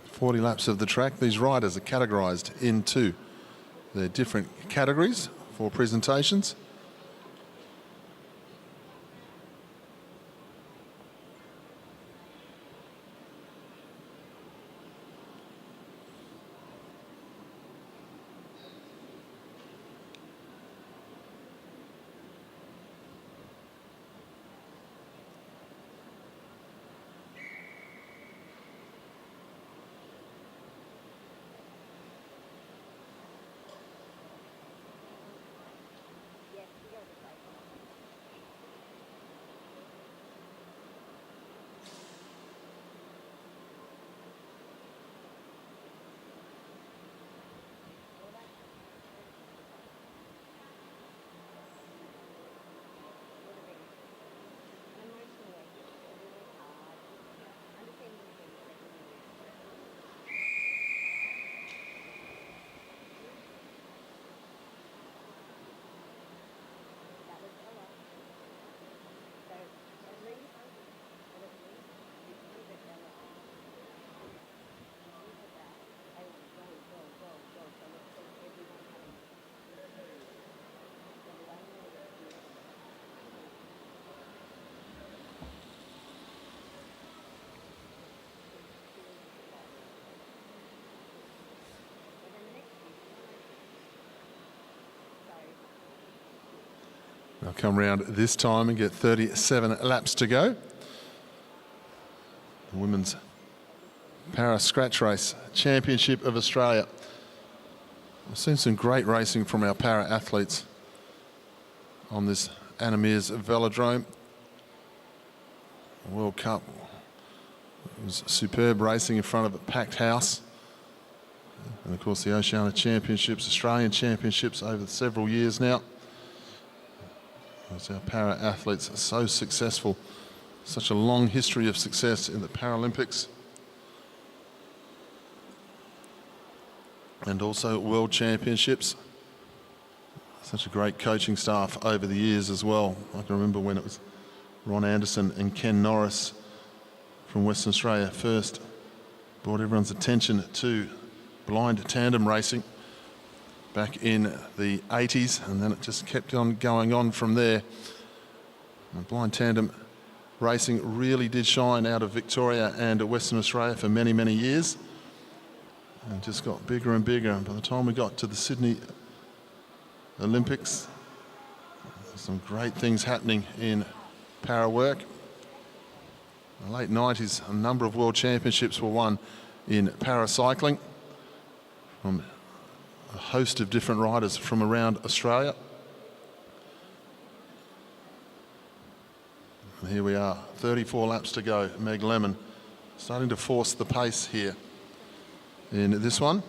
"40 laps of the track." These riders are categorised into their different categories for presentations. They'll come round this time and get 37 laps to go. The Women's Para Scratch Race Championship of Australia. We've seen some great racing from our para athletes on this Anna Meares Velodrome. World Cup. It was superb racing in front of a packed house. And of course the Oceania Championships, Australian Championships over several years now. As our para athletes are so successful, such a long history of success in the Paralympics. And also World Championships. Such a great coaching staff over the years as well. I can remember when it was Ron Anderson and Ken Norris from Western Australia first brought everyone's attention to blind tandem racing back in the 80s, and then it just kept on going on from there. And blind tandem racing really did shine out of Victoria and Western Australia for many, many years, and just got bigger and bigger. And by the time we got to the Sydney Olympics, some great things happening in para work. In the late 90s, a number of world championships were won in paracycling from a host of different riders from around Australia. And here we are, 34 laps to go. Meg Lemon starting to force the pace here in this one.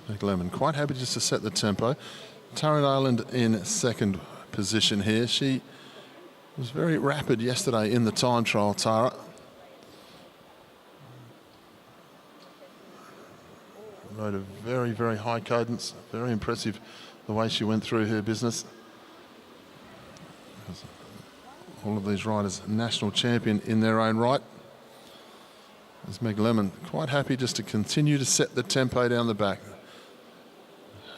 Meg Lemon quite happy just to set the tempo. Tara Nayland in second position here. She was very rapid yesterday in the time trial, Tara. Rode a very, very high cadence. Very impressive the way she went through her business. All of these riders national champion in their own right. As Meg Lemon quite happy just to continue to set the tempo down the back.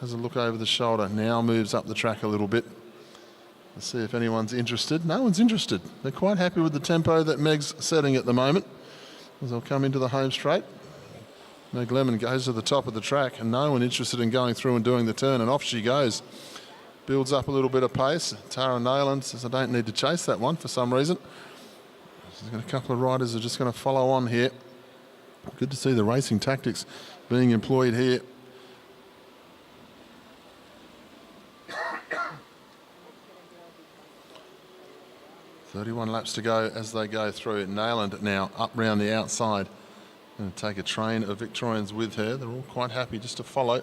Has a look over the shoulder, now moves up the track a little bit. Let's see if anyone's interested. No one's interested. They're quite happy with the tempo that Meg's setting at the moment. As they'll come into the home straight. Meg Lemon goes to the top of the track, and no one interested in going through and doing the turn, and off she goes. Builds up a little bit of pace. Tara Nayland says, I don't need to chase that one for some reason. She's got a couple of riders who are just going to follow on here. Good to see the racing tactics being employed here. .31 laps to go as they go through. Nayland now up round the outside. Going to take a train of Victorians with her. They're all quite happy just to follow.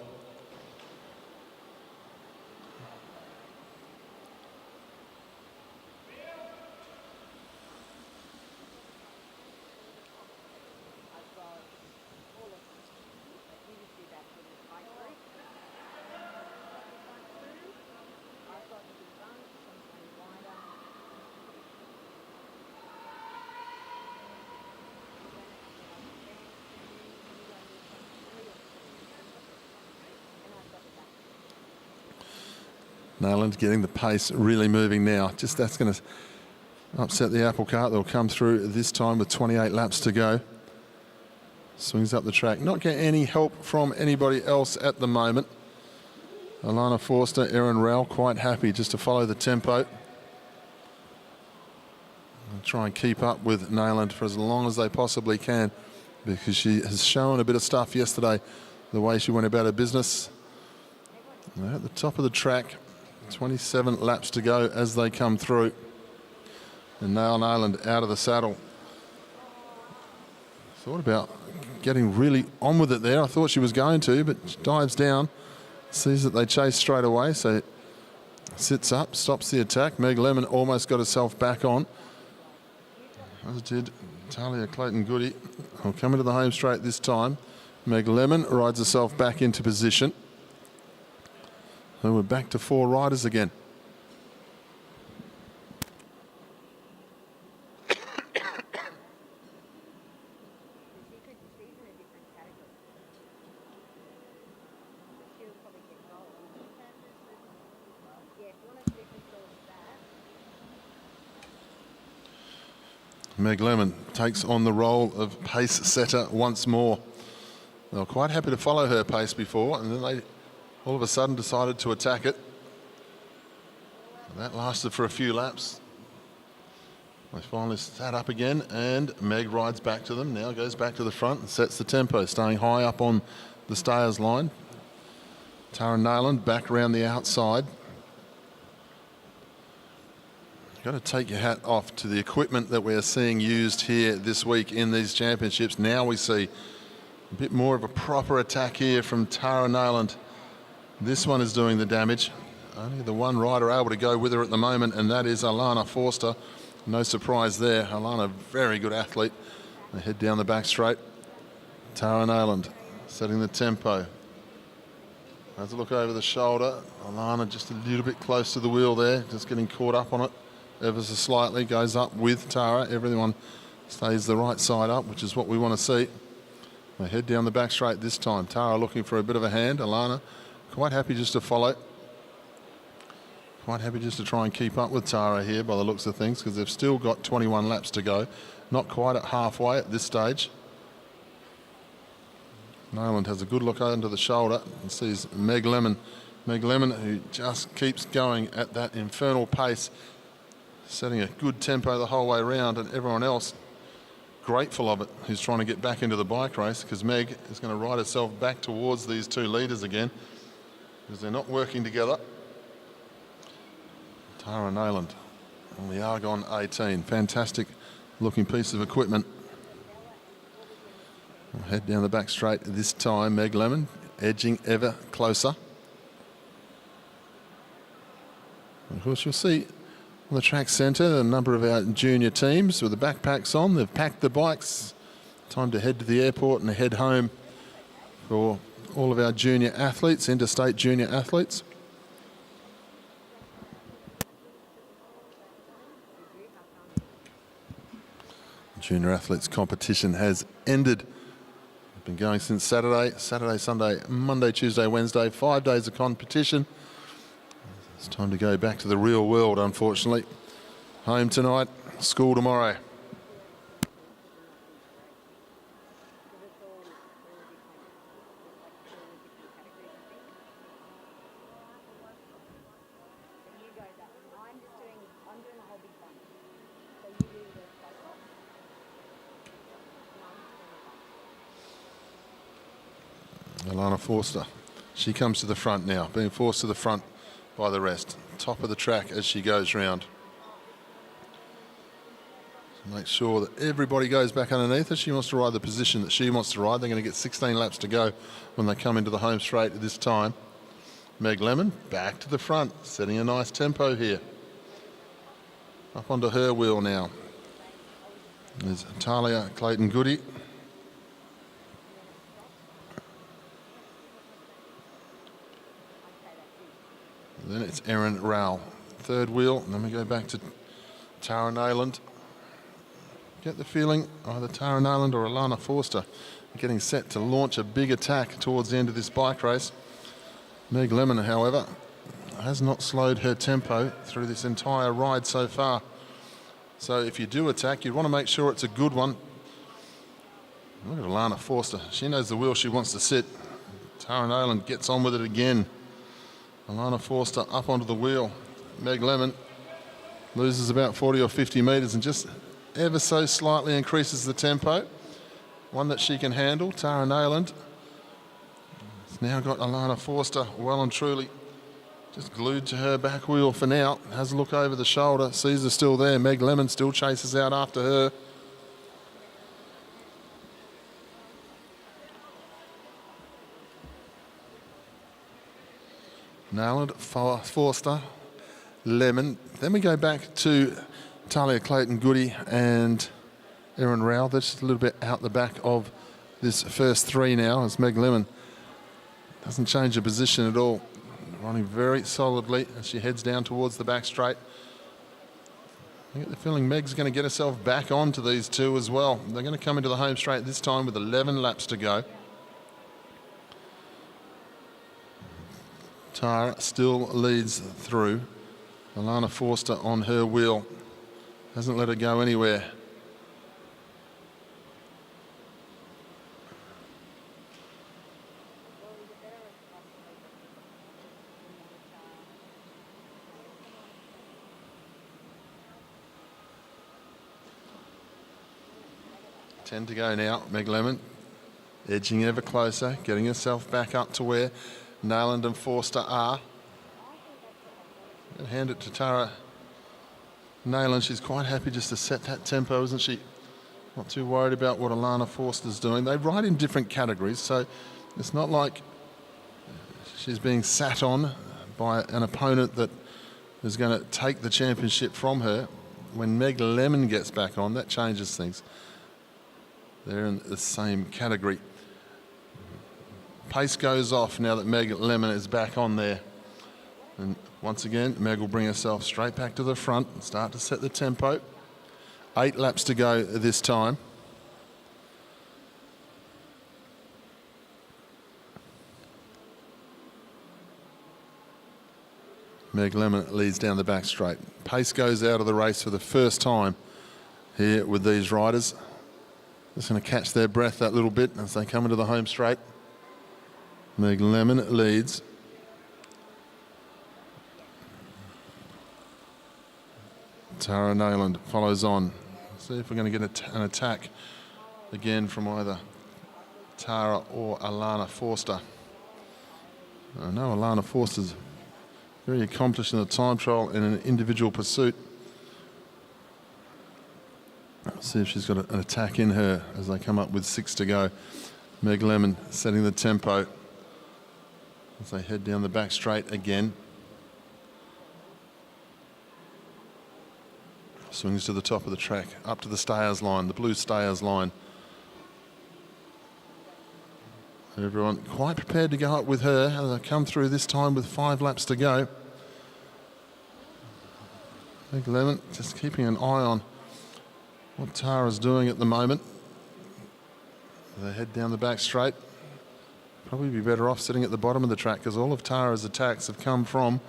Nayland getting the pace really moving now. Just that's going to upset the apple cart. They'll come through this time with 28 laps to go. Swings up the track. Not getting any help from anybody else at the moment. Alana Forster, Erin Rowell quite happy just to follow the tempo. And try and keep up with Nayland for as long as they possibly can, because she has shown a bit of stuff yesterday, the way she went about her business. They're at the top of the track. 27 laps to go as they come through. And now Nayland out of the saddle. Thought about getting really on with it there. I thought she was going to, but she dives down. Sees that they chase straight away, so sits up, stops the attack. Meg Lemon almost got herself back on, as did Talia Clayton-Goody. Will come into the home straight this time. Meg Lemon rides herself back into position. So we're back to 4 riders again. Meg Lemon takes on the role of pace setter once more. They were quite happy to follow her pace before, and then they all of a sudden decided to attack it. And that lasted for a few laps. They finally sat up again, and Meg rides back to them. Now goes back to the front and sets the tempo, staying high up on the stayers line. Tara Nayland back around the outside. You've got to take your hat off to the equipment that we're seeing used here this week in these championships. Now we see a bit more of a proper attack here from Tara Nayland. This one is doing the damage. Only the one rider able to go with her at the moment, and that is Alana Forster. No surprise there. Alana, very good athlete. They head down the back straight. Tara Nayland setting the tempo. Has a look over the shoulder. Alana just a little bit close to the wheel there, just getting caught up on it ever so slightly. Goes up with Tara. Everyone stays the right side up, which is what we want to see. They head down the back straight this time. Tara looking for a bit of a hand. Alana quite happy just to follow. Quite happy just to try and keep up with Tara here by the looks of things, because they've still got 21 laps to go. Not quite at halfway at this stage. Nayland has a good look under the shoulder and sees Meg Lemon. Meg Lemon, who just keeps going at that infernal pace, setting a good tempo the whole way around, and everyone else grateful of it, who's trying to get back into the bike race, because Meg is going to ride herself back towards these 2 leaders again, because they're not working together. Tara Nayland on the Argon 18. Fantastic looking piece of equipment. We'll head down the back straight this time. Meg Lemon edging ever closer. Of course, you'll see on the track centre a number of our junior teams with the backpacks on. They've packed the bikes. Time to head to the airport and head home for all of our junior athletes, interstate junior athletes. Junior athletes competition has ended. It's been going since Saturday, Sunday, Monday, Tuesday, Wednesday, 5 days of competition. It's time to go back to the real world, unfortunately. Home tonight, school tomorrow. Alana Forster, she comes to the front now, being forced to the front by the rest. Top of the track as she goes round. So make sure that everybody goes back underneath her. She wants to ride the position that she wants to ride. They're going to get 16 laps to go when they come into the home straight at this time. Meg Lemon back to the front, setting a nice tempo here. Up onto her wheel now. There's Talia Clayton-Goody. Then it's Erin Rowell, third wheel, and then we go back to Tara Nayland. Get the feeling either Tara Nayland or Alana Forster are getting set to launch a big attack towards the end of this bike race. Meg Lemon, however, has not slowed her tempo through this entire ride so far. So if you do attack, you want to make sure it's a good one. Look at Alana Forster. She knows the wheel she wants to sit. Tara Nayland gets on with it again. Alana Forster up onto the wheel. Meg Lemon loses about 40 or 50 metres and just ever so slightly increases the tempo. One that she can handle. Tara Nayland has now got Alana Forster well and truly just glued to her back wheel for now. Has a look over the shoulder, sees her still there. Meg Lemon still chases out after her. Nayland, Forster, Lemon. Then we go back to Talia Clayton-Goody and Erin Rowell. They're just a little bit out the back of this first three now as Meg Lemon doesn't change her position at all. Running very solidly as she heads down towards the back straight. I get the feeling Meg's going to get herself back onto these two as well. They're going to come into the home straight this time with 11 laps to go. Tara still leads through. Alana Forster on her wheel. Hasn't let her go anywhere. Ten to go now. Meg Lemon edging ever closer, getting herself back up to where Nayland and Forster are. And hand it to Tara Nayland. She's quite happy just to set that tempo, isn't she? Not too worried about what Alana Forster's doing. They ride in different categories, so it's not like she's being sat on by an opponent that is going to take the championship from her. When Meg Lemon gets back on, that changes things. They're in the same category. Pace goes off now that Meg Lemon is back on there. And once again, Meg will bring herself straight back to the front and start to set the tempo. 8 laps to go this time. Meg Lemon leads down the back straight. Pace goes out of the race for the first time here with these riders. Just going to catch their breath that little bit as they come into the home straight. Meg Lemon leads. Tara Nayland follows on. See if we're going to get an attack again from either Tara or Alana Forster. I know Alana Forster's very accomplished in the time trial in an individual pursuit. Let's see if she's got an attack in her as they come up with 6 to go. Meg Lemon setting the tempo as they head down the back straight again. Swings to the top of the track, up to the stayers line, the blue stayers line. Everyone quite prepared to go up with her as they come through this time with 5 laps to go. Meg Lemon just keeping an eye on what Tara's doing at the moment. They head down the back straight. Probably be better off sitting at the bottom of the track because all of Tara's attacks have come from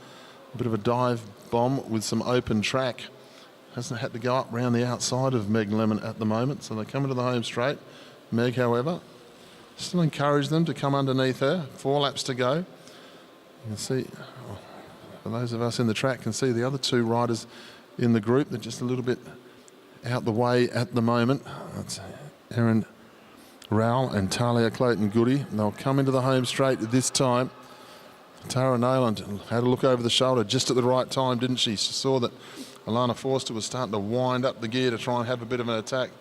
A bit of a dive bomb with some open track. Hasn't had to go up round the outside of Meg Lemon at the moment, so they come into the home straight. Meg, however, still encourage them to come underneath her. 4 laps to go. You can see, for those of us in the track, can see the other 2 riders in the group. They're just a little bit out the way at the moment. That's Erin Rowell and Talia Clayton-Goody. They'll come into the home straight this time. Tara Nayland had a look over the shoulder just at the right time, didn't she? She saw that Alana Forster was starting to wind up the gear to try and have a bit of an attack.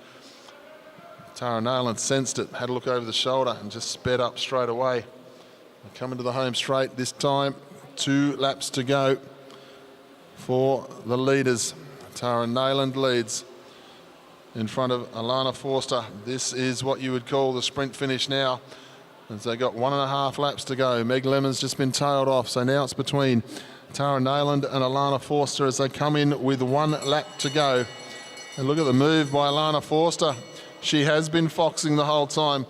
Tara Nayland sensed it, had a look over the shoulder and just sped up straight away. They come into the home straight this time. 2 laps to go for the leaders. Tara Nayland leads in front of Alana Forster. This is what you would call the sprint finish now, as they got 1.5 laps to go. Meg Lemon's just been tailed off, so now it's between Tara Nayland and Alana Forster as they come in with 1 lap to go. And look at the move by Alana Forster. She has been foxing the whole time.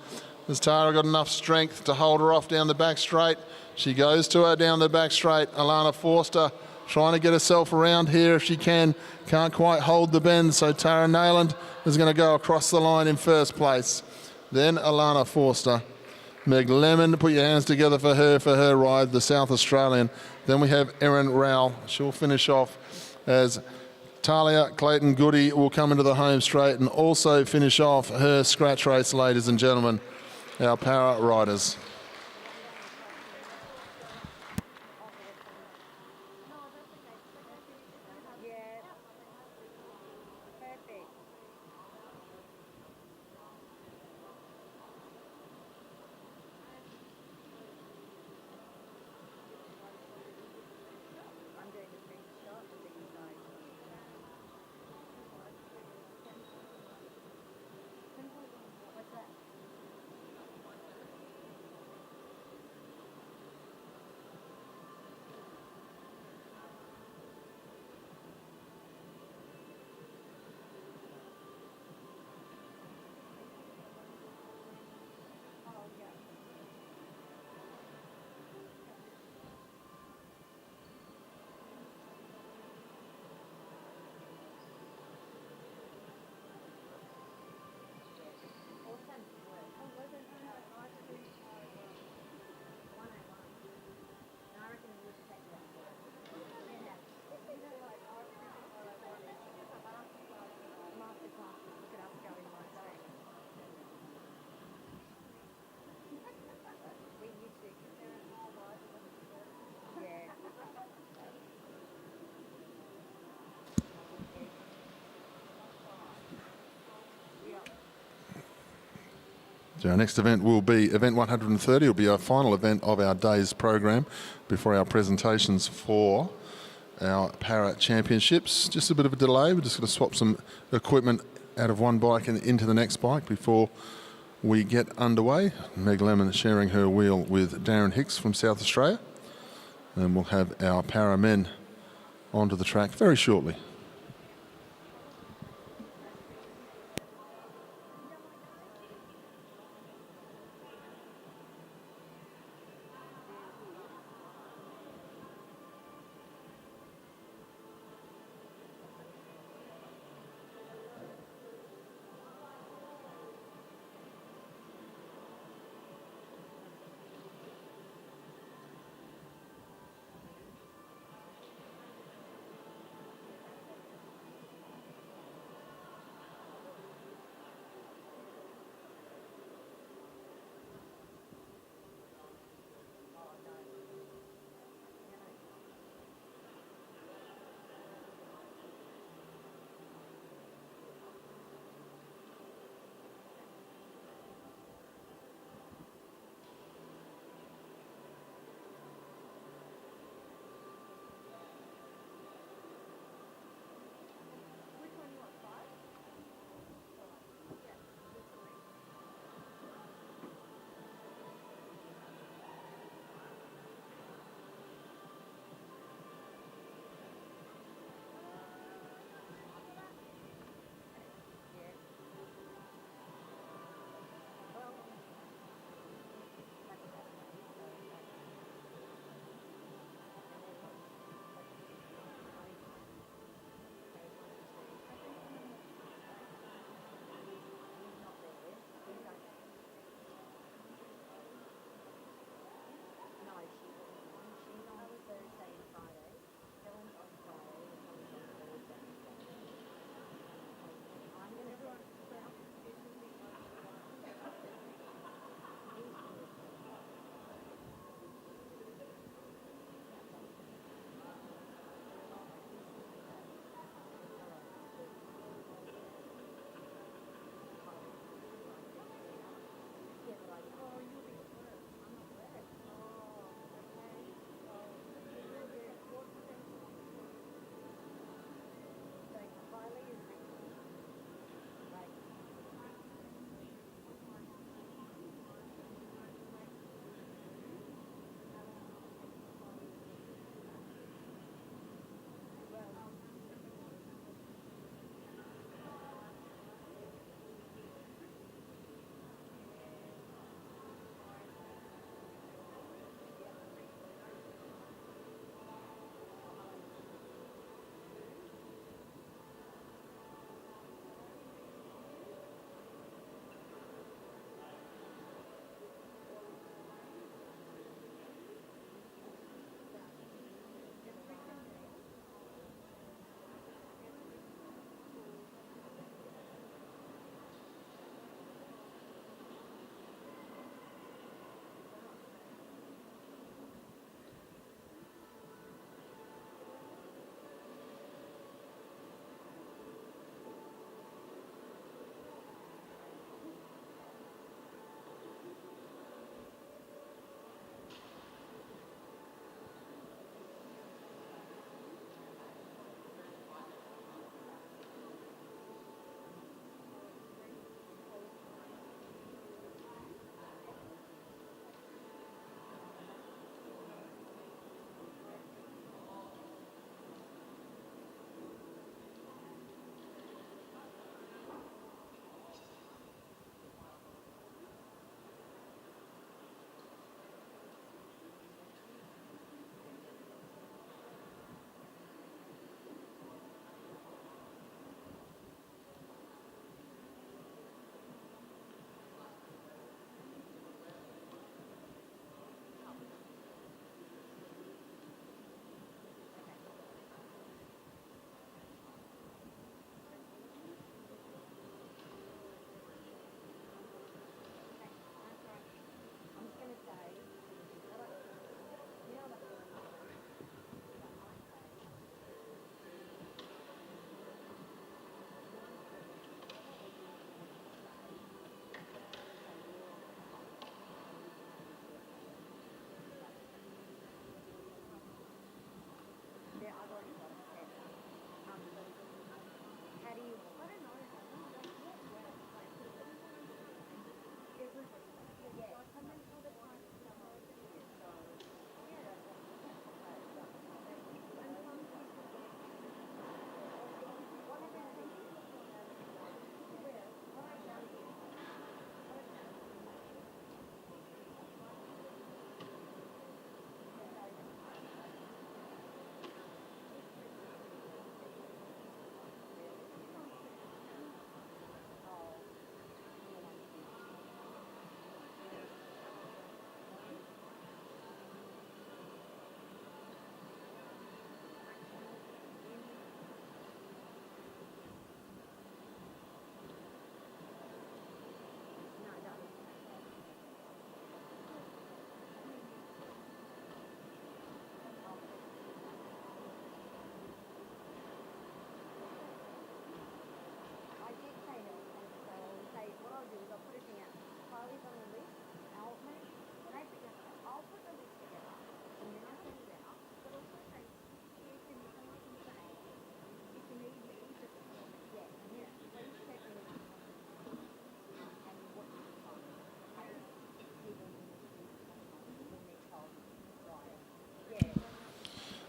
Has Tara got enough strength to hold her off down the back straight? She goes to her down the back straight. Alana Forster trying to get herself around here if she can. Can't quite hold the bend, so Tara Nayland is going to go across the line in first place. Then Alana Forster. Meg Lemon, put your hands together for her ride, the South Australian. Then we have Erin Rowell. She'll finish off as Talia Clayton-Goody will come into the home straight and also finish off her scratch race, ladies and gentlemen, our para riders. So our next event will be event 130. It will be our final event of our day's program before our presentations for our para championships. Just a bit of a delay. We're just going to swap some equipment out of one bike and into the next bike before we get underway. Meg Lemon sharing her wheel with Darren Hicks from South Australia. And we'll have our para men onto the track very shortly.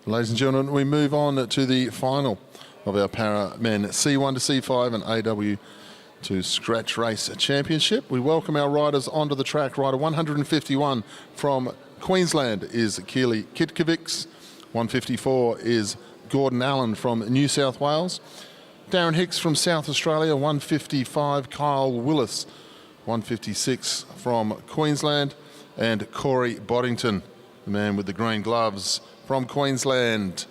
Ladies and gentlemen, we move on to the final of our para men C1 to C5 and AW to Scratch Race Championship. We welcome our riders onto the track. Rider 151 from Queensland is Keely Kitkovics. 154 is Gordon Allen from New South Wales. Darren Hicks from South Australia. 155 Kyle Willis. 156 from Queensland. And Corey Boddington, the man with the green gloves from Queensland.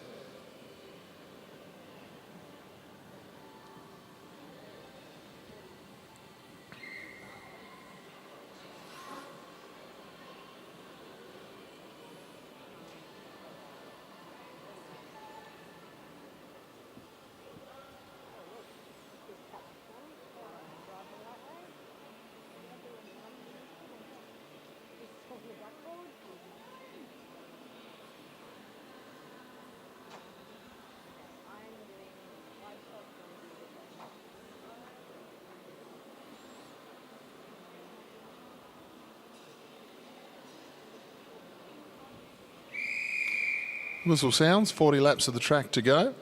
Whistle sounds, 40 laps of the track to go.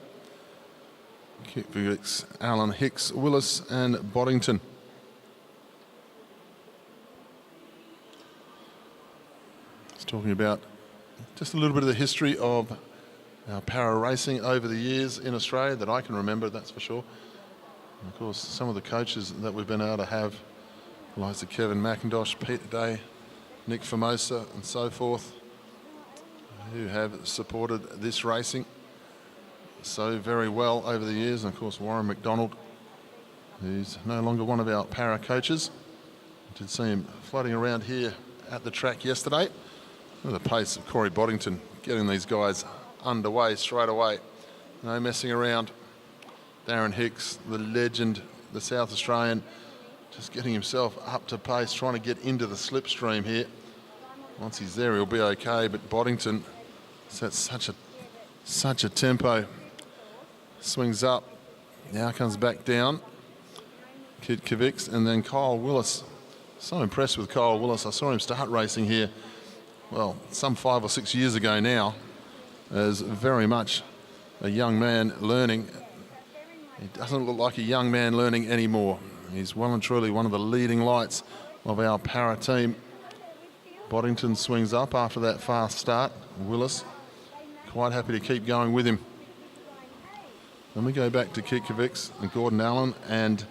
Kitkovics, Allen, Hicks, Willis and Boddington. It's talking about just a little bit of the history of our para racing over the years in Australia that I can remember, that's for sure. And of course, some of the coaches that we've been able to have, like Kevin McIntosh, Peter Day, Nick Formosa and so forth, who have supported this racing so very well over the years. And of course, Warren McDonald, who's no longer one of our para coaches. I did see him floating around here at the track yesterday. Look at the pace of Corey Boddington, getting these guys underway straight away. No messing around. Darren Hicks, the legend, the South Australian, just getting himself up to pace, trying to get into the slipstream here. Once he's there, he'll be okay, but Boddington sets such a tempo. Swings up, now comes back down. Kitkovics and then Kyle Willis. So impressed with Kyle Willis. I saw him start racing here, well, some 5 or 6 years ago now, as very much a young man learning. He doesn't look like a young man learning anymore. He's well and truly one of the leading lights of our para team. Boddington swings up after that fast start. Willis quite happy to keep going with him. Then we go back to Kitkovics and Gordon Allen and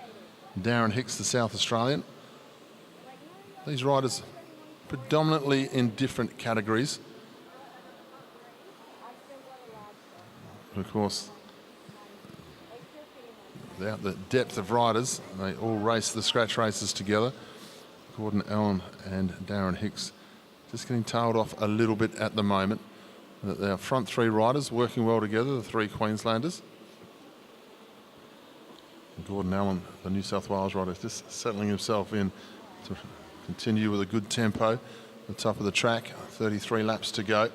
Darren Hicks, the South Australian. These riders predominantly in different categories. Of course, without the depth of riders, they all race the scratch races together. Gordon Allen and Darren Hicks just getting tailed off a little bit at the moment. Our front three riders working well together, the three Queenslanders. Gordon Allen, the New South Wales rider, just settling himself in to continue with a good tempo at the top of the track. 33 laps to go.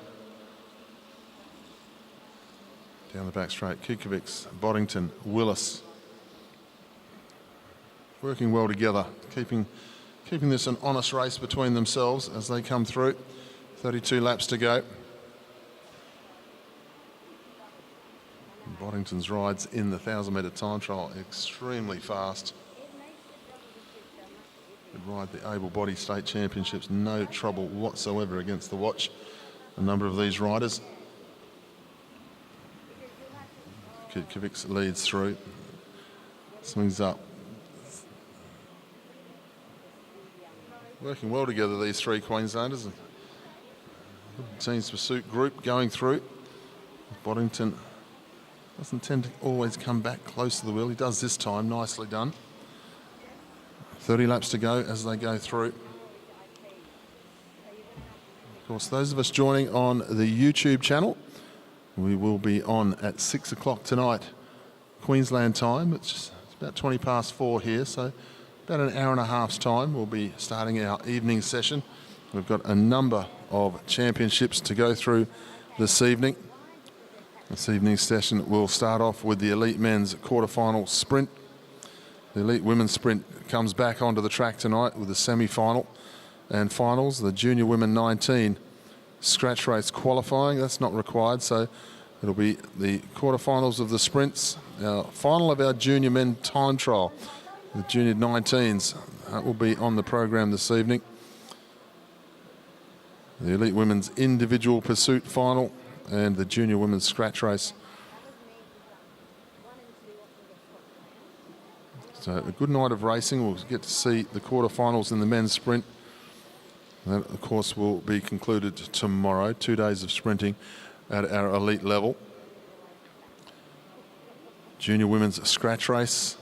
Down the back straight, Kitkovics, Boddington, Willis. Working well together, keeping this an honest race between themselves as they come through. 32 laps to go. Boddington's rides in the 1,000-metre time trial extremely fast. Could ride the able-bodied state championships, no trouble whatsoever against the watch. A number of these riders. Kitkovics leads through, swings up. Working well together, these three Queenslanders. Team's pursuit group going through. Boddington doesn't tend to always come back close to the wheel. He does this time, nicely done. 30 laps to go as they go through. Of course, those of us joining on the YouTube channel, we will be on at 6 o'clock tonight, Queensland time. It's about 20 past 4 here, so about an hour and a half's time we'll be starting our evening session. We've got a number of championships to go through this evening. This evening's session will start off with the elite men's quarterfinal sprint. The elite women's sprint comes back onto the track tonight with the semi-final and finals. The junior women 19 scratch race qualifying, that's not required, so It'll be the quarterfinals of the sprints, our final of our junior men time trial, the junior 19s. That will be on the program this evening. The elite women's individual pursuit final and the junior women's scratch race. So a good night of racing. We'll get to see the quarterfinals in the men's sprint. And that, of course, will be concluded tomorrow. 2 days of sprinting at our elite level. Junior women's scratch race,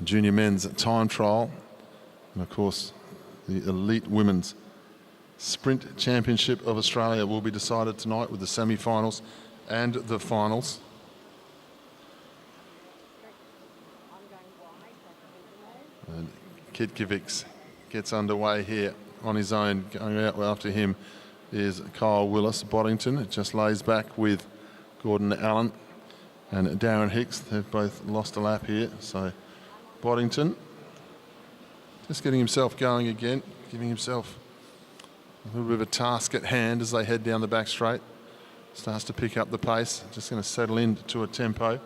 junior men's time trial, and of course the elite women's sprint championship of Australia will be decided tonight with the semi-finals and the finals. And Kitkovics gets underway here on his own. Going out after him is Kyle Willis. Boddington just lays back with Gordon Allen and Darren Hicks. They've both lost a lap here. So Boddington just getting himself going again, giving himself a little bit of a task at hand as they head down the back straight. Starts to pick up the pace. Just going to settle into a tempo.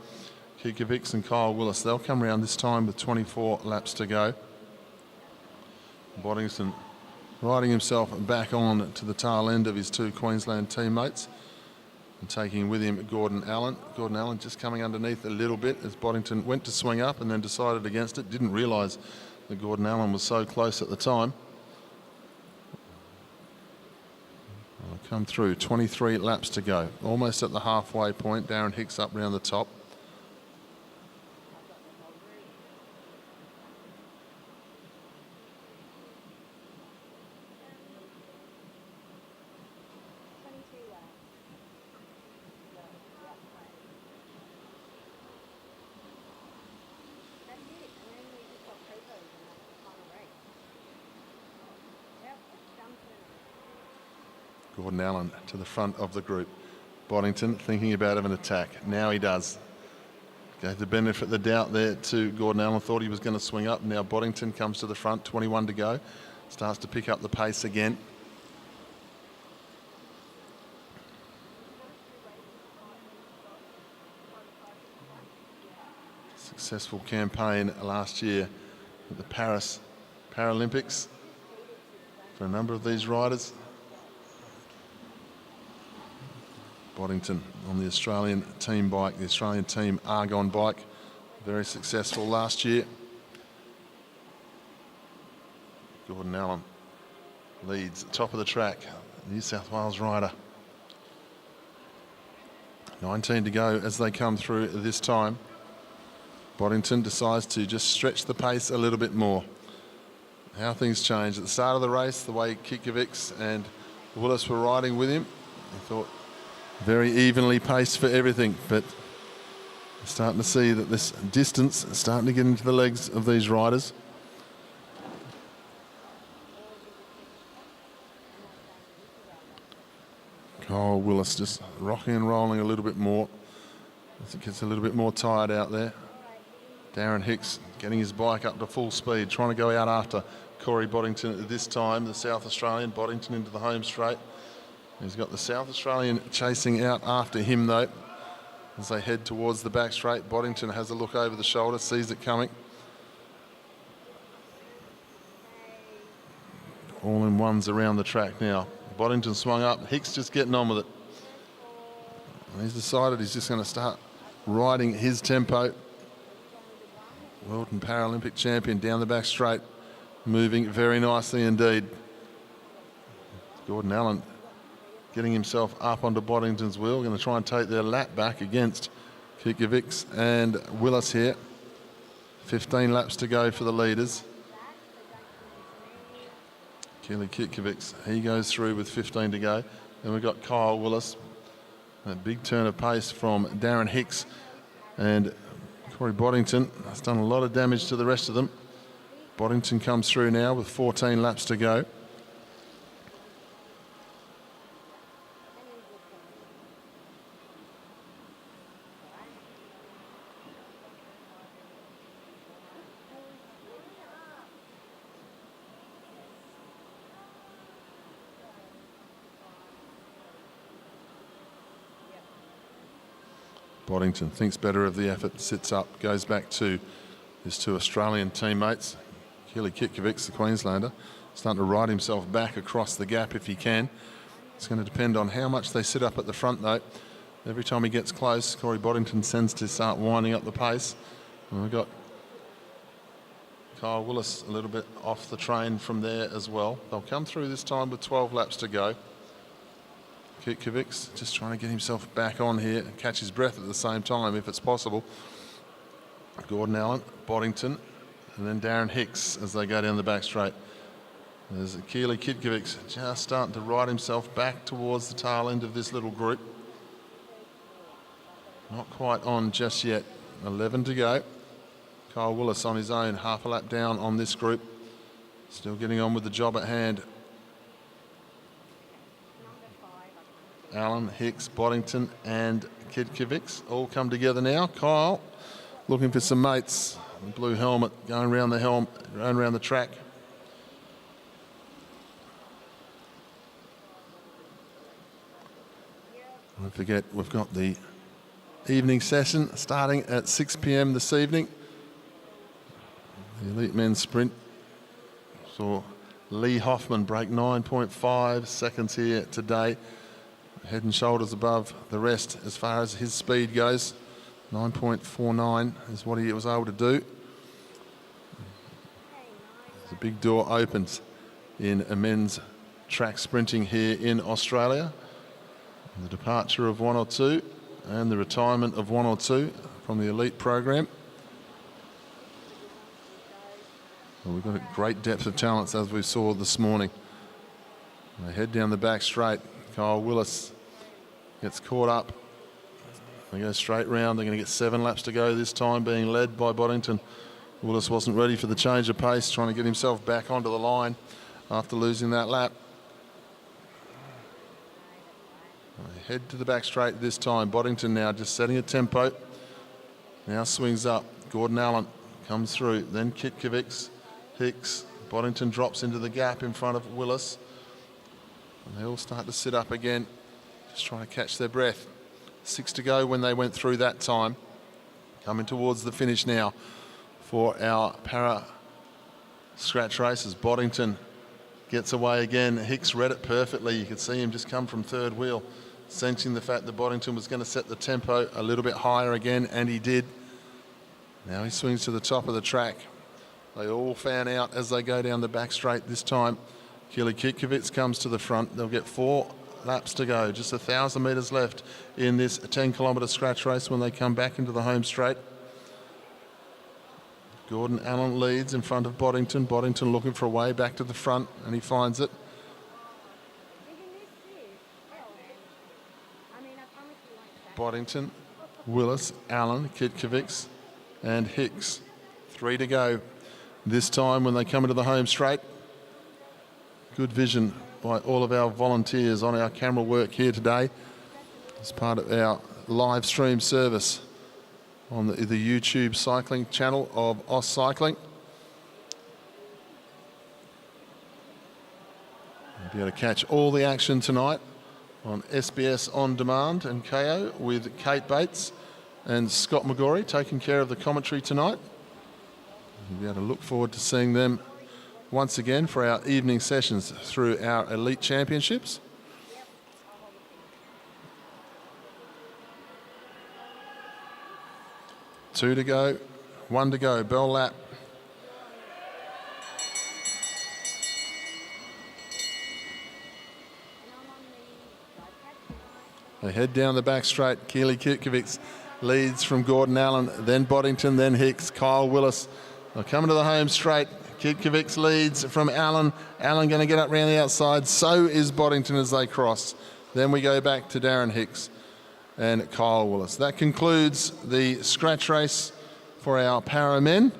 Kitkovics and Kyle Willis, they'll come around this time with 24 laps to go. Boddington riding himself back on to the tail end of his two Queensland teammates and taking with him Gordon Allen. Gordon Allen just coming underneath a little bit as Boddington went to swing up and then decided against it. Didn't realise that Gordon Allen was so close at the time. I'll come through, 23 laps to go. Almost at the halfway point. Darren Hicks up round the top. Gordon Allen to the front of the group. Boddington thinking about an attack. Now he does. Gave the benefit of the doubt there to Gordon Allen. Thought he was going to swing up. Now Boddington comes to the front. 21 to go. Starts to pick up the pace again. Successful campaign last year at the Paris Paralympics for a number of these riders. Boddington on the Australian team bike, the Australian team Argon bike. Very successful last year. Gordon Allen leads top of the track, New South Wales rider. 19 to go as they come through this time. Boddington decides to just stretch the pace a little bit more. How things change. At the start of the race, the way Kitkovics and Willis were riding with him, I thought very evenly paced for everything, but starting to see that this distance is starting to get into the legs of these riders. Kyle Willis just rocking and rolling a little bit more as it gets a little bit more tired out there. Darren Hicks getting his bike up to full speed, trying to go out after Corey Boddington at this time, the South Australian. Boddington into the home straight. He's got the South Australian chasing out after him though. As they head towards the back straight, Boddington has a look over the shoulder, sees it coming. All in ones around the track now. Boddington swung up, Hicks just getting on with it. And he's decided he's just going to start riding his tempo. World and Paralympic champion down the back straight, moving very nicely indeed. Gordon Allen getting himself up onto Boddington's wheel, going to try and take their lap back against Kitkovics and Willis here. 15 laps to go for the leaders. Kelly Kitkovics, he goes through with 15 to go. Then we've got Kyle Willis. A big turn of pace from Darren Hicks and Corey Boddington. Has done a lot of damage to the rest of them. Boddington comes through now with 14 laps to go. Boddington thinks better of the effort, sits up, goes back to his two Australian teammates. Keirin, the Queenslander, starting to ride himself back across the gap if he can. It's going to depend on how much they sit up at the front, though. Every time he gets close, Corey Boddington tends to start winding up the pace. And we've got Kyle Willis a little bit off the train from there as well. They'll come through this time with 12 laps to go. Keirin just trying to get himself back on here and catch his breath at the same time if it's possible. Gordon Allen, Boddington, and then Darren Hicks as they go down the back straight. There's Keirin just starting to ride himself back towards the tail end of this little group. Not quite on just yet. 11 to go. Kyle Willis on his own, half a lap down on this group. Still getting on with the job at hand. Allen, Hicks, Boddington and Keirin all come together now. Kyle looking for some mates. The blue helmet going around the track. Don't forget, we've got the evening session starting at 6 p.m. this evening. The elite men's sprint saw Lee Hoffman break 9.5 seconds here today. Head and shoulders above the rest as far as his speed goes. 9.49 is what he was able to do. The big door opens in a men's track sprinting here in Australia. The departure of one or two and the retirement of one or two from the elite program. Well, we've got a great depth of talents as we saw this morning. They head down the back straight. Kyle Willis gets caught up. They go straight round. They're going to get 7 laps to go this time, being led by Boddington. Willis wasn't ready for the change of pace, trying to get himself back onto the line after losing that lap. They head to the back straight this time. Boddington now just setting a tempo. Now swings up. Gordon Allen comes through. Then Keirin, Hicks. Boddington drops into the gap in front of Willis. And they all start to sit up again, just trying to catch their breath. 6 to go when they went through that time. Coming towards the finish now for our para scratch races. Boddington gets away again. Hicks read it perfectly. You could see him just come from third wheel, sensing the fact that Boddington was going to set the tempo a little bit higher again, and he did. Now he swings to the top of the track. They all fan out as they go down the back straight this time. Keirin comes to the front. They'll get 4 laps to go, just 1,000 metres left in this 10-kilometre scratch race when they come back into the home straight. Gordon Allen leads in front of Boddington. Boddington looking for a way back to the front, and he finds it. Boddington, Willis, Allen, Keirin and Hicks. 3 to go this time when they come into the home straight. Good vision by all of our volunteers on our camera work here today as part of our live stream service on the YouTube cycling channel of AusCycling. You'll be able to catch all the action tonight on SBS On Demand and KO with Kate Bates and Scott McGorry taking care of the commentary tonight. You'll be able to look forward to seeing them once again for our evening sessions through our elite championships. Two to go, 1 to go, bell lap. They head down the back straight. Keirin leads from Gordon Allen, then Boddington, then Hicks, Kyle Willis. They're coming to the home straight. Keirin leads from Allen. Allen going to get up round the outside. So is Boddington as they cross. Then we go back to Darren Hicks and Kyle Willis. That concludes the scratch race for our para men.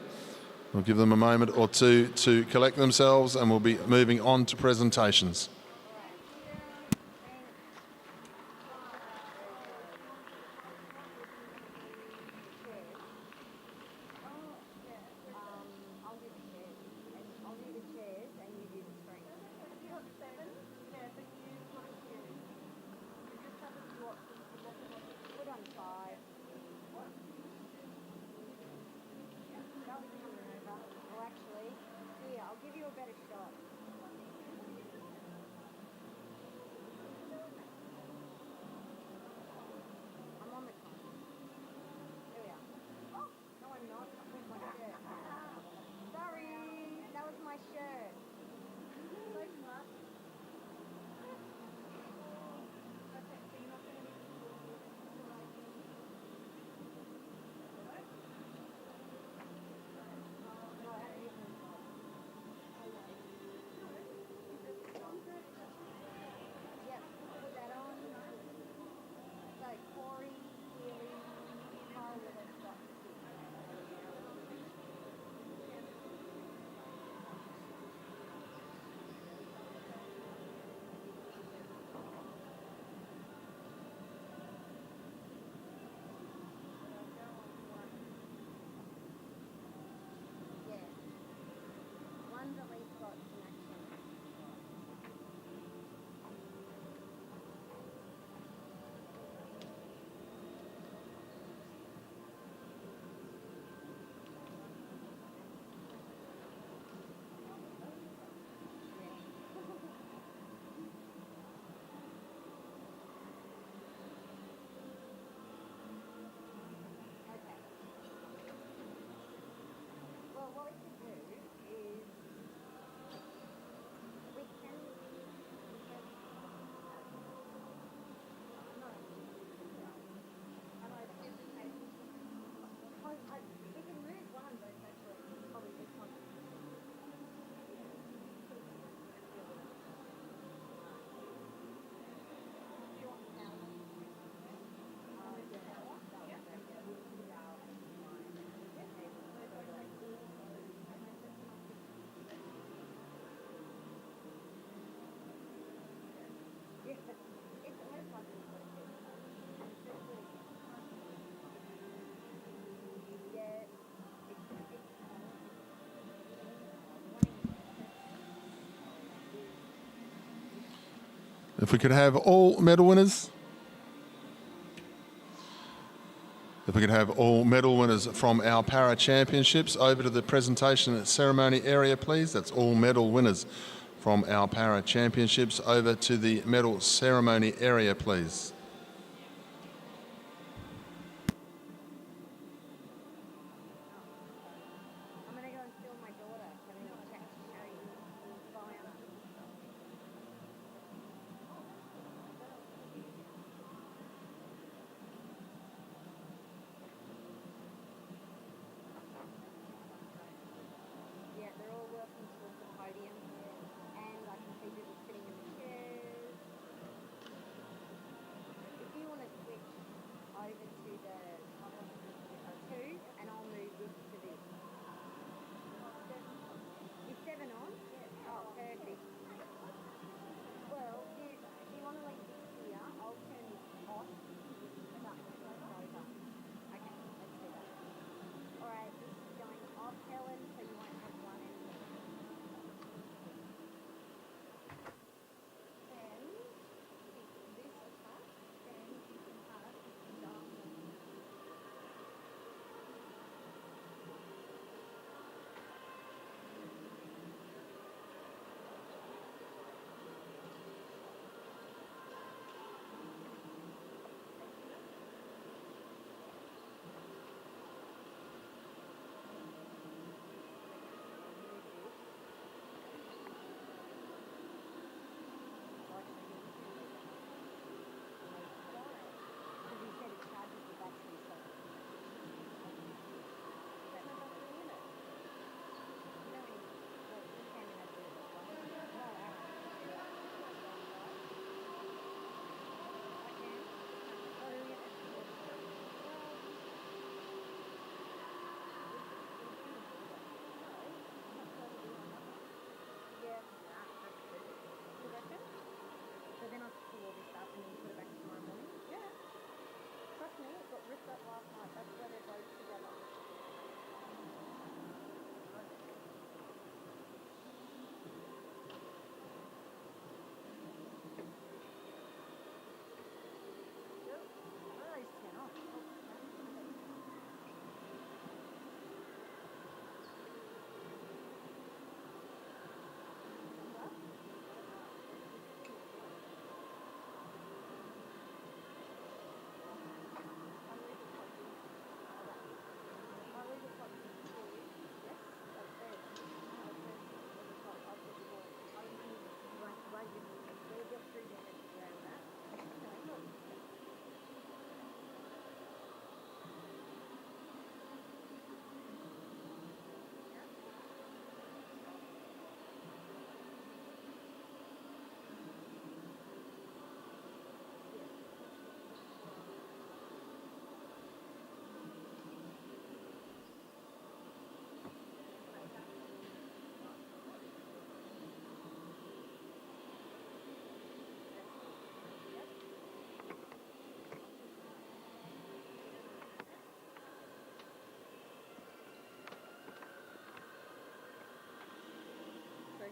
We'll give them a moment or two to collect themselves, and we'll be moving on to presentations. a better shot. I'm on the top. There we are. Oh, no, I'm not. Where's my shirt? Sorry, that was my shirt. So smart. Okay, so you're not going to Yep, put that on. So Corey, Keely, Carl with us got yeah. One's at least got connection. Okay. Well, what we could do is we can no. And I hesitate. We can move one, but it's actually probably this one. Do you want the camera? Yeah, it's almost like this, but yeah, If we could have all medal winners. If we could have all medal winners from our Para Championships over to the presentation ceremony area, please. That's all medal winners from our Para Championships over to the medal ceremony area, please. I'm gonna go and film my daughter having a chat to show you. Bye, Anna. Yeah, they're all working towards the podium, and I can see people sitting in the chairs.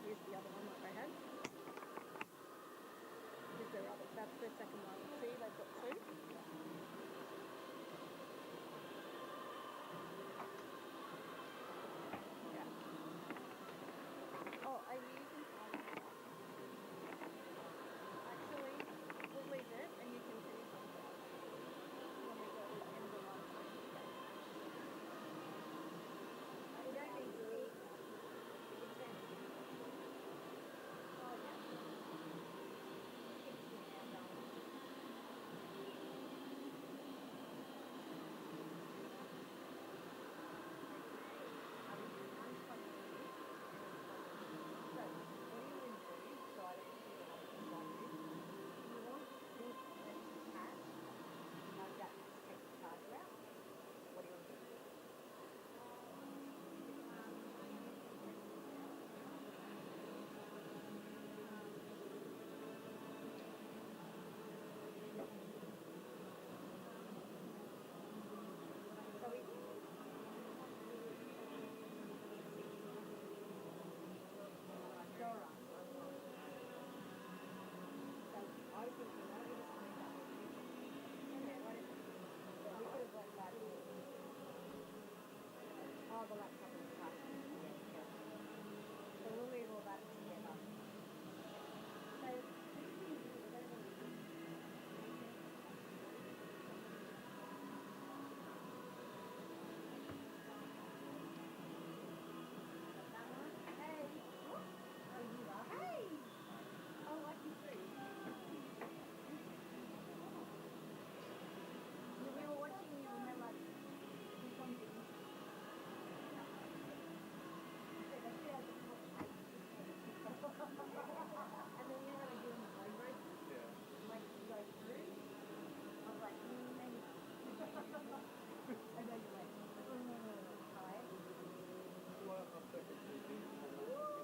Here's the other one that they had. Here's their other, that's their second one. See, they've got two. Yeah. Oh, are you using time? Actually, we'll leave it and you can finish on that. When we go to the end of the one. You don't need to eat. Oh, yeah. Oh, the laptop in the car. Yeah. So we'll leave all that together. Hey! Oh, I can see. We were watching you and they're like, do something. And then you're going to do them the road. Yeah. Like, go through. I was like, maybe. And then you're like, tired. 1.5 seconds. 1.5 seconds. You're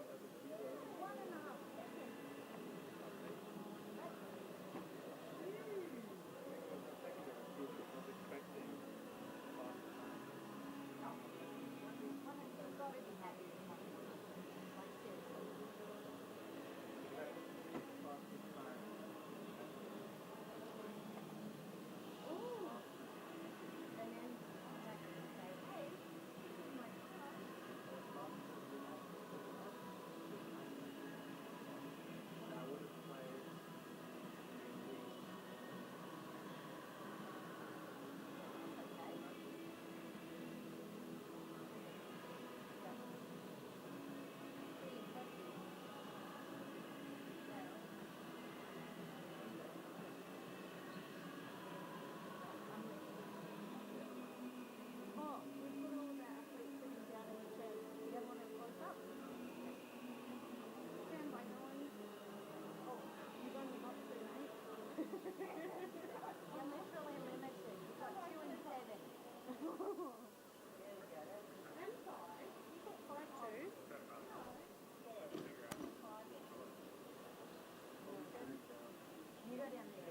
literally limited. You've got 2 and 7. I'm sorry. You've got 5 too. You go down there.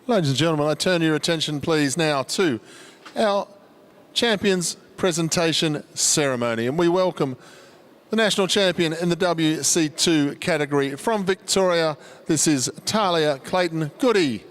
Ladies and gentlemen, I turn your attention please now to our Champions Presentation Ceremony, and we welcome the national champion in the WC2 category from Victoria. This is Talia Clayton-Goody.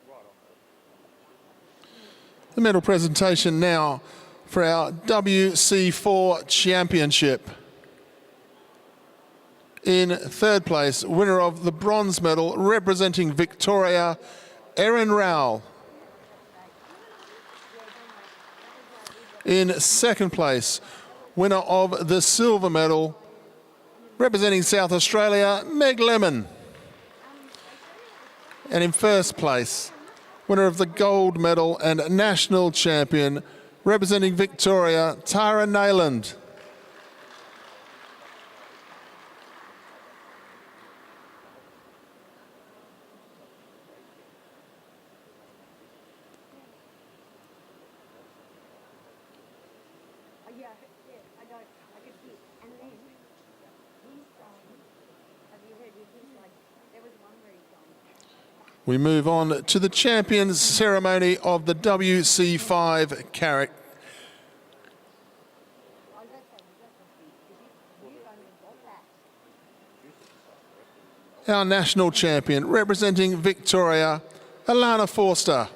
Right on. The medal presentation now for our WC4 Championship. In third place, winner of the bronze medal, representing Victoria, Erin Rowell. In second place, winner of the silver medal, representing South Australia, Meg Lemon. And in first place, winner of the gold medal and national champion, representing Victoria, Tara Nayland. We move on to the champions ceremony of the WC5 carrot. Our national champion, representing Victoria, Alana Forster.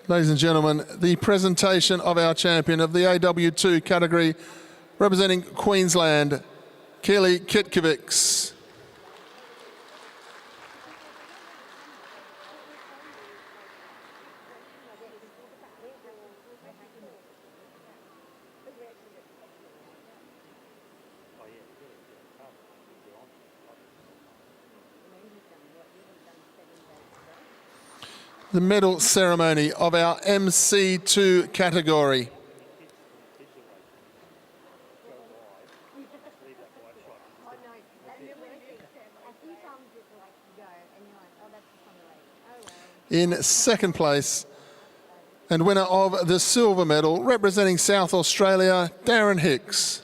Ladies and gentlemen, the presentation of our champion of the AW2 category, representing Queensland, Kelly Kitkovics. The medal ceremony of our MC2 category. In second place, and winner of the silver medal, representing South Australia, Darren Hicks.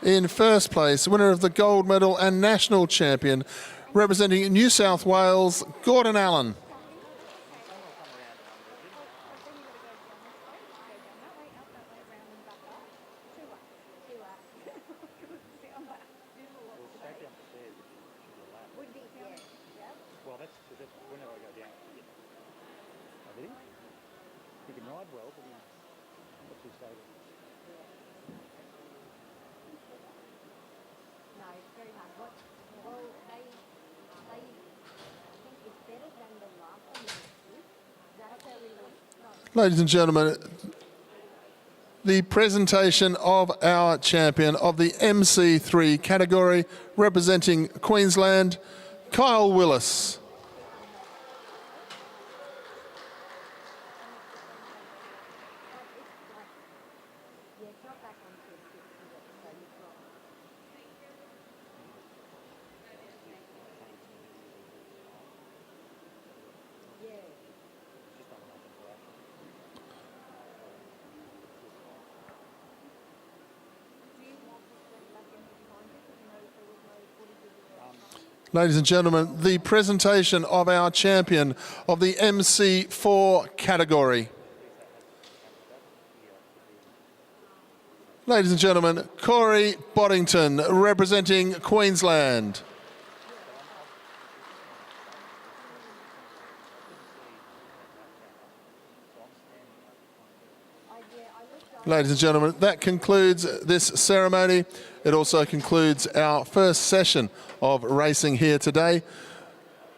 In first place, winner of the gold medal and national champion, representing New South Wales, Gordon Allen. Ladies and gentlemen, the presentation of our champion of the MC3 category, representing Queensland, Kyle Willis. Ladies and gentlemen, the presentation of our champion of the MC4 category. Ladies and gentlemen, Corey Boddington, representing Queensland. Ladies and gentlemen, that concludes this ceremony. It also concludes our first session of racing here today.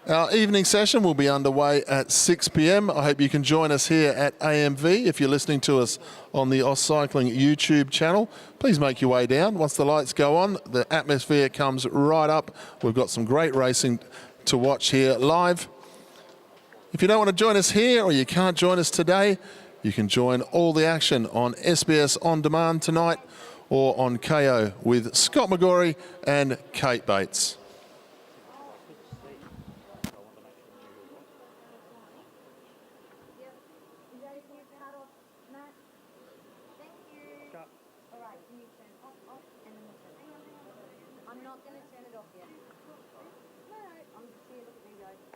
Our evening session will be underway at 6 p.m. I hope you can join us here at AMV. If you're listening to us on the AusCycling YouTube channel, please make your way down. Once the lights go on, the atmosphere comes right up. We've got some great racing to watch here live. If you don't want to join us here or you can't join us today, you can join all the action on SBS On Demand tonight or on KO with Scott McGorry and Kate Bates. not going to turn it off yet. No, I'm just here. Look at me go.